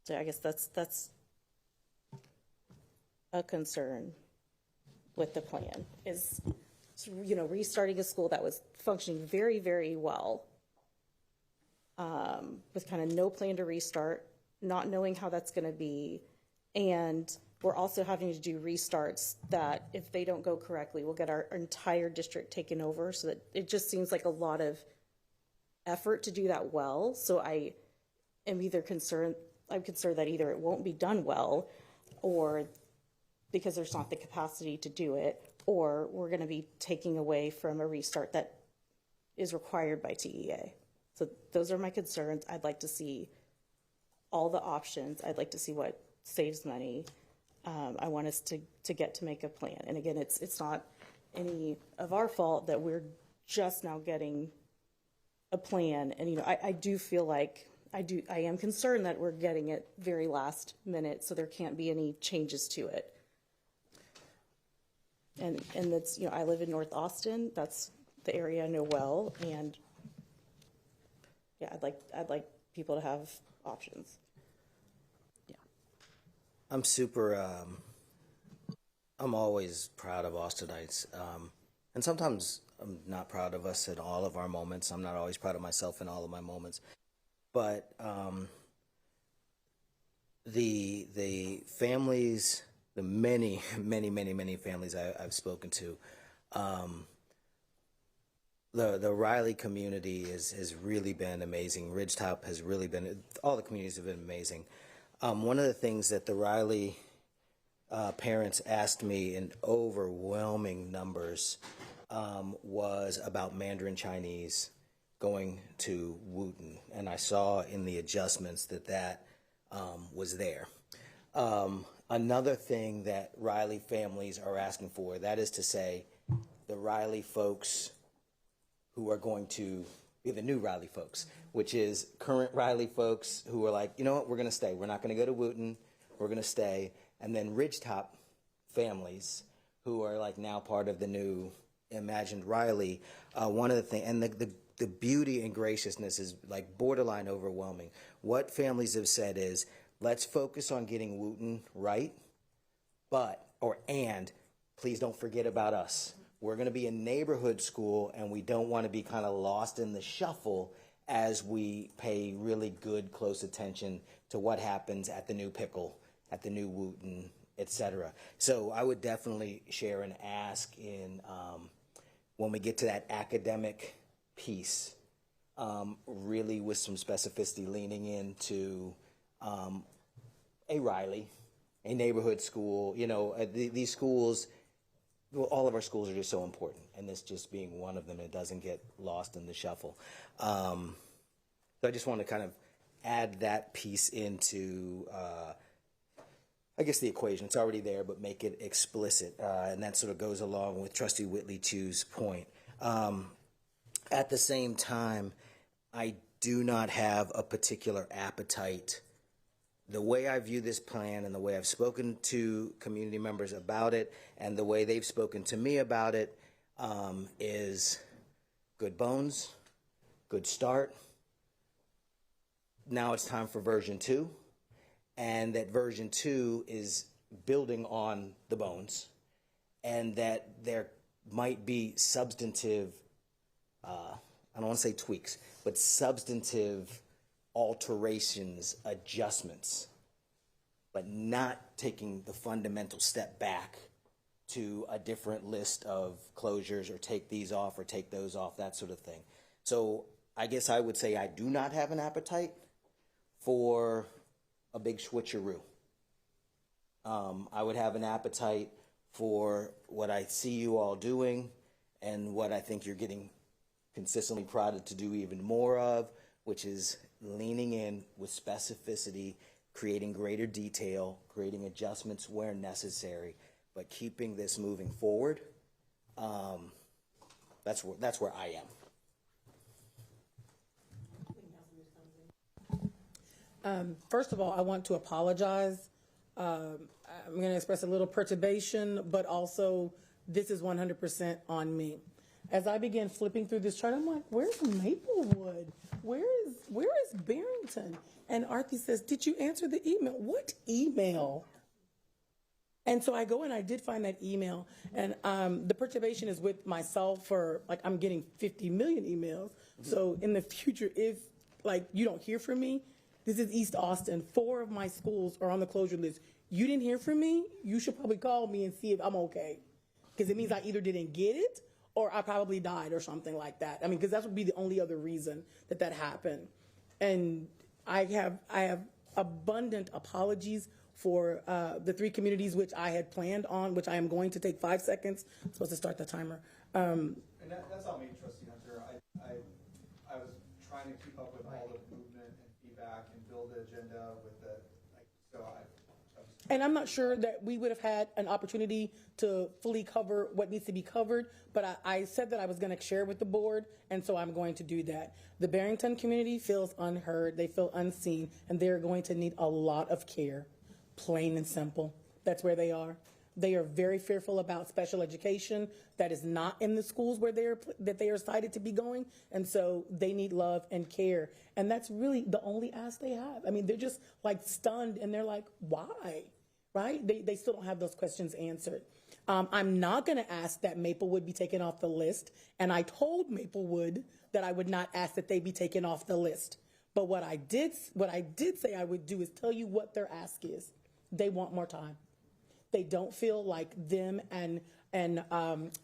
So I guess that's a concern with the plan is, restarting a school that was functioning very, very well, with kind of no plan to restart, not knowing how that's going to be. And we're also having to do restarts that if they don't go correctly, we'll get our entire district taken over. So that it just seems like a lot of effort to do that well. So I am I'm concerned that either it won't be done well, or because there's not the capacity to do it, or we're going to be taking away from a restart that is required by TEA. So those are my concerns. I'd like to see all the options. I'd like to see what saves money. I want us to get to make a plan. And again, it's not any of our fault that we're just now getting a plan. And, I do feel like I am concerned that we're getting it very last minute, so there can't be any changes to it. And that's, I live in North Austin. That's the area I know well. And yeah, I'd like people to have options. I'm I'm always proud of Austinites. And sometimes I'm not proud of us in all of our moments. I'm not always proud of myself in all of my moments. But the families, the many families I've spoken to, the Riley community has really been amazing. Ridgetop has really been, all the communities have been amazing. One of the things that the Riley parents asked me in overwhelming numbers was about Mandarin Chinese going to Wooten, and I saw in the adjustments that was there. Another thing that Riley families are asking for, that is to say, the Riley folks who are going to be the new Riley folks, which is current Riley folks who are like, you know what, we're going to stay. We're not going to go to Wooten. We're going to stay. And then Ridgetop families who are like now part of the new imagined Riley. One of the things, and the beauty and graciousness is like borderline overwhelming. What families have said is, let's focus on getting Wooten right, and please don't forget about us. We're going to be a neighborhood school, and we don't want to be kind of lost in the shuffle as we pay really good, close attention to what happens at the new Pickle, at the new Wooten, etc. So I would definitely share and ask in when we get to that academic piece, really with some specificity, leaning into a Riley, a neighborhood school. These schools. Well, all of our schools are just so important, and this just being one of them, it doesn't get lost in the shuffle. So I just want to kind of add that piece into, I guess, the equation. It's already there, but make it explicit, and that sort of goes along with Trustee Whitley Chu's point. At the same time, I do not have a particular appetite. The way I view this plan and the way I've spoken to community members about it and the way they've spoken to me about it is good bones, good start. Now it's time for version 2, and that version 2 is building on the bones, and that there might be substantive, I don't want to say tweaks, but substantive alterations, adjustments, but not taking the fundamental step back to a different list of closures or take these off or take those off, that sort of thing. So I guess I would say I do not have an appetite for a big switcheroo. I would have an appetite for what I see you all doing and what I think you're getting consistently prodded to do even more of, which is leaning in with specificity, creating greater detail, creating adjustments where necessary, but keeping this moving forward. That's where I am. First of all, I want to apologize. I'm going to express a little perturbation, but also this is 100% on me. as I began flipping through this chart, I'm like, where's Maplewood? Where is Barrington? And Arthur says, did you answer the email? What email? And so I go and I did find that email, and the perturbation is with myself for, like, I'm getting 50 million emails. So in the future, if, like, you don't hear from me, this is East Austin. 4 of my schools are on the closure list. You didn't hear from me, you should probably call me and see if I'm okay. Because it means I either didn't get it or I probably died or something like that. I mean, because that would be the only other reason that that happened. And I have abundant apologies for the 3 communities which I had planned on, which I am going to take 5 seconds. I'm supposed to start the timer. And that's not me, Trustee Hunter. I was trying to keep up with all the movement and feedback and build the agenda with the, like, so And I'm not sure that we would have had an opportunity to fully cover what needs to be covered, but I said that I was going to share with the board, and so I'm going to do that. The Barrington community feels unheard, they feel unseen, and they're going to need a lot of care, plain and simple. That's where they are. They are very fearful about special education that is not in the schools where they are cited to be going, and so they need love and care. And that's really the only ask they have. I mean, they're just like stunned, and they're like, why? Right? They still don't have those questions answered. I'm not going to ask that Maplewood be taken off the list, and I told Maplewood that I would not ask that they be taken off the list. But what I did say I would do is tell you what their ask is. They want more time. They don't feel like them and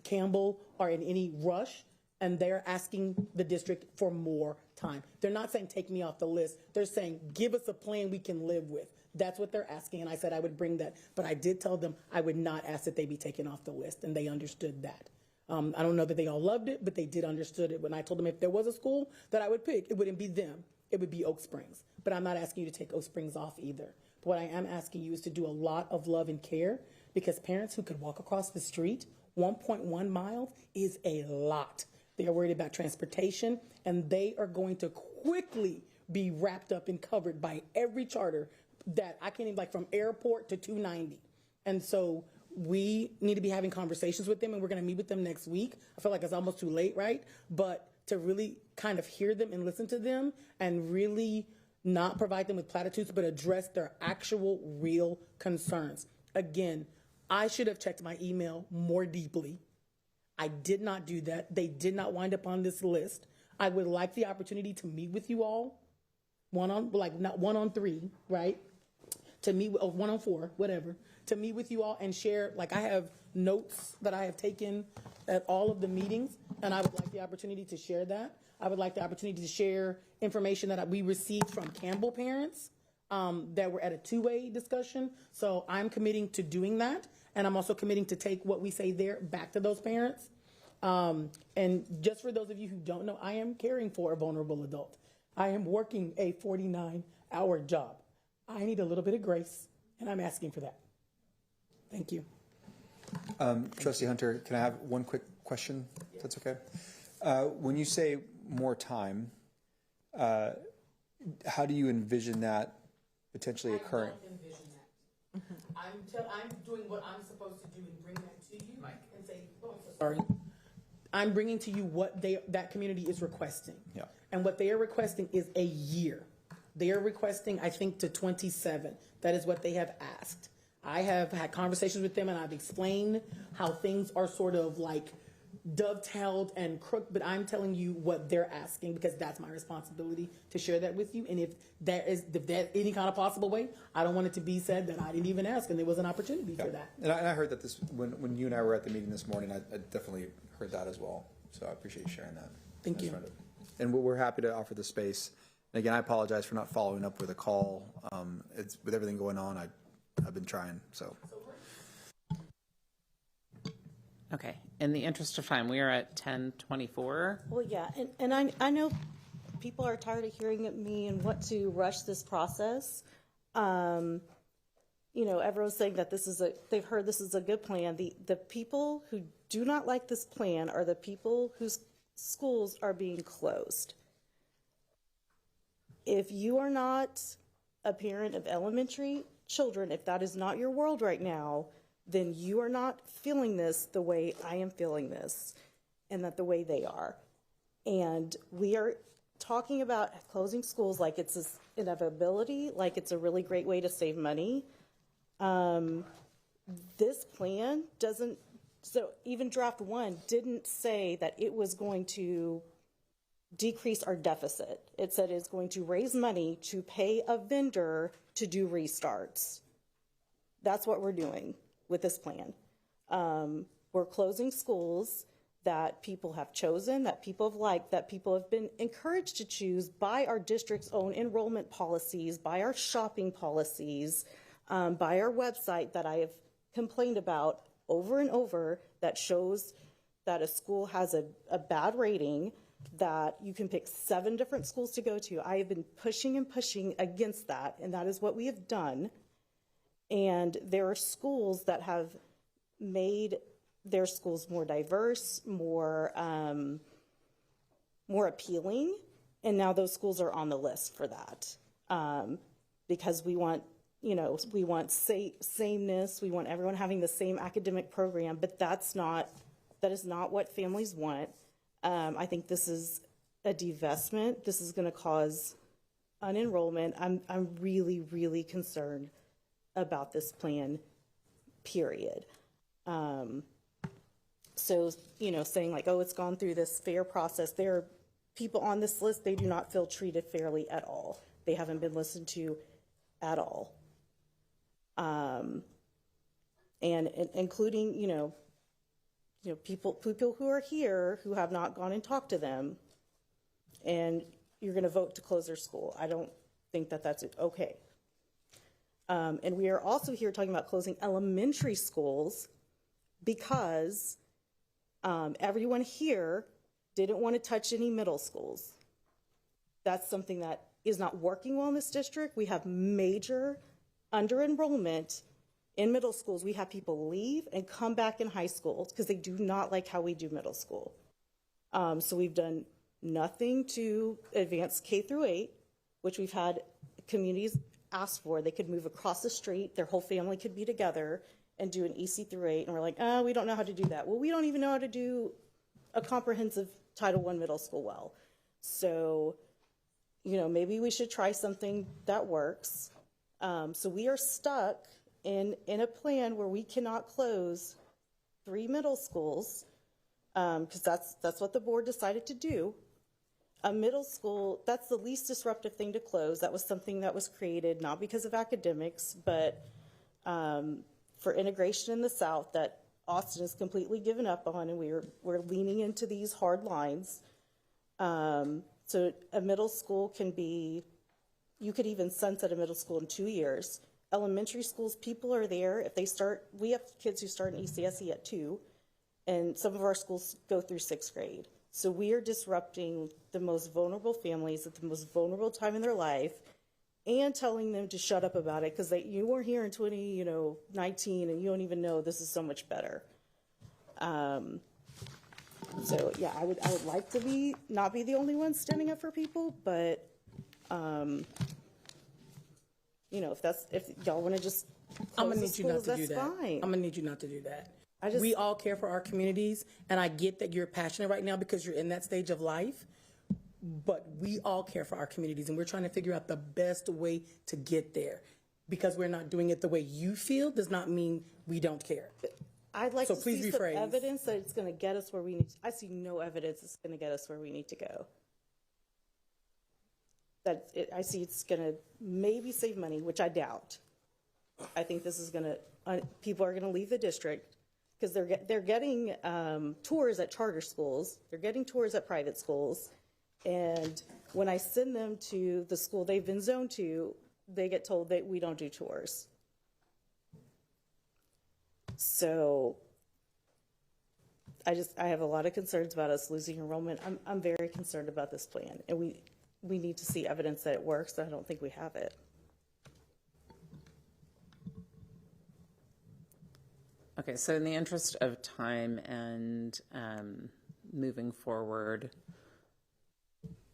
Campbell are in any rush, and they're asking the district for more time. They're not saying take me off the list. They're saying give us a plan we can live with. That's what they're asking, and I said I would bring that. But I did tell them I would not ask that they be taken off the list, and they understood that. I don't know that they all loved it, but they did understood it. When I told them if there was a school that I would pick, it wouldn't be them. It would be Oak Springs. But I'm not asking you to take Oak Springs off either. But what I am asking you is to do a lot of love and care, because parents who could walk across the street 1.1 miles is a lot. They are worried about transportation, and they are going to quickly be wrapped up and covered by every charter that I can't even, like, from airport to 290. And so we need to be having conversations with them, and we're going to meet with them next week. I feel like it's almost too late, right? But to really kind of hear them and listen to them and really not provide them with platitudes, but address their actual real concerns. Again, I should have checked my email more deeply. I did not do that. They did not wind up on this list. I would like the opportunity to meet with you all, not 1-on-3, right? To meet, or 1-on-4, whatever. To meet with you all and share, like, I have notes that I have taken at all of the meetings, and I would like the opportunity to share that. I would like the opportunity to share information that we received from Campbell parents that were at a 2-way discussion. So I'm committing to doing that, and I'm also committing to take what we say there back to those parents. And just for those of you who don't know, I am caring for a vulnerable adult. I am working a 49-hour job. I need a little bit of grace, and I'm asking for that. Thank you. Trustee Hunter, can I have one quick question? If that's okay. When you say more time, how do you envision that potentially occurring? I don't envision that. I'm doing what I'm supposed to do and bring that to you and say, oh, I'm so sorry. I'm bringing to you what that community is requesting. Yeah. And what they are requesting is a year. They are requesting, I think, to 27. That is what they have asked. I have had conversations with them, and I've explained how things are sort of like dovetailed and crooked, but I'm telling you what they're asking, because that's my responsibility to share that with you. And if there any kind of possible way, I don't want it to be said that I didn't even ask and there was an opportunity for that. And I heard that when you and I were at the meeting this morning, I definitely heard that as well. So I appreciate you sharing that. Thank you. And we're happy to offer the space. And again, I apologize for not following up with a call. It's with everything going on, I've been trying, so. Okay, in the interest of time, we are at 10:24. Well, yeah, and I know people are tired of hearing at me and want to rush this process. You know, everyone's saying that they've heard this is a good plan. The people who do not like this plan are the people whose schools are being closed. If you are not a parent of elementary children, if that is not your world right now, then you are not feeling this the way I am feeling this. and that the way they are. And we are talking about closing schools like it's an inevitability, like it's a really great way to save money. This plan doesn't, so even draft one didn't say that it was going to decrease our deficit. It said it's going to raise money to pay a vendor to do restarts. That's what we're doing with this plan. We're closing schools that people have chosen, that people have liked, that people have been encouraged to choose by our district's own enrollment policies, by our shopping policies, by our website that I have complained about over and over, that shows that a school has a bad rating, that you can pick 7 different schools to go to. I have been pushing and pushing against that, and that is what we have done. And there are schools that have made their schools more diverse, more appealing, and now those schools are on the list for that, because we want, we want sameness, we want everyone having the same academic program, but that is not what families want. I think this is a divestment. This is going to cause unenrollment. I'm really, really concerned about this plan, period. So, saying like, oh, it's gone through this fair process. There are people on this list, they do not feel treated fairly at all. They haven't been listened to at all. And including, people who are here who have not gone and talked to them, and you're going to vote to close their school. I don't think that that's okay. And we are also here talking about closing elementary schools because everyone here didn't want to touch any middle schools. That's something that is not working well in this district. We have major under-enrollment in middle schools. We have people leave and come back in high school because they do not like how we do middle school. So we've done nothing to advance K through 8, which we've had communities ask for. They could move across the street, their whole family could be together and do an EC through 8, and we're like, oh, we don't know how to do that. Well, we don't even know how to do a comprehensive Title I middle school well. So, maybe we should try something that works. So we are stuck in a plan where we cannot close 3 middle schools, because that's what the board decided to do. A middle school, that's the least disruptive thing to close. That was something that was created not because of academics, but for integration in the South that Austin has completely given up on, and we're leaning into these hard lines. So a middle school can be, you could even sunset a middle school in 2 years. Elementary schools, people are there. If they start, we have kids who start in ECSE at 2, and some of our schools go through 6th grade. So we are disrupting the most vulnerable families at the most vulnerable time in their life and telling them to shut up about it because you were here in 2019 and you don't even know this is so much better. So yeah, I would like to not be the only one standing up for people, but if y'all want to just I'm gonna close need you not the to do schools, that. that's fine. I'm gonna need you not to do that. We all care for our communities, and I get that you're passionate right now because you're in that stage of life, but we all care for our communities, and we're trying to figure out the best way to get there. Because we're not doing it the way you feel does not mean we don't care. I'd like So to please see some rephrase. evidence that it's going to get us where we need. I see no evidence it's going to get us where we need to go. I see it's going to maybe save money, which I doubt. I think this is going to people are going to leave the district because they're getting tours at charter schools, they're getting tours at private schools, and when I send them to the school they've been zoned to, they get told that we don't do tours. So I have a lot of concerns about us losing enrollment. I'm very concerned about this plan, and we need to see evidence that it works, and I don't think we have it. Okay, so in the interest of time and moving forward,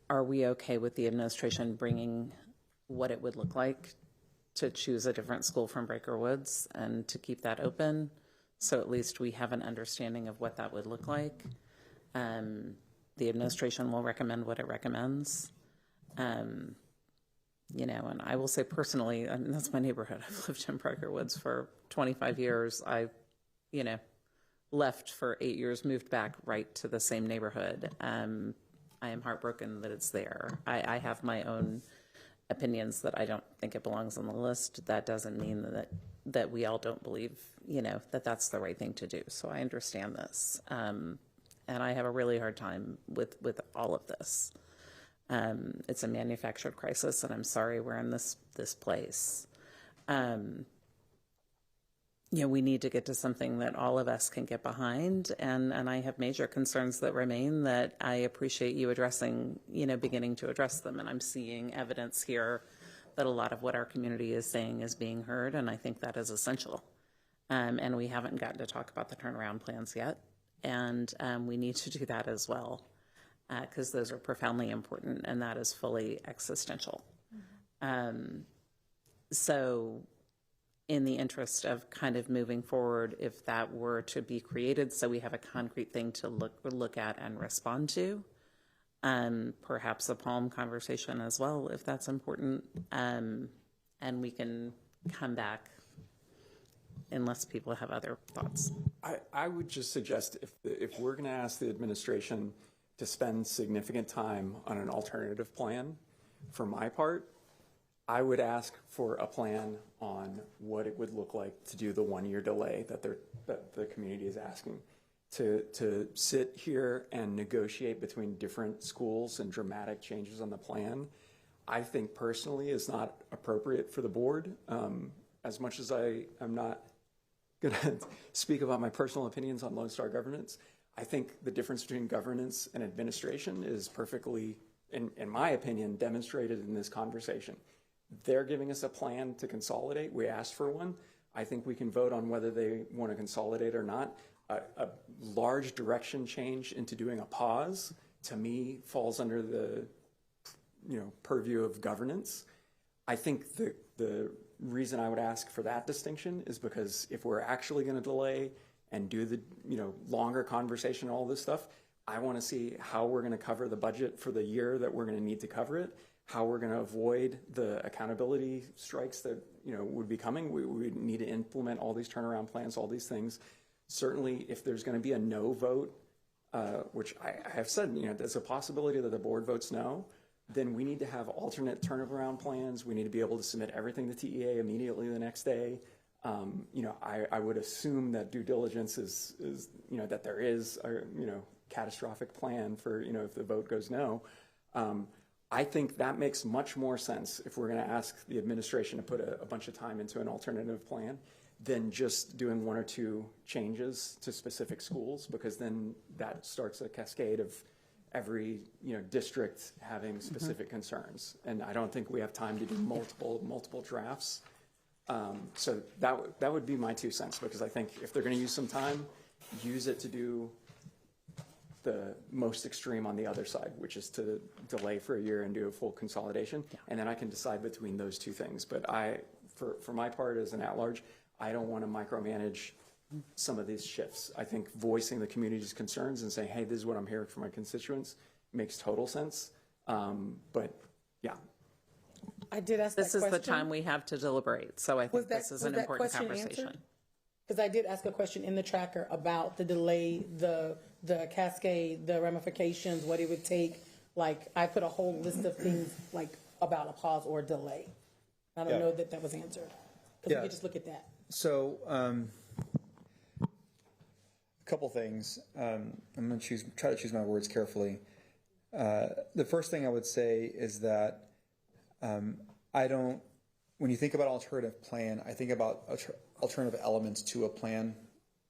are we okay with the administration bringing what it would look like to choose a different school from Breaker Woods and to keep that open? So at least we have an understanding of what that would look like. The administration will recommend what it recommends. You know, and I will say personally, and that's my neighborhood. I've lived in Briker Woods for 25 years. I, you know, left for 8 years, moved back right to the same neighborhood. I am heartbroken that it's there. I have my own opinions that I don't think it belongs on the list. That doesn't mean that we all don't believe, you know, that that's the right thing to do. So I understand this. And I have a really hard time with all of this. It's a manufactured crisis, and I'm sorry we're in this place. You know, we need to get to something that all of us can get behind, and I have major concerns that remain that I appreciate you addressing, you know, beginning to address them, and I'm seeing evidence here that a lot of what our community is saying is being heard, and I think that is essential. And we haven't gotten to talk about the turnaround plans yet, and we need to do that as well, because those are profoundly important, and that is fully existential. So in the interest of kind of moving forward, if that were to be created so we have a concrete thing to look at and respond to, perhaps a Palm conversation as well, if that's important, and we can come back unless people have other thoughts. I would just suggest if we're going to ask the administration to spend significant time on an alternative plan, for my part, I would ask for a plan on what it would look like to do the 1 year delay that the community is asking. To sit here and negotiate between different schools and dramatic changes on the plan, I think personally is not appropriate for the board. As much as I am not going to speak about my personal opinions on Lone Star governance, I think the difference between governance and administration is perfectly, in my opinion, demonstrated in this conversation. They're giving us a plan to consolidate. We asked for one. I think we can vote on whether they want to consolidate or not. A large direction change into doing a pause, to me, falls under the purview of governance. I think the reason I would ask for that distinction is because if we're actually going to delay and do the longer conversation, all this stuff, I want to see how we're going to cover the budget for the year that we're going to need to cover it, how we're going to avoid the accountability strikes that would be coming. We need to implement all these turnaround plans, all these things. Certainly, if there's going to be a no vote, which I have said, there's a possibility that the board votes no, then we need to have alternate turnaround plans. We need to be able to submit everything to TEA immediately the next day. I would assume that due diligence is that there is a catastrophic plan for if the vote goes no. I think that makes much more sense if we're going to ask the administration to put a bunch of time into an alternative plan than just doing one or two changes to specific schools, because then that starts a cascade of every district having specific concerns, and I don't think we have time to do multiple drafts. So that would be my 2 cents, because I think if they're going to use some time, use it to do the most extreme on the other side, which is to delay for a year and do a full consolidation, and then I can decide between those two things. But for my part as an at-large, I don't want to micromanage some of these shifts. I think voicing the community's concerns and saying, hey, this is what I'm hearing from my constituents makes total sense. But yeah. I did ask This that is question. the time we have to deliberate, so I think this is an important conversation. Because I did ask a question in the tracker about the delay, the cascade, the ramifications, what it would take. Like, I put a whole list of things like about a pause or delay. I don't know that was answered. Because we could just look at that. So, a couple things. I'm going to try to choose my words carefully. The first thing I would say is that when you think about alternative plan, I think about alternative elements to a plan,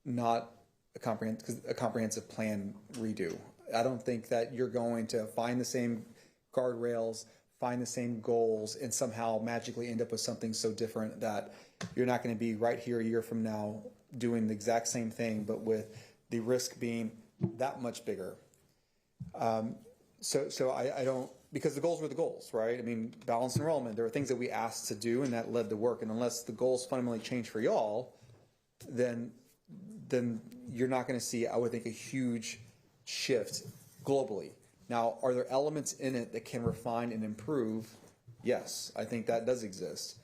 not a comprehensive plan redo. I don't think that you're going to find the same guardrails, find the same goals, and somehow magically end up with something so different that you're not going to be right here a year from now doing the exact same thing, but with the risk being that much bigger. So I don't, because the goals were the goals, right? I mean, balanced enrollment, there are things that we asked to do and that led to work. And unless the goals fundamentally change for y'all, then you're not going to see, I would think, a huge shift globally. Now, are there elements in it that can refine and improve? Yes, I think that does exist.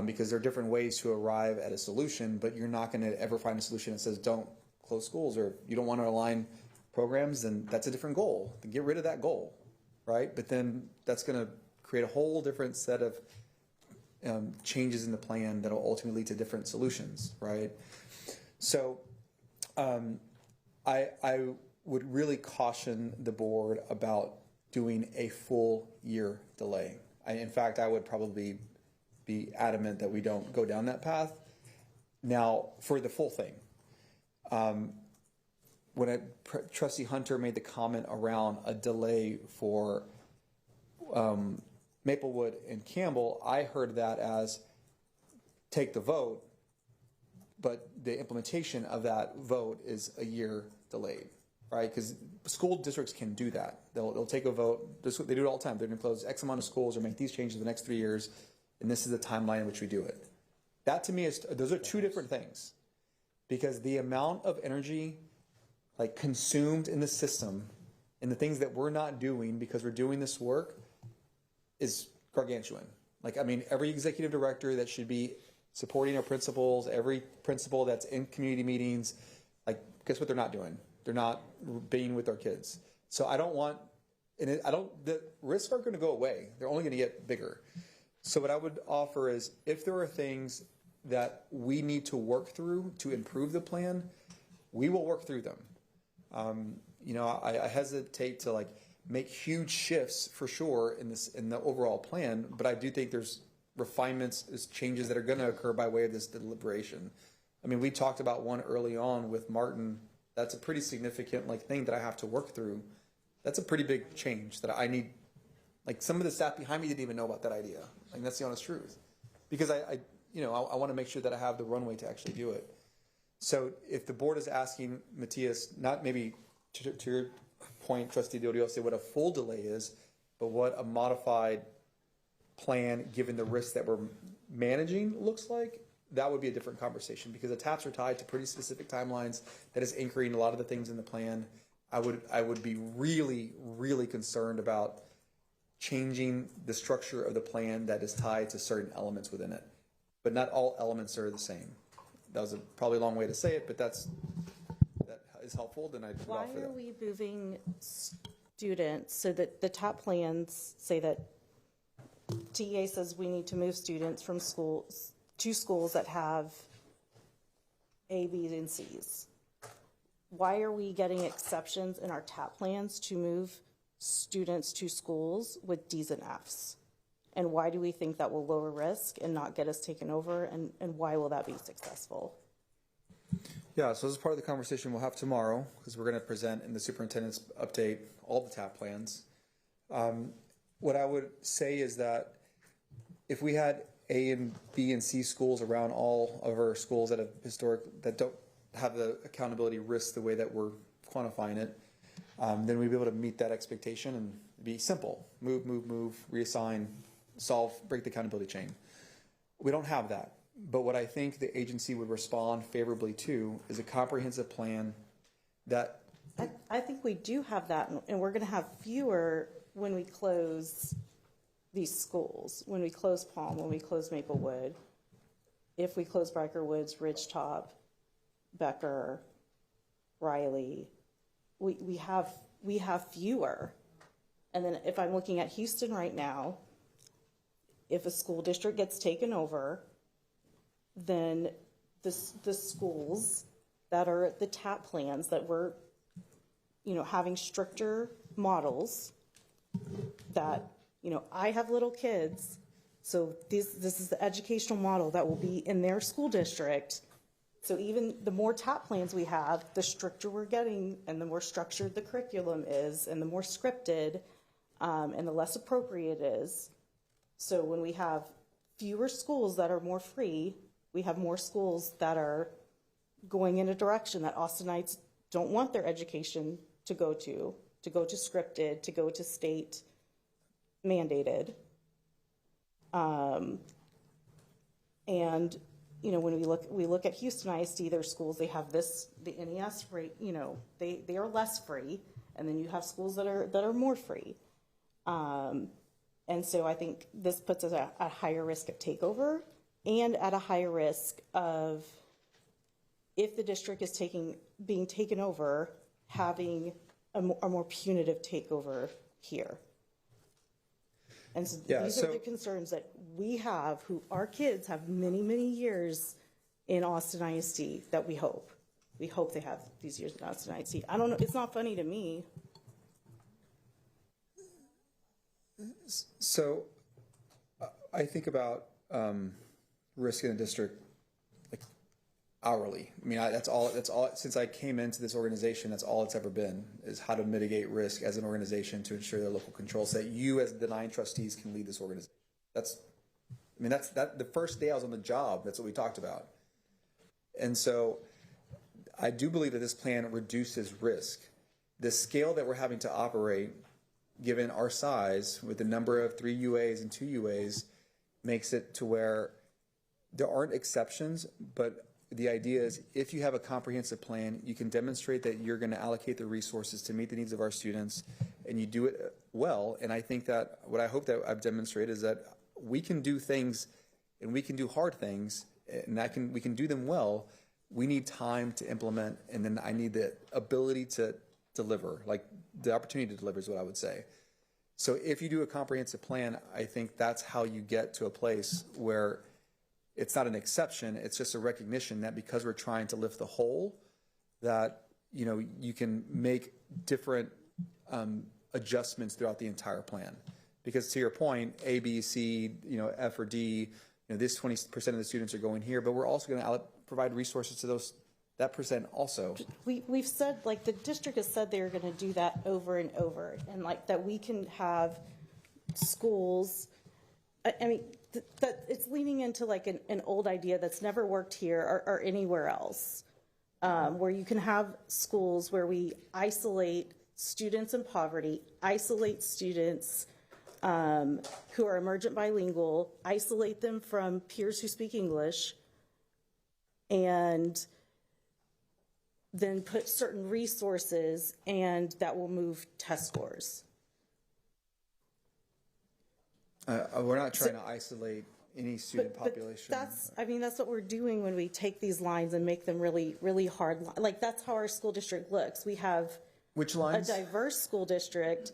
Because there are different ways to arrive at a solution, but you're not going to ever find a solution that says don't close schools, or you don't want to align programs, then that's a different goal. Then get rid of that goal, right? But then that's going to create a whole different set of changes in the plan that will ultimately lead to different solutions, right? So I would really caution the board about doing a full year delay. In fact, I would probably be adamant that we don't go down that path. Now, for the full thing, when Trustee Hunter made the comment around a delay for Maplewood and Campbell, I heard that as take the vote, but the implementation of that vote is a year delayed, right? Because school districts can do that. They'll take a vote. They do it all the time. They're going to close X amount of schools or make these changes in the next 3 years, and this is the timeline in which we do it. That to me is, those are two different things, because the amount of energy like consumed in the system and the things that we're not doing because we're doing this work is gargantuan. Like, I mean, every executive director that should be supporting our principals, every principal that's in community meetings, like, guess what they're not doing? They're not being with our kids. So I don't want, the risks aren't going to go away. They're only going to get bigger. So what I would offer is, if there are things that we need to work through to improve the plan, we will work through them. I hesitate to like make huge shifts for sure in the overall plan, but I do think there's refinements, there's changes that are going to occur by way of this deliberation. I mean, we talked about one early on with Martin. That's a pretty significant like thing that I have to work through. That's a pretty big change that I need. Like, some of the staff behind me didn't even know about that idea. Like, that's the honest truth, because I want to make sure that I have the runway to actually do it. So if the board is asking Matthias, not maybe to your point, Trustee Diodio, say what a full delay is, but what a modified plan, given the risks that we're managing, looks like, that would be a different conversation, because the TAPs are tied to pretty specific timelines that is anchoring a lot of the things in the plan. I would be really, really concerned about changing the structure of the plan that is tied to certain elements within it. But not all elements are the same. That was probably a long way to say it, but that is helpful. Then I'd Why offer are that. we moving students so that the top plans say that TEA says we need to move students from schools to schools that have A, B, and C's? Why are we getting exceptions in our TAP plans to move students to schools with D's and F's? And why do we think that will lower risk and not get us taken over? And why will that be successful? Yeah, so this is part of the conversation we'll have tomorrow, because we're going to present in the superintendent's update all the TAP plans. What I would say is that if we had A and B and C schools around all of our schools that don't have the accountability risks the way that we're quantifying it, then we'd be able to meet that expectation and be simple. Move, reassign, solve, break the accountability chain. We don't have that. But what I think the agency would respond favorably to is a comprehensive plan that... I think we do have that, and we're going to have fewer when we close these schools, when we close Palm, when we close Maplewood, if we close Briker Woods, Ridgetop, Becker, Riley, we have fewer. And then if I'm looking at Houston right now, if a school district gets taken over, then the schools that are the TAP plans that we're, having stricter models that, I have little kids, so this is the educational model that will be in their school district. So even the more TAP plans we have, the stricter we're getting, and the more structured the curriculum is, and the more scripted, and the less appropriate it is. So when we have fewer schools that are more free, we have more schools that are going in a direction that Austinites don't want their education to go to scripted, to go to state mandated. And you know, when we look at Houston ISD, their schools, they have this, the NES rate, you know, they are less free, and then you have schools that are more free. And so I think this puts us at a higher risk of takeover and at a higher risk of, if the district is being taken over, having a more punitive takeover here. And so these are the concerns that we have, who our kids have many, many years in Austin ISD that we hope. We hope they have these years in Austin ISD. I don't know, it's not funny to me. So I think about risk in a district like hourly. I mean, that's all, since I came into this organization, that's all it's ever been, is how to mitigate risk as an organization to ensure their local controls, so that you as the 9 trustees can lead this organization. That's the first day I was on the job, that's what we talked about. And so I do believe that this plan reduces risk. The scale that we're having to operate, given our size, with the number of 3 UAs and 2 UAs, makes it to where there aren't exceptions, but the idea is if you have a comprehensive plan, you can demonstrate that you're going to allocate the resources to meet the needs of our students, and you do it well. And I think that what I hope that I've demonstrated is that we can do things, and we can do hard things, and we can do them well. We need time to implement, and then I need the ability to deliver, like the opportunity to deliver is what I would say. So if you do a comprehensive plan, I think that's how you get to a place where it's not an exception, it's just a recognition that because we're trying to lift the whole, that, you know, you can make different adjustments throughout the entire plan. Because to your point, A, B, C, you know, F or D, you know, this 20% of the students are going here, but we're also going to provide resources to that percent also. We've said, like, the district has said they're going to do that over and over, and like that we can have schools. I mean, that it's leaning into like an old idea that's never worked here or anywhere else, where you can have schools where we isolate students in poverty, isolate students who are emergent bilingual, isolate them from peers who speak English, and then put certain resources, and that will move test scores. We're not trying to isolate any student population. That's what we're doing when we take these lines and make them really, really hard. Like, that's how our school district looks. We have which lines? A diverse school district.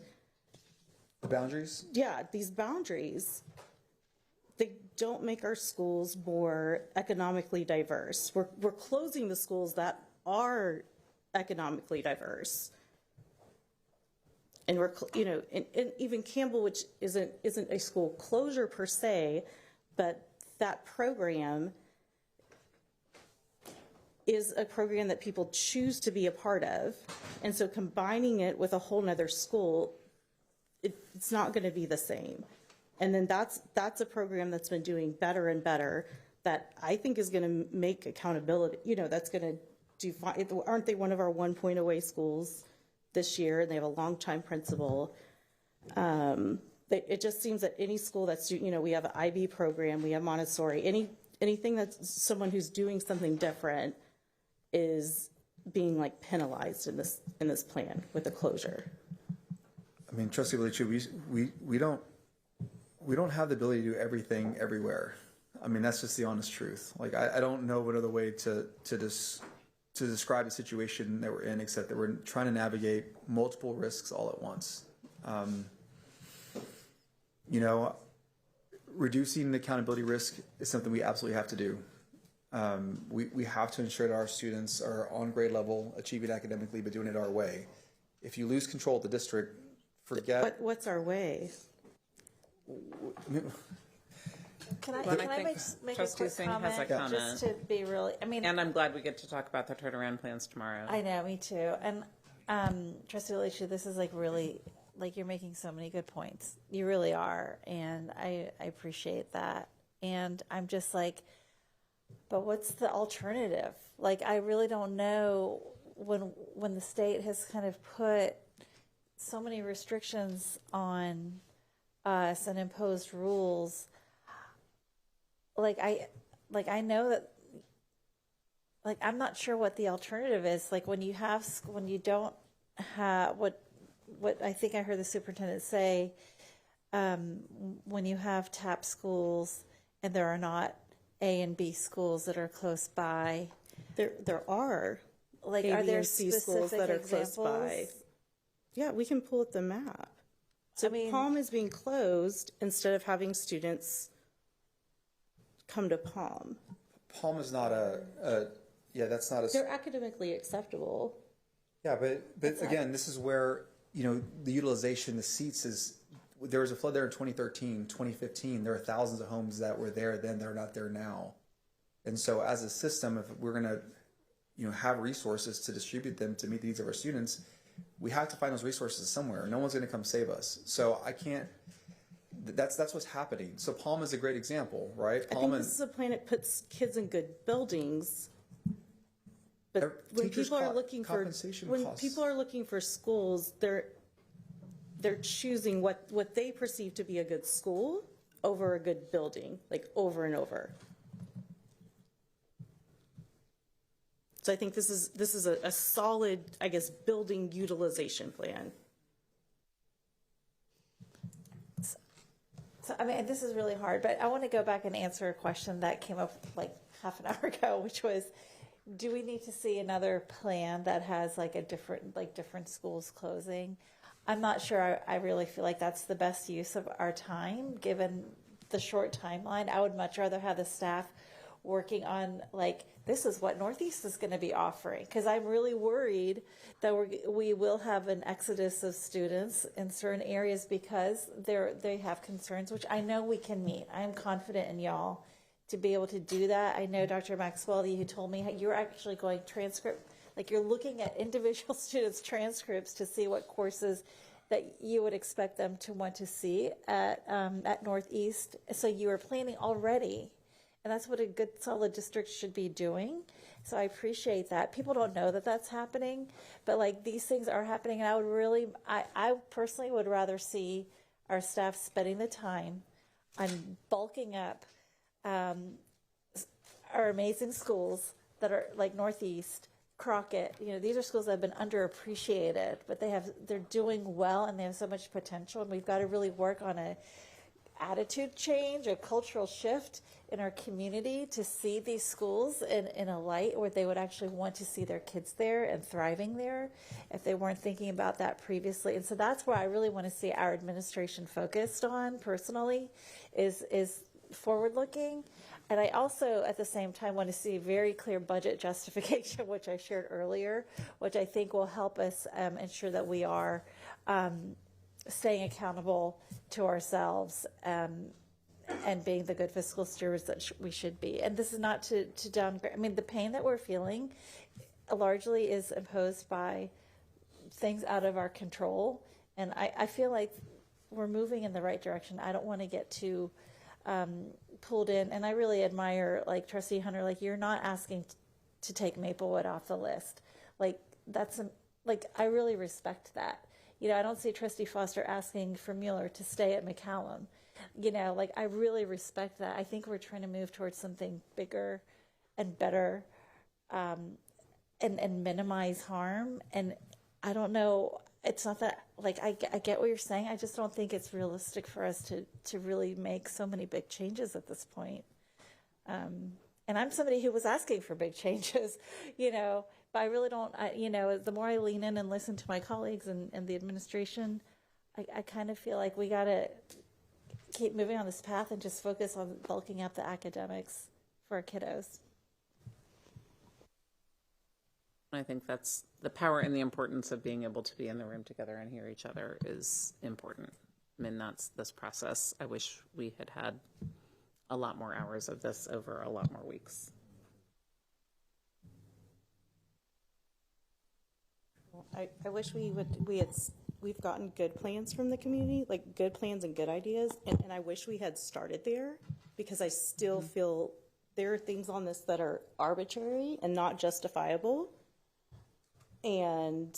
The boundaries? Yeah, these boundaries, they don't make our schools more economically diverse. We're closing the schools that are economically diverse. And we're, you know, and even Campbell, which isn't a school closure per se, but that program is a program that people choose to be a part of. And so combining it with a whole nother school, it's not going to be the same. And then that's a program that's been doing better and better, that I think is going to make accountability, you know, that's going to do fine. Aren't they one of our 1.0 schools this year? And they have a long-time principal. It just seems that any school that's, you know, we have an IB program, we have Montessori, anything that's someone who's doing something different is being like penalized in this plan with the closure. I mean, Trustee Bellucci, we don't have the ability to do everything everywhere. I mean, that's just the honest truth. Like, I don't know what other way to describe the situation that we're in, except that we're trying to navigate multiple risks all at once. You know, reducing the accountability risk is something we absolutely have to do. We have to ensure that our students are on grade level, achieving academically, but doing it our way. If you lose control of the district, forget. What's our way? Can I make a quick comment? Just to be really, I mean, and I'm glad we get to talk about the turnaround plans tomorrow. I know, me too. And Trustee Bellucci, this is like really, like, you're making so many good points. You really are, and I appreciate that. And I'm just like, but what's the alternative? Like, I really don't know when the state has kind of put so many restrictions on us and imposed rules. Like I know that like, I'm not sure what the alternative is. Like, when you have, when you don't have, what I think I heard the superintendent say, when you have TAP schools and there are not A and B schools that are close by. There are. Like, A, are B, there and C schools specific that are examples? close by? Yeah, we can pull up the map. So I mean- Palm is being closed instead of having students come to Palm. Palm is not that's not a. They're academically acceptable. Yeah, but again, this is where, the utilization, the seats is, there was a flood there in 2013, 2015. There are thousands of homes that were there then that are not there now. And so as a system, if we're going to, have resources to distribute them to meet the needs of our students, we have to find those resources somewhere. No one's going to come save us. So I can't, that's what's happening. So Palm is a great example, right? I think this is a plan that puts kids in good buildings. But when Teachers' people are looking for compensation when costs. people are looking for schools, they're choosing what they perceive to be a good school over a good building, like over and over. So I think this is a solid, I guess, building utilization plan. So, I mean, this is really hard, but I want to go back and answer a question that came up like half an hour ago, which was, do we need to see another plan that has like different schools closing? I'm not sure. I really feel like that's the best use of our time, given the short timeline. I would much rather have the staff working on this is what Northeast is going to be offering, because I'm really worried that we will have an exodus of students in certain areas because they have concerns, which I know we can meet. I'm confident in y'all to be able to do that. I know Dr. Maxwell, you told me you're actually going transcript, you're looking at individual students' transcripts to see what courses that you would expect them to want to see at Northeast. So you are planning already. And that's what a good, solid district should be doing. So I appreciate that. People don't know that that's happening, but these things are happening. And I personally would rather see our staff spending the time on bulking up our amazing schools that are like Northeast, Crockett. These are schools that have been underappreciated, but they're doing well and they have so much potential. And we've got to really work on a attitude change, a cultural shift in our community to see these schools in a light where they would actually want to see their kids there and thriving there if they weren't thinking about that previously. And so that's where I really want to see our administration focused on personally is forward looking. And I also, at the same time, want to see very clear budget justification, which I shared earlier, which I think will help us ensure that we are staying accountable to ourselves and being the good fiscal stewards that we should be. And this is not to downgrade. I mean, the pain that we're feeling largely is imposed by things out of our control. And I feel like we're moving in the right direction. I don't want to get too pulled in. And I really admire, Trustee Hunter, you're not asking to take Maplewood off the list. I really respect that. I don't see Trustee Foster asking for Mueller to stay at McCallum. I really respect that. I think we're trying to move towards something bigger and better and minimize harm. And I don't know, it's not that, I get what you're saying. I just don't think it's realistic for us to really make so many big changes at this point. And I'm somebody who was asking for big changes, but I really don't, the more I lean in and listen to my colleagues and the administration, I kind of feel like we got to keep moving on this path and just focus on bulking up the academics for our kiddos. I think that's the power and the importance of being able to be in the room together and hear each other is important. I mean, that's this process. I wish we had had a lot more hours of this over a lot more weeks. I wish we've gotten good plans from the community, good plans and good ideas, and I wish we had started there, because I still feel there are things on this that are arbitrary and not justifiable. And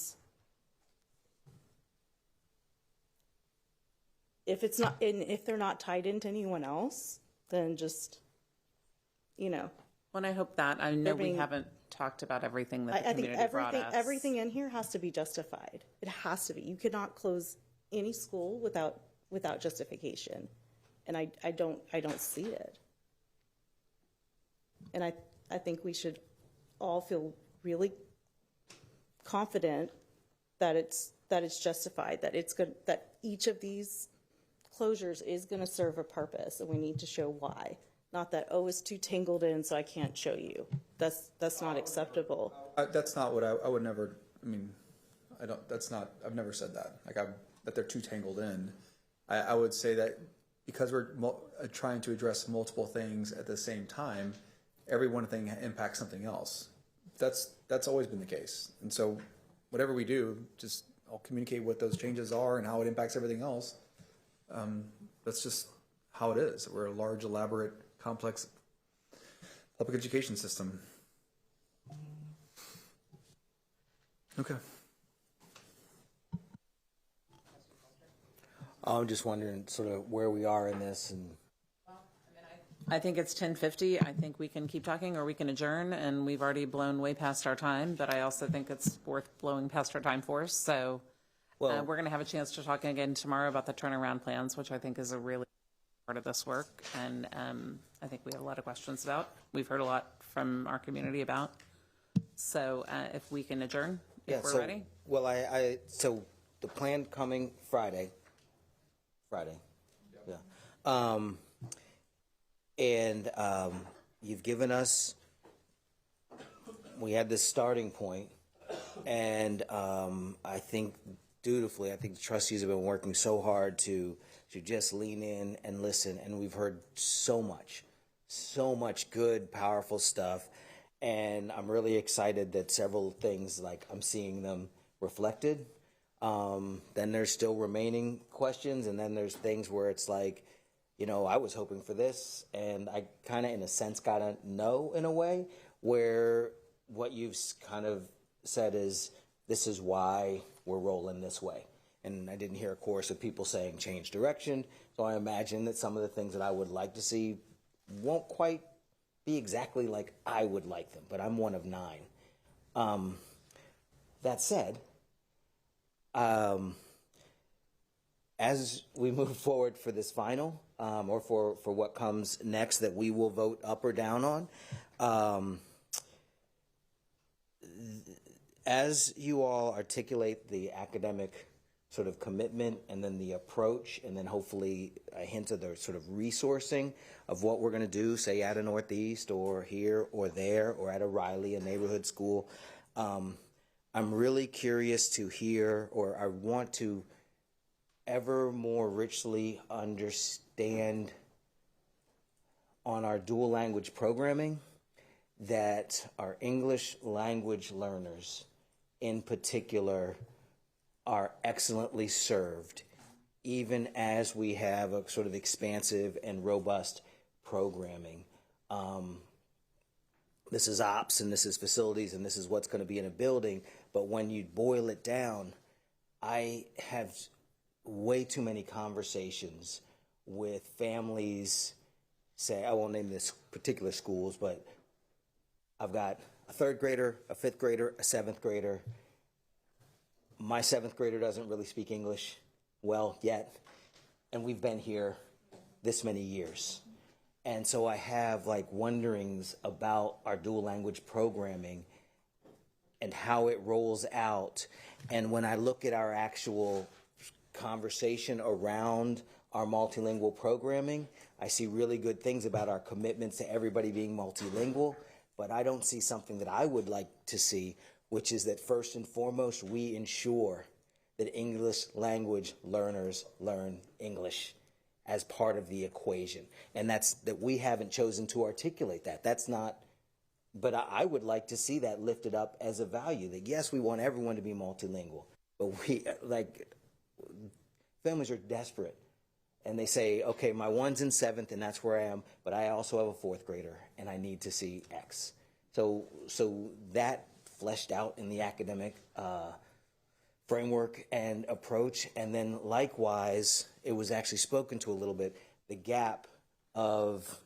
if they're not tied into anyone else, then just, When I hope that, I know we haven't talked about everything that the I think community brought us. everything in here has to be justified. It has to be. You cannot close any school without justification. And I don't see it. And I think we should all feel really confident that it's justified, that it's good, that each of these closures is going to serve a purpose, and we need to show why. Not that, oh, it's too tangled in, so I can't show you. That's not acceptable. That's not what I would never. I mean, I don't. That's not. I've never said that. Like that they're too tangled in. I would say that because we're trying to address multiple things at the same time, every one thing impacts something else. That's always been the case. And so, whatever we do, just I'll communicate what those changes are and how it impacts everything else. That's just how it is. We're a large, elaborate, complex public education system. Okay. I'm just wondering sort of where we are in this. And I think it's 10:50. I think we can keep talking or we can adjourn, and we've already blown way past our time, but I also think it's worth blowing past our time for us. So we're going to have a chance to talk again tomorrow about the turnaround plans, which I think is a really part of this work. And I think we have a lot of questions about. We've heard a lot from our community about. So if we can adjourn, if we're ready. Well, so the plan coming Friday. Yeah. And you've given us, we had this starting point, and I think dutifully, I think the trustees have been working so hard to just lean in and listen, and we've heard so much good, powerful stuff, and I'm really excited that several things, like I'm seeing them reflected. Then there's still remaining questions, and then there's things where it's like, you know, I was hoping for this, and I kind of, in a sense, got to know in a way where what you've kind of said is, this is why we're rolling this way. And I didn't hear a chorus of people saying change direction, so I imagine that some of the things that I would like to see won't quite be exactly like I would like them, but I'm one of 9. That said, as we move forward for this final, or for what comes next that we will vote up or down on, as you all articulate the academic sort of commitment and then the approach and then hopefully a hint of the sort of resourcing of what we're going to do, say at a Northeast or here or there or at a Riley, a neighborhood school, I'm really curious to hear, or I want to ever more richly understand on our dual language programming that our English language learners in particular are excellently served, even as we have a sort of expansive and robust programming. This is ops and this is facilities and this is what's going to be in a building, but when you boil it down, I have way too many conversations with families, say, I won't name this particular schools, but I've got a 3rd grader, a 5th grader, a 7th grader. My 7th grader doesn't really speak English well yet, and we've been here this many years. And so I have like wonderings about our dual language programming and how it rolls out. And when I look at our actual conversation around our multilingual programming, I see really good things about our commitments to everybody being multilingual, but I don't see something that I would like to see, which is that first and foremost, we ensure that English language learners learn English as part of the equation. And that's that we haven't chosen to articulate that. That's not, but I would like to see that lifted up as a value, that yes, we want everyone to be multilingual, but we, like, families are desperate. And they say, okay, my 1's in 7th and that's where I am, but I also have a 4th grader and I need to see X. So that fleshed out in the academic framework and approach. And then likewise, it was actually spoken to a little bit, the gap of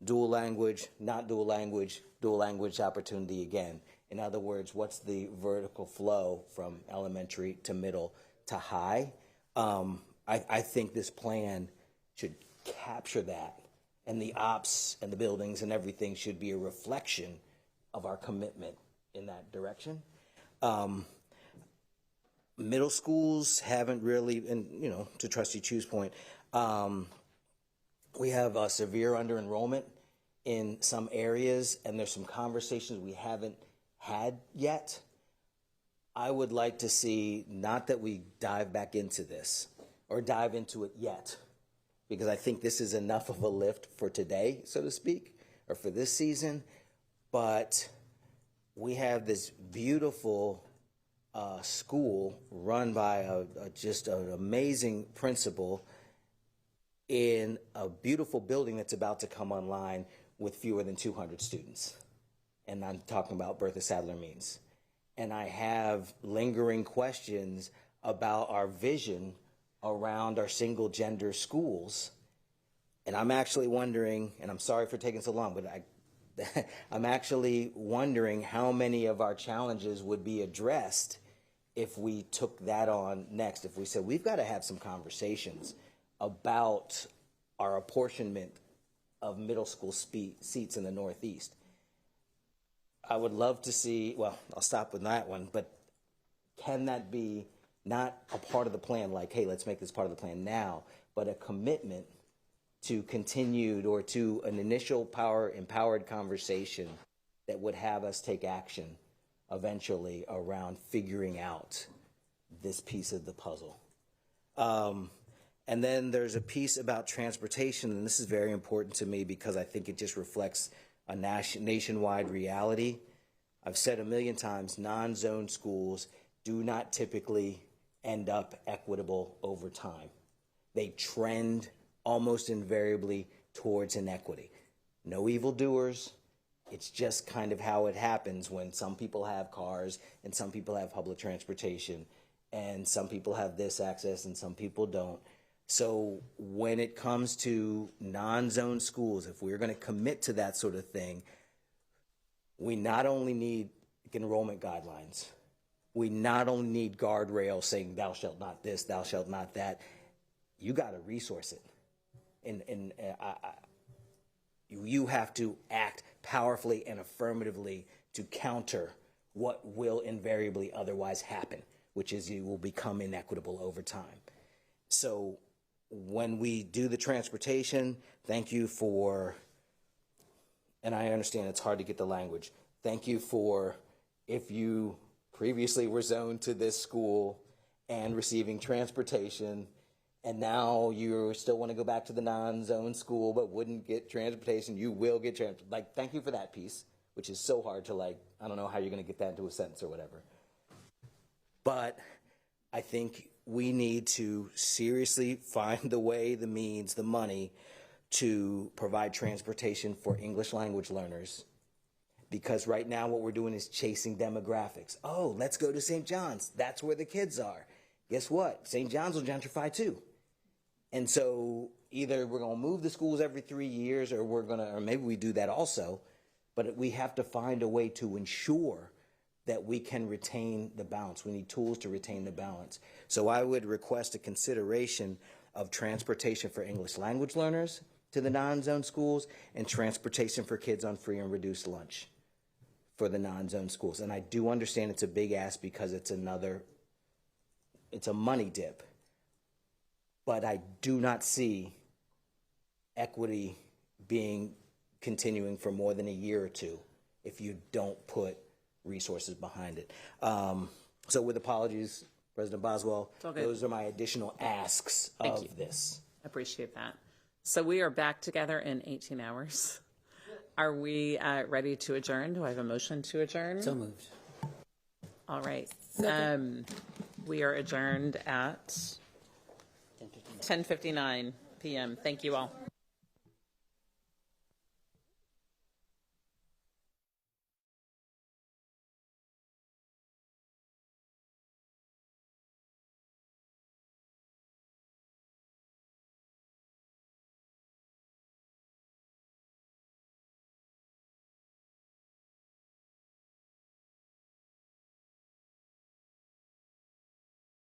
dual language, not dual language opportunity again. In other words, what's the vertical flow from elementary to middle to high? I think this plan should capture that, and the ops and the buildings and everything should be a reflection of our commitment in that direction. Middle schools haven't really, and to Trustee Chu's point, we have a severe under-enrollment in some areas, and there's some conversations we haven't had yet. I would like to see, not that we dive back into this or dive into it yet, because I think this is enough of a lift for today, so to speak, or for this season, but we have this beautiful school run by just an amazing principal in a beautiful building that's about to come online with fewer than 200 students. And I'm talking about Bertha Sadler Means. And I have lingering questions about our vision around our single gender schools. And I'm actually wondering, and I'm sorry for taking so long, but I'm actually wondering how many of our challenges would be addressed if we took that on next. If we said, we've got to have some conversations about our apportionment of middle school seats in the Northeast. I would love to see, well, I'll stop with that one, but can that be not a part of the plan, like, hey, let's make this part of the plan now, but a commitment to continued or to an initial empowered conversation that would have us take action eventually around figuring out this piece of the puzzle. And then there's a piece about transportation, and this is very important to me because I think it just reflects a nationwide reality. I've said a million times, non-zone schools do not typically end up equitable over time. They trend almost invariably towards inequity. No evildoers. It's just kind of how it happens when some people have cars and some people have public transportation and some people have this access and some people don't. So when it comes to non-zone schools, if we're going to commit to that sort of thing, we not only need enrollment guidelines, we not only need guardrails saying thou shalt not this, thou shalt not that. You got to resource it. And you have to act powerfully and affirmatively to counter what will invariably otherwise happen, which is you will become inequitable over time. So when we do the transportation, thank you for, and I understand it's hard to get the language, thank you for, if you previously were zoned to this school and receiving transportation, and now you still want to go back to the non-zone school but wouldn't get transportation, you will get transportation. Like, thank you for that piece, which is so hard to, like, I don't know how you're going to get that into a sentence or whatever. But I think we need to seriously find the way, the means, the money to provide transportation for English language learners. Because right now what we're doing is chasing demographics. Oh, let's go to St. John's. That's where the kids are. Guess what? St. John's will gentrify too. And so either we're going to move the schools every 3 years or maybe we do that also, but we have to find a way to ensure that we can retain the balance. We need tools to retain the balance. So I would request a consideration of transportation for English language learners to the non-zone schools and transportation for kids on free and reduced lunch for the non-zone schools. And I do understand it's a big ask because it's a money dip. But I do not see equity continuing for more than a year or two if you don't put resources behind it. So with apologies, President Boswell, those are my additional asks of this. I appreciate that. So we are back together in 18 hours. Are we ready to adjourn? Do I have a motion to adjourn? So moved. All right. We are adjourned at 10:59 p.m. Thank you all.